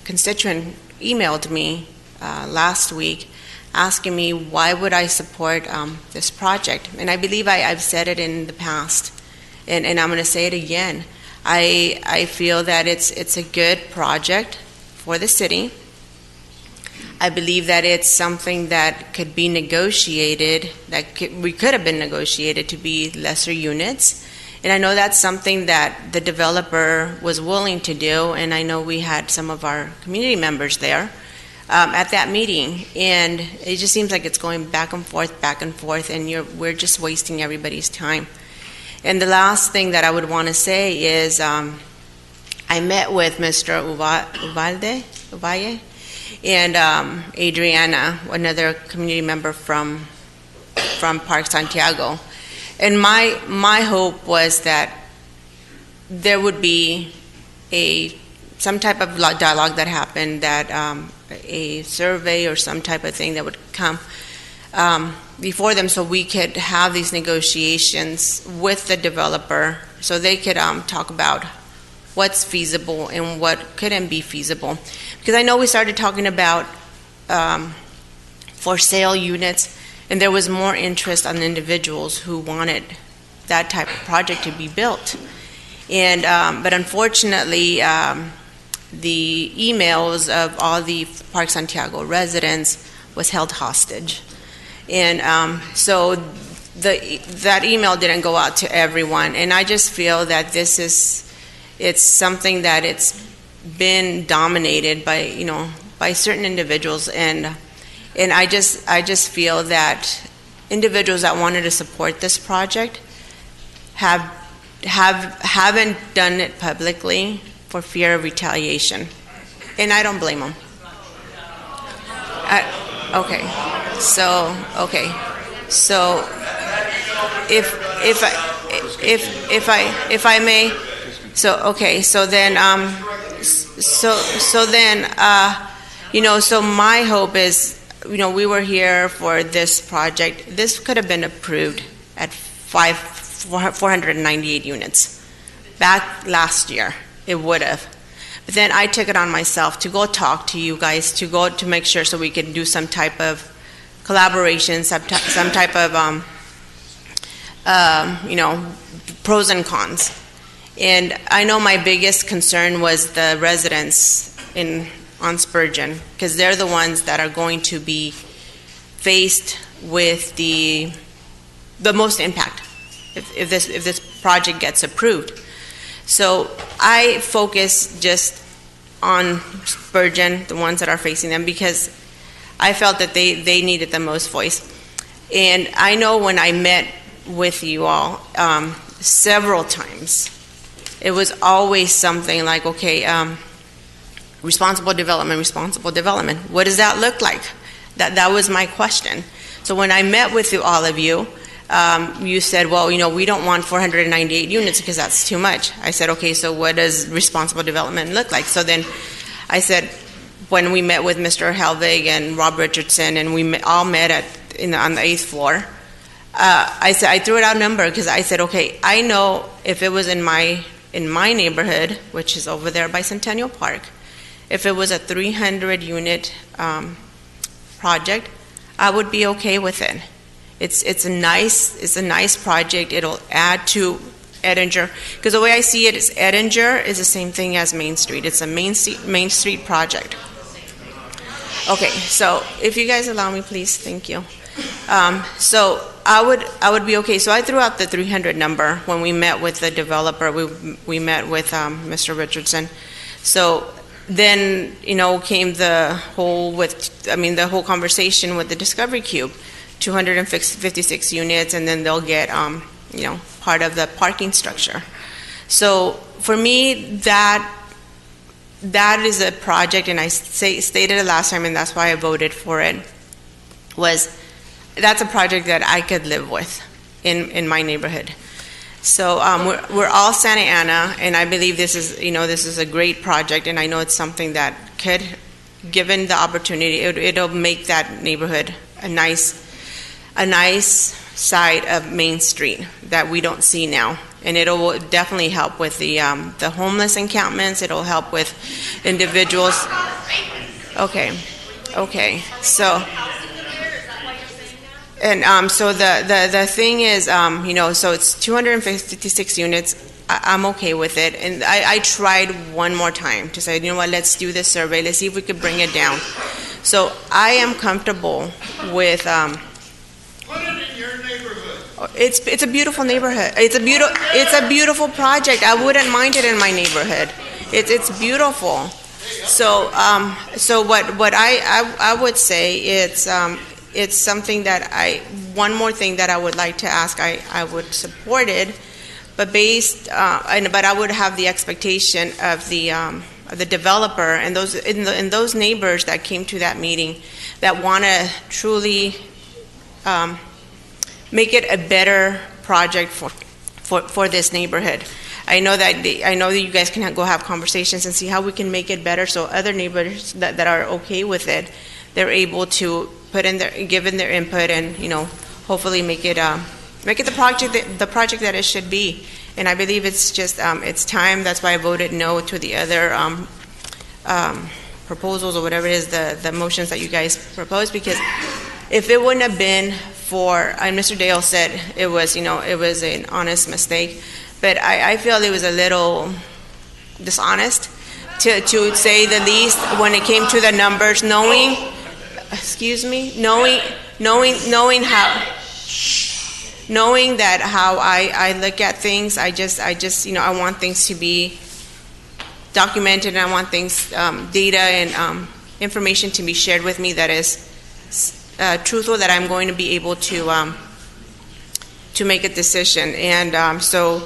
constituent emailed me last week asking me why would I support this project, and I believe I've said it in the past, and I'm going to say it again. I feel that it's a good project for the city. I believe that it's something that could be negotiated, we could have been negotiated to be lesser units. And I know that's something that the developer was willing to do, and I know we had some of our community members there at that meeting. And it just seems like it's going back and forth, and we're just wasting everybody's time. And the last thing that I would want to say is I met with Mr. Uvalle, and Adriana, another community member from Park Santiago. And my hope was that there would be some type of dialogue that happened, that a survey or some type of thing that would come before them, so we could have these negotiations with the developer, so they could talk about what's feasible and what couldn't be feasible. Because I know we started talking about for sale units, and there was more interest on individuals who wanted that type of project to be built. And but unfortunately, the emails of all the Park Santiago residents was held hostage. And so that email didn't go out to everyone. And I just feel that it's something that it's been dominated by certain individuals, and I just feel that individuals that wanted to support this project haven't done it publicly for fear of retaliation, and I don't blame them. So if I may. So my hope is, we were here for this project. This could have been approved at 498 units back last year. It would have. But then I took it on myself to go talk to you guys, to make sure so we could do some type of collaboration, some type of pros and cons. And I know my biggest concern was the residents on Spurgeon, because they're the ones that are going to be faced with the most impact if this project gets approved. So I focus just on Spurgeon, the ones that are facing them, because I felt that they needed the most voice. And I know when I met with you all several times, it was always something like, okay, responsible development. What does that look like? That was my question. So when I met with all of you, you said, well, we don't want 498 units because that's too much. I said, okay, so what does responsible development look like? So then I said, when we met with Mr. Helvig and Rob Richardson, and we all met on the 8th floor, I threw it out a number because I said, okay, I know if it was in my neighborhood, which is over there by Centennial Park, if it was a 300-unit project, I would be okay with it. It's a nice project. It'll add to Edinger, because the way I see it is Edinger is the same thing as Main Street. It's a Main Street project. Okay, so if you guys allow me, please, thank you. So I would be okay. So I threw out the 300 number when we met with the developer. We met with Mr. Richardson. So then came the whole conversation with the Discovery Cube, 256 units, and then they'll get part of the parking structure. So for me, that is a project, and I stated it last time, and that's why I voted for it, that's a project that I could live with in my neighborhood. So we're all Santa Ana, and I believe this is a great project, and I know it's something that could, given the opportunity, it'll make that neighborhood a nice side of Main Street that we don't see now. And it'll definitely help with the homeless encampments. It'll help with individuals. Okay. So, and so the thing is, so it's 256 units. I'm okay with it. And I tried one more time to say, let's do this survey. Let's see if we could bring it down. So I am comfortable with. It's a beautiful neighborhood. It's a beautiful project. I wouldn't mind it in my neighborhood. It's beautiful. So what I would say it's something that one more thing that I would like to ask. I would support it, but but I would have the expectation of the developer and those neighbors that came to that meeting that want to truly make it a better project for this neighborhood. I know that you guys can go have conversations and see how we can make it better, so other neighbors that are okay with it, they're able to give in their input, and hopefully make it the project that it should be. And I believe it's just it's time. That's why I voted no to the other proposals or whatever it is, the motions that you guys proposed, because if it wouldn't have been and Mr. Dale said it was an honest mistake, but I feel it was a little dishonest to say the least when it came to the numbers, knowing that how I look at things. I just I want things to be documented, and I want things data and information to be shared with me that is truthful, that I'm going to be able to make a decision. And so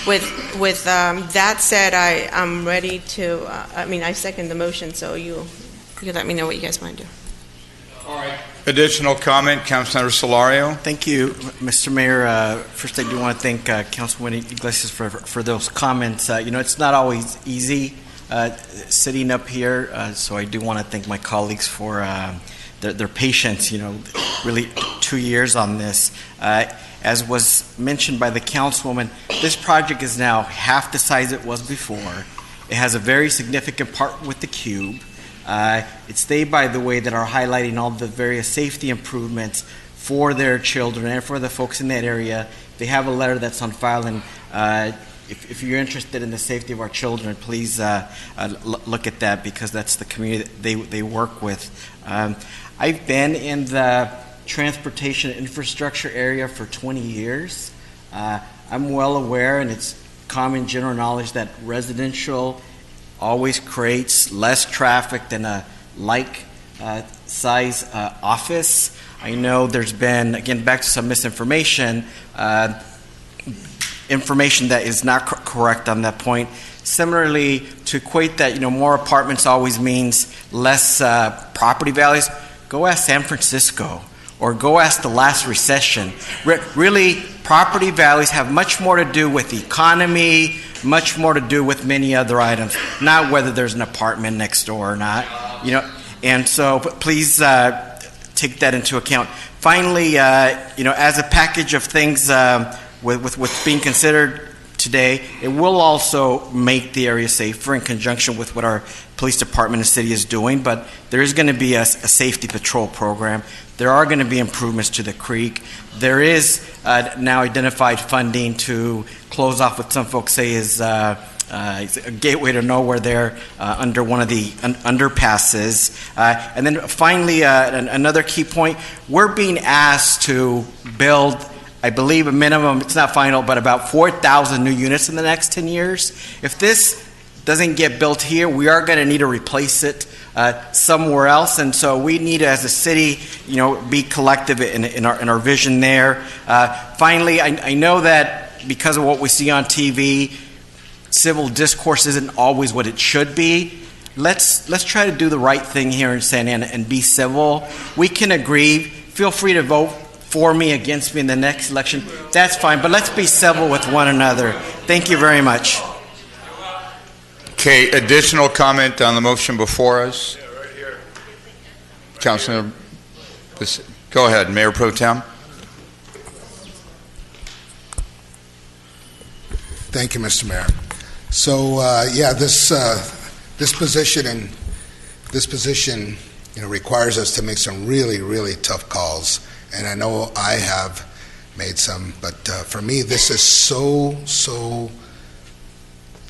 with that said, I'm ready to, I second the motion, so you let me know what you guys want to do. All right. Additional comment, Councilmember Solario. Thank you, Mr. Mayor. First, I do want to thank Councilwoman Iglesias for those comments. It's not always easy sitting up here, so I do want to thank my colleagues for their patience, really 2 years on this. As was mentioned by the councilwoman, this project is now half the size it was before. It has a very significant part with the cube. It's they, by the way, that are highlighting all the various safety improvements for their children and for the folks in that area. They have a letter that's on file, and if you're interested in the safety of our children, please look at that, because that's the community that they work with. I've been in the transportation infrastructure area for 20 years. I'm well aware, and it's common general knowledge, that residential always creates less traffic than a size office. I know there's been, again, back to some misinformation, information that is not correct on that point. Similarly, to equate that, more apartments always means less property values, go ask San Francisco, or go ask the last recession. Really, property values have much more to do with the economy, much more to do with many other items, not whether there's an apartment next door or not. And so please take that into account. Finally, as a package of things with what's being considered today, it will also make the area safer in conjunction with what our police department and city is doing, but there is going to be a safety patrol program. There are going to be improvements to the creek. There is now identified funding to close off what some folks say is a gateway to nowhere there under one of the underpasses. And then finally, another key point, we're being asked to build, I believe, a minimum, it's not final, but about 4,000 new units in the next 10 years. If this doesn't get built here, we are going to need to replace it somewhere else, and so we need to, as a city, be collective in our vision there. Finally, I know that because of what we see on TV, civil discourse isn't always what it should be. Let's try to do the right thing here in Santa Ana and be civil. We can agree. Feel free to vote for me, against me in the next election. That's fine, but let's be civil with one another. Thank you very much. Okay, additional comment on the motion before us? Yeah, right here. Councilor, go ahead, Mayor Pro Tem. Thank you, Mr. Mayor. So, this position requires us to make some really, really tough calls, and I know I have made some, but for me, this is so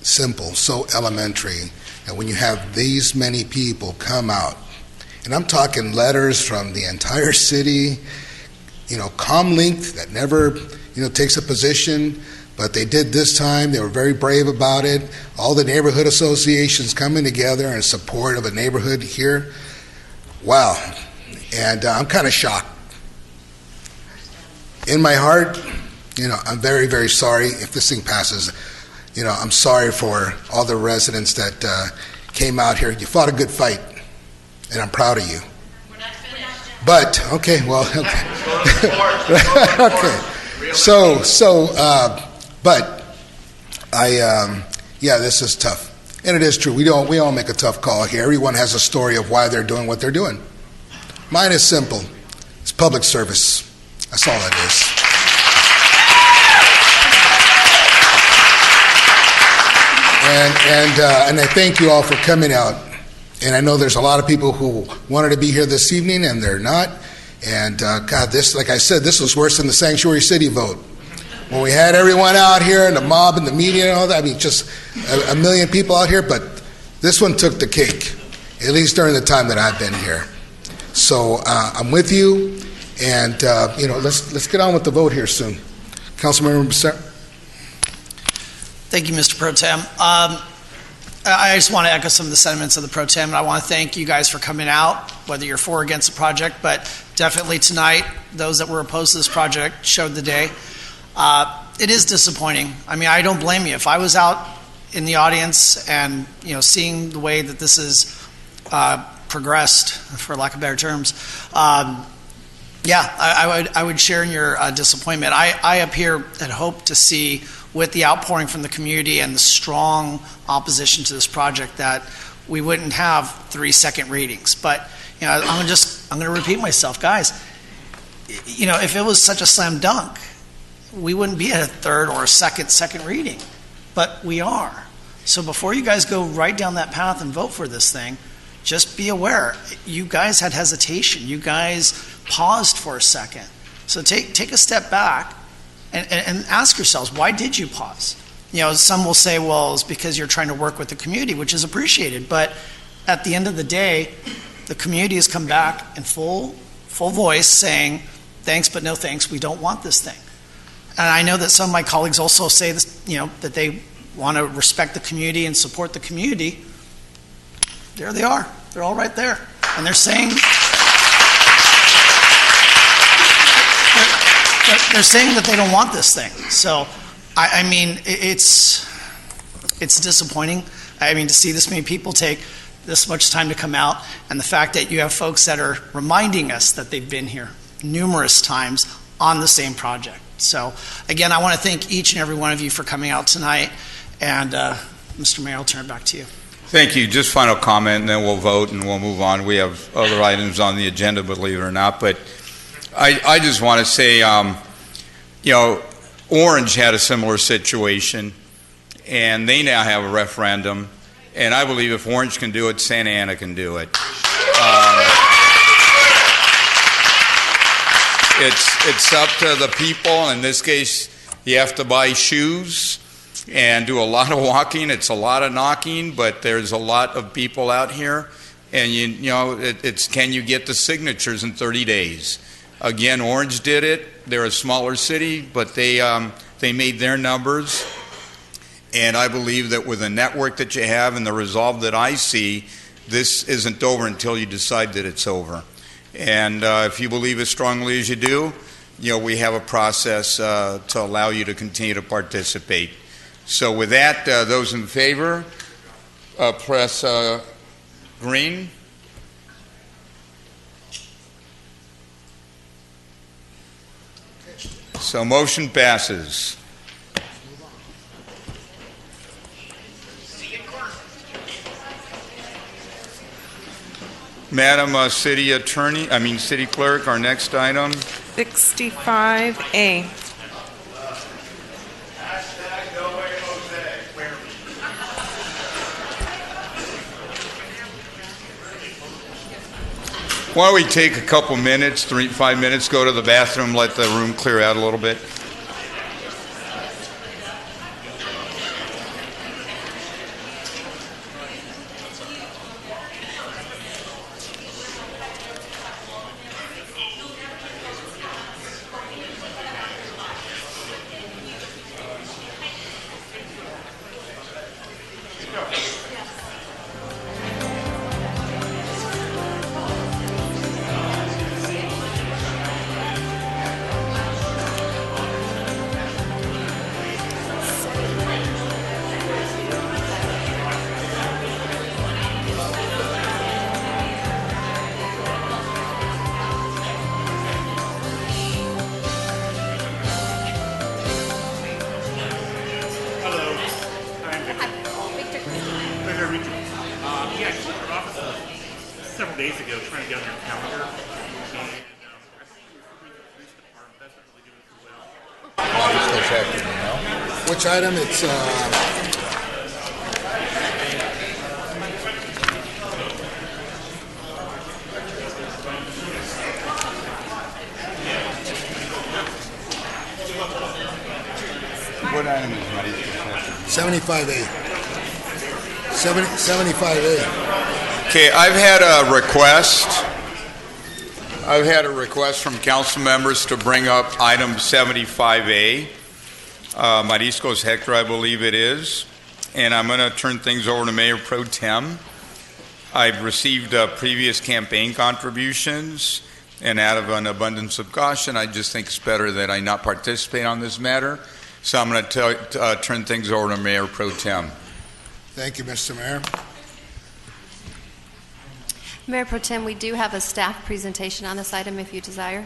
simple, so elementary, and when you have these many people come out, and I'm talking letters from the entire city, Comlink that never, takes a position, but they did this time. They were very brave about it. All the neighborhood associations coming together in support of a neighborhood here. Wow. And I'm kind of shocked. In my heart, I'm very, very sorry if this thing passes. I'm sorry for all the residents that came out here. You fought a good fight, and I'm proud of you. We're not finished. But, okay, well, okay. Okay. But this is tough. And it is true. We all make a tough call here. Everyone has a story of why they're doing what they're doing. Mine is simple. It's public service. That's all it is. And I thank you all for coming out. And I know there's a lot of people who wanted to be here this evening and they're not. And God, this, like I said, this was worse than the Sanctuary City vote. When we had everyone out here and the mob and the media and all that, just a million people out here, but this one took the cake, at least during the time that I've been here. So I'm with you, and let's get on with the vote here soon. Councilmember Becerra. Thank you, Mr. Pro Tem. I just want to echo some of the sentiments of the Pro Tem, and I want to thank you guys for coming out, whether you're for or against the project, but definitely tonight, those that were opposed to this project showed the day. It is disappointing. I mean, I don't blame you. If I was out in the audience and, seeing the way that this is progressed, for lack of better terms, I would share in your disappointment. I up here had hoped to see, with the outpouring from the community and the strong opposition to this project, that we wouldn't have 3-second readings. But I'm going to repeat myself, guys. If it was such a slam dunk, we wouldn't be at a third or a second reading, but we are. So before you guys go right down that path and vote for this thing, just be aware, you guys had hesitation. You guys paused for a second. So take a step back and ask yourselves, why did you pause? Some will say, well, it's because you're trying to work with the community, which is appreciated. But at the end of the day, the community has come back in full voice saying, thanks, but no thanks, we don't want this thing. And I know that some of my colleagues also say this, that they want to respect the community and support the community. There they are. They're all right there. And they're saying, they're saying that they don't want this thing. So, I mean, it's disappointing. I mean, to see this many people take this much time to come out, and the fact that you have folks that are reminding us that they've been here numerous times on the same project. So, again, I want to thank each and every one of you for coming out tonight. And, Mr. Mayor, I'll turn it back to you. Thank you. Just final comment, and then we'll vote and we'll move on. We have other items on the agenda, believe it or not. But I just want to say, Orange had a similar situation, and they now have a referendum. And I believe if Orange can do it, Santa Ana can do it. It's up to the people. In this case, you have to buy shoes and do a lot of walking. It's a lot of knocking, but there's a lot of people out here. And it's can you get the signatures in 30 days? Again, Orange did it. They're a smaller city, but they made their numbers. And I believe that with the network that you have and the resolve that I see, this isn't over until you decide that it's over. And if you believe as strongly as you do, we have a process to allow you to continue to participate. So with that, those in favor, press green. So motion passes. Madam City Clerk, our next item. 65A. Why don't we take a couple minutes, 5 minutes, go to the bathroom, let the room clear out a little bit. Several days ago, trying to get on your calendar. Which item? It's What item is ready? 75A. 75A. Okay, I've had a request from council members to bring up item 75A. Mariscos Hector, I believe it is. And I'm going to turn things over to Mayor Pro Tem. I've received previous campaign contributions, and out of an abundance of caution, I just think it's better that I not participate on this matter. So I'm going to turn things over to Mayor Pro Tem. Thank you, Mr. Mayor. Mayor Pro Tem, we do have a staff presentation on this item if you desire.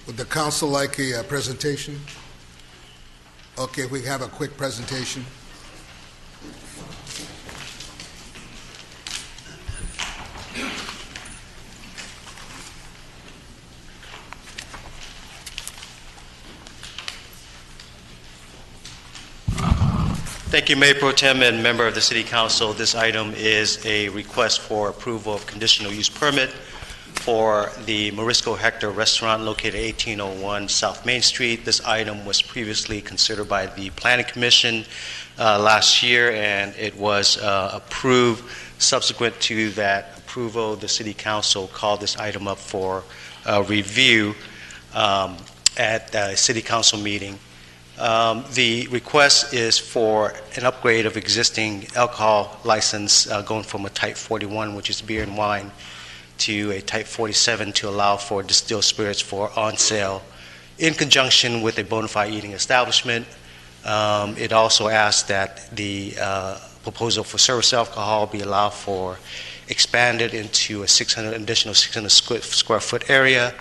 Would the council like a presentation? Okay, we have a quick presentation. Thank you, Mayor Pro Tem and member of the City Council. This item is a request for approval of conditional use permit for the Morisco Hector Restaurant located at 1801 South Main Street. This item was previously considered by the Planning Commission last year, and it was approved. Subsequent to that approval, the City Council called this item up for review at a City Council meeting. The request is for an upgrade of existing alcohol license going from a Type 41, which is beer and wine, to a Type 47 to allow for distilled spirits for on sale in conjunction with a bona fide eating establishment. It also asks that the proposal for service alcohol be allowed for expanded into a additional 600 square foot area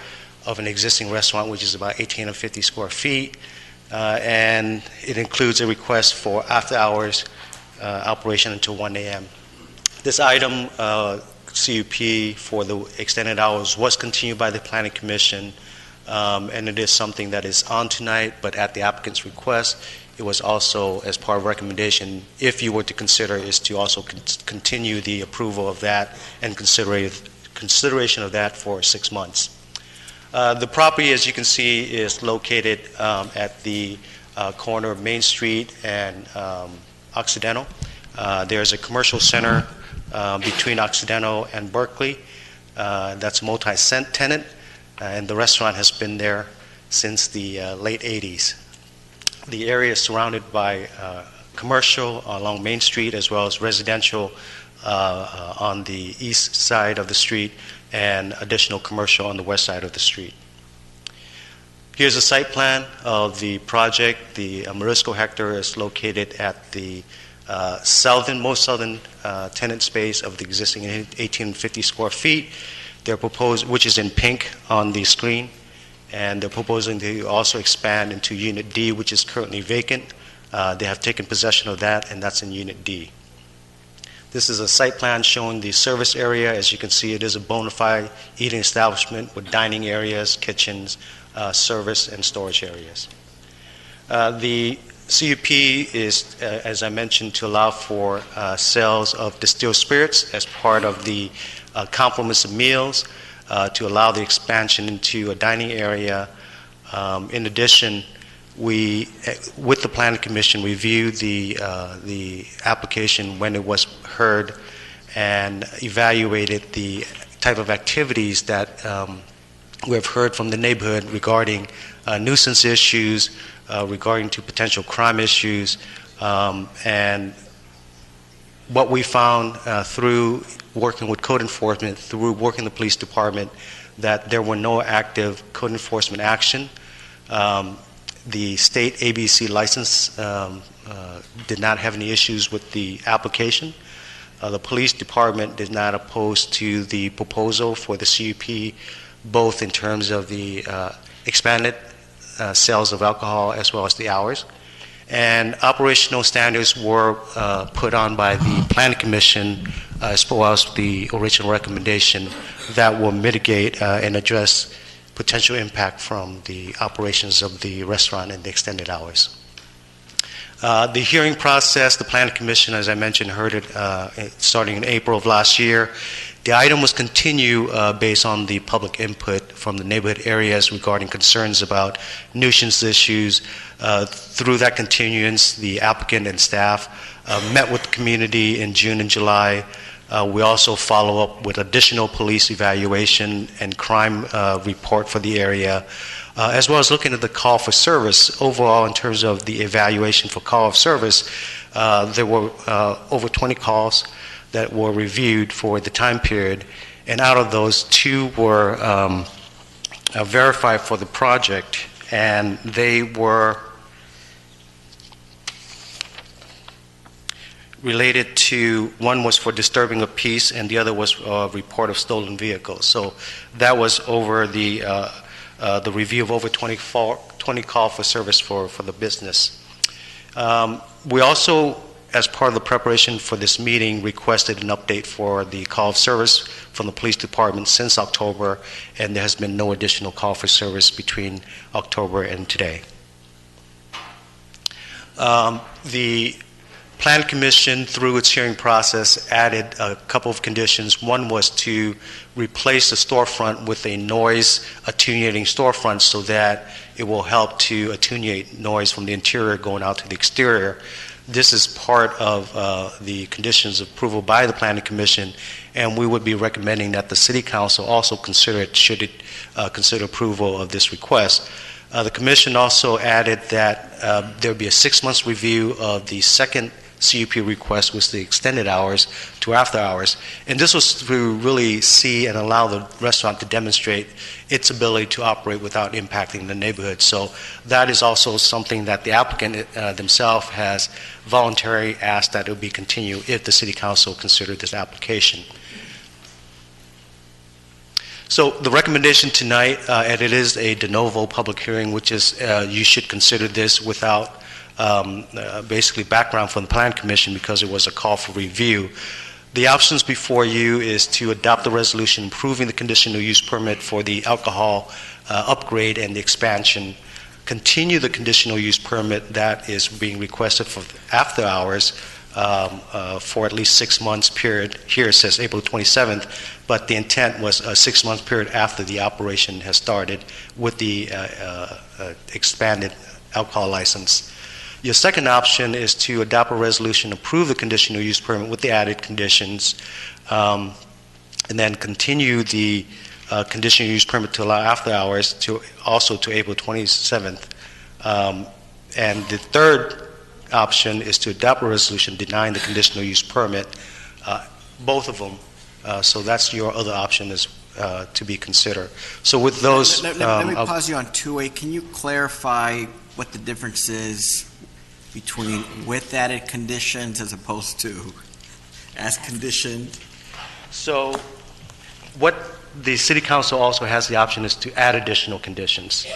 of an existing restaurant, which is about 1,850 square feet. And it includes a request for after-hours operation until 1 a.m. This item, CUP for the extended hours, was continued by the Planning Commission, and it is something that is on tonight, but at the applicant's request, it was also, as part of recommendation, if you were to consider, is to also continue the approval of that and consideration of that for 6 months. The property, as you can see, is located at the corner of Main Street and Occidental. There's a commercial center between Occidental and Berkeley. That's multi-tenant, and the restaurant has been there since the late 80s. The area is surrounded by commercial along Main Street as well as residential on the east side of the street and additional commercial on the west side of the street. Here's a site plan of the project. The Morisco Hector is located at the most southern tenant space of the existing 1,850 square feet. They're proposed, which is in pink on the screen, and they're proposing to also expand into Unit D, which is currently vacant. They have taken possession of that, and that's in Unit D. This is a site plan showing the service area. As you can see, it is a bona fide eating establishment with dining areas, kitchens, service, and storage areas. The CUP is, as I mentioned, to allow for sales of distilled spirits as part of the complements of meals, to allow the expansion into a dining area. In addition, we, with the Planning Commission, reviewed the application when it was heard and evaluated the type of activities that we have heard from the neighborhood regarding nuisance issues, regarding to potential crime issues, and what we found through working with code enforcement, through working the police department, that there were no active code enforcement action. The state ABC license did not have any issues with the application. The police department did not oppose to the proposal for the CUP, both in terms of the expanded sales of alcohol as well as the hours. And operational standards were put on by the Planning Commission as well as the original recommendation that will mitigate and address potential impact from the operations of the restaurant and the extended hours. The hearing process, the Planning Commission, as I mentioned, heard it starting in April of last year. The item was continued based on the public input from the neighborhood areas regarding concerns about nuisance issues. Through that continuance, the applicant and staff met with the community in June and July. We also follow up with additional police evaluation and crime report for the area, as well as looking at the call for service. Overall, in terms of the evaluation for call of service, there were over 20 calls that were reviewed for the time period, and out of those, 2 were verified for the project, and they were related to, one was for disturbing of peace and the other was a report of stolen vehicles. So that was over the review of over 20 call for service for the business. We also, as part of the preparation for this meeting, requested an update for the call of service from the police department since October, and there has been no additional call for service between October and today. The Plan Commission, through its hearing process, added a couple of conditions. One was to replace the storefront with a noise attenuating storefront so that it will help to attenuate noise from the interior going out to the exterior. This is part of the conditions of approval by the Planning Commission, and we would be recommending that the City Council also consider it, should it consider approval of this request. The Commission also added that there would be a 6-month review of the second CUP request, with the extended hours to after hours, and this was to really see and allow the restaurant to demonstrate its ability to operate without impacting the neighborhood. So that is also something that the applicant themselves has voluntarily asked that it would be continued if the City Council considered this application. So the recommendation tonight, and it is a de novo public hearing, which is you should consider this without basically background from the Plan Commission because it was a call for review. The options before you is to adopt the resolution approving the conditional use permit for the alcohol upgrade and the expansion, continue the conditional use permit that is being requested for after hours for at least 6 months period. Here it says April 27th, but the intent was a 6-month period after the operation has started with the expanded alcohol license. Your second option is to adopt a resolution, approve the conditional use permit with the added conditions, and then continue the conditional use permit to allow after hours to also to April 27th. And the third option is to adopt a resolution denying the conditional use permit, both of them. So that's your other option is to be considered. So with those... Let me pause you on 2A. Can you clarify what the difference is between with added conditions as opposed to as conditioned? So what the City Council also has the option is to add additional conditions.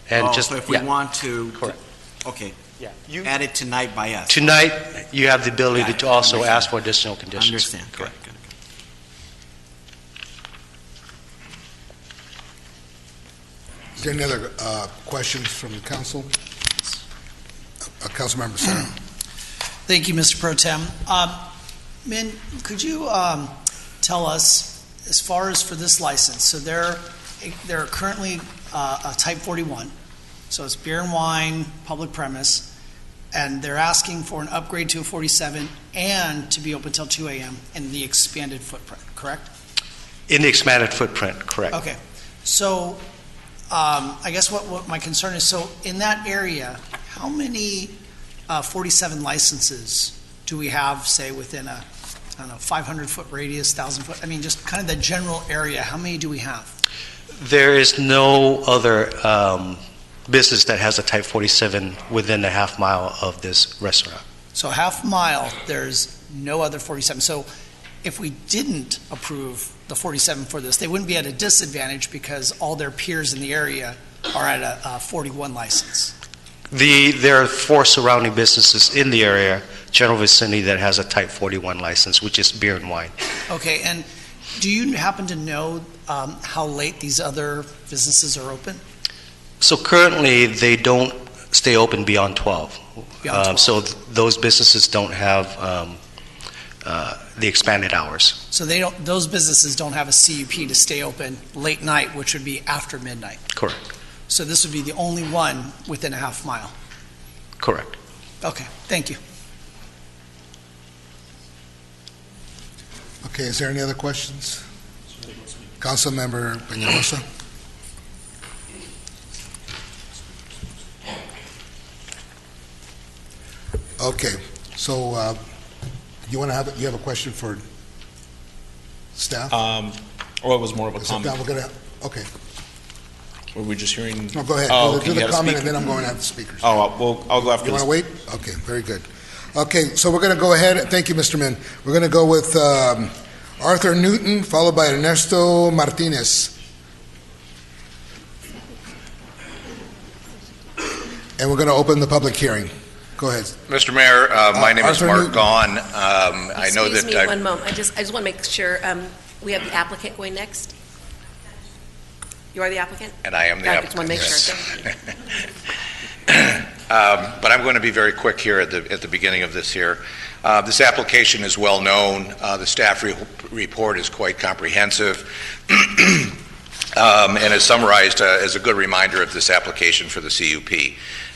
And so if we want to... Correct. Okay. Yeah. Add it tonight by us. Tonight, you have the ability to also ask for additional conditions. Understand. Correct. Is there any other questions from the council? Councilmember Sarah. Thank you, Mr. Pro Tem. Min, could you tell us, as far as for this license, so they're currently a Type 41, so it's beer and wine, public premise, and they're asking for an upgrade to a 47 and to be open till 2 a.m. in the expanded footprint, correct? In the expanded footprint, correct. Okay. So I guess what my concern is, so in that area, how many 47 licenses do we have, say, within a, I don't know, 500-foot radius, 1,000-foot? I mean, just kind of the general area. How many do we have? There is no other business that has a Type 47 within a half mile of this restaurant. So half mile, there's no other 47. So if we didn't approve the 47 for this, they wouldn't be at a disadvantage because all their peers in the area are at a 41 license. There are 4 surrounding businesses in the area, general vicinity, that has a Type 41 license, which is beer and wine. Okay, and do you happen to know how late these other businesses are open? So currently, they don't stay open beyond 12. Beyond 12. So those businesses don't have the expanded hours. So those businesses don't have a CUP to stay open late night, which would be after midnight. Correct. So this would be the only one within a half mile. Correct. Okay, thank you. Okay, is there any other questions? Councilmember Peñalosa. Okay, so you have a question for staff? Well, it was more of a comment. Okay. Were we just hearing? No, go ahead. Oh, Do the comment, and then I'm going to have the speakers. Oh, well, I'll go after You want to this. wait? Okay, very good. Okay, so we're going to go ahead. Thank you, Mr. Min. We're going to go with Arthur Newton, followed by Ernesto Martinez. And we're going to open the public hearing. Go ahead. Mr. Mayor, my name is Arthur Mark Newton. Gahn. I know that Excuse me one moment. I just want to make sure we have the applicant going next. You are the applicant? And I am the I applicant. just want to make sure. But I'm going to be very quick here at the beginning of this here. This application is well known. The staff report is quite comprehensive and is summarized as a good reminder of this application for the CUP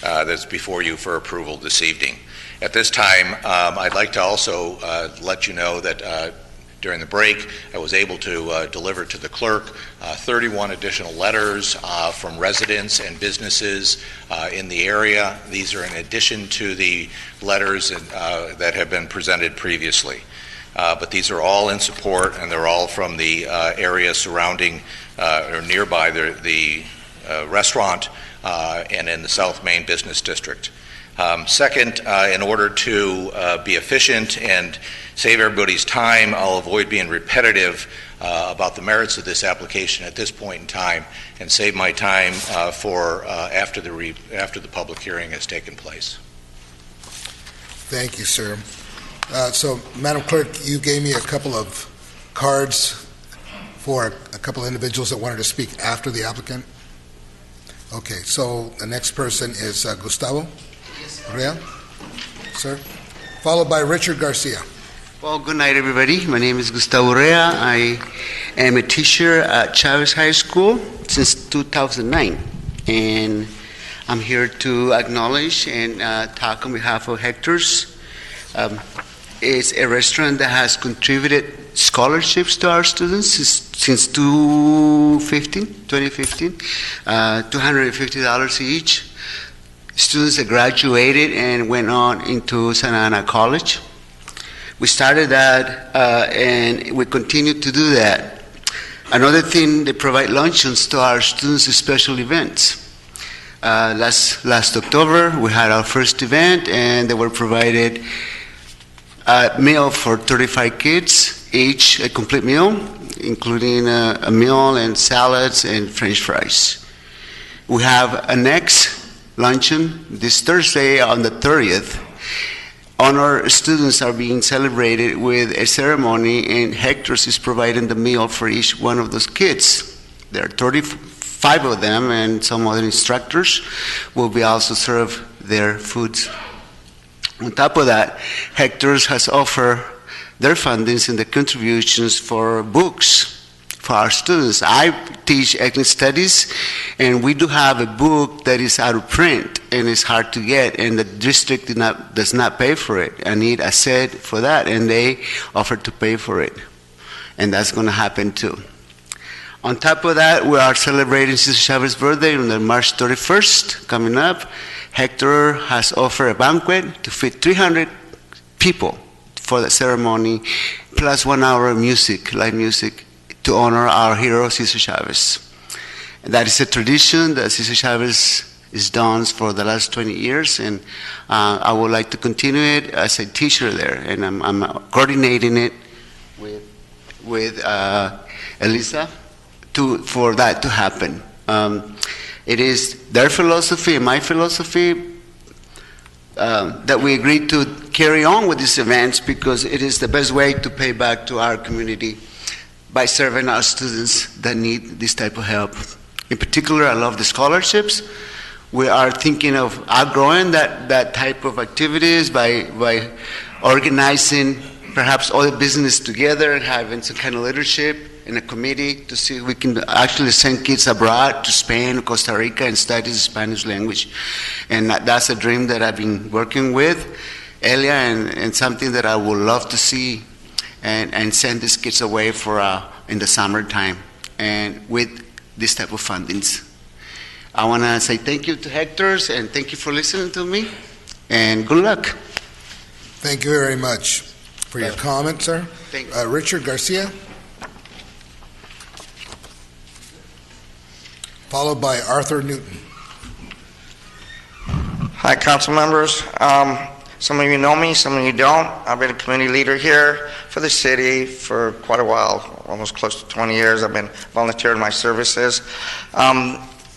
that's before you for approval this evening. At this time, I'd like to also let you know that during the break, I was able to deliver to the clerk 31 additional letters from residents and businesses in the area. These are in addition to the letters that have been presented previously. But these are all in support, and they're all from the area surrounding or nearby the restaurant and in the South Main Business District. Second, in order to be efficient and save everybody's time, I'll avoid being repetitive about the merits of this application at this point in time and save my time for after the public hearing has taken place. Thank you, sir. So, Madam Clerk, you gave me a couple of cards for a couple of individuals that wanted to speak after the applicant. Okay, so the next person is Gustavo Rea, sir, followed by Richard Garcia. Well, good night, everybody. My name is Gustavo Rea. I am a teacher at Chavez High School since 2009, and I'm here to acknowledge and talk on behalf of Hector's. It's a restaurant that has contributed scholarships to our students since 2015, $250 each. Students that graduated and went on into Santa Ana College. We started that and we continue to do that. Another thing, they provide luncheons to our students at special events. Last October, we had our first event, and they were provided a meal for 35 kids, each a complete meal, including a meal and salads and French fries. We have a next luncheon this Thursday on the 30th. Honor students are being celebrated with a ceremony, and Hector's is providing the meal for each one of those kids. There are 35 of them, and some other instructors will be also serve their foods. On top of that, Hector's has offered their fundings and the contributions for books for our students. I teach ethnic studies, and we do have a book that is out of print and it's hard to get, and the district does not pay for it. I need a set for that, and they offer to pay for it, and that's going to happen too. On top of that, we are celebrating Sister Chavez's birthday on March 31st coming up. Hector has offered a banquet to feed 300 people for the ceremony, plus 1 hour of music, live music, to honor our hero, Sister Chavez. And that is a tradition that Sister Chavez is done for the last 20 years, and I would like to continue it as a teacher there, and I'm coordinating it with Elisa for that to happen. It is their philosophy and my philosophy that we agreed to carry on with these events because it is the best way to pay back to our community by serving our students that need this type of help. In particular, I love the scholarships. We are thinking of outgrowing that type of activities by organizing perhaps all the business together and having some kind of leadership in a committee to see if we can actually send kids abroad to Spain, Costa Rica, and study the Spanish language. And that's a dream that I've been working with Elia, and something that I would love to see and send these kids away for in the summertime and with this type of fundings. I want to say thank you to Hector's, and thank you for listening to me, and good luck. Thank you very much for your comment, sir. Richard Garcia, followed by Arthur Newton. Hi, council members. Some of you know me, some of you don't. I've been a community leader here for the city for quite a while, almost close to 20 years. I've been volunteering my services.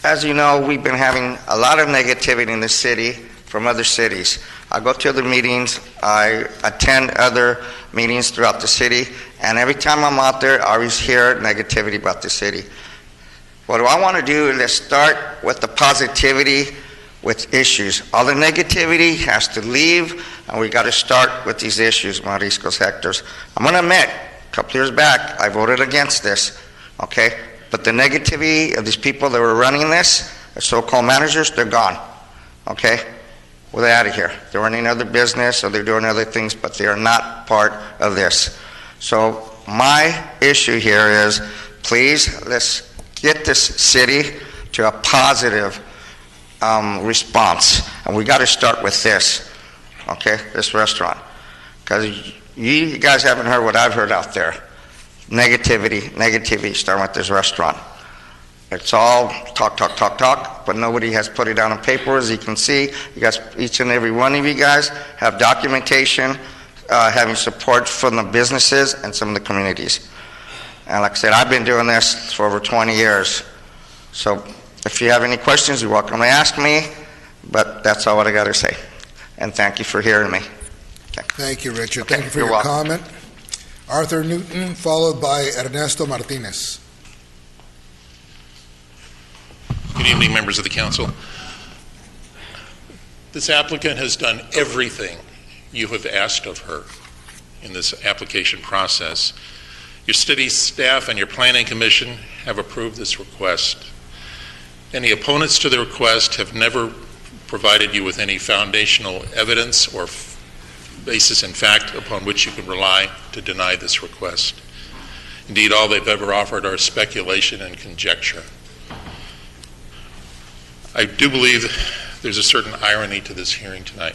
As you know, we've been having a lot of negativity in the city from other cities. I go to other meetings, I attend other meetings throughout the city, and every time I'm out there, I always hear negativity about the city. What I want to do is let's start with the positivity with issues. All the negativity has to leave, and we got to start with these issues, Mariscos Hectors. I'm going to admit, a couple years back, I voted against this, okay? But the negativity of these people that were running this, the so-called managers, they're gone, okay? Well, they're out of here. They're running other business or they're doing other things, but they are not part of this. So my issue here is, please, let's get this city to a positive response. And we got to start with this, okay, this restaurant. Because you guys haven't heard what I've heard out there. Negativity, starting with this restaurant. It's all talk, but nobody has put it down on paper. As you can see, you guys, each and every one of you guys have documentation, having support from the businesses and some of the communities. And like I said, I've been doing this for over 20 years. So if you have any questions, you're welcome to ask me, but that's all what I got to say. And thank you for hearing me. Thank you, Richard. Okay, Thank you for you're your welcome. comment. Arthur Newton, followed by Ernesto Martinez. Good evening, members of the council. This applicant has done everything you have asked of her in this application process. Your city staff and your planning commission have approved this request. Any opponents to the request have never provided you with any foundational evidence or basis in fact upon which you can rely to deny this request. Indeed, all they've ever offered are speculation and conjecture. I do believe there's a certain irony to this hearing tonight.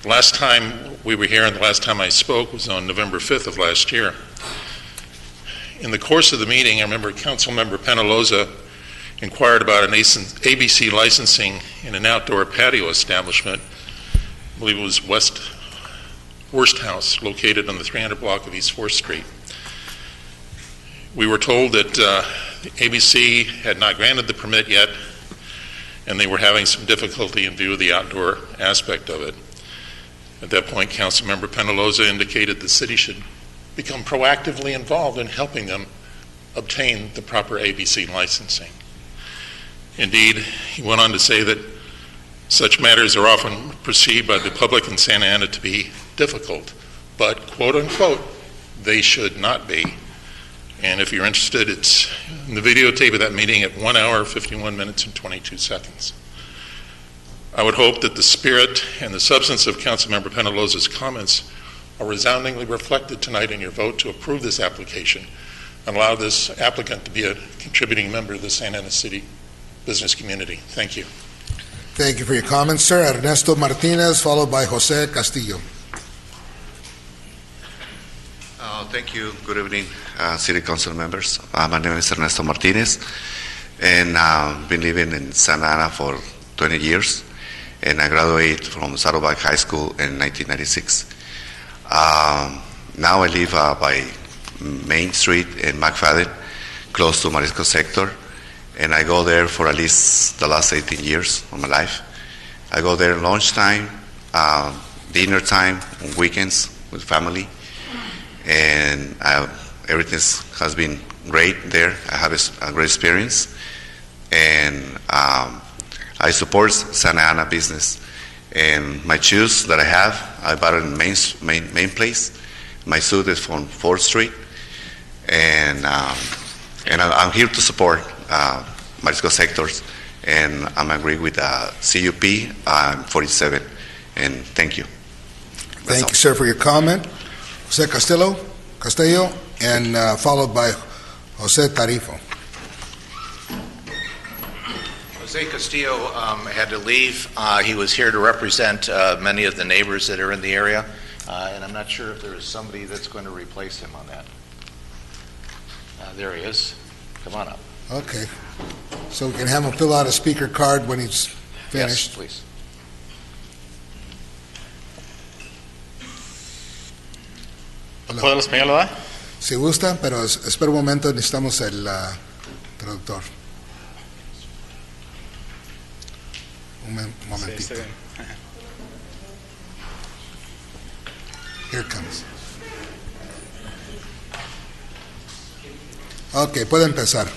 The last time we were here and the last time I spoke was on November 5th of last year. In the course of the meeting, I remember Councilmember Penaloza inquired about an ABC licensing in an outdoor patio establishment. I believe it was Worst House, located on the 300 block of East 4th Street. We were told that ABC had not granted the permit yet, and they were having some difficulty in view of the outdoor aspect of it. At that point, Councilmember Penaloza indicated the city should become proactively involved in helping them obtain the proper ABC licensing. Indeed, he went on to say that such matters are often perceived by the public in Santa Ana to be difficult, but, quote unquote, they should not be. And if you're interested, it's in the videotape of that meeting at 1 hour, 51 minutes, and 22 seconds. I would hope that the spirit and the substance of Councilmember Penaloza's comments are resoundingly reflected tonight in your vote to approve this application and allow this applicant to be a contributing member of the Santa Ana City business community. Thank you. Thank you for your comments, sir. Ernesto Martinez, followed by Jose Castillo. Thank you. Good evening, City Council members. My name is Ernesto Martinez, and I've been living in Santa Ana for 20 years, and I graduated from Saddleback High School in 1996. Now I live by Main Street in McFadden, close to Marisco Sector, and I go there for at least the last 18 years of my life. I go there lunchtime, dinner time, on weekends with family, and everything has been great there. I have a great experience, and I support Santa Ana business. And my shoes that I have, I bought it in main place. My suit is from 4th Street, and I'm here to support Marisco sectors, and I'm agree with CUP 47. And thank you. Thank you, sir, for your comment. Jose Castillo, and followed by Jose Tarifo. Jose Castillo had to leave. He was here to represent many of the neighbors that are in the area, and I'm not sure if there is somebody that's going to replace him on that. There he is. Come on up. Okay. So we can have him fill out a speaker card when he's finished. Yes, please. ¿Puedo español, verdad? Si gusta, pero espera un momento, necesitamos el traductor. Un momentito. Sí, Here comes. Ok, puede empezar.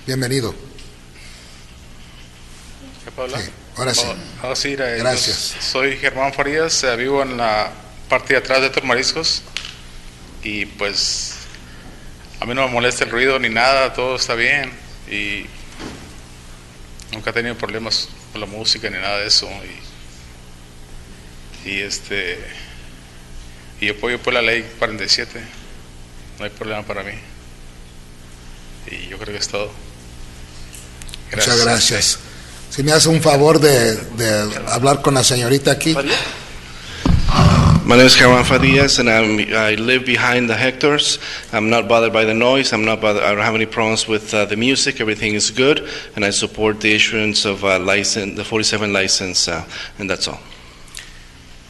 Bienvenido. ¿Puedo hablar? Sí, ahora sí. Sí, Gracias. Soy Germán Farías, vivo en la parte de atrás de estos mariscos y pues a mí no me molesta el ruido ni nada, todo está bien y nunca he tenido problemas con la música ni nada de eso y apoyo por la ley 47, no hay problema para mí y yo creo que es todo. Muchas gracias. Si me hace un favor de hablar con la señorita aquí. My name is Germán Fadillas, and I live behind the hectares. I'm not bothered by the noise. I don't have any problems with the music. Everything is good, and I support the issuance of license, the 47 license, and that's all.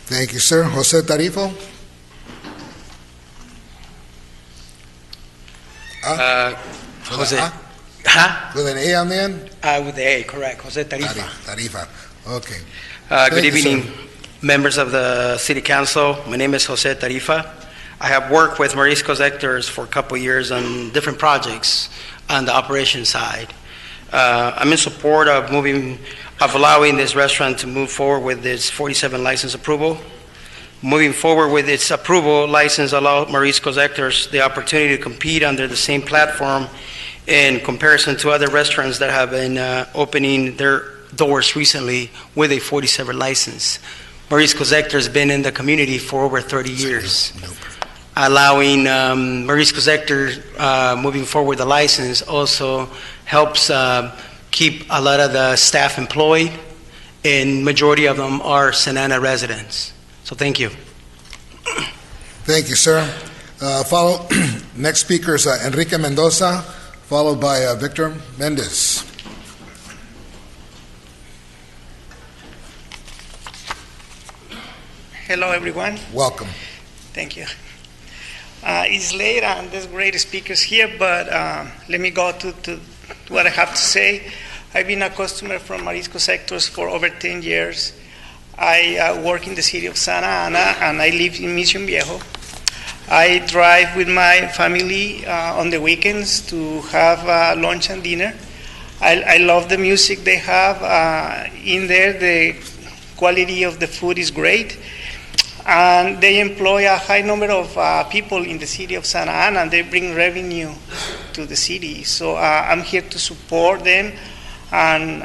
Thank you, sir. Jose Tarifo. Jose. With an A on the end? With the A, correct. Jose Tarifa. Tarifa. Okay. Good Thank you, evening, sir. members of the City Council. My name is Jose Tarifa. I have worked with Mariscos Hectors for a couple of years on different projects on the operation side. I'm in support of allowing this restaurant to move forward with its 47 license approval. Moving forward with its approval, license allow Mariscos Hectors the opportunity to compete under the same platform in comparison to other restaurants that have been opening their doors recently with a 47 license. Mariscos Hector has been in the community for over 30 years. Allowing Mariscos Hector moving forward with the license also helps keep a lot of the staff employed, and majority of them are Sanana residents. So thank you. Thank you, sir. Next speaker is Enrique Mendoza, followed by Victor Mendez. Hello, everyone. Welcome. Thank you. It's late and there's great speakers here, but let me go to what I have to say. I've been a customer from Mariscos Sectors for over 10 years. I work in the city of Santa Ana and I live in Mission Viejo. I drive with my family on the weekends to have lunch and dinner. I love the music they have in there. The quality of the food is great. And they employ a high number of people in the city of Santa Ana, and they bring revenue to the city. So I'm here to support them and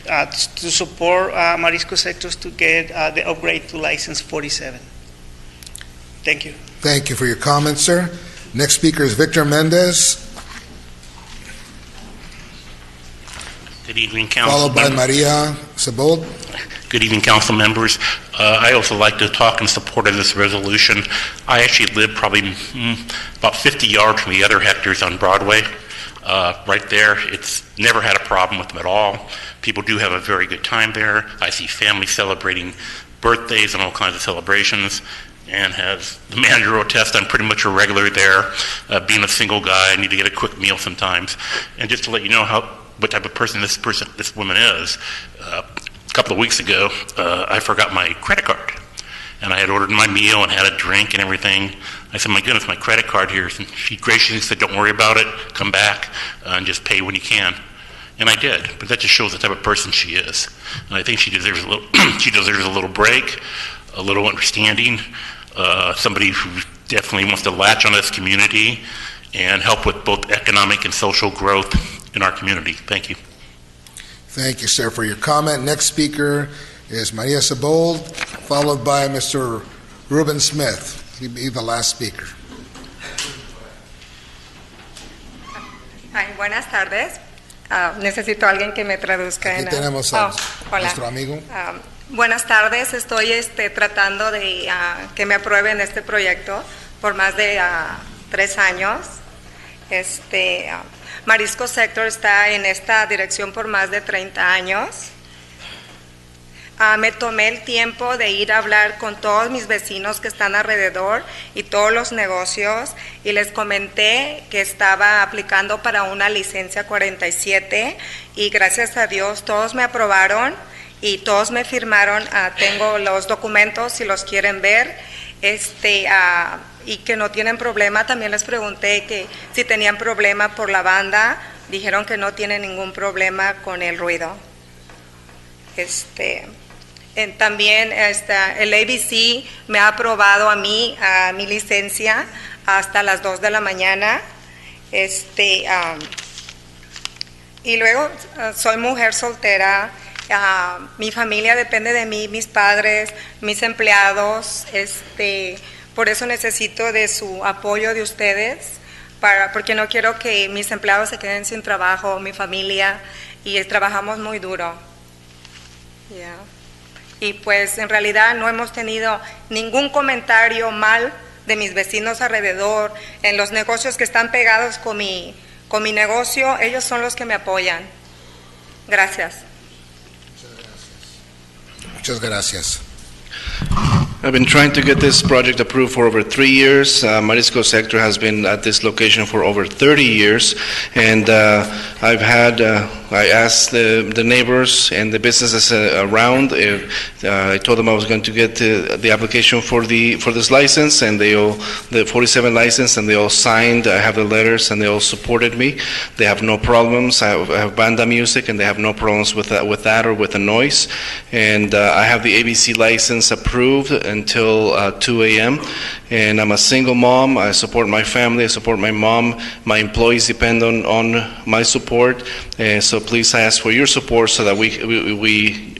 to support Mariscos Sectors to get the upgrade to license 47. Thank you. Thank you for your comments, sir. Next speaker is Victor Mendez, Good evening, council followed by members. Maria Sebold. Good evening, council members. I also like to talk in support of this resolution. I actually live probably about 50 yards from the other hectares on Broadway. Right there, it's never had a problem with them at all. People do have a very good time there. I see families celebrating birthdays and all kinds of celebrations. And as the manager will attest, I'm pretty much a regular there. Being a single guy, I need to get a quick meal sometimes. And just to let you know what type of person this woman is, a couple of weeks ago, I forgot my credit card. And I had ordered my meal and had a drink and everything. I said, my goodness, my credit card here. And she graciously said, don't worry about it. Come back and just pay when you can. And I did. But that just shows the type of person she is. And I think she deserves a little, she deserves a little break, a little understanding, somebody who definitely wants to latch on this community and help with both economic and social growth in our community. Thank you. Thank you, sir, for your comment. Next speaker is Maria Sebold, followed by Mr. Ruben Smith. He'll be the last speaker. Ay, buenas tardes. Necesito a alguien que me traduzca. Aquí tenemos a nuestro amigo. Buenas tardes. Estoy tratando de que me aprueben este proyecto por más de 3 años. Mariscos Sector está en esta dirección por más de 30 años. Me tomé el tiempo de ir a hablar con todos mis vecinos que están alrededor y todos los negocios y les comenté que estaba aplicando para una licencia 47 y gracias a Dios todos me aprobaron y todos me firmaron. Tengo los documentos si los quieren ver. Y que no tienen problema. También les pregunté que si tenían problema por la banda, dijeron que no tienen ningún problema con el ruido. También el ABC me ha aprobado a mí, a mi licencia, hasta las 2 de la mañana. Y luego soy mujer soltera, mi familia depende de mí, mis padres, mis empleados, por eso necesito de su apoyo de ustedes, porque no quiero que mis empleados se queden sin trabajo, mi familia, y trabajamos muy duro. Yeah. Y pues en realidad no hemos tenido ningún comentario mal de mis vecinos alrededor, en los negocios que están pegados con mi negocio, ellos son los que me apoyan. Gracias. Muchas gracias. I've been trying to get this project approved for over 3 years. Marisco Sector has been at this location for over 30 years, and I asked the neighbors and the businesses around. I told them I was going to get the application for this license, and they all, the 47 license, and they all signed. I have the letters, and they all supported me. They have no problems. I have banda music, and they have no problems with that or with the noise. And I have the ABC license approved until 2 a.m. And I'm a single mom. I support my family. I support my mom. My employees depend on my support. So please, I ask for your support so that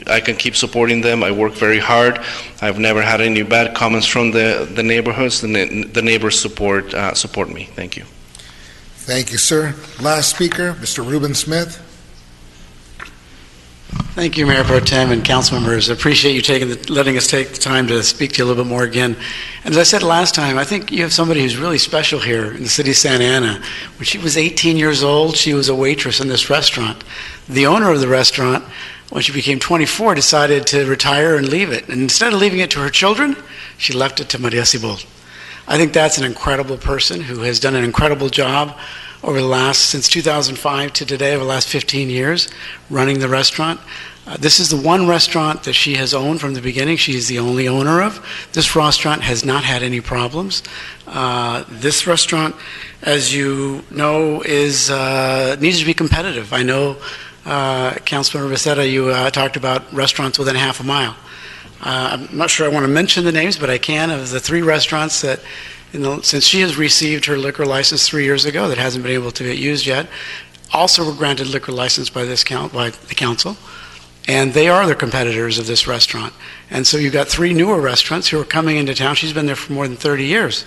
I can keep supporting them. I work very hard. I've never had any bad comments from the neighborhoods. The neighbors support me. Thank you. Thank you, sir. Last speaker, Mr. Ruben Smith. Thank you, Mayor Pro Tem and council members. I appreciate you letting us take the time to speak to you a little bit more again. And as I said last time, I think you have somebody who's really special here in the city of Santa Ana. When she was 18 years old, she was a waitress in this restaurant. The owner of the restaurant, when she became 24, decided to retire and leave it. And instead of leaving it to her children, she left it to Maria Cibold. I think that's an incredible person who has done an incredible job since 2005 to today, over the last 15 years, running the restaurant. This is the one restaurant that she has owned from the beginning. She is the only owner of. This restaurant has not had any problems. This restaurant, as you know, needs to be competitive. I know, Councilmember Becerra, you talked about restaurants within half a mile. I'm not sure I want to mention the names, but I can, of the 3 restaurants that, since she has received her liquor license 3 years ago that hasn't been able to get used yet, also were granted liquor license by the council, and they are the competitors of this restaurant. And so you've got 3 newer restaurants who are coming into town. She's been there for more than 30 years.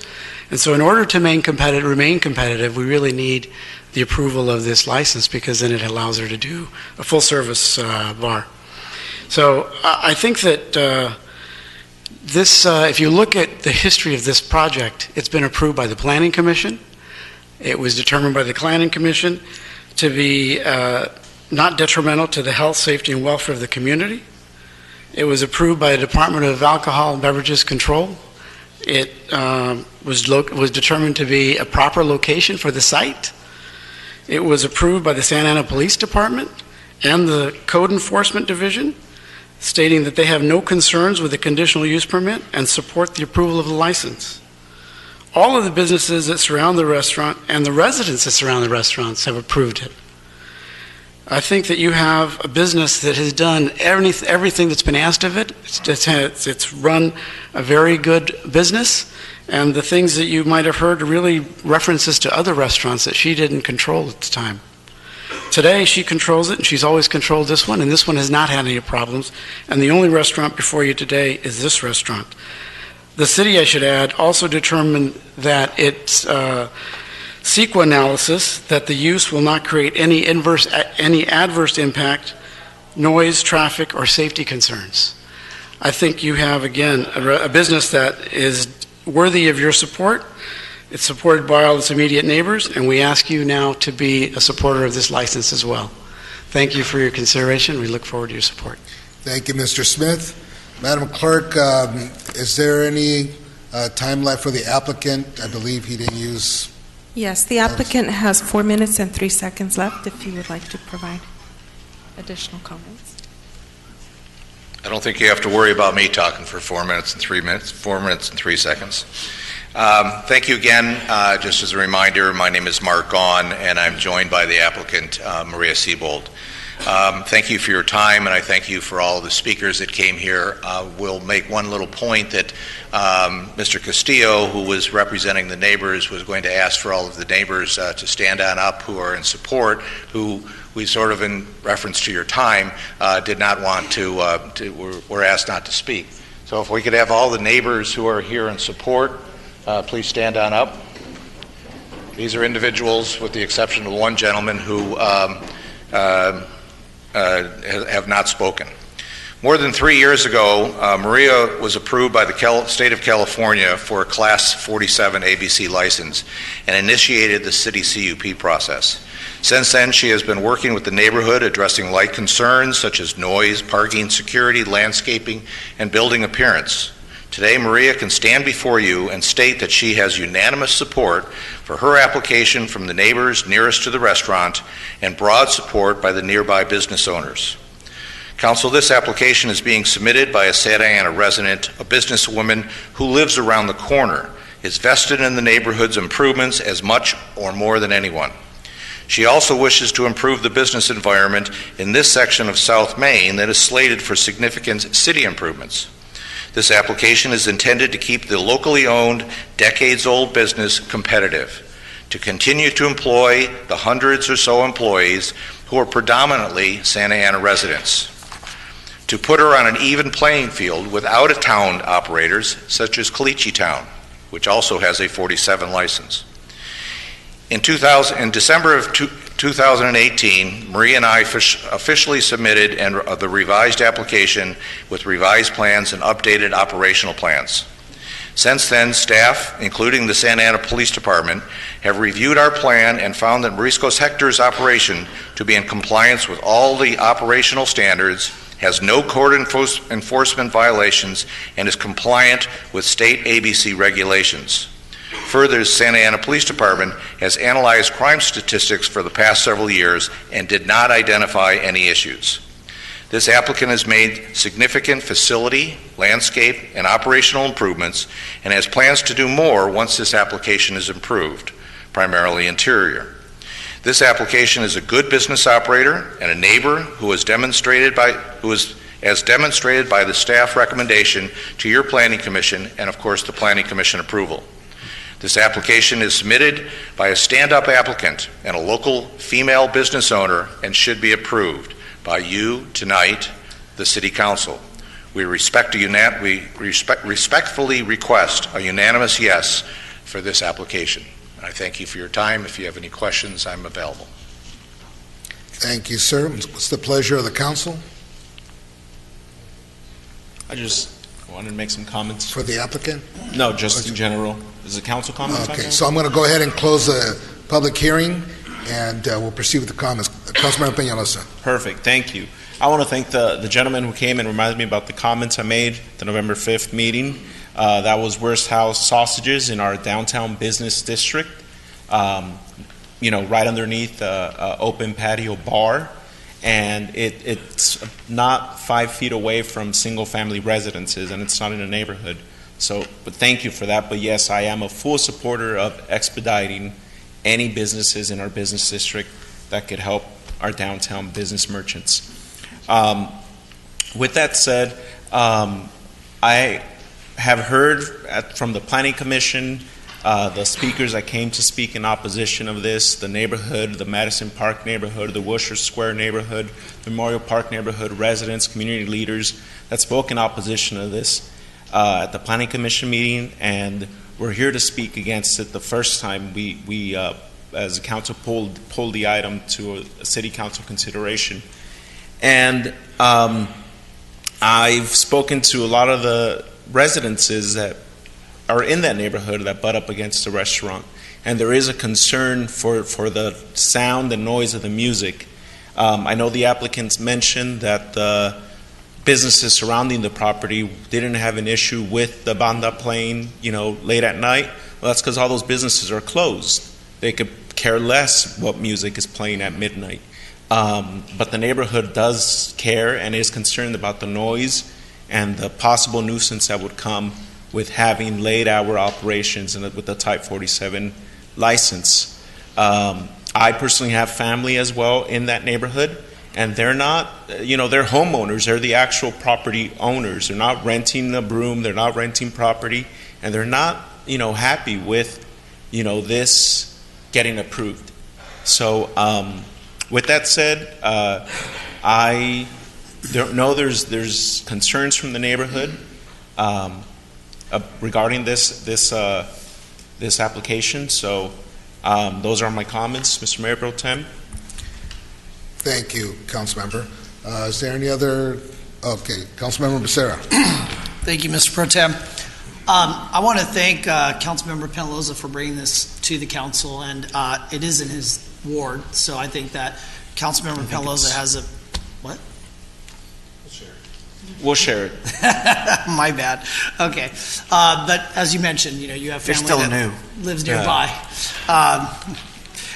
And so in order to remain competitive, we really need the approval of this license, because then it allows her to do a full-service bar. So I think that if you look at the history of this project, it's been approved by the Planning Commission. It was determined by the Planning Commission to be not detrimental to the health, safety, and welfare of the community. It was approved by the Department of Alcohol and Beverages Control. It was determined to be a proper location for the site. It was approved by the Santa Ana Police Department and the Code Enforcement Division, stating that they have no concerns with the conditional use permit and support the approval of the license. All of the businesses that surround the restaurant and the residents that surround the restaurants have approved it. I think that you have a business that has done everything that's been asked of it. It's run a very good business, and the things that you might have heard are really references to other restaurants that she didn't control at the time. Today, she controls it, and she's always controlled this one, and this one has not had any problems. And the only restaurant before you today is this restaurant. The city, I should add, also determined that its CEQA analysis, that the use will not create any adverse impact, noise, traffic, or safety concerns. I think you have, again, a business that is worthy of your support. It's supported by all its immediate neighbors, and we ask you now to be a supporter of this license as well. Thank you for your consideration. We look forward to your support. Thank you, Mr. Smith. Madam Clerk, is there any time left for the applicant? I believe he didn't use... Yes, the applicant has 4 minutes and 3 seconds left if you would like to provide additional comments. I don't think you have to worry about me talking for 4 minutes and 3 seconds. Thank you again. Just as a reminder, my name is Mark Gaughan, and I'm joined by the applicant, Maria Cibold. Thank you for your time, and I thank you for all the speakers that came here. We'll make one little point that Mr. Castillo, who was representing the neighbors, was going to ask for all of the neighbors to stand on up who are in support, who we sort of, in reference to your time, did not want were asked not to speak. So if we could have all the neighbors who are here in support, please stand on up. These are individuals, with the exception of one gentleman, who have not spoken. More than 3 years ago, Maria was approved by the state of California for a Class 47 ABC license and initiated the city CUP process. Since then, she has been working with the neighborhood, addressing light concerns such as noise, parking, security, landscaping, and building appearance. Today, Maria can stand before you and state that she has unanimous support for her application from the neighbors nearest to the restaurant and broad support by the nearby business owners. Council, this application is being submitted by a Santa Ana resident, a businesswoman who lives around the corner, is vested in the neighborhood's improvements as much or more than anyone. She also wishes to improve the business environment in this section of South Main that is slated for significant city improvements. This application is intended to keep the locally owned, decades-old business competitive, to continue to employ the hundreds or so employees who are predominantly Santa Ana residents, to put her on an even playing field with out-of-town operators such as Caliche Town, which also has a 47 license. In December of 2018, Maria and I officially submitted the revised application with revised plans and updated operational plans. Since then, staff, including the Santa Ana Police Department, have reviewed our plan and found that Mariscos Hector's operation to be in compliance with all the operational standards, has no court enforcement violations, and is compliant with state ABC regulations. Further, the Santa Ana Police Department has analyzed crime statistics for the past several years and did not identify any issues. This applicant has made significant facility, landscape, and operational improvements and has plans to do more once this application is improved, primarily interior. This application is a good business operator and a neighbor who as demonstrated by the staff recommendation to your Planning Commission and, of course, the Planning Commission approval. This application is submitted by a stand-up applicant and a local female business owner and should be approved by you tonight, the City Council. We respectfully request a unanimous yes for this application. I thank you for your time. If you have any questions, I'm available. Thank you, sir. What's the pleasure of the council? I just wanted to make some comments. For the applicant? No, just in general. Is the council comments? Okay, so I'm going to go ahead and close the public hearing, and we'll proceed with the comments. Councilman Peñalosa. Perfect, thank you. I want to thank the gentleman who came and reminded me about the comments I made at the November 5th meeting. That was Worst House Sausages in our downtown business district, right underneath open patio bar. And it's not 5 feet away from single-family residences, and it's not in a neighborhood. So, but thank you for that. But yes, I am a full supporter of expediting any businesses in our business district that could help our downtown business merchants. With that said, I have heard from the Planning Commission, the speakers that came to speak in opposition of this, the neighborhood, the Madison Park neighborhood, the Worcester Square neighborhood, the Memorial Park neighborhood, residents, community leaders that spoke in opposition of this at the Planning Commission meeting, and we're here to speak against it the first time we as a council, pulled the item to a city council consideration. And I've spoken to a lot of the residences that are in that neighborhood that butt up against the restaurant. And there is a concern for the sound and noise of the music. I know the applicants mentioned that the businesses surrounding the property didn't have an issue with the banda playing, late at night. Well, that's because all those businesses are closed. They could care less what music is playing at midnight. But the neighborhood does care and is concerned about the noise and the possible nuisance that would come with having late-hour operations and with the Type 47 license. I personally have family as well in that neighborhood, and they're not, they're homeowners. They're the actual property owners. They're not renting a room. They're not renting property, and they're not, happy with, this getting approved. So, with that said, I don't know. There's concerns from the neighborhood regarding this application. So, those are my comments, Mr. Mayor Pro Tem. Thank you, Councilmember. Is there any other? Okay, Councilmember Becerra. Thank you, Mr. Pro Tem. I want to thank Councilmember Penaloza for bringing this to the council, and it is in his ward, so I think that Councilmember Penaloza has a, what? We'll share it. My bad. Okay. But as you mentioned, you have family that lives nearby.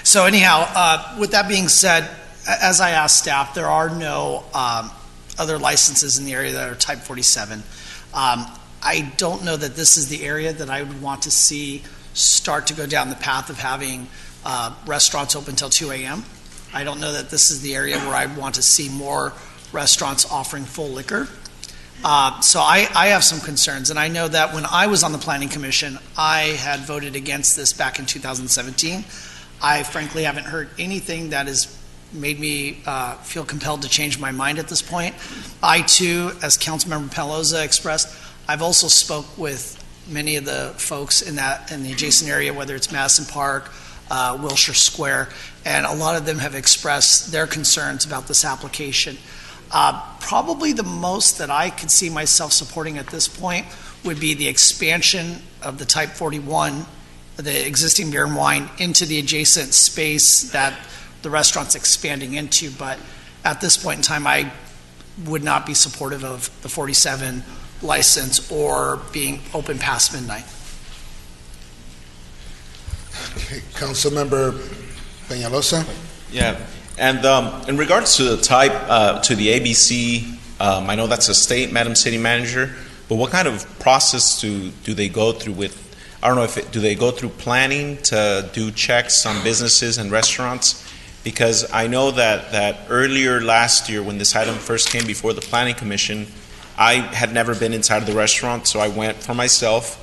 So anyhow, with that being said, as I asked staff, there are no other licenses in the area that are type 47. I don't know that this is the area that I would want to see start to go down the path of having restaurants open till 2 a.m. I don't know that this is the area where I want to see more restaurants offering full liquor. So I have some concerns, and I know that when I was on the Planning Commission, I had voted against this back in 2017. I frankly haven't heard anything that has made me feel compelled to change my mind at this point. I too, as Councilmember Penaloza expressed, I've also spoke with many of the folks in the adjacent area, whether it's Madison Park, Wilshire Square, and a lot of them have expressed their concerns about this application. Probably the most that I could see myself supporting at this point would be the expansion of the Type 41, the existing beer and wine, into the adjacent space that the restaurant's expanding into. But at this point in time, I would not be supportive of the 47 license or being open past midnight. Okay, Councilmember Peñalosa. Yeah, and in regards to the type, to the ABC, I know that's a state, Madam City Manager, but what kind of process do they go through with, I don't know do they go through planning to do checks on businesses and restaurants? Because I know that earlier last year when this item first came before the Planning Commission, I had never been inside of the restaurant, so I went for myself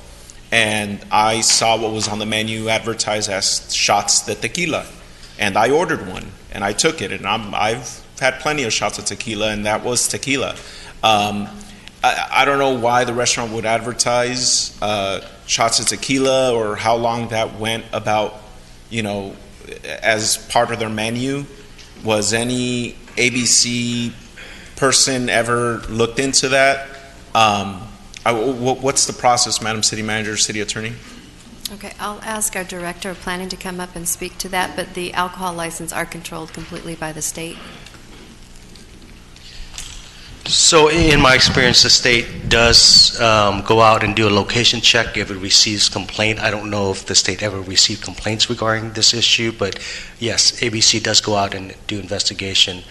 and I saw what was on the menu advertised as shots de tequila. And I ordered one and I took it, and I've had plenty of shots of tequila, and that was tequila. I don't know why the restaurant would advertise shots of tequila, or how long that went about, as part of their menu. Was any ABC person ever looked into that? What's the process, Madam City Manager, City Attorney? Okay, I'll ask our Director of Planning to come up and speak to that, but the alcohol license are controlled completely by the state. So in my experience, the state does go out and do a location check if it receives complaint. I don't know if the state ever received complaints regarding this issue, but yes, ABC does go out and do investigation.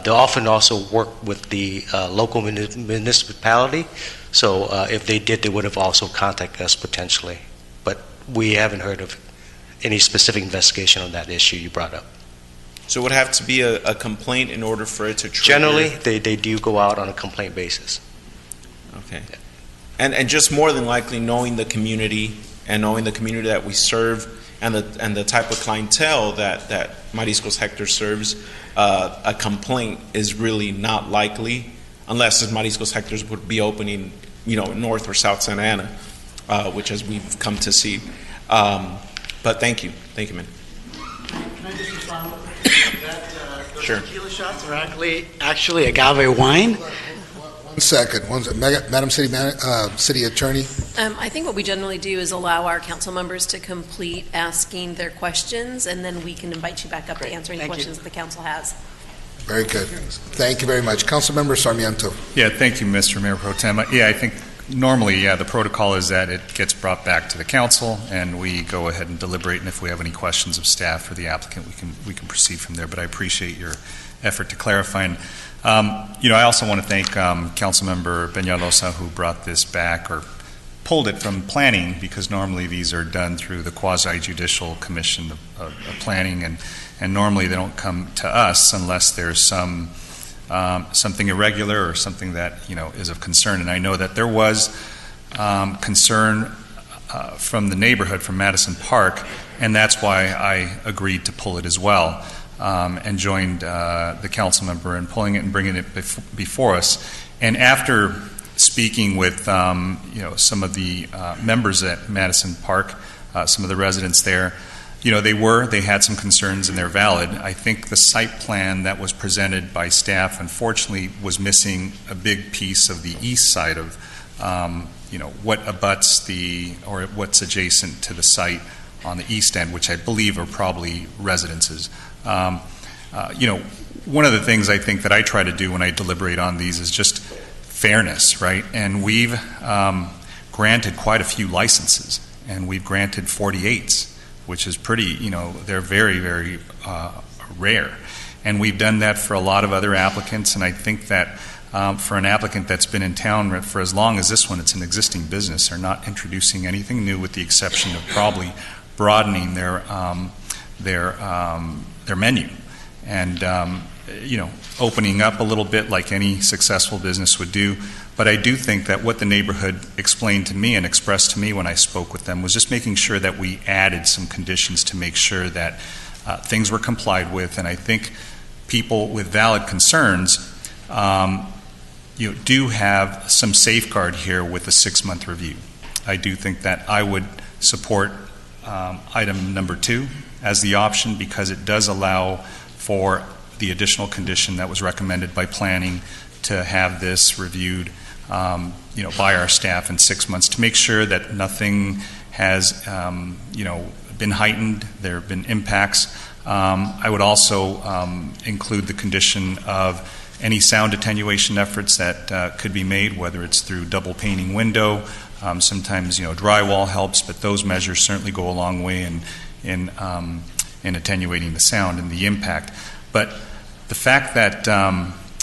They often also work with the local municipality, so if they did, they would have also contacted us potentially. But we haven't heard of any specific investigation on that issue you brought up. So it would have to be a complaint in order for it to trigger? Generally, they do go out on a complaint basis. Okay. And just more than likely knowing the community and knowing the community that we serve and the type of clientele that Mariscos Hector serves, a complaint is really not likely unless Mariscos Hector's would be opening, North or South Santa Ana, which as we've come to see. But thank you, man. Can I just respond? Those Sure. tequila shots are actually agave wine. 1 second. Madam City Attorney. I think what we generally do is allow our council members to complete asking their questions, and then we can invite you back up to answer any questions that the council has. Very good. Thank you very much. Councilmember Sarmiento. Yeah, thank you, Mr. Mayor Pro Tem. I think normally, the protocol is that it gets brought back to the council and we go ahead and deliberate, and if we have any questions of staff or the applicant, we can proceed from there. But I appreciate your effort to clarify. And, I also want to thank Councilmember Peñalosa, who brought this back or pulled it from planning because normally these are done through the quasi-judicial commission of planning, and normally they don't come to us unless there's something irregular or something that is of concern. And I know that there was concern from the neighborhood, from Madison Park, and that's why I agreed to pull it as well, and joined the council member in pulling it and bringing it before us. And after speaking with some of the members at Madison Park, some of the residents there, they had some concerns and they're valid. I think the site plan that was presented by staff unfortunately was missing a big piece of the east side of what abuts or what's adjacent to the site on the east end, which I believe are probably residences. One of the things I think that I try to do when I deliberate on these is just fairness, right? And we've granted quite a few licenses, and we've granted 48s, which is pretty, they're very, very rare. And we've done that for a lot of other applicants, and I think that for an applicant that's been in town for as long as this one, it's an existing business. They're not introducing anything new with the exception of probably broadening their menu and, opening up a little bit like any successful business would do. But I do think that what the neighborhood explained to me and expressed to me when I spoke with them was just making sure that we added some conditions to make sure that things were complied with. And I think people with valid concerns do have some safeguard here with a 6-month review. I do think that I would support item number 2 as the option because it does allow for the additional condition that was recommended by planning to have this reviewed by our staff in 6 months to make sure that nothing has been heightened, there have been impacts. I would also include the condition of any sound attenuation efforts that could be made, whether it's through double painting window. Sometimes drywall helps, but those measures certainly go a long way in attenuating the sound and the impact. But the fact that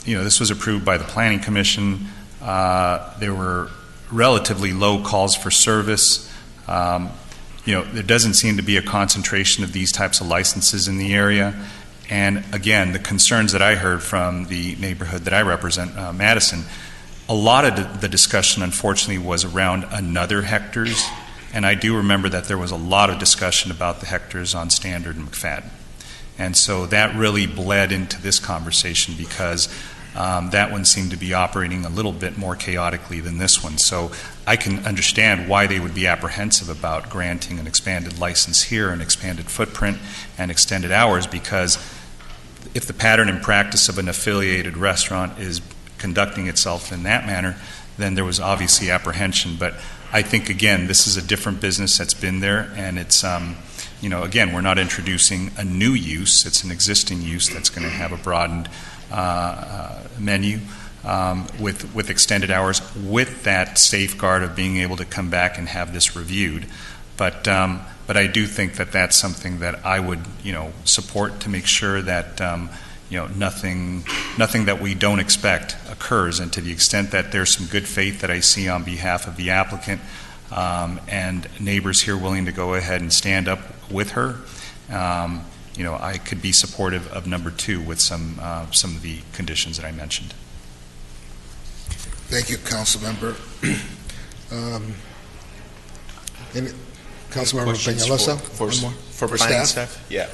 this was approved by the Planning Commission, there were relatively low calls for service. There doesn't seem to be a concentration of these types of licenses in the area. And again, the concerns that I heard from the neighborhood that I represent, Madison, a lot of the discussion, unfortunately, was around another hectares. And I do remember that there was a lot of discussion about the hectares on Standard and McFadden. And so that really bled into this conversation because that one seemed to be operating a little bit more chaotically than this one. So I can understand why they would be apprehensive about granting an expanded license here, an expanded footprint, and extended hours, because if the pattern and practice of an affiliated restaurant is conducting itself in that manner, then there was obviously apprehension. But I think, again, this is a different business that's been there, and it's, again, we're not introducing a new use. It's an existing use that's going to have a broadened menu with extended hours, with that safeguard of being able to come back and have this reviewed. But I do think that that's something that I would, support to make sure that, nothing that we don't expect occurs. And to the extent that there's some good faith that I see on behalf of the applicant and neighbors here willing to go ahead and stand up with her, I could be supportive of number 2 with some of the conditions that I mentioned. Thank you, Councilmember. Councilmember Peñalosa, for planning staff? Yeah.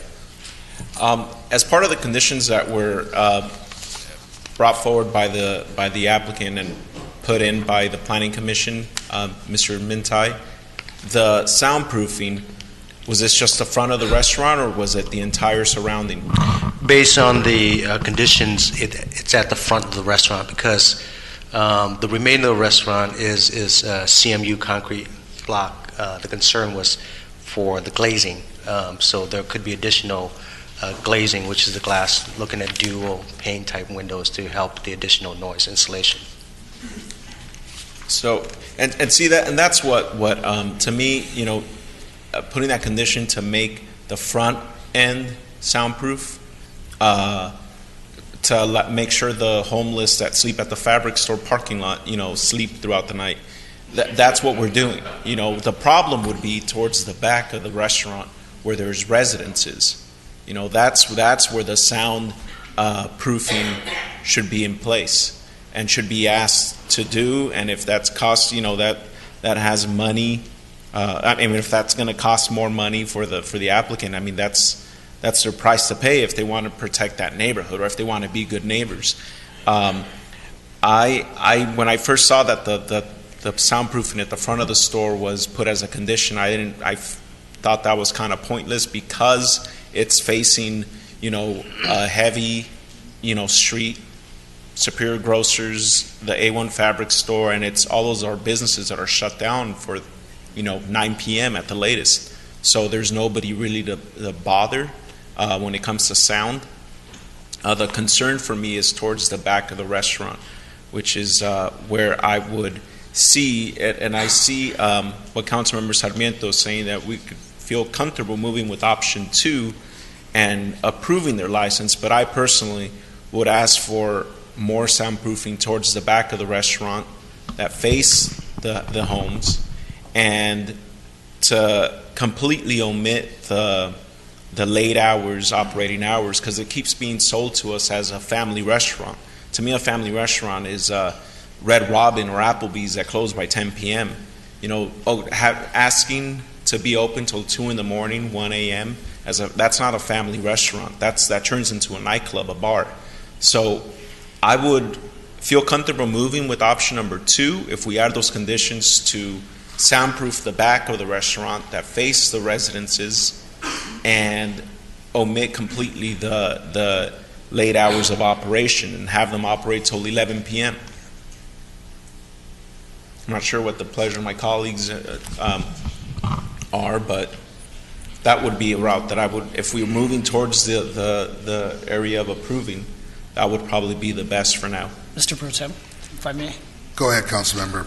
As part of the conditions that were brought forward by the applicant and put in by the Planning Commission, Mr. Mintai, the soundproofing, was this just the front of the restaurant, or was it the entire surrounding? Based on the conditions, it's at the front of the restaurant because the remainder of the restaurant is CMU concrete block. The concern was for the glazing, so there could be additional glazing, which is the glass, looking at dual pane type windows to help the additional noise insulation. So, and see that, and that's what to me, putting that condition to make the front end soundproof, to make sure the homeless that sleep at the fabric store parking lot, sleep throughout the night. That's what we're doing. You know, the problem would be towards the back of the restaurant where there's residences. You know, that's where the sound proofing should be in place and should be asked to do. And if that's cost, you know, that has money. I mean, if that's going to cost more money for the applicant, I mean, that's their price to pay if they want to protect that neighborhood or if they want to be good neighbors. When I first saw that the soundproofing at the front of the store was put as a condition, I thought that was kind of pointless because it's facing, you know, a heavy, you know, street, Superior Grocers, the A1 Fabric Store, and it's all those are businesses that are shut down for, you know, 9 p.m. at the latest. So there's nobody really to bother when it comes to sound. The concern for me is towards the back of the restaurant, which is where I would see it, and I see what Councilmember Sarmiento is saying, that we could feel comfortable moving with option 2 and approving their license, but I personally would ask for more soundproofing towards the back of the restaurant that face the homes, and to completely omit the late hours, operating hours, because it keeps being sold to us as a family restaurant. To me, a family restaurant is Red Robin or Applebee's that close by 10 p.m. You know, asking to be open till 2 in the morning, 1 a.m. That's not a family restaurant. That turns into a nightclub, a bar. So I would feel comfortable moving with option number 2 if we add those conditions to soundproof the back of the restaurant that face the residences and omit completely the late hours of operation and have them operate till 11 p.m. I'm not sure what the pleasure of my colleagues are, but that would be a route that I would, if we were moving towards the area of approving, that would probably be the best for now. Mr. Pro Tem, if I may. Go ahead, Councilmember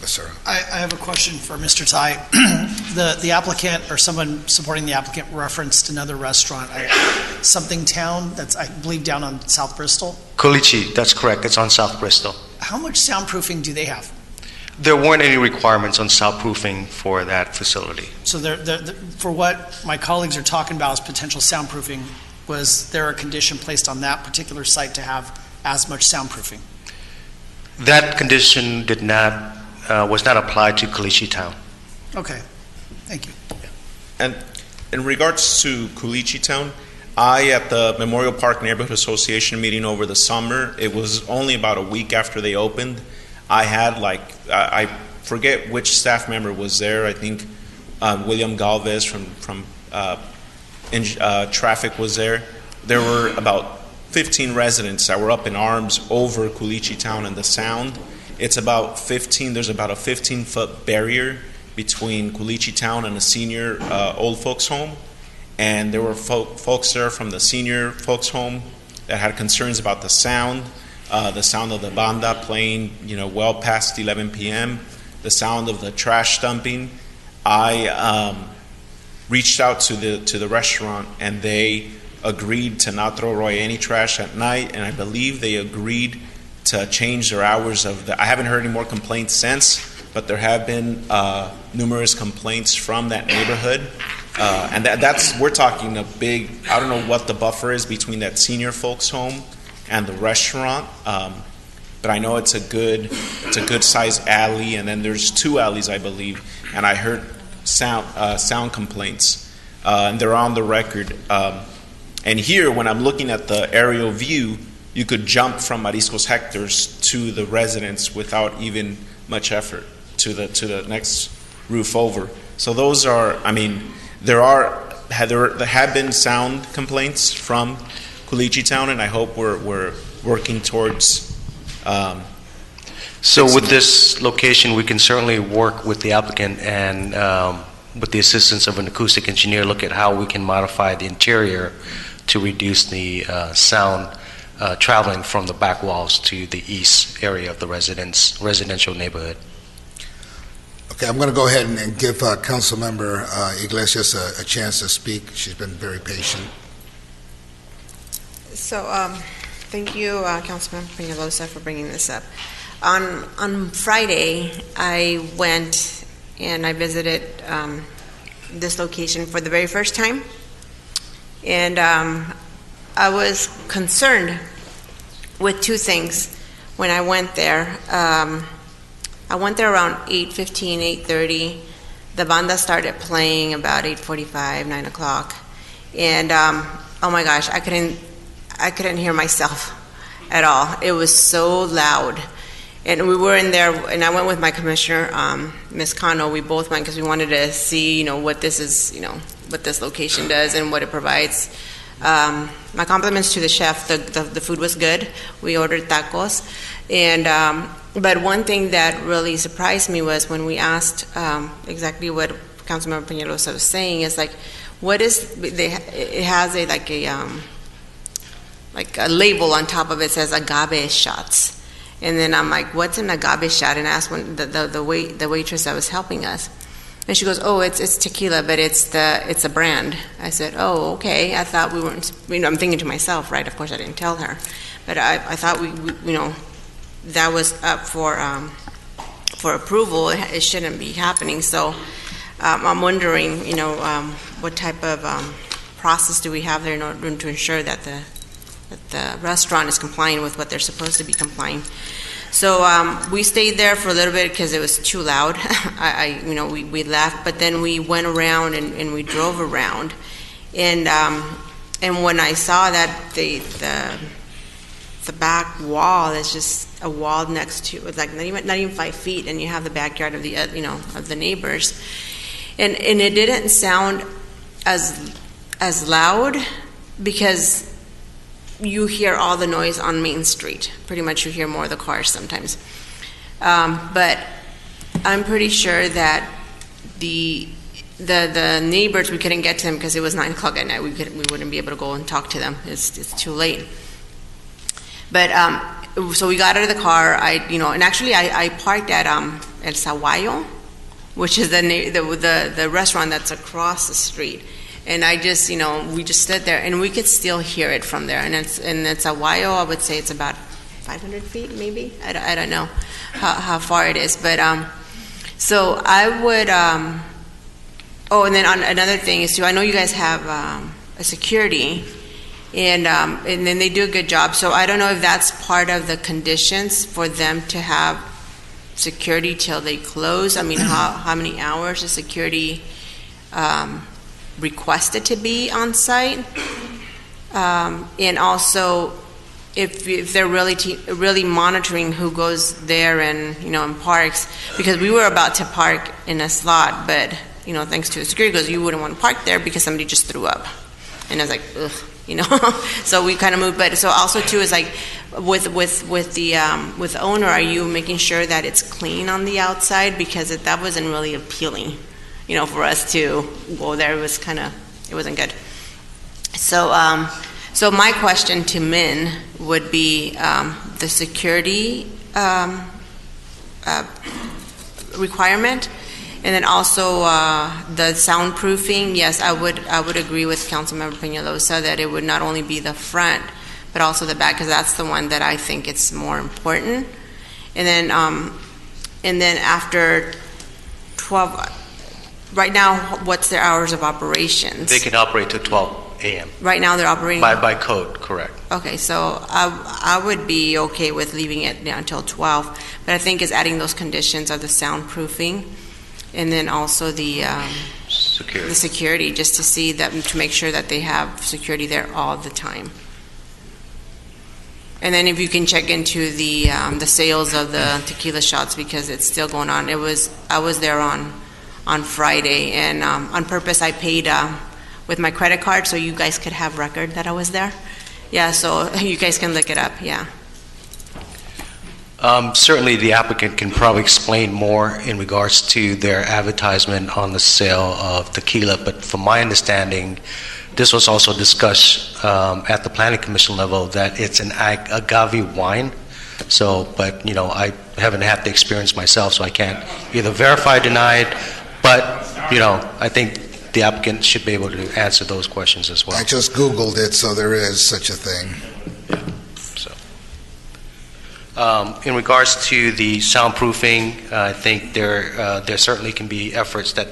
Becerra. I have a question for Mr. Tai. The applicant or someone supporting the applicant referenced another restaurant, Something Town, that's I believe down on South Bristol. Culichi, that's correct. It's on South Bristol. How much soundproofing do they have? There weren't any requirements on soundproofing for that facility. So for what my colleagues are talking about as potential soundproofing, was there a condition placed on that particular site to have as much soundproofing? That condition was not applied to Culichi Town. Okay, thank you. And in regards to Culichi Town, at the Memorial Park Neighborhood Association meeting over the summer, it was only about a week after they opened, I had I forget which staff member was there. I think William Galvez from traffic was there. There were about 15 residents that were up in arms over Culichi Town and the sound. It's about 15, there's about a 15-foot barrier between Culichi Town and a senior old folks home. And there were folks there from the senior folks home that had concerns about the sound of the banda playing, you know, well past 11 p.m., the sound of the trash dumping. I reached out to the restaurant, and they agreed to not throw away any trash at night, and I believe they agreed to change their hours I haven't heard any more complaints since, but there have been numerous complaints from that neighborhood. And that's, we're talking a big, I don't know what the buffer is between that senior folks home and the restaurant, but I know it's a good sized alley, and then there's 2 alleys, I believe, and I heard sound complaints, and they're on the record. And here, when I'm looking at the aerial view, you could jump from Mariscos Hector's to the residence without even much effort to the next roof over. So those are, I mean, there have been sound complaints from Culichi Town, and I hope we're working towards. So with this location, we can certainly work with the applicant and with the assistance of an acoustic engineer, look at how we can modify the interior to reduce the sound traveling from the back walls to the east area of the residential neighborhood. Okay, I'm going to go ahead and give Councilmember Iglesias a chance to speak. She's been very patient. So, thank you, Councilmember Peñalosa, for bringing this up. On Friday, I went and I visited this location for the very first time, and I was concerned with two things when I went there. I went there around 8:15, 8:30. The banda started playing about 8:45, 9 o'clock, and oh my gosh, I couldn't hear myself at all. It was so loud. And we were in there, and I went with my commissioner, Ms. Cano. We both went because we wanted to see, what this is, what this location does and what it provides. My compliments to the chef. The food was good. We ordered tacos, and but one thing that really surprised me was when we asked exactly what Councilmember Peñalosa was saying is like, what is it has like a label on top of it says agave shots. And then I'm like, what's an agave shot? And I asked the waitress that was helping us. And she goes, oh, it's tequila, but it's a brand. I said, oh, okay. I thought we weren't, I'm thinking to myself, right? Of course I didn't tell her. But I thought we that was up for approval. It shouldn't be happening. So I'm wondering, what type of process do we have there in order to ensure that the restaurant is complying with what they're supposed to be complying. So we stayed there for a little bit because it was too loud. We left, but then we went around and we drove around, and when I saw that the back wall is just a wall next to it's like not even 5 feet, and you have the backyard of the of the neighbors, and it didn't sound as loud because you hear all the noise on Main Street. Pretty much you hear more of the cars sometimes. But I'm pretty sure that the neighbors, we couldn't get to them because it was 9 o'clock at night. We wouldn't be able to go and talk to them. It's too late. But so we got out of the car. And actually I parked at El Saguayo, which is the restaurant that's across the street. And I just, we just stood there, and we could still hear it from there. And it's a while. I would say it's about 500 feet, maybe. I don't know how far it is. But so I would. And then another thing is too. I know you guys have a security, and then they do a good job. So I don't know if that's part of the conditions for them to have security till they close. I mean, how many hours is security requested to be on site, and also if they're really monitoring who goes there and in parks, because we were about to park in a slot, but thanks to the security goes, you wouldn't want to park there because somebody just threw up, and I was like, ugh, so we kind of moved. But so also too is like with the owner, are you making sure that it's clean on the outside, because that wasn't really appealing for us to go there. It wasn't good. So, so my question to Min would be the security requirement, and then also the soundproofing. Yes, I would agree with Councilmember Peñalosa that it would not only be the front, but also the back, because that's the one that I think it's more important. And then after 12. Right now, what's their hours of operations? They can operate to 12 a.m. Right now, they're operating by code, correct. Okay, so I would be okay with leaving it until 12, but I think is adding those conditions of the soundproofing, and then also the security, just to see that, to make sure that they have security there all the time. And then if you can check into the sales of the tequila shots, because it's still going on. I was there on Friday, and on purpose I paid with my credit card so you guys could have record that I was there. Yeah, so you guys can look it up, yeah. Certainly the applicant can probably explain more in regards to their advertisement on the sale of tequila, but from my understanding, this was also discussed at the Planning Commission level that it's an agave wine. So, but I haven't had the experience myself, so I can't either verify or deny it. But, I think the applicant should be able to answer those questions as well. I just Googled it, so there is such a thing. So, In regards to the soundproofing, I think there certainly can be efforts that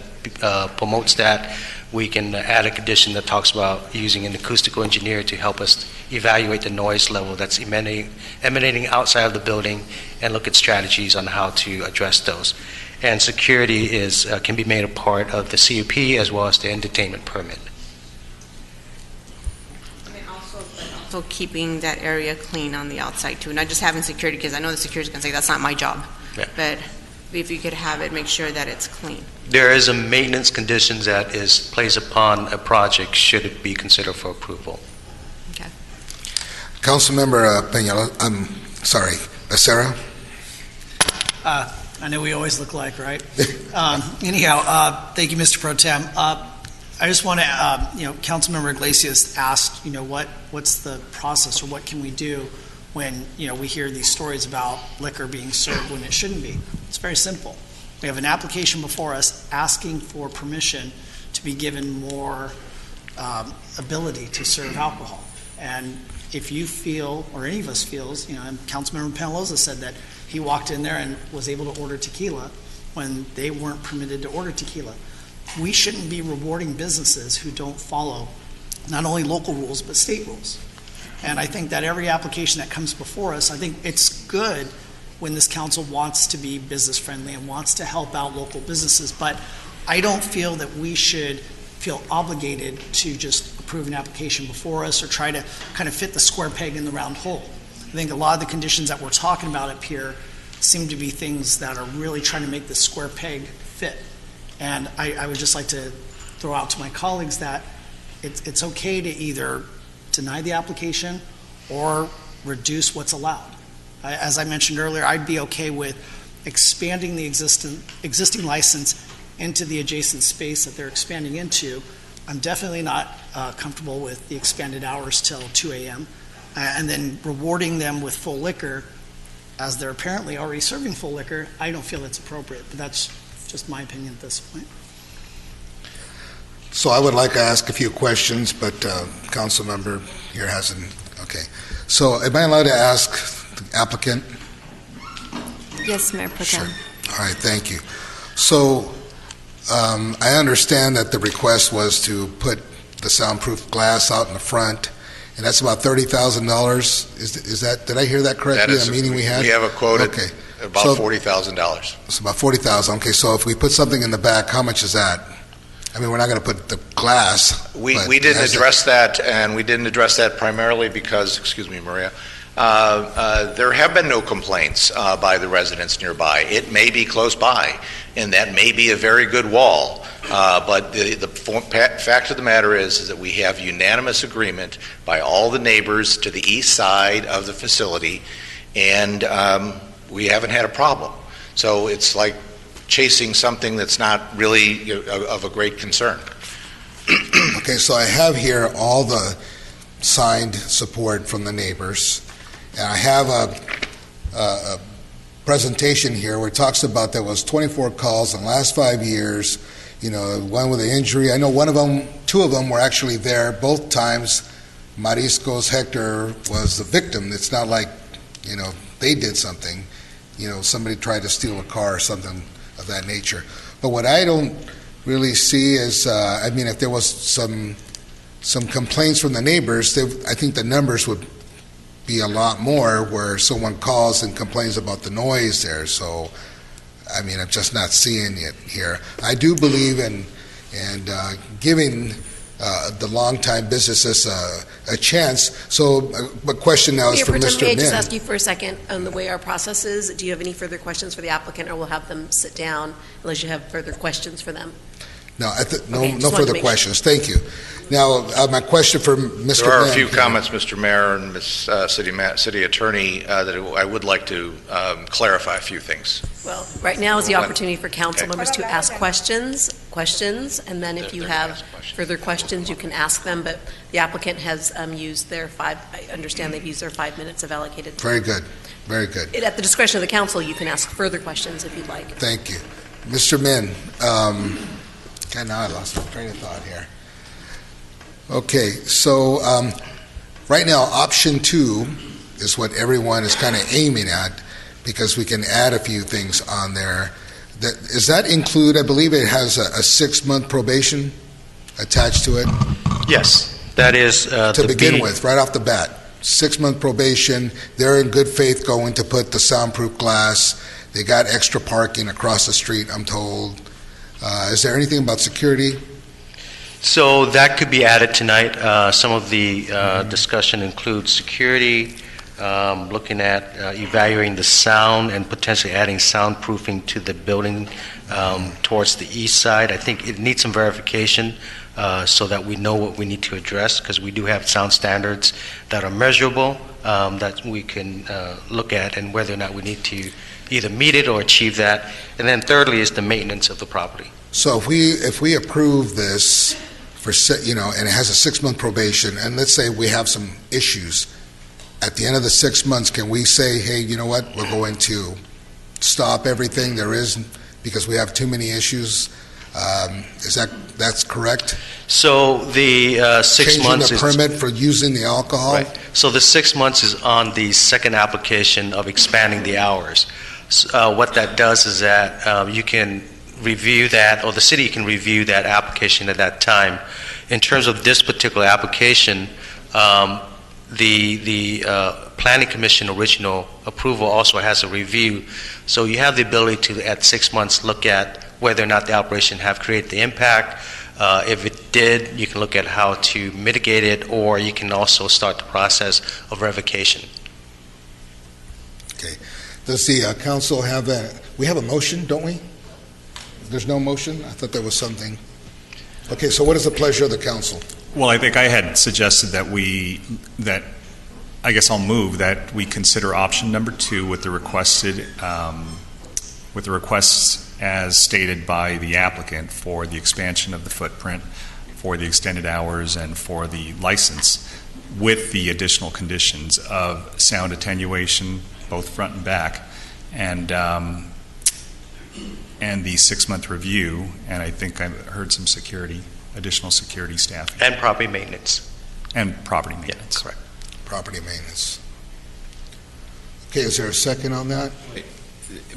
promotes that. We can add a condition that talks about using an acoustical engineer to help us evaluate the noise level that's emanating outside of the building and look at strategies on how to address those. And security can be made a part of the CUP as well as the entertainment permit. So keeping that area clean on the outside too, not just having security, because I know the security is going to say that's not my job. Yeah. But if you could have it, make sure that it's clean. There is a maintenance conditions that is placed upon a project should it be considered for approval. Councilmember Peña, I'm sorry, Becerra? I know we always look alike, right? Anyhow, thank you, Mr. Pro Tem. I just want to, Councilmember Iglesias asked, what's the process or what can we do when, we hear these stories about liquor being served when it shouldn't be? It's very simple. We have an application before us asking for permission to be given more ability to serve alcohol. And if you feel, or any of us feels, and Councilmember Penaloza said that he walked in there and was able to order tequila when they weren't permitted to order tequila. We shouldn't be rewarding businesses who don't follow not only local rules, but state rules. And I think that every application that comes before us, I think it's good when this council wants to be business friendly and wants to help out local businesses, but I don't feel that we should feel obligated to just approve an application before us or try to kind of fit the square peg in the round hole. I think a lot of the conditions that we're talking about up here seem to be things that are really trying to make the square peg fit. And I would just like to throw out to my colleagues that it's okay to either deny the application or reduce what's allowed. As I mentioned earlier, I'd be okay with expanding the existing license into the adjacent space that they're expanding into. I'm definitely not comfortable with the expanded hours till 2 a.m. And then rewarding them with full liquor as they're apparently already serving full liquor. I don't feel it's appropriate, but that's just my opinion at this point. So I would like to ask a few questions, but council member here hasn't. Okay. So am I allowed to ask the applicant? Yes, Mayor Pro Tem. Sure. All right, thank you. So I understand that the request was to put the soundproof glass out in the front, and that's about $30,000. Is that, did I hear that correctly? That is, the meeting we had? We have a quote okay. at about $40,000. It's about $40,000. Okay, so if we put something in the back, how much is that? I mean, we're not going to put the glass. We didn't address that, and we didn't address that primarily because, excuse me, Maria, there have been no complaints by the residents nearby. It may be close by, and that may be a very good wall. But the fact of the matter is that we have unanimous agreement by all the neighbors to the east side of the facility, and we haven't had a problem. So it's like chasing something that's not really of a great concern. Okay, so I have here all the signed support from the neighbors. And I have a presentation here where it talks about there was 24 calls in the last 5 years, one with an injury. I know two of them were actually there. Both times, Mariscos Hector was the victim. It's not like, they did something. Somebody tried to steal a car or something of that nature. But what I don't really see is, if there was some complaints from the neighbors, I think the numbers would be a lot more where someone calls and complains about the noise there. So, I'm just not seeing it here. I do believe in giving the longtime businesses a chance. So, the question now is for Mr. May I just Min. ask you for a second on the way our process is? Do you have any further questions for the applicant, or we'll have them sit down unless you have further questions for them? No, Okay, no just wanted further to make questions. Thank you. Now, my question for Mr. There are a Min few here. comments, Mr. Mayor and Ms. City Attorney, that I would like to clarify a few things. Well, right now is the opportunity for council members to ask questions, and then if you have further questions, you can ask them, but the applicant has used their I understand they've used their 5 minutes of allocated time. Very good. Very good. At the discretion of the council, you can ask further questions if you'd like. Thank you. Mr. Min, now I lost my train of thought here. Okay, so right now, option 2 is what everyone is kind of aiming at, because we can add a few things on there. Does that include, I believe it has a 6-month probation attached to it? Yes, that is To begin with, right off the bat, 6-month probation, they're in good faith going to put the soundproof glass, they got extra parking across the street, I'm told. Is there anything about security? So that could be added tonight. Some of the discussion includes security, looking at evaluating the sound and potentially adding soundproofing to the building towards the east side. I think it needs some verification so that we know what we need to address, because we do have sound standards that are measurable that we can look at, and whether or not we need to either meet it or achieve that. And then thirdly is the maintenance of the property. So if we approve this for, and it has a 6-month probation, and let's say we have some issues, at the end of the 6 months, can we say, hey, you know what, we're going to stop everything there is because we have too many issues? That's correct? So the 6 months Changing the permit for using the alcohol? Right. So the 6 months is on the second application of expanding the hours. What that does is that you can review that, or the city can review that application at that time. In terms of this particular application, the Planning Commission original approval also has a review. So you have the ability to, at 6 months, look at whether or not the operation have created the impact. If it did, you can look at how to mitigate it, or you can also start the process of revocation. Okay. Does the council have we have a motion, don't we? There's no motion? I thought there was something. Okay, so what is the pleasure of the council? Well, I think I had suggested that I guess I'll move that we consider option number 2 with the requests as stated by the applicant for the expansion of the footprint, for the extended hours, and for the license, with the additional conditions of sound attenuation, both front and back, and the 6-month review, and I think I heard some additional security staffing. And property maintenance. And property maintenance. Yeah, correct. Property maintenance. Okay, is there a second on that?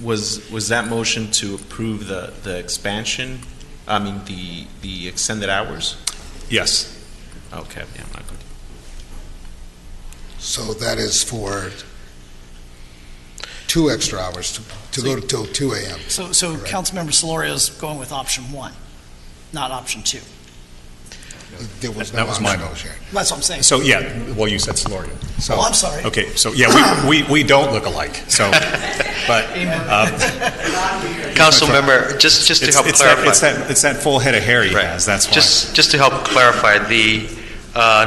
Was that motion to approve the expansion? I mean, the extended hours? Yes. Okay, yeah, I'm not good. So that is for 2 extra hours to go till 2 a.m. So Councilmember Solorio is going with option 1, not option 2. There was that was my motion. That's what I'm saying. So, yeah, well, you said Solorio. So, I'm sorry. Okay, so, yeah, we don't look alike, so, but. Council member, just to help clarify. It's that full head of hair he has, that's why. Just to help clarify, the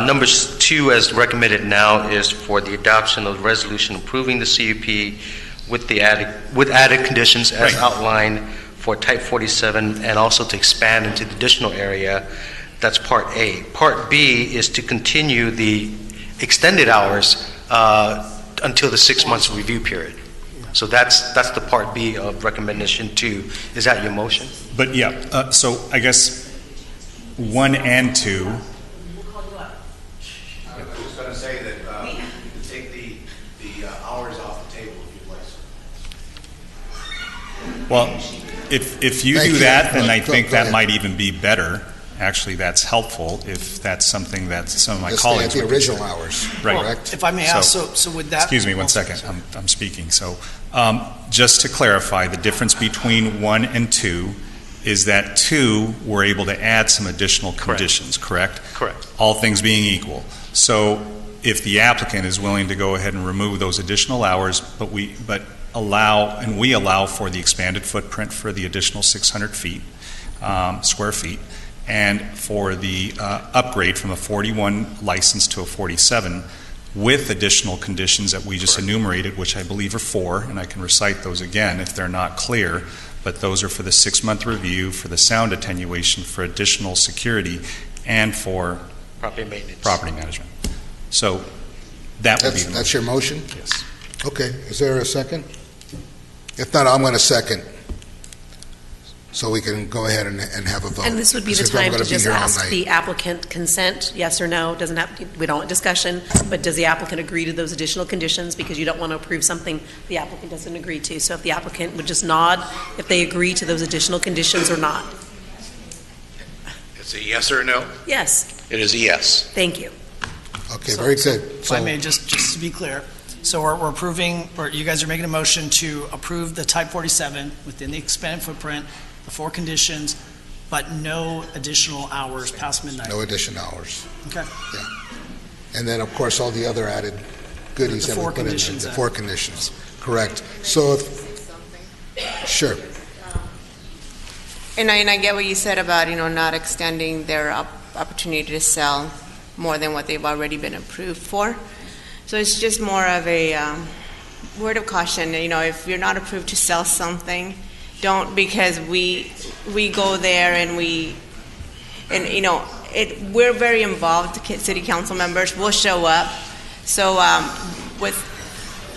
numbers 2 as recommended now is for the adoption of the resolution approving the CUP with added conditions as outlined for type 47, and also to expand into the additional area. That's part A. Part B is to continue the extended hours until the 6 months review period. So that's the part B of recommendation 2. Is that your motion? But yeah, so I guess 1 and 2. I was just going to say that you can take the hours off the table if you'd like. Well, if you do that, then I think that might even be better. Actually, that's helpful if that's something that some of my colleagues the would original consider. hours, Right. correct? If I may ask, so would that... Excuse me 1 second, I'm speaking. So just to clarify, the difference between 1 and 2 is that 2, we're able to add some additional conditions, correct? Correct. All things being equal. So if the applicant is willing to go ahead and remove those additional hours, but we allow for the expanded footprint for the additional 600 feet, square feet, and for the upgrade from a 41 license to a 47 with additional conditions that we just enumerated, which I believe are 4, and I can recite those again if they're not clear, but those are for the 6-month review, for the sound attenuation, for additional security, and for property maintenance. Property management. So that would be the That's your motion? Yes. Okay, is there a second? If not, I'm going to second. so we can go ahead and have a vote. And this would be the Since I'm time to gonna be just here all ask night. the applicant consent, yes or no, doesn't have, we don't want discussion, but does the applicant agree to those additional conditions? Because you don't want to approve something the applicant doesn't agree to. So if the applicant would just nod if they agree to those additional conditions or not. It's a yes or a no? Yes, It is a yes. thank you. Okay, very good. If I may, just to be clear, so we're approving, or you guys are making a motion to approve the Type 47 within the expanded footprint, the 4 conditions, but no additional hours past midnight. No additional hours. Okay. And then, of course, all the other added goodies The that we 4 put in there. conditions The added. 4 conditions, correct. So, sure. And I get what you said about, not extending their opportunity to sell more than what they've already been approved for. So it's just more of a word of caution, if you're not approved to sell something, don't, because we go there and we're very involved, city council members, we'll show up. So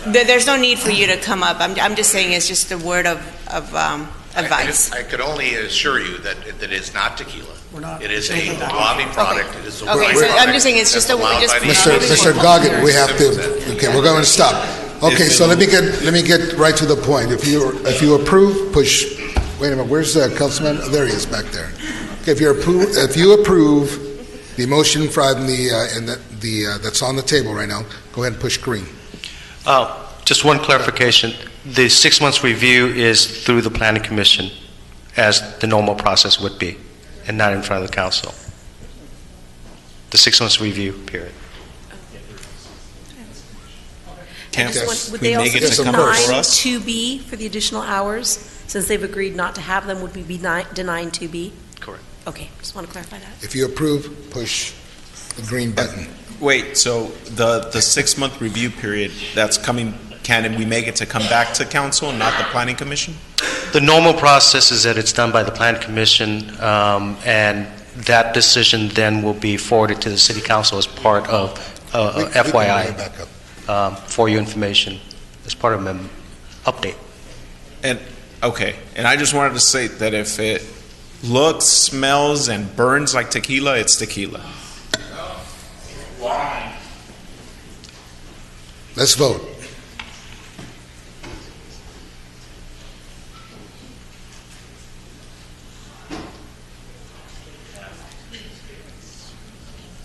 there's no need for you to come up. I'm just saying it's just a word of advice. I could only assure you that it is not tequila. We're not. It is a lobby product. It is a Okay, wine so I'm product just saying it's just that's a- allowed just- by the Mr. Goggin, we have to, okay, we're going to stop. Okay, so let me get right to the point. If you approve, push, wait a minute, where's Councilman? There he is back there. Okay, if you approve the motion from that's on the table right now, go ahead and push green. Just one clarification. The 6 months review is through the planning commission, as the normal process would be, and not in front of the council. The 6 months review period. Would they also deny 2B for the additional hours? Since they've agreed not to have them, would we be denying 2B? Correct. Okay, just want to clarify that. If you approve, push the green button. Wait, so the 6-month review period, that's coming, can we make it to come back to council, not the planning commission? The normal process is that it's done by the planning commission, and that decision then will be forwarded to the city council as part of FYI, for your information, as part of an update. And, okay, and I just wanted to say that if it looks, smells, and burns like tequila, it's tequila. Let's vote.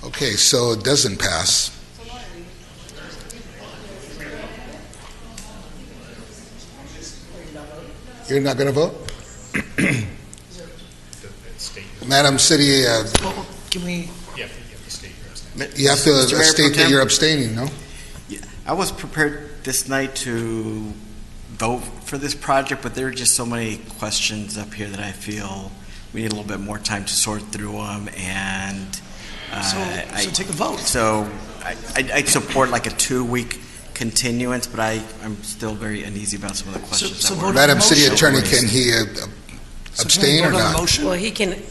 Okay, so it doesn't pass. You're not going to vote? Madam City, Can we? you have to Mr. Mayor Pro state that Tem? you're abstaining, no? I was prepared this night to vote for this project, but there are just so many questions up here that I feel we need a little bit more time to sort through them, and So take a vote. So I'd support like a 2-week continuance, but I'm still very uneasy about some of the questions. so that vote were on Madam the City motion. Attorney, can he abstain or vote on the not? motion? Well, he can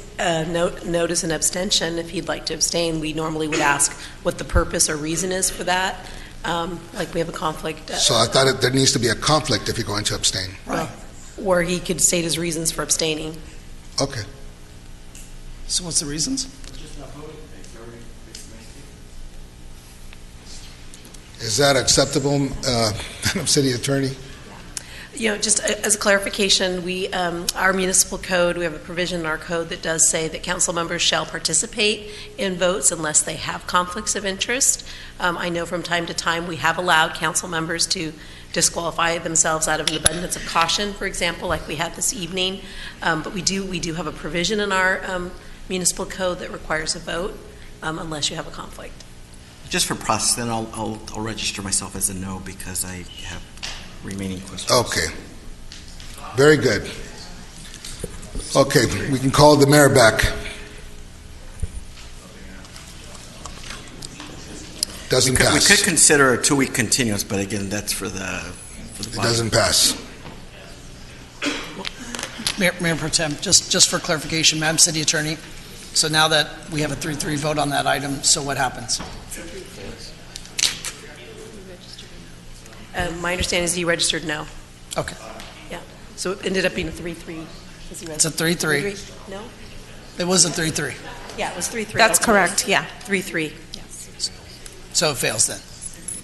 notice an abstention if he'd like to abstain. We normally would ask what the purpose or reason is for that. Like we have a conflict. So I thought there needs to be a conflict if you're going to abstain. Right. Or he could state his reasons for abstaining. Okay. So what's the reasons? Is that acceptable, Madam City Attorney? Just as a clarification, our municipal code, we have a provision in our code that does say that council members shall participate in votes unless they have conflicts of interest. I know from time to time we have allowed council members to disqualify themselves out of an abundance of caution, for example, like we had this evening. But we do have a provision in our municipal code that requires a vote unless you have a conflict. Just for process, then I'll register myself as a no because I have remaining questions. Okay. Very good. Okay, we can call the mayor back. Doesn't We pass. could consider a 2-week continuance, but again, that's for the It doesn't pass. Mayor Pro Tem, just for clarification, Madam City Attorney, so now that we have a 3-3 vote on that item, so what happens? My understanding is he registered no. Okay. Yeah. So it ended up being a 3-3 It's a 3-3. No? It was a 3-3. Yeah, it was 3-3. That's correct, yeah. 3-3. So it fails then.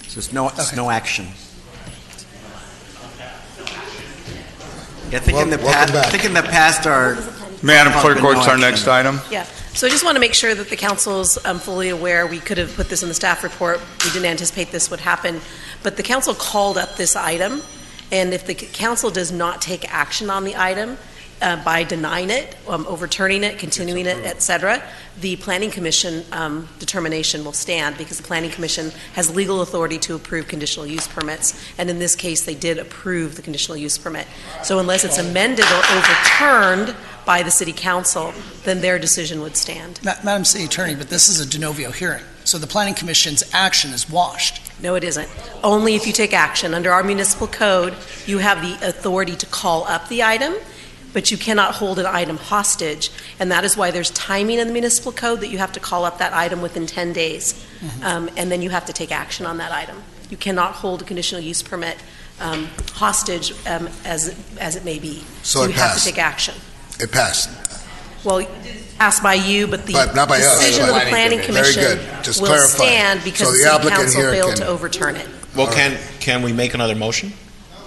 So it's no action. Yeah, I think in the past our Madam Clerk, been no what's our action. next item? Yeah, so I just want to make sure that the council's fully aware. We could have put this in the staff report. We didn't anticipate this would happen. But the council called up this item, and if the council does not take action on the item by denying it, overturning it, continuing it, et cetera, the Planning Commission determination will stand because the Planning Commission has legal authority to approve conditional use permits, and in this case, they did approve the conditional use permit. So unless it's amended or overturned by the City Council, then their decision would stand. Madam City Attorney, but this is a de novo hearing, so the Planning Commission's action is washed. No, it isn't. Only if you take action. Under our municipal code, you have the authority to call up the item, but you cannot hold an item hostage, and that is why there's timing in the municipal code that you have to call up that item within 10 days, and then you have to take action on that item. You cannot hold a conditional use permit hostage as it may be. So it you have passed. to take action. It passed. Well, passed by you, but the Not by us. decision of the Planning Very Commission good. Just will clarify. stand because So the the City applicant Council here failed can- to overturn it. Well, can we make another motion?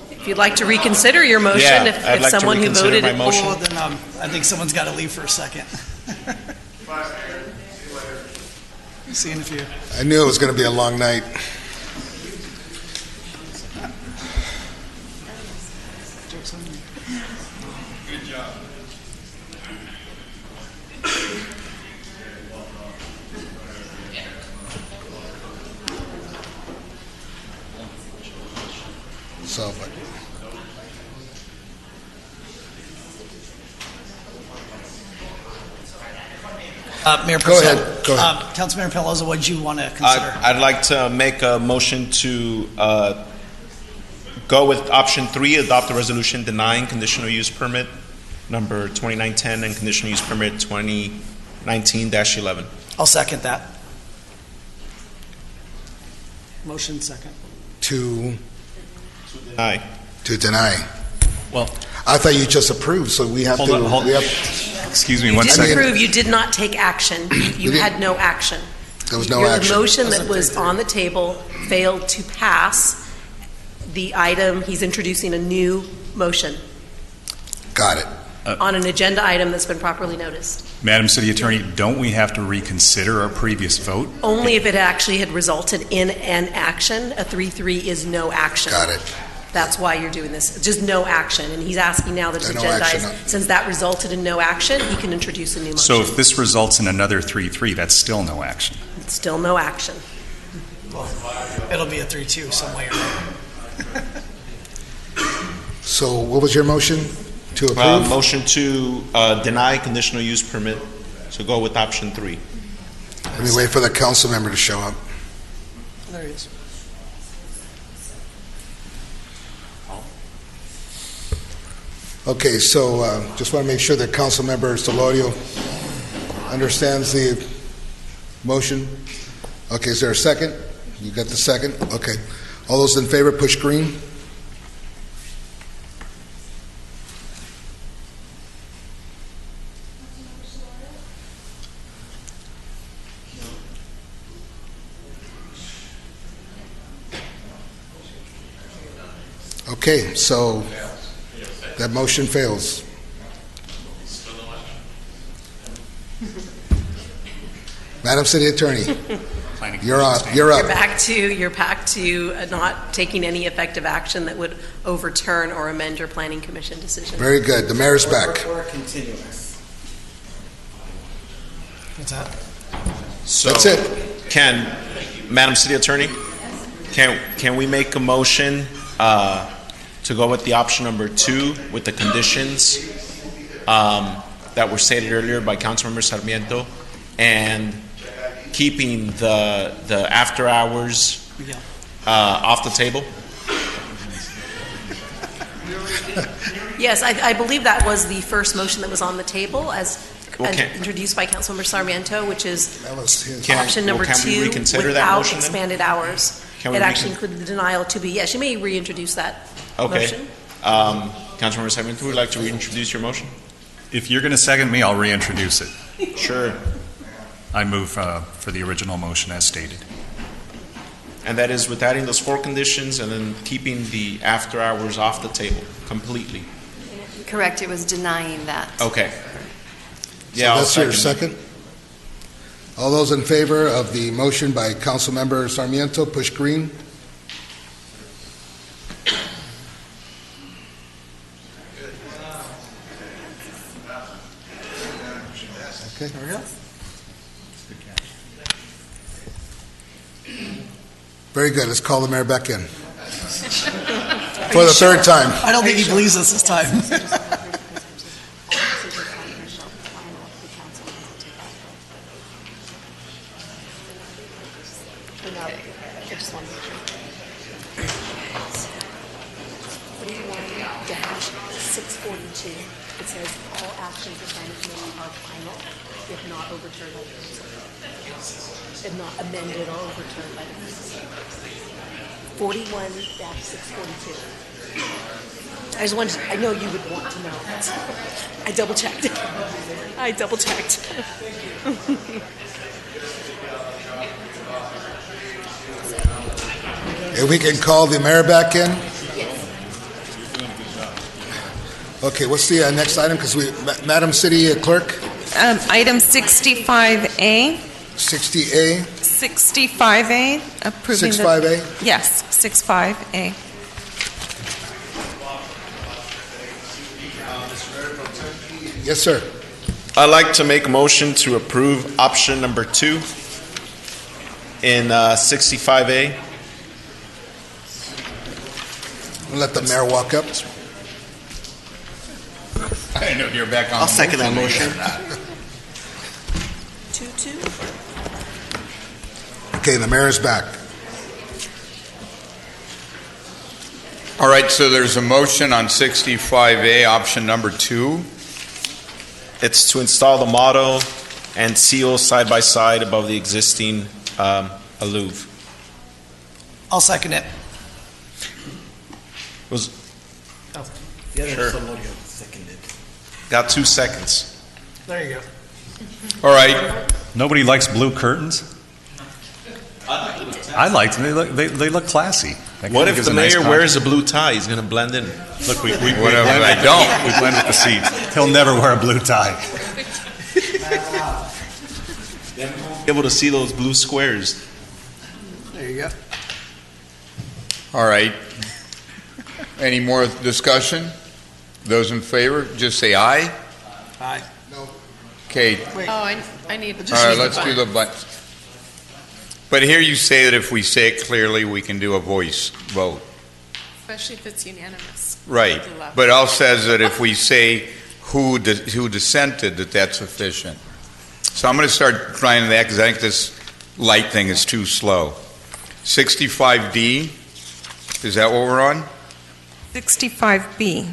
If you'd like to reconsider your motion, Yeah, if I'd like to someone who reconsider voted my it. motion. Oh, then I think someone's got to leave for a second. See you in a few. I knew it was going to be a long night. Good job. So, but Mayor Go Purcell. ahead, go ahead. Councilmember Pelosi, what do you want to consider? I'd like to make a motion to go with option 3, adopt a resolution denying conditional use permit number 2910 and conditional use permit 2019-11. I'll second that. Motion second. to Aye. deny. Well, I thought you just approved, so we have Hold to. on, hold- we have, excuse me You one didn't second. approve, you did not take action. You had no action. There was no action. The motion that was on the table failed to pass the item. He's introducing a new motion Got it. on an agenda item that's been properly noticed. Madam City Attorney, don't we have to reconsider our previous vote? Only if it actually had resulted in an action. A 3-3 is no action. Got it. That's why you're doing this, just no action. And he's asking now that it's No action. agendized. Since that resulted in no action, he can introduce a new motion. So if this results in another 3-3, that's still no action. Still no action. Well, it'll be a 3-2 some way or another. So what was your motion? To approve? Motion to deny conditional use permit, so go with option 3. Let me wait for the council member to show up. There he is. Okay, so just want to make sure that council member Solorio understands the motion. Okay, is there a second? You got the second? Okay. All those in favor, push green. Okay, so that motion fails. Madam City Attorney, you're up. You're up. You're back to not taking any effective action that would overturn or amend your planning commission decision. Very good. The mayor's back. Or continuous. What's that? So That's it. Can, Madam City Attorney, can we make a motion to go with the option number 2 with the conditions that were stated earlier by Councilmember Sarmiento, and keeping the after hours off the table? Yes, I believe that was the first motion that was on the table as Okay. introduced by Councilmember Sarmiento, which is That was his. option number can we 2 reconsider that without motion then? expanded hours. Can we It actually included the denial to be, yes, you may reintroduce that Okay. motion. Councilmember Sarmiento, would you like to reintroduce your motion? If you're going to second me, I'll reintroduce it. Sure. I move for the original motion as stated. And that is with adding those 4 conditions and then keeping the after hours off the table completely. Correct, it was denying that. Okay. So that's your second? All those in favor of the motion by Councilmember Sarmiento, push green. Okay. Very good. Let's call the mayor back in. For the third time. I don't think he believes us this time. It says all actions of management are final if not overturned by the council. If not amended or overturned by the council. 41-642. I just wanted I know you would want to know. I double checked. I double checked. If we can call the mayor back in? Okay, what's the next item? Because Madam City Clerk? Item 65A. 60A? 65A, approving 65A? Yes, 65A. Yes, sir. I'd like to make a motion to approve option number 2 in 65A. Let the mayor walk up. I know you're back on. I'll second that motion. 2-2. Okay, the mayor is back. All right, so there's a motion on 65A, option number 2. It's to install the motto and seal side by side above the existing alluve. I'll second it. Sure. Got 2 seconds. There you go. All right. Nobody likes blue curtains? I like them. They look classy. That What kinda if gives the a nice mayor contrast. wears a blue tie? He's going to blend in. Look, we Whatever, blend I with don't. We blend with the seats. He'll never wear a blue tie. Able to see those blue squares. There you go. All right. Any more discussion? Those in favor, just say aye. Aye. Okay. Oh, I need. All right, let's do the button. But here you say that if we say it clearly, we can do a voice vote. Especially if it's unanimous. Right. But it also says that if we say who dissented, that's sufficient. So I'm going to start trying that because I think this light thing is too slow. 65D, is that what we're on? 65B.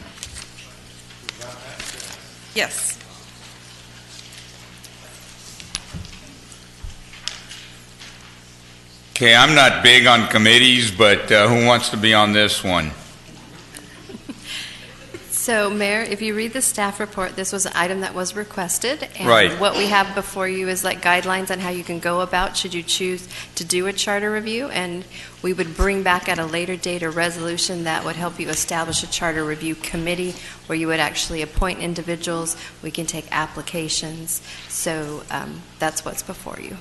Yes. Okay, I'm not big on committees, but who wants to be on this one? So, Mayor, if you read the staff report, this was an item that was requested. And Right. what we have before you is like guidelines on how you can go about should you choose to do a charter review. And we would bring back at a later date a resolution that would help you establish a charter review committee where you would actually appoint individuals. We can take applications. So that's what's before you.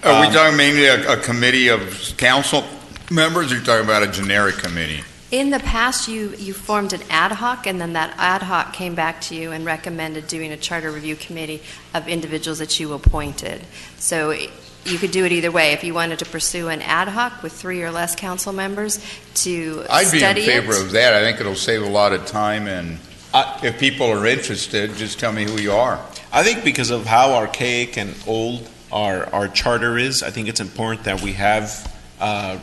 Are we talking mainly a committee of council members, or are you talking about a generic committee? In the past, you formed an ad hoc, and then that ad hoc came back to you and recommended doing a charter review committee of individuals that you appointed. So you could do it either way. If you wanted to pursue an ad hoc with 3 or less council members to I'd be in study favor it. of that. I think it'll save a lot of time, and if people are interested, just tell me who you are. I think because of how archaic and old our charter is, I think it's important that we have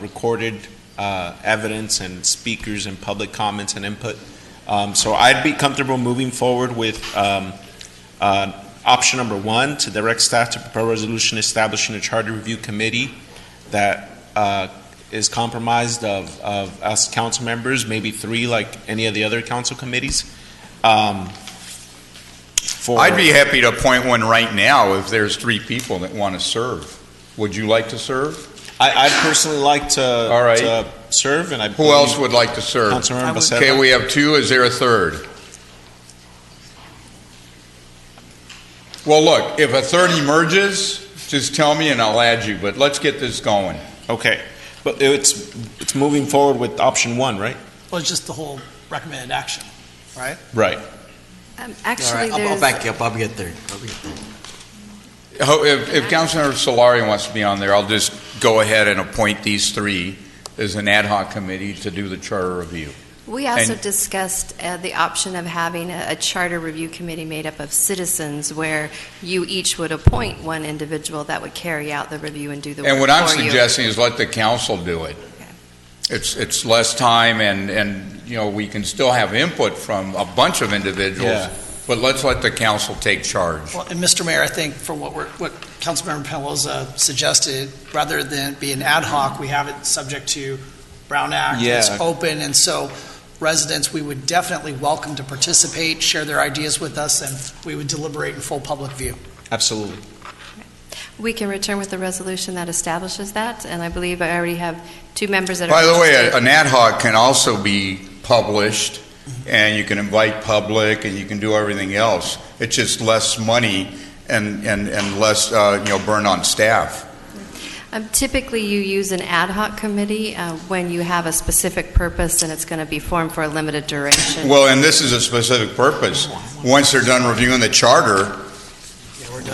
recorded evidence and speakers and public comments and input. So I'd be comfortable moving forward with option number 1, to direct staff to prepare a resolution establishing a charter review committee that is comprised of us council members, maybe 3 like any of the other council committees. I'd be happy to appoint one right now if there's 3 people that want to serve. Would you like to serve? I'd personally like to, All right. to serve, and I Who else would like to serve? Councilmember Becerra. Okay, we have 2. Is there a third? Well, look, if a third emerges, just tell me and I'll add you, but let's get this going. Okay, but it's moving forward with option 1, right? Well, it's just the whole recommended action, right? Right. Actually, I'll there's... back you up. I'll get there. If Councilmember Solari wants to be on there, I'll just go ahead and appoint these 3 as an ad hoc committee to do the charter review. We also And- discussed the option of having a charter review committee made up of citizens where you each would appoint one individual that would carry out the review and do the work And what I'm for you. suggesting is let the council do it. It's less time and you know, we can still have input from a bunch of individuals, Yeah. but let's let the council take charge. Well, and Mr. Mayor, I think for what Councilmember Penaloza suggested, rather than be an ad hoc, we have it subject to Brown Act. Yeah. It's open, and so residents, we would definitely welcome to participate, share their ideas with us, and we would deliberate in full public view. Absolutely. We can return with a resolution that establishes that, and I believe I already have 2 members that are... By the way, interested. an ad hoc can also be published, and you can invite public, and you can do everything else. It's just less money and less, burn on staff. Typically, you use an ad hoc committee when you have a specific purpose and it's going to be formed for a limited duration. Well, and this is a specific purpose. Once they're done reviewing the charter,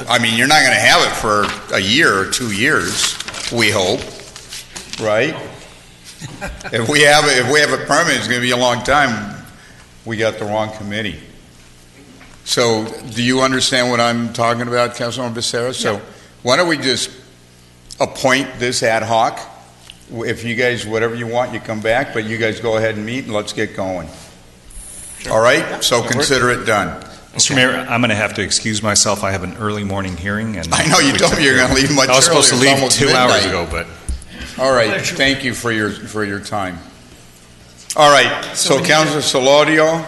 I mean, you're not going to have it for a year or 2 years, we hope, right? If we have it permanent, it's going to be a long time. We got the wrong committee. So, do you understand what I'm talking about, Councilman Becerra? So, why don't we just appoint this ad hoc? If you guys, whatever you want, you come back, but you guys go ahead and meet and let's get going. All right? So consider it done. Mr. Mayor, I'm going to have to excuse myself. I have an early morning hearing. And I know you told me you're going to leave much earlier. I was supposed to It's leave almost 2 hours midnight. ago, but... All right, thank you for your time. All right, so Councilor Solorio,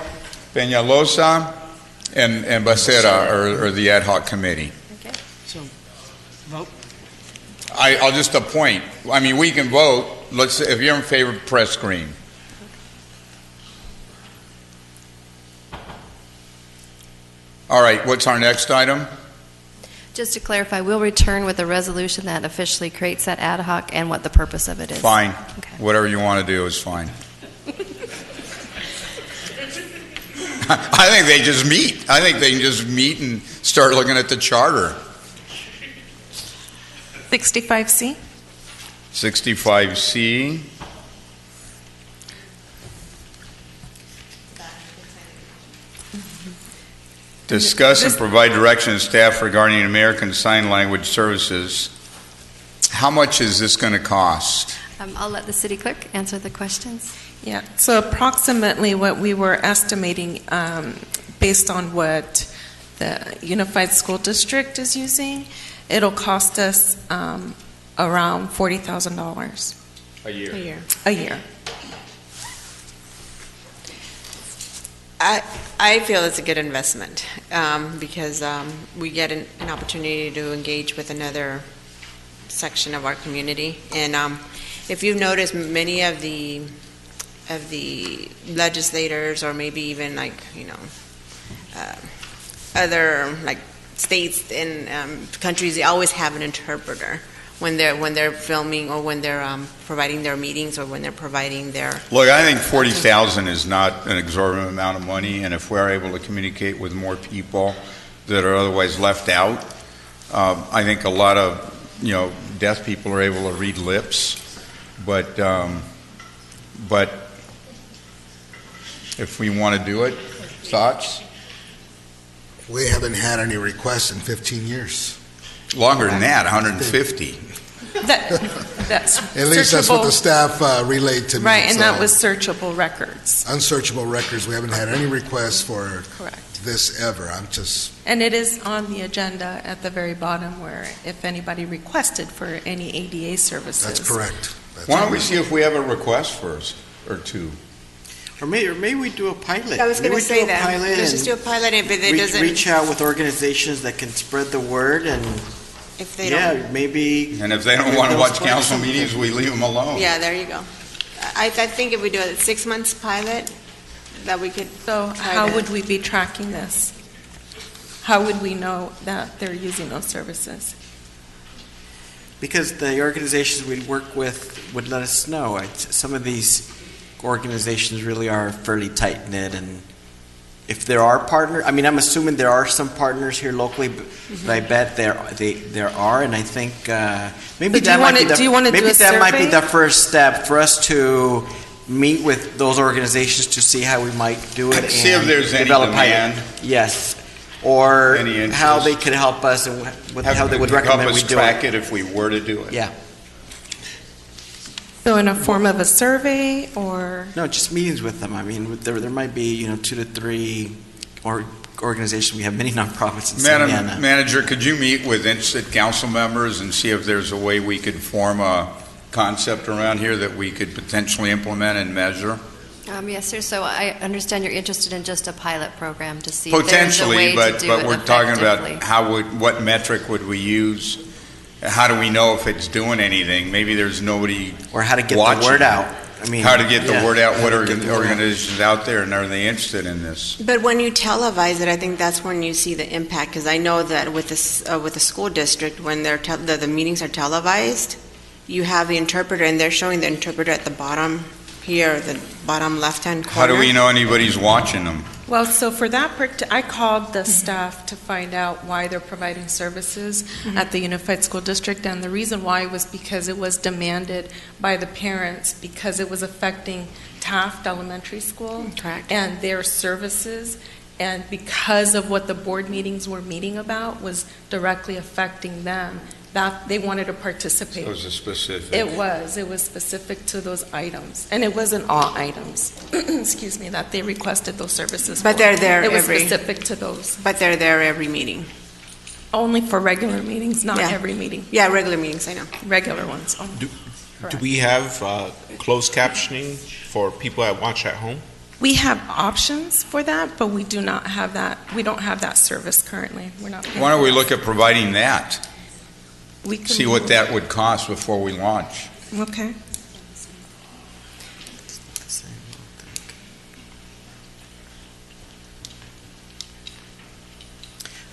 Peñalosa, and Becerra are the ad hoc committee. Okay. So, vote. I'll just appoint. I mean, we can vote. Let's, if you're in favor, press green. All right, what's our next item? Just to clarify, we'll return with a resolution that officially creates that ad hoc and what the purpose of it is. Fine. Okay. Whatever you want to do is fine. I think they just meet. I think they can just meet and start looking at the charter. 65C. 65C. Discuss and provide direction to staff regarding American Sign Language services. How much is this going to cost? I'll let the city clerk answer the questions. Yeah, so approximately what we were estimating, based on what the Unified School District is using, it'll cost us around $40,000 A year. a year. I feel it's a good investment because we get an opportunity to engage with another section of our community. And if you've noticed, many of the legislators, or maybe even other states and countries, they always have an interpreter when they're filming or when they're providing their meetings or when they're providing their. Look, I think 40,000 is not an exorbitant amount of money, and if we're able to communicate with more people that are otherwise left out, I think a lot of deaf people are able to read lips, but if we want to do it, thoughts? We haven't had any requests in 15 years. Longer than that, 150. That's At least that's what the searchable. staff relayed to me. Right, and that So, was searchable records. unsearchable records. We haven't had any requests for Correct. this ever. I'm just, And it is on the agenda at the very bottom where if anybody requested for any ADA services. that's correct. Why don't we see if we have a request first, or two? Or maybe we do a pilot. I was going to Maybe we say do a that. pilot Let's just do a pilot if it doesn't. reach out with organizations that can spread the word, and If they don't. yeah, maybe. And if they don't want to watch council meetings, we leave them alone. Yeah, there you go. I think if we do a 6 months pilot, that we could. So how would we be tracking this? How would we know that they're using those services? Because the organizations we work with would let us know. Some of these organizations really are fairly tight-knit, and if there are partners, I mean, I'm assuming there are some partners here locally, but I bet there are, and I think maybe But that might be do you want to do maybe a that might be survey? the first step for us to meet with those organizations to see how we might do it. See if and there's any develop demand. Yes, or Any interest. how they could help us and how they would recommend we Help us do track it. it if we were to do it. Yeah. So in a form of a survey or? No, just meetings with them. I mean, there might be 2 to 3 organizations. We have many nonprofits in Santa Ana. Madam Manager, could you meet with interested council members and see if there's a way we could form a concept around here that we could potentially implement and measure? Yes, sir. So I understand you're interested in just a pilot program to see if there's a Potentially, way but to do it we're talking effectively. about what metric would we use? How do we know if it's doing anything? Maybe there's nobody Or how to get watching. the word out. I mean, How to get the yeah, word out, what how to get the word out. organizations out there, and are they interested in this? But when you televise it, I think that's when you see the impact, because I know that with the school district, when the meetings are televised, you have the interpreter, and they're showing the interpreter at the bottom here, the bottom left-hand How corner. do we know anybody's watching them? Well, so for that, I called the staff to find out why they're providing services at the Unified School District, and the reason why was because it was demanded by the parents, because it was affecting Taft Elementary School and their services, and because of what the board meetings were meeting about was directly affecting them, that they wanted to participate. So it was a specific. It was specific to those items, and it wasn't all items, excuse me, that they requested those services But for. they're there It was every- specific to those. But they're there every meeting. Only for regular meetings, not Yeah. every meeting. Yeah, regular meetings, I know. Regular ones only. Do we have closed captioning for people that watch at home? We have options for that, but we do not have that, we don't have that service currently. We're not. Why don't we look at providing that? We can- See what that would cost before we launch. Okay.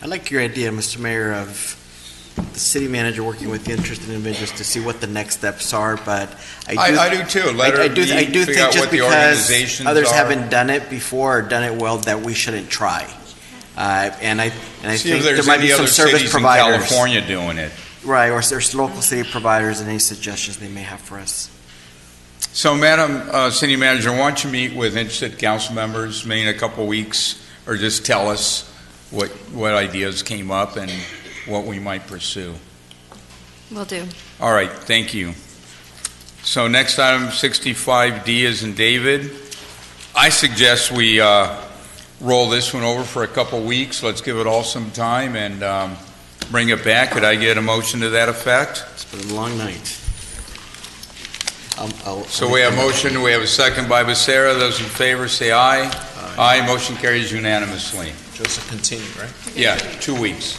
I like your idea, Mr. Mayor, of the city manager working with the interested individuals to see what the next steps are, but I do too. Let her I do meet, think figure out just what the because organizations others are. haven't done it before or done it well, that we shouldn't try. And I See think if there there's might any be some other service cities in providers. California doing it. Right, or there's local city providers and any suggestions they may have for us. So, Madam City Manager, why don't you meet with interested council members, maybe in a couple of weeks, or just tell us what ideas came up and what we might pursue. Will do. All right, thank you. So next item, 65D is in David. I suggest we roll this one over for a couple weeks. Let's give it all some time and bring it back. Could I get a motion to that effect? It's been a long night. So we have a motion, we have a second by Becerra. Those in favor say aye. Aye. Motion carries unanimously. Just to continue, right? Yeah, 2 weeks.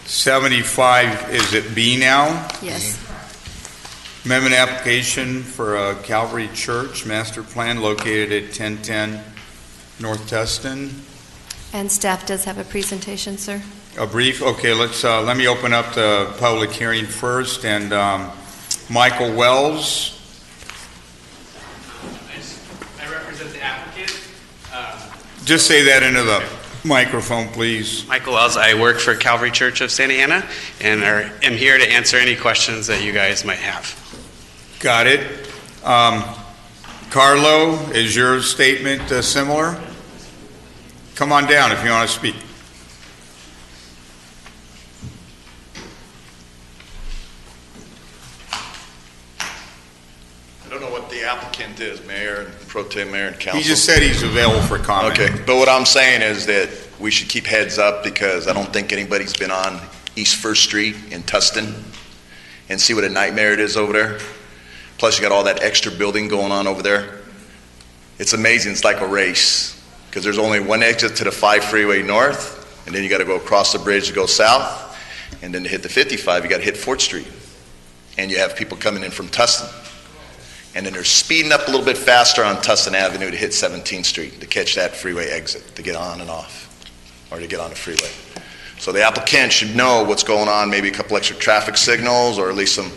$75, is it B now? Yes. Amendment application for a Calvary Church master plan located at 1010 North Tustin. And staff does have a presentation, sir. A brief, okay, let me open up the public hearing first, and Michael Wells. I represent the applicant. Just say that into the microphone, please. Michael Wells, I work for Calvary Church of Santa Ana and am here to answer any questions that you guys might have. Got it. Carlo, is your statement similar? Come on down if you want to speak. I don't know what the applicant is, Mayor and Pro Tem Mayor and Council. He just said he's available for comment. Okay, but what I'm saying is that we should keep heads up because I don't think anybody's been on East First Street in Tustin and see what a nightmare it is over there. plus you got all that extra building going on over there. It's amazing. It's like a race because there's only one exit to the 5 freeway north, and then you got to go across the bridge to go south, and then to hit the 55, you got to hit 4th Street. And you have people coming in from Tustin. And then they're speeding up a little bit faster on Tustin Avenue to hit 17th Street to catch that freeway exit, to get on and off, or to get on the freeway. So the applicant should know what's going on, maybe a couple extra traffic signals, or at least some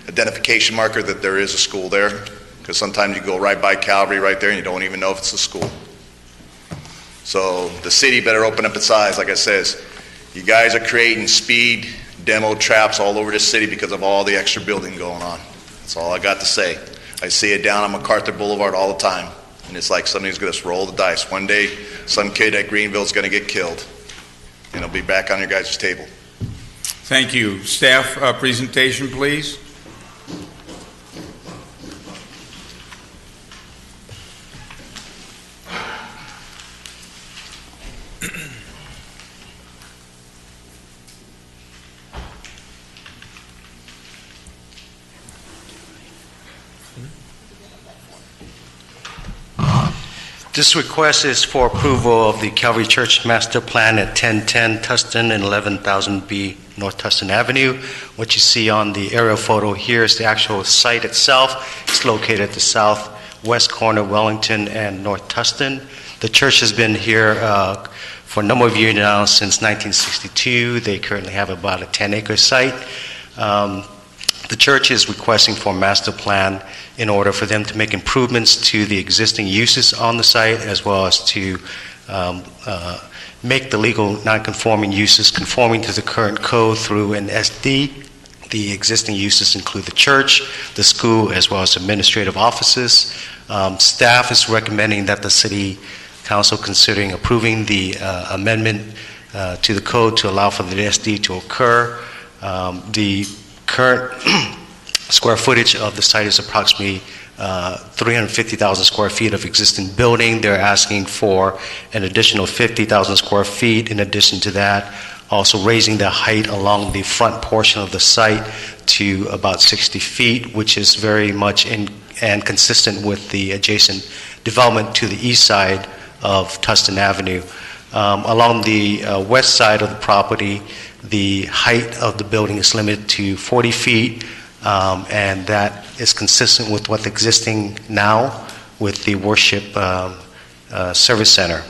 identification marker that there is a school there. Because sometimes you go right by Calvary right there and you don't even know if it's a school. So the city better open up its eyes, like I says. You guys are creating speed demo traps all over the city because of all the extra building going on. That's all I got to say. I see it down on MacArthur Boulevard all the time. And it's like somebody's going to roll the dice. One day, some kid at Greenville is going to get killed. And it'll be back on your guys' table. Thank you. Staff presentation, please. This request is for approval of the Calvary Church Master Plan at 1010 Tustin and 11,000B North Tustin Avenue. What you see on the aerial photo here is the actual site itself. It's located at the southwest corner of Wellington and North Tustin. The church has been here for a number of years now, since 1962. They currently have about a 10-acre site. The church is requesting for a master plan in order for them to make improvements to the existing uses on the site, as well as to make the legal non-conforming uses conforming to the current code through an SD. The existing uses include the church, the school, as well as administrative offices. Staff is recommending that the City Council considering approving the amendment to the code to allow for the SD to occur. The current square footage of the site is approximately 350,000 square feet of existing building. They're asking for an additional 50,000 square feet in addition to that, also raising the height along the front portion of the site to about 60 feet, which is very much and consistent with the adjacent development to the east side of Tustin Avenue. Along the west side of the property, the height of the building is limited to 40 feet, and that is consistent with what's existing now with the worship service center.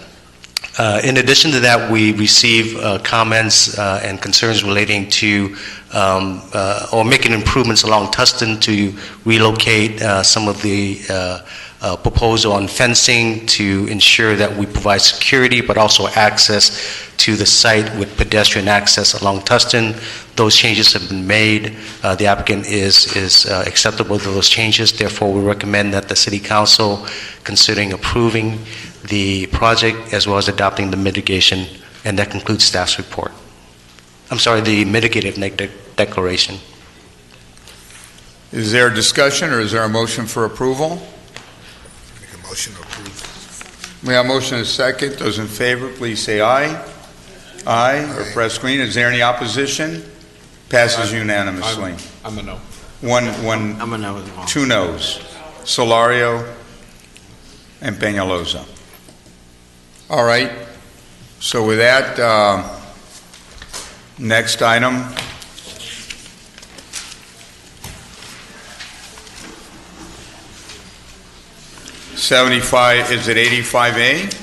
In addition to that, we receive comments and concerns relating to or making improvements along Tustin to relocate some of the proposal on fencing to ensure that we provide security but also access to the site with pedestrian access along Tustin. Those changes have been made. The applicant is acceptable to those changes. Therefore, we recommend that the City Council considering approving the project as well as adopting the mitigation, and that concludes staff's report. I'm sorry, the mitigative declaration. Is there a discussion or is there a motion for approval? Make a motion to approve. We have a motion and a second. Those in favor, please say aye. Aye, or press green. Is there any opposition? Passes unanimously. I'm a no. I'm a no as well. 2 noes. Solario and Peñalosa. All right. So with that, next item. Is it 85A?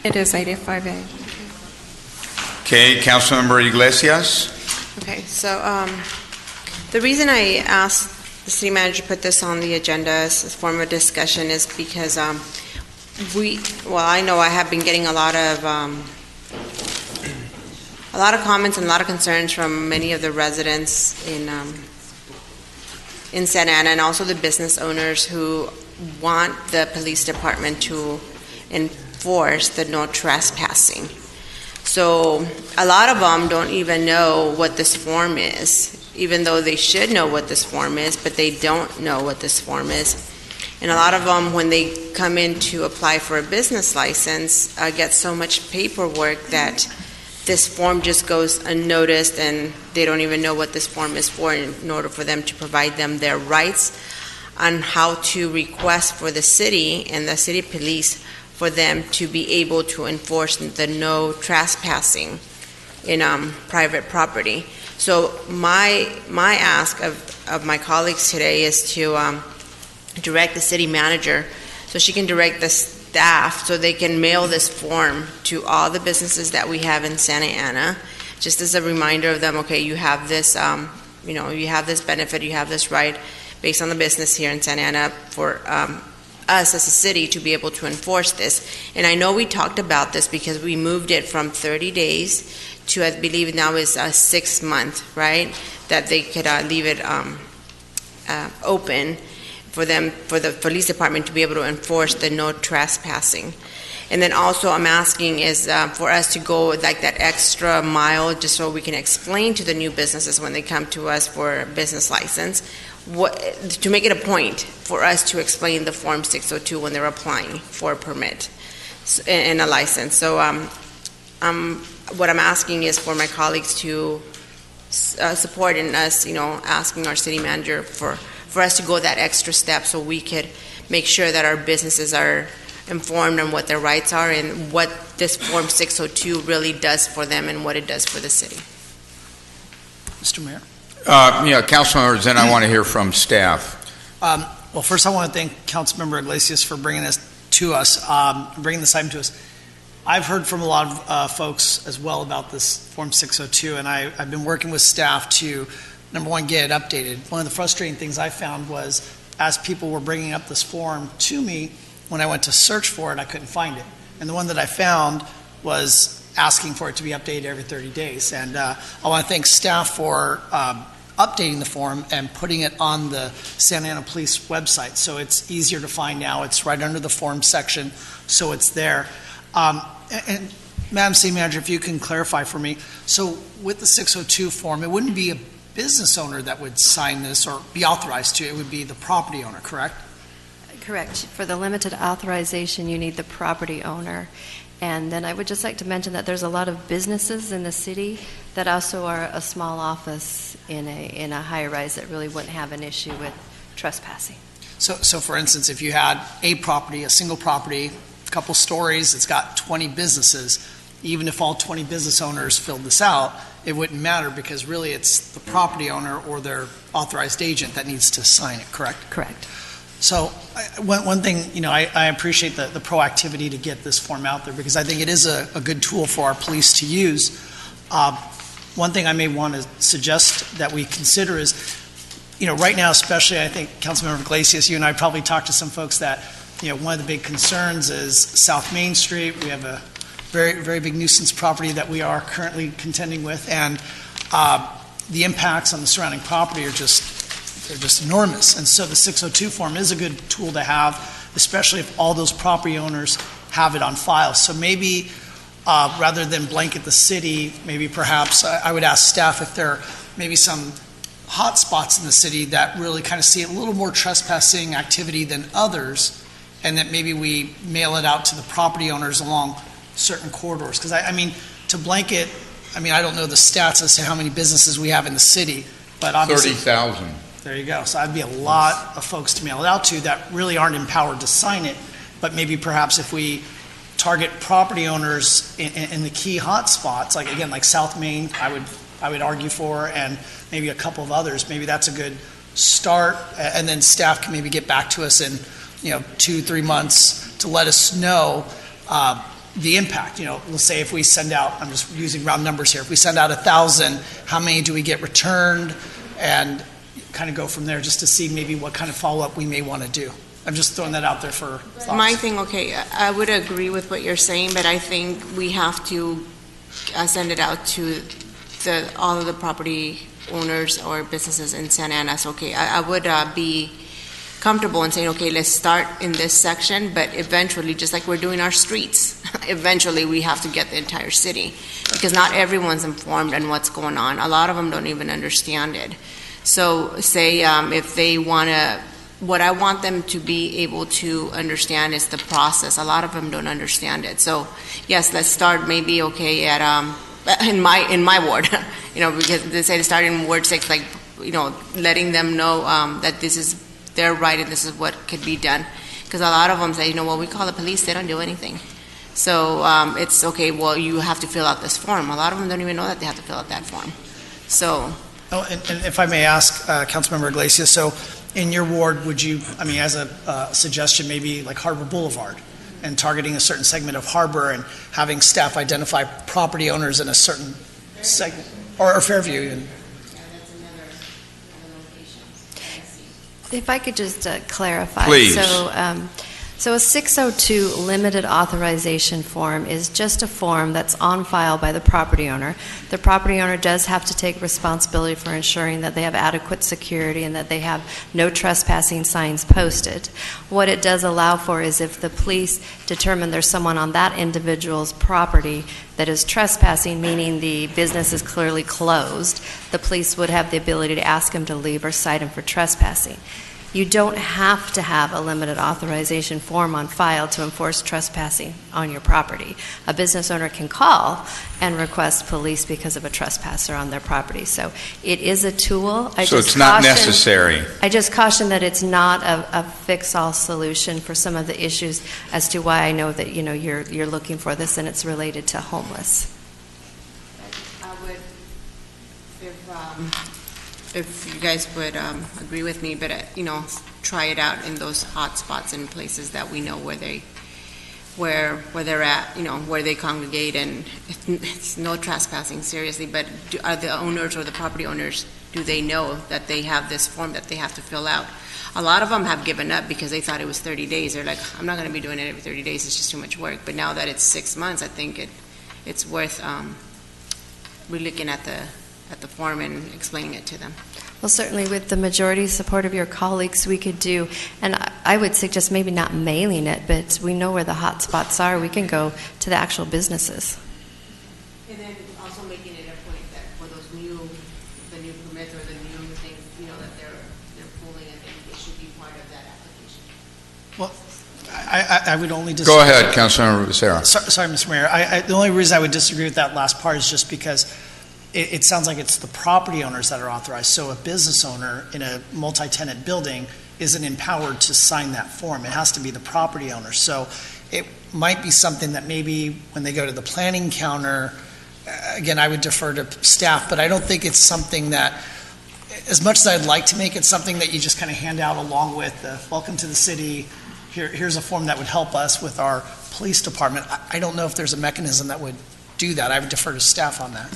It is 85A. Okay, Councilmember Iglesias. Okay, so the reason I asked the city manager to put this on the agenda as a form of discussion is because I know I have been getting a lot of comments and a lot of concerns from many of the residents in Santa Ana, and also the business owners who want the police department to enforce the no trespassing. So a lot of them don't even know what this form is, even though they should know what this form is, but they don't know what this form is. And a lot of them, when they come in to apply for a business license, get so much paperwork that this form just goes unnoticed and they don't even know what this form is for, in order for them to provide them their rights on how to request for the city and the city police for them to be able to enforce the no trespassing in private property. So my ask of my colleagues today is to direct the city manager so she can direct the staff so they can mail this form to all the businesses that we have in Santa Ana, just as a reminder of them, okay, you have this, you have this benefit, you have this right based on the business here in Santa Ana for us as a city to be able to enforce this. And I know we talked about this because we moved it from 30 days to, I believe now is 6 months, right? That they could leave it open for them, for the police department to be able to enforce the no trespassing. And then also I'm asking is for us to go like that extra mile just so we can explain to the new businesses when they come to us for a business license, to make it a point for us to explain the Form 602 when they're applying for a permit and a license. So what I'm asking is for my colleagues to support in us, asking our city manager for us to go that extra step so we could make sure that our businesses are informed on what their rights are and what this Form 602 really does for them and what it does for the city. Mr. Mayor? Council members, then I want to hear from staff. Well, first I want to thank Councilmember Iglesias for bringing this to us, bringing this item to us. I've heard from a lot of folks as well about this Form 602, and I've been working with staff to, number one, get it updated. One of the frustrating things I found was as people were bringing up this form to me, when I went to search for it, I couldn't find it. And the one that I found was asking for it to be updated every 30 days. And I want to thank staff for updating the form and putting it on the Santa Ana Police website. So it's easier to find now. It's right under the form section, so it's there. And Madam City Manager, if you can clarify for me, so with the 602 form, it wouldn't be a business owner that would sign this or be authorized to, it would be the property owner, correct? Correct. For the limited authorization, you need the property owner. And then I would just like to mention that there's a lot of businesses in the city that also are a small office in a high-rise that really wouldn't have an issue with trespassing. So for instance, if you had a property, a single property, a couple stories, it's got 20 businesses, even if all 20 business owners filled this out, it wouldn't matter because really it's the property owner or their authorized agent that needs to sign it, correct? Correct. So one thing, I appreciate the proactivity to get this form out there because I think it is a good tool for our police to use. One thing I may want to suggest that we consider is, right now especially, I think Councilmember Iglesias, you and I probably talked to some folks that, one of the big concerns is South Main Street. We have a very, very big nuisance property that we are currently contending with, and the impacts on the surrounding property are just enormous. And so the 602 form is a good tool to have, especially if all those property owners have it on file. So maybe rather than blanket the city, maybe perhaps I would ask staff if there are maybe some hot spots in the city that really kind of see a little more trespassing activity than others, and that maybe we mail it out to the property owners along certain corridors. Because I mean, to blanket, I don't know the stats as to how many businesses we have in the city, but obviously 30,000. There you go. So that'd be a lot of folks to mail it out to that really aren't empowered to sign it. But maybe perhaps if we target property owners in the key hot spots, like South Main, I would argue for, and maybe a couple of others, maybe that's a good start. And then staff can maybe get back to us in 2-3 months to let us know the impact. Let's say if we send out, I'm just using round numbers here, if we send out 1,000, how many do we get returned? And kind of go from there just to see maybe what kind of follow-up we may want to do. I'm just throwing that out there for thoughts. My thing, okay, I would agree with what you're saying, but I think we have to send it out to all of the property owners or businesses in Santa Ana. So, okay, I would be comfortable in saying, okay, let's start in this section, but eventually, just like we're doing our streets, eventually we have to get the entire city because not everyone's informed on what's going on. A lot of them don't even understand it. So say if they want to, what I want them to be able to understand is the process. A lot of them don't understand it. So yes, let's start maybe, okay, at in my ward, because they say starting in Ward 6, like, letting them know that this is their right and this is what could be done. Because a lot of them say, well, we call the police, they don't do anything. So it's okay, well, you have to fill out this form. A lot of them don't even know that they have to fill out that form. So. Oh, and if I may ask, Councilmember Iglesias, so in your ward, would you, as a suggestion, maybe like Harbor Boulevard, and targeting a certain segment of Harbor and having staff identify property owners in a certain segment, or Fairview even? If I could just clarify. Please. So a 602 limited authorization form is just a form that's on file by the property owner. The property owner does have to take responsibility for ensuring that they have adequate security and that they have no trespassing signs posted. What it does allow for is if the police determine there's someone on that individual's property that is trespassing, meaning the business is clearly closed, the police would have the ability to ask him to leave or cite him for trespassing. You don't have to have a limited authorization form on file to enforce trespassing on your property. A business owner can call and request police because of a trespasser on their property. So it is a tool. So it's not necessary. I just caution that it's not a fix-all solution for some of the issues as to why I know that you're looking for this, and it's related to homeless. I would, if you guys would agree with me, but try it out in those hot spots and places that we know where they're at, where they congregate, and it's no trespassing, seriously. But are the owners or the property owners, do they know that they have this form that they have to fill out? A lot of them have given up because they thought it was 30 days. They're like, I'm not going to be doing it every 30 days. It's just too much work. But now that it's 6 months, I think it's worth relooking at the form and explaining it to them. Well, certainly with the majority support of your colleagues, we could do, and I would suggest maybe not mailing it, but we know where the hot spots are. We can go to the actual businesses. And then also making it a point that for the new permits or the new things, that they're pulling, I think it should be part of that application. Well, I would only disagree. Go ahead, Councilmember Becerra. Sorry, Mr. Mayor. The only reason I would disagree with that last part is just because it sounds like it's the property owners that are authorized. So a business owner in a multi-tenant building isn't empowered to sign that form. It has to be the property owner. So it might be something that maybe when they go to the planning counter, again, I would defer to staff, but I don't think it's something that, as much as I'd like to make it something that you just kind of hand out along with the welcome to the city, here's a form that would help us with our police department. I don't know if there's a mechanism that would do that. I would defer to staff on that.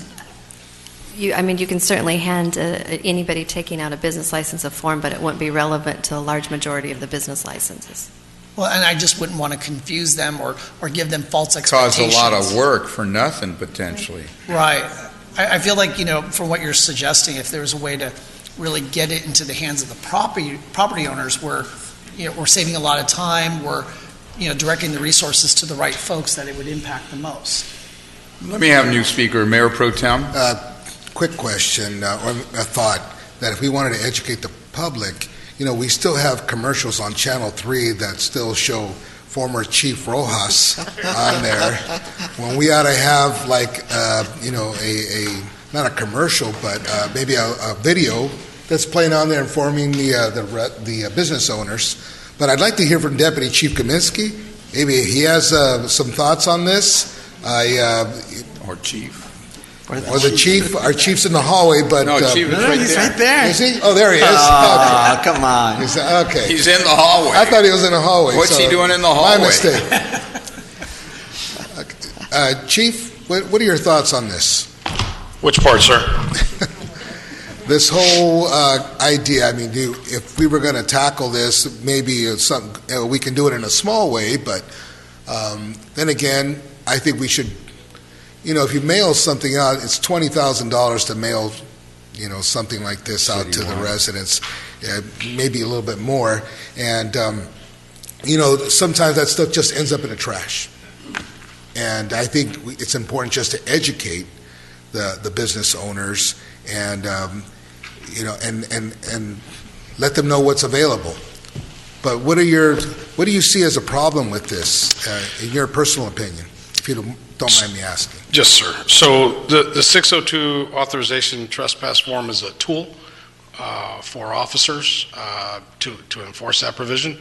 You can certainly hand anybody taking out a business license a form, but it wouldn't be relevant to a large majority of the business licenses. Well, and I just wouldn't want to confuse them or give them false expectations. Cause a lot of work for nothing, potentially. Right. I feel like, from what you're suggesting, if there's a way to really get it into the hands of the property owners, we're saving a lot of time, we're directing the resources to the right folks that it would impact the most. Let me have a new speaker, Mayor Pro Tem. Quick question, or a thought, that if we wanted to educate the public, we still have commercials on Channel 3 that still show former Chief Rojas on there, when we ought to have not a commercial, but maybe a video that's playing on there informing the business owners. But I'd like to hear from Deputy Chief Kaminsky. Maybe he has some thoughts on this. Or Chief. Or the chief. Our chief's in the hallway, but no, Chief is right he's there. right there. Is he? Oh, there he is. Oh, come on. Okay. He's in the hallway. I thought he was in the hallway. What's he doing in the hallway? My mistake. Chief, what are your thoughts on this? Which part, sir? This whole idea. If we were going to tackle this, maybe we can do it in a small way, but then again, I think we should. If you mail something out, it's $20,000 to mail, something like this out to the residents, maybe a little bit more. And, sometimes that stuff just ends up in the trash. And I think it's important just to educate the business owners and, and let them know what's available. But what do you see as a problem with this, in your personal opinion? if you don't mind me asking. Yes, sir. So the 602 authorization trespass form is a tool for officers to enforce that provision.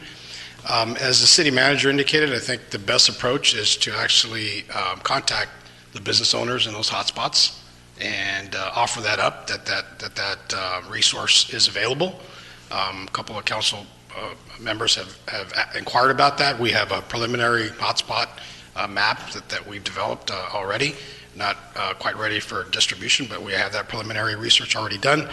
As the city manager indicated, I think the best approach is to actually contact the business owners in those hotspots and offer that up, that resource is available. A couple of council members have inquired about that. We have a preliminary hotspot map that we've developed already. Not quite ready for distribution, but we have that preliminary research already done.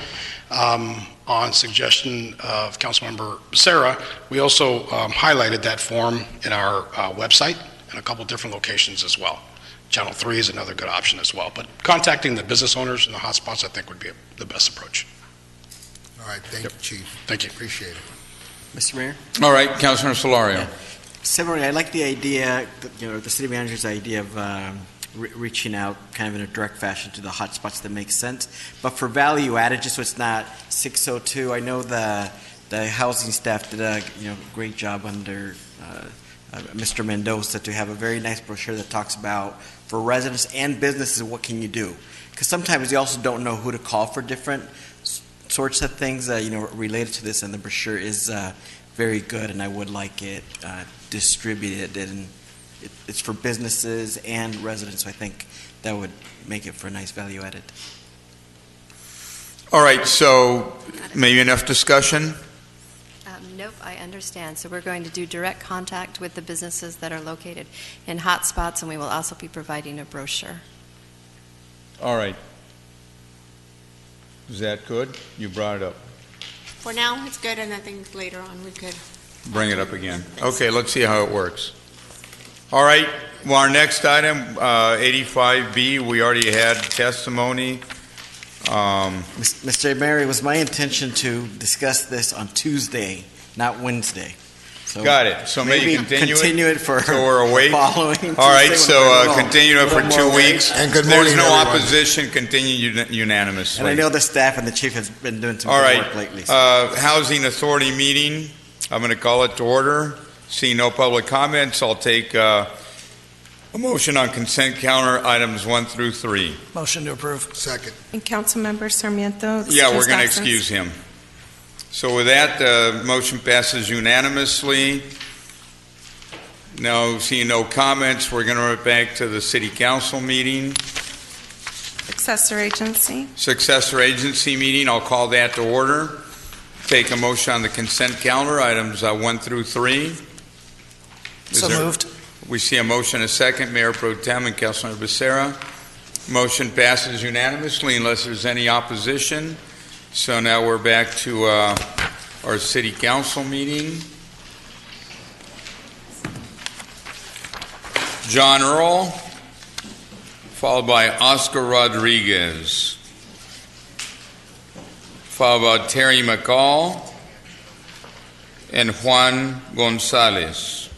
On suggestion of Councilmember Becerra, we also highlighted that form in our website in a couple different locations as well. Channel 3 is another good option as well. But contacting the business owners and the hotspots, I think, would be the best approach. All right, thank you, Chief. Thank you. Appreciate it. Mr. Mayor? All right, Councilor Solorio. Similarly, I like the idea, the city manager's idea of reaching out kind of in a direct fashion to the hotspots that make sense. But for value added, just so it's not 602, I know the housing staff did a great job under Mr. Mendoza to have a very nice brochure that talks about for residents and businesses, what can you do? Because sometimes you also don't know who to call for different sorts of things related to this, and the brochure is very good, and I would like it distributed, and it's for businesses and residents, so I think that would make it for a nice value added. All right, so maybe enough discussion? Nope, I understand. So we're going to do direct contact with the businesses that are located in hotspots, and we will also be providing a brochure. All right. Is that good? You brought it up. For now, it's good, and I think later on we could. Bring it up again. Okay, let's see how it works. All right, well, our next item, 85B, we already had testimony. Mr. Mayor, it was my intention to discuss this on Tuesday, not Wednesday. So got it. So maybe continue it for so we're awake. Following. All right, Tuesday so continue it for 2 weeks. And good morning, There's no everyone. opposition. Continue unanimously. And I know the staff and the chief has been doing some all good right. work lately. So. Housing Authority meeting. I'm going to call it to order. See no public comments. I'll take a motion on consent calendar items 1 through 3. Motion to approve. Second. And Councilmember Sarmiento? Yeah, we're going to absence. excuse him. So with that, the motion passes unanimously. No, seeing no comments, we're going to revert back to the City Council meeting. Successor agency? Successor agency meeting, I'll call that to order. Take a motion on the consent calendar, items 1 through 3. So moved. We see a motion, a second, Mayor Pro Tem and Councilor Becerra. Motion passes unanimously unless there's any opposition. So now we're back to our City Council meeting. John Earl, followed by Oscar Rodriguez, followed by Terry McCall and Juan Gonzalez.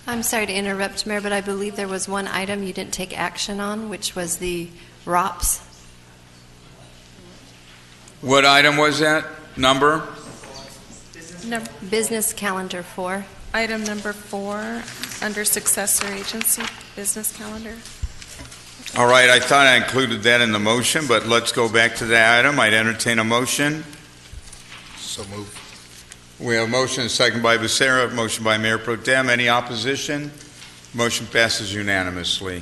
I'm sorry to interrupt, Mayor, but I believe there was one item you didn't take action on, which was the ROPS. What item was that? Number? Business calendar 4. Item number 4, under successor agency, business calendar. All right, I thought I included that in the motion, but let's go back to that item. I'd entertain a motion. So moved. We have a motion, a second by Becerra, motion by Mayor Pro Tem. Any opposition? Motion passes unanimously.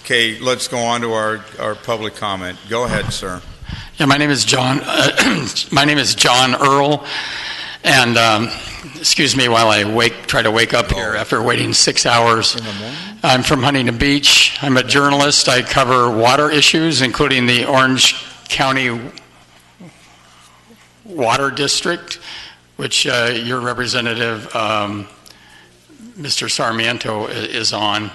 Okay, let's go on to our public comment. Go ahead, sir. Yeah, my name is John. My name is John Earl, and excuse me while I try to wake up here after waiting 6 hours. I'm from Huntington Beach. I'm a journalist. I cover water issues, including the Orange County Water District, which your representative, Mr. Sarmiento, is on.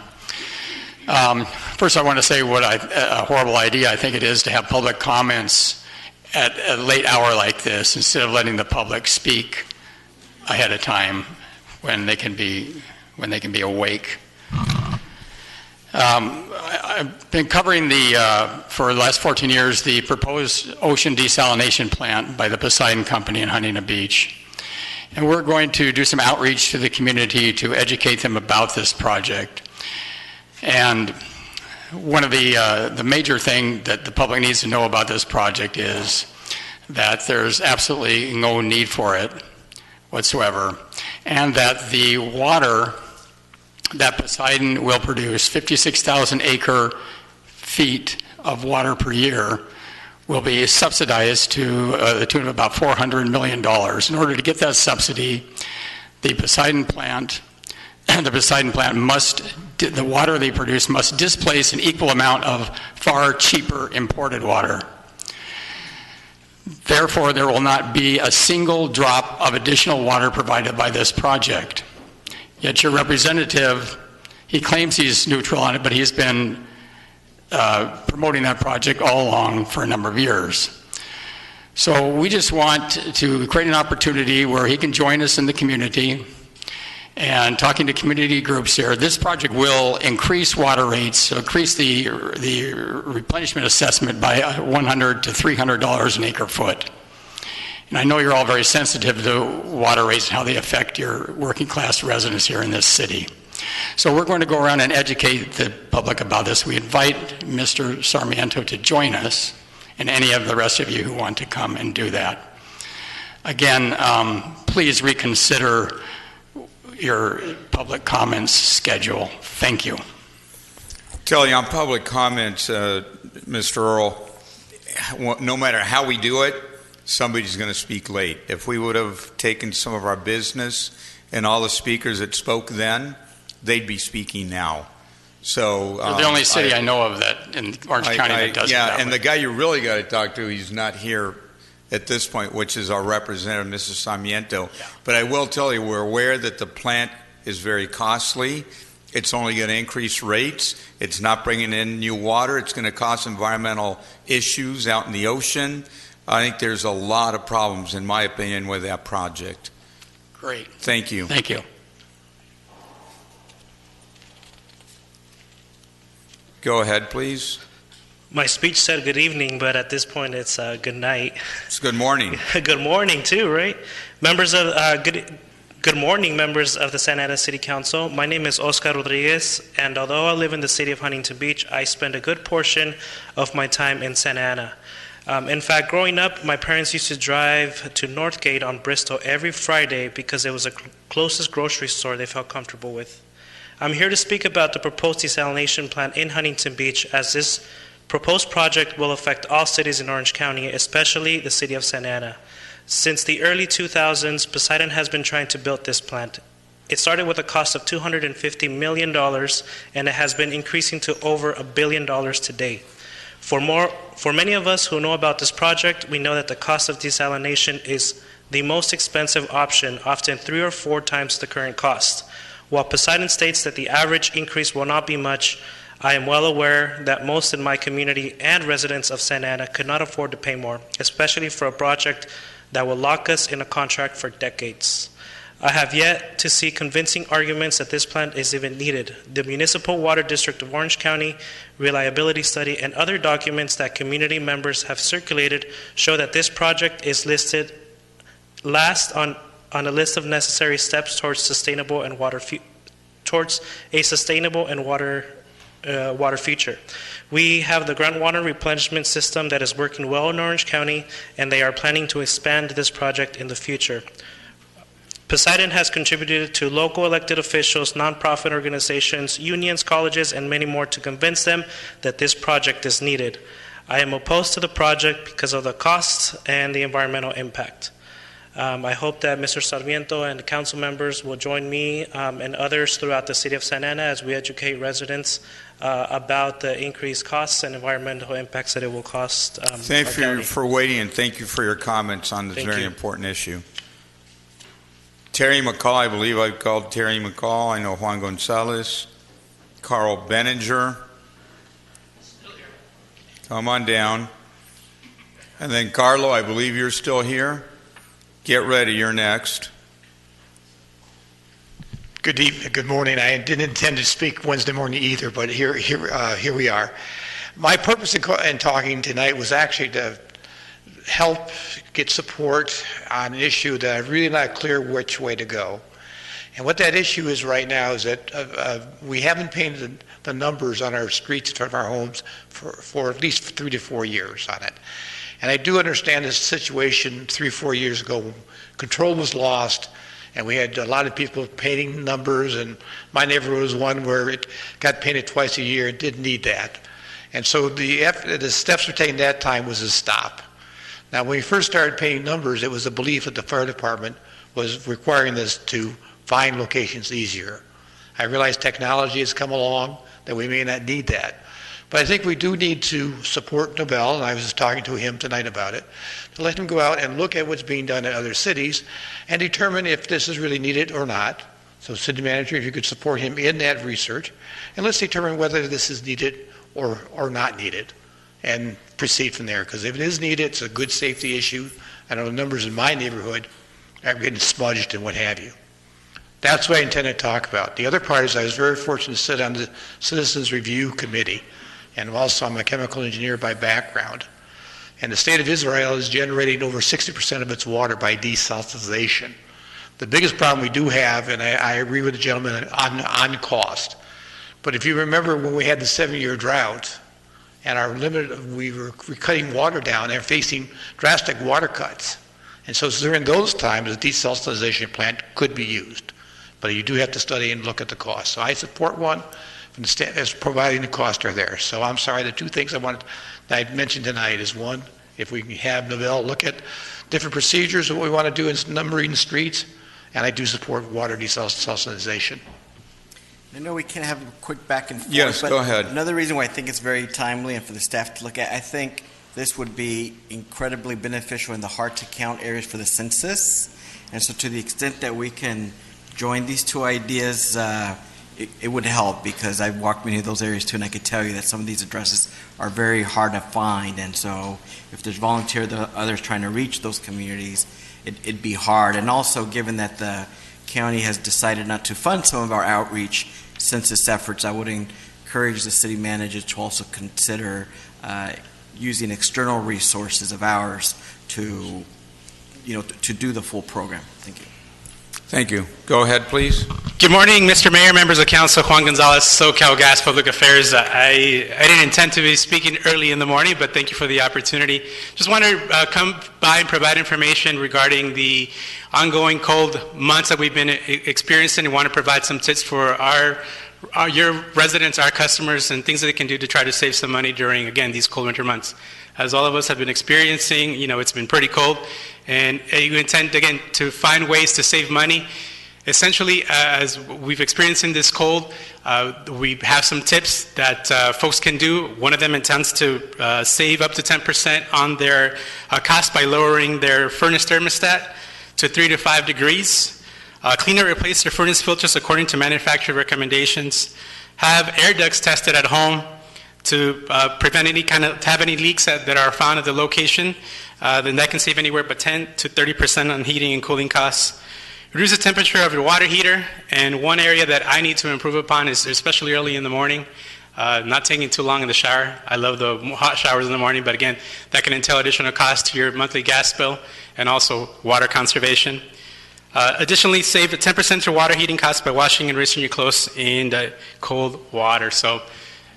First, I want to say what a horrible idea I think it is to have public comments at a late hour like this instead of letting the public speak ahead of time when they can be awake. I've been covering for the last 14 years the proposed ocean desalination plant by the Poseidon Company in Huntington Beach. And we're going to do some outreach to the community to educate them about this project. And one of the major thing that the public needs to know about this project is that there's absolutely no need for it whatsoever, and that the water that Poseidon will produce, 56,000 acre feet of water per year, will be subsidized to the tune of about $400 million. In order to get that subsidy, the Poseidon plant the water they produce must displace an equal amount of far cheaper imported water. Therefore, there will not be a single drop of additional water provided by this project. Yet your representative, he claims he's neutral on it, but he's been promoting that project all along for a number of years. So we just want to create an opportunity where he can join us in the community and talking to community groups here. This project will increase water rates, increase the replenishment assessment by $100 to $300 an acre foot. And I know you're all very sensitive to water rates and how they affect your working class residents here in this city. So we're going to go around and educate the public about this. We invite Mr. Sarmiento to join us and any of the rest of you who want to come and do that. Again, please reconsider your public comments schedule. Thank you. Tell you on public comments, Mr. Earl, no matter how we do it, somebody's going to speak late. If we would have taken some of our business and all the speakers that spoke then, they'd be speaking now. So You're the only city I know of that in Orange County that does it that way. And the guy you really got to talk to, he's not here at this point, which is our representative, Mrs. Sarmiento. Yeah. But I will tell you, we're aware that the plant is very costly. It's only going to increase rates. It's not bringing in new water. It's going to cause environmental issues out in the ocean. I think there's a lot of problems, in my opinion, with that project. Great. Thank you. Thank you. Go ahead, please. My speech said good evening, but at this point it's good night. It's good morning. Good morning too, right? Members of good morning, members of the Santa Ana City Council. My name is Oscar Rodriguez, and although I live in the city of Huntington Beach, I spend a good portion of my time in Santa Ana. In fact, growing up, my parents used to drive to Northgate on Bristol every Friday because it was the closest grocery store they felt comfortable with. I'm here to speak about the proposed desalination plant in Huntington Beach, as this proposed project will affect all cities in Orange County, especially the city of Santa Ana. Since the early 2000s, Poseidon has been trying to build this plant. It started with a cost of $250 million, and it has been increasing to over $1 billion today. For many of us who know about this project, we know that the cost of desalination is the most expensive option, often 3 or 4 times the current cost. While Poseidon states that the average increase will not be much, I am well aware that most in my community and residents of Santa Ana could not afford to pay more, especially for a project that will lock us in a contract for decades. I have yet to see convincing arguments that this plant is even needed. The Municipal Water District of Orange County reliability study and other documents that community members have circulated show that this project is listed last on a list of necessary steps towards sustainable and water future. We have the groundwater replenishment system that is working well in Orange County, and they are planning to expand this project in the future. Poseidon has contributed to local elected officials, nonprofit organizations, unions, colleges, and many more to convince them that this project is needed. I am opposed to the project because of the costs and the environmental impact. I hope that Mr. Sarmiento and the council members will join me and others throughout the city of Santa Ana as we educate residents about the increased costs and environmental impacts that it will cost. Thank you for waiting, and thank you for your comments on this very important issue. Terry McCall, I believe I've called Terry McCall. I know Juan Gonzalez, Carl Benninger. Come on down. And then Carlo, I believe you're still here. Get ready, you're next. Good evening, good morning. I didn't intend to speak Wednesday morning either, but here we are. My purpose in talking tonight was actually to help get support on an issue that I'm really not clear which way to go. And what that issue is right now is that we haven't painted the numbers on our streets in front of our homes for at least 3 to 4 years on it. And I do understand this situation 3 or 4 years ago. Control was lost, and we had a lot of people painting numbers, and my neighborhood was one where it got painted twice a year and didn't need that. And so the steps we taken that time was to stop. Now, when we first started painting numbers, it was a belief that the fire department was requiring this to find locations easier. I realize technology has come along that we may not need that. But I think we do need to support Nobel, and I was talking to him tonight about it, to let him go out and look at what's being done in other cities and determine if this is really needed or not. So, city manager, if you could support him in that research, and let's determine whether this is needed or not needed, and proceed from there. Because if it is needed, it's a good safety issue. I know the numbers in my neighborhood are getting smudged and what have you. That's what I intend to talk about. The other part is I was very fortunate to sit on the Citizens Review Committee, and also I'm a chemical engineer by background. And the state of Israel is generating over 60% of its water by desalination. The biggest problem we do have, and I agree with the gentleman on cost, but if you remember when we had the 7-year drought, and our limit, we were cutting water down and facing drastic water cuts. And so during those times, a desalination plant could be used. But you do have to study and look at the cost. So I support one from the as providing the costs are there. So I'm sorry, the 2 things that I mentioned tonight is, one, if we can have Novell look at different procedures of what we want to do in numbering the streets, and I do support water desalination. I know we can have a quick back and forth. Yes, but go ahead. Another reason why I think it's very timely and for the staff to look at, I think this would be incredibly beneficial in the hard-to-count areas for the census. And so to the extent that we can join these 2 ideas, it would help, because I've walked many of those areas too, and I could tell you that some of these addresses are very hard to find. And so if there's others trying to reach those communities, it'd be hard. And also, given that the county has decided not to fund some of our outreach census efforts, I would encourage the city manager to also consider using external resources of ours to do the full program. Thank you. Thank you. Go ahead, please. Good morning, Mr. Mayor, members of council. Juan Gonzalez, SoCal Gas Public Affairs. I didn't intend to be speaking early in the morning, but thank you for the opportunity. Just want to come by and provide information regarding the ongoing cold months that we've been experiencing, and want to provide some tips for your residents, our customers, and things that they can do to try to save some money during, again, these cold winter months. As all of us have been experiencing, it's been pretty cold, and you intend, again, to find ways to save money. Essentially, as we've experienced in this cold, we have some tips that folks can do. One of them intends to save up to 10% on their cost by lowering their furnace thermostat to 3 to 5 degrees. Clean or replace their furnace filters according to manufacturer recommendations. Have air ducts tested at home to prevent to have any leaks that are found at the location. Then that can save anywhere but 10 to 30% on heating and cooling costs. Reduce the temperature of your water heater. And one area that I need to improve upon is, especially early in the morning, not taking too long in the shower. I love the hot showers in the morning, but again, that can entail additional costs to your monthly gas bill and also water conservation. Additionally, save the 10% to water heating costs by washing and rinsing your clothes in the cold water. So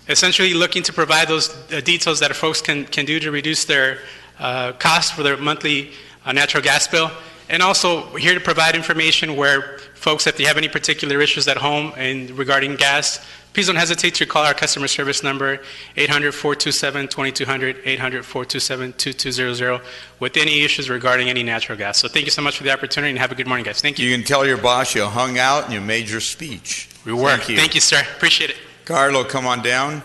essentially looking to provide those details that folks can do to reduce their costs for their monthly natural gas bill. And also here to provide information where folks, if they have any particular issues at home and regarding gas, please don't hesitate to call our customer service number, 800-427-2200, 800-427-2200, with any issues regarding any natural gas. So thank you so much for the opportunity, and have a good morning, guys. Thank you. You can tell your boss you hung out and you made your speech. We work. Thank you, sir. Appreciate it. Carlo, come on down.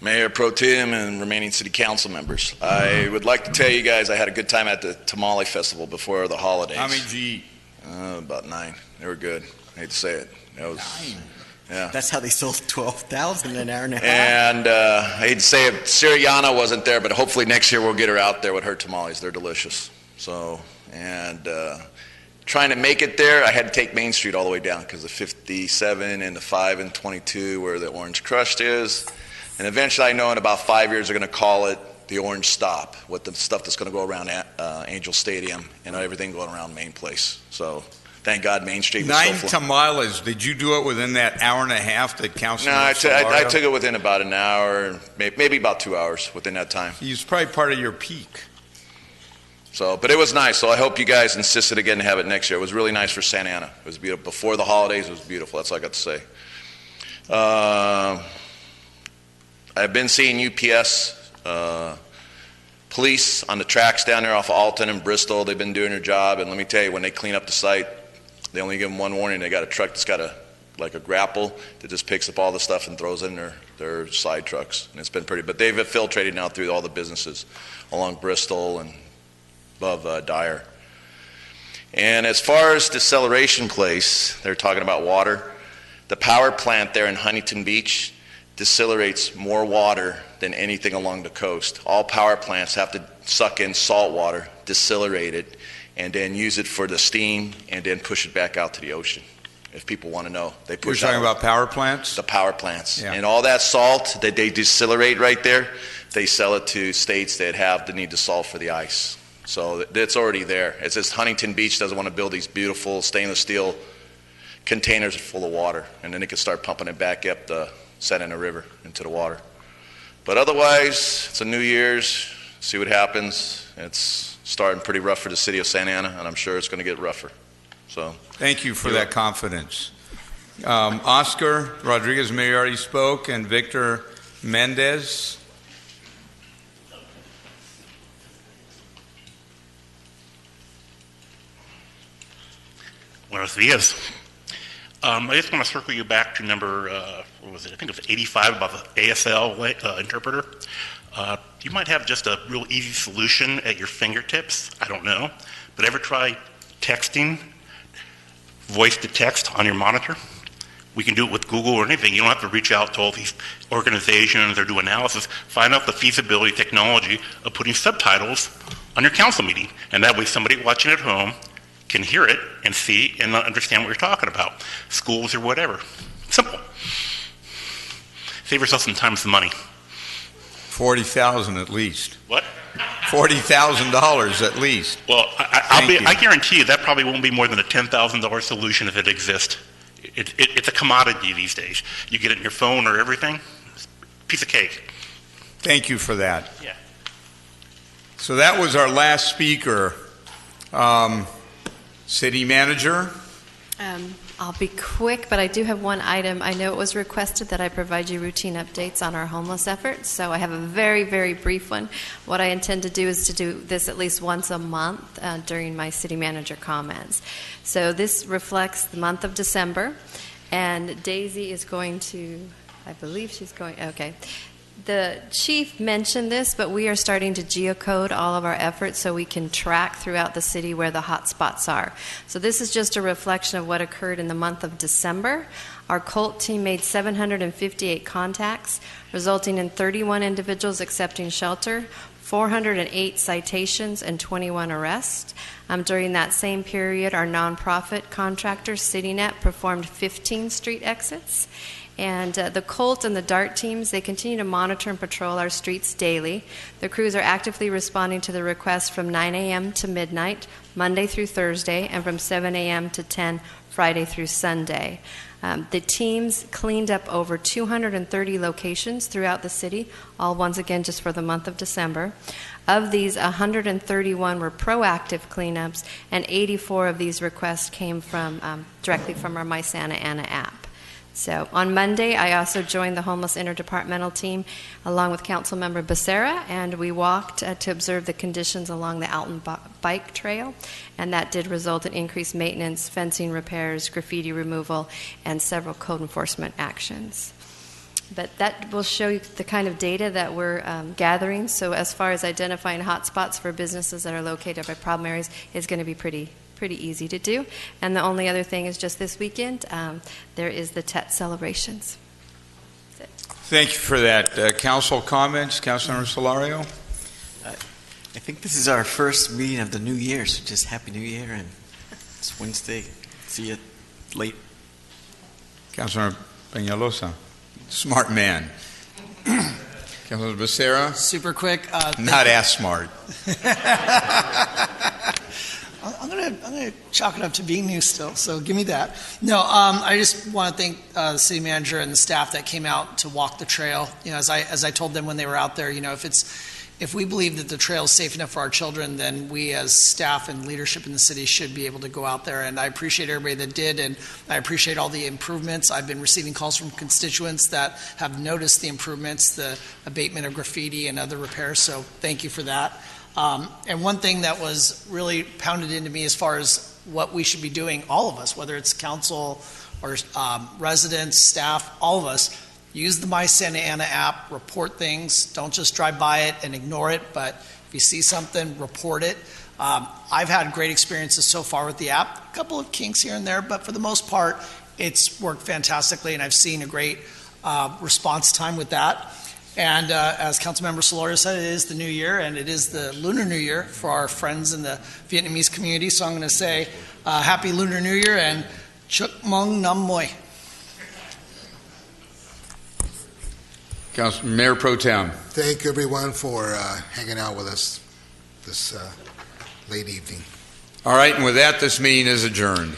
Mayor Pro Tem and remaining city council members, I would like to tell you guys I had a good time at the Tamale Festival before the holidays. How many G? About 9. They were good. I hate to say it. That was 9? Yeah. That's how they sold 12,000 in an hour and a half. And I hate to say it, Siriana wasn't there, but hopefully next year we'll get her out there with her tamales. They're delicious. So, and trying to make it there, I had to take Main Street all the way down because of 57 and the 5 and 22 where the Orange Crust is. And eventually I know in about 5 years they're going to call it the orange stop with the stuff that's going to go around Angel Stadium and everything going around Main Place. So thank God Main Street was 9 so full. tamales. Did you do it within that hour and a half that Councilman No, I Solorio? took it within about an hour, maybe about 2 hours within that time. He was probably part of your peak. So, but it was nice. So I hope you guys insisted again to have it next year. It was really nice for Santa Ana. It was beautiful. Before the holidays, it was beautiful. That's all I got to say. I've been seeing UPS police on the tracks down there off of Alton and Bristol. They've been doing their job, and let me tell you, when they clean up the site, they only give them one warning. They got a truck that's got like a grapple that just picks up all the stuff and throws it in their side trucks, and it's been pretty. But they've infiltrated now through all the businesses along Bristol and above Dyer. And as far as deceleration place, they're talking about water. The power plant there in Huntington Beach decelerates more water than anything along the coast. All power plants have to suck in salt water, decelerate it, and then use it for the steam, and then push it back out to the ocean. If people want to know, they push. You're talking about power plants? The power plants. Yeah. And all that salt that they decelerate right there, they sell it to states that have the need to salt for the ice. So it's already there. It's just Huntington Beach doesn't want to build these beautiful stainless steel containers full of water, and then they can start pumping it back up the Santa Ana River into the water. But otherwise, it's a New Year's. See what happens. It's starting pretty rough for the city of Santa Ana, and I'm sure it's going to get rougher. So thank you for that confidence. Oscar Rodriguez Mayor already spoke, and Victor Mendez. Buenos dias. I just want to circle you back to number, what was it? I think it was 85 about the ASL interpreter. You might have just a real easy solution at your fingertips. I don't know. But ever try texting, voice to text on your monitor? We can do it with Google or anything. You don't have to reach out to all these organizations or do analysis. Find out the feasibility technology of putting subtitles on your council meeting. And that way somebody watching at home can hear it and see and understand what you're talking about. Schools or whatever. Simple. Save yourself some time and some money. $40,000 at least. What? $40,000 at least. Well, I guarantee you that probably won't be more than a $10,000 solution if it exists. It's a commodity these days. You get it in your phone or everything. It's a piece of cake. Thank you for that. Yeah. So that was our last speaker. City Manager. I'll be quick, but I do have one item. I know it was requested that I provide you routine updates on our homeless efforts, so I have a very, very brief one. What I intend to do is to do this at least once a month during my city manager comments. So this reflects the month of December, and Daisy is going to, I believe she's going, okay. The chief mentioned this, but we are starting to geocode all of our efforts so we can track throughout the city where the hot spots are. So this is just a reflection of what occurred in the month of December. Our COLT team made 758 contacts, resulting in 31 individuals accepting shelter, 408 citations, and 21 arrests. During that same period, our nonprofit contractor, CityNet, performed 15 street exits. And the COLT and the DART teams, they continue to monitor and patrol our streets daily. The crews are actively responding to the requests from 9 a.m. to midnight, Monday through Thursday, and from 7 a.m. to 10, Friday through Sunday. The teams cleaned up over 230 locations throughout the city, all once again just for the month of December. Of these, 131 were proactive cleanups, and 84 of these requests came from directly from our My Santa Ana app. So on Monday, I also joined the homeless interdepartmental team along with Councilmember Becerra, and we walked to observe the conditions along the Alton Bike Trail, and that did result in increased maintenance, fencing repairs, graffiti removal, and several code enforcement actions. But that will show you the kind of data that we're gathering. So as far as identifying hotspots for businesses that are located by problem areas is going to be pretty easy to do. And the only other thing is just this weekend, there is the Tet celebrations. Thank you for that. Council comments, Councilmember Solorio? I think this is our first meeting of the new year, so just Happy New Year, and it's Wednesday. See you late. Councilmember Peñalosa, smart man. Councilor Becerra? Super quick. Not as smart. I'm gonna chalk it up to being new still, so give me that. No, I just want to thank the city manager and the staff that came out to walk the trail. You know, as I told them when they were out there, you know, if we believe that the trail is safe enough for our children, then we as staff and leadership in the city should be able to go out there. And I appreciate everybody that did, and I appreciate all the improvements. I've been receiving calls from constituents that have noticed the improvements, the abatement of graffiti and other repairs, so thank you for that. And one thing that was really pounded into me as far as what we should be doing, all of us, whether it's council or residents, staff, all of us, use the My Santa Ana app, report things. Don't just drive by it and ignore it, but if you see something, report it. I've had great experiences so far with the app. A couple of kinks here and there, but for the most part, it's worked fantastically, and I've seen a great response time with that. And as Councilmember Solorio said, it is the new year, and it is the Lunar New Year for our friends in the Vietnamese community. So I'm going to say Happy Lunar New Year and Chúc Mừng Năm Mới. Mayor Pro Tem. Thank everyone for hanging out with us this late evening. All right, and with that, this meeting is adjourned.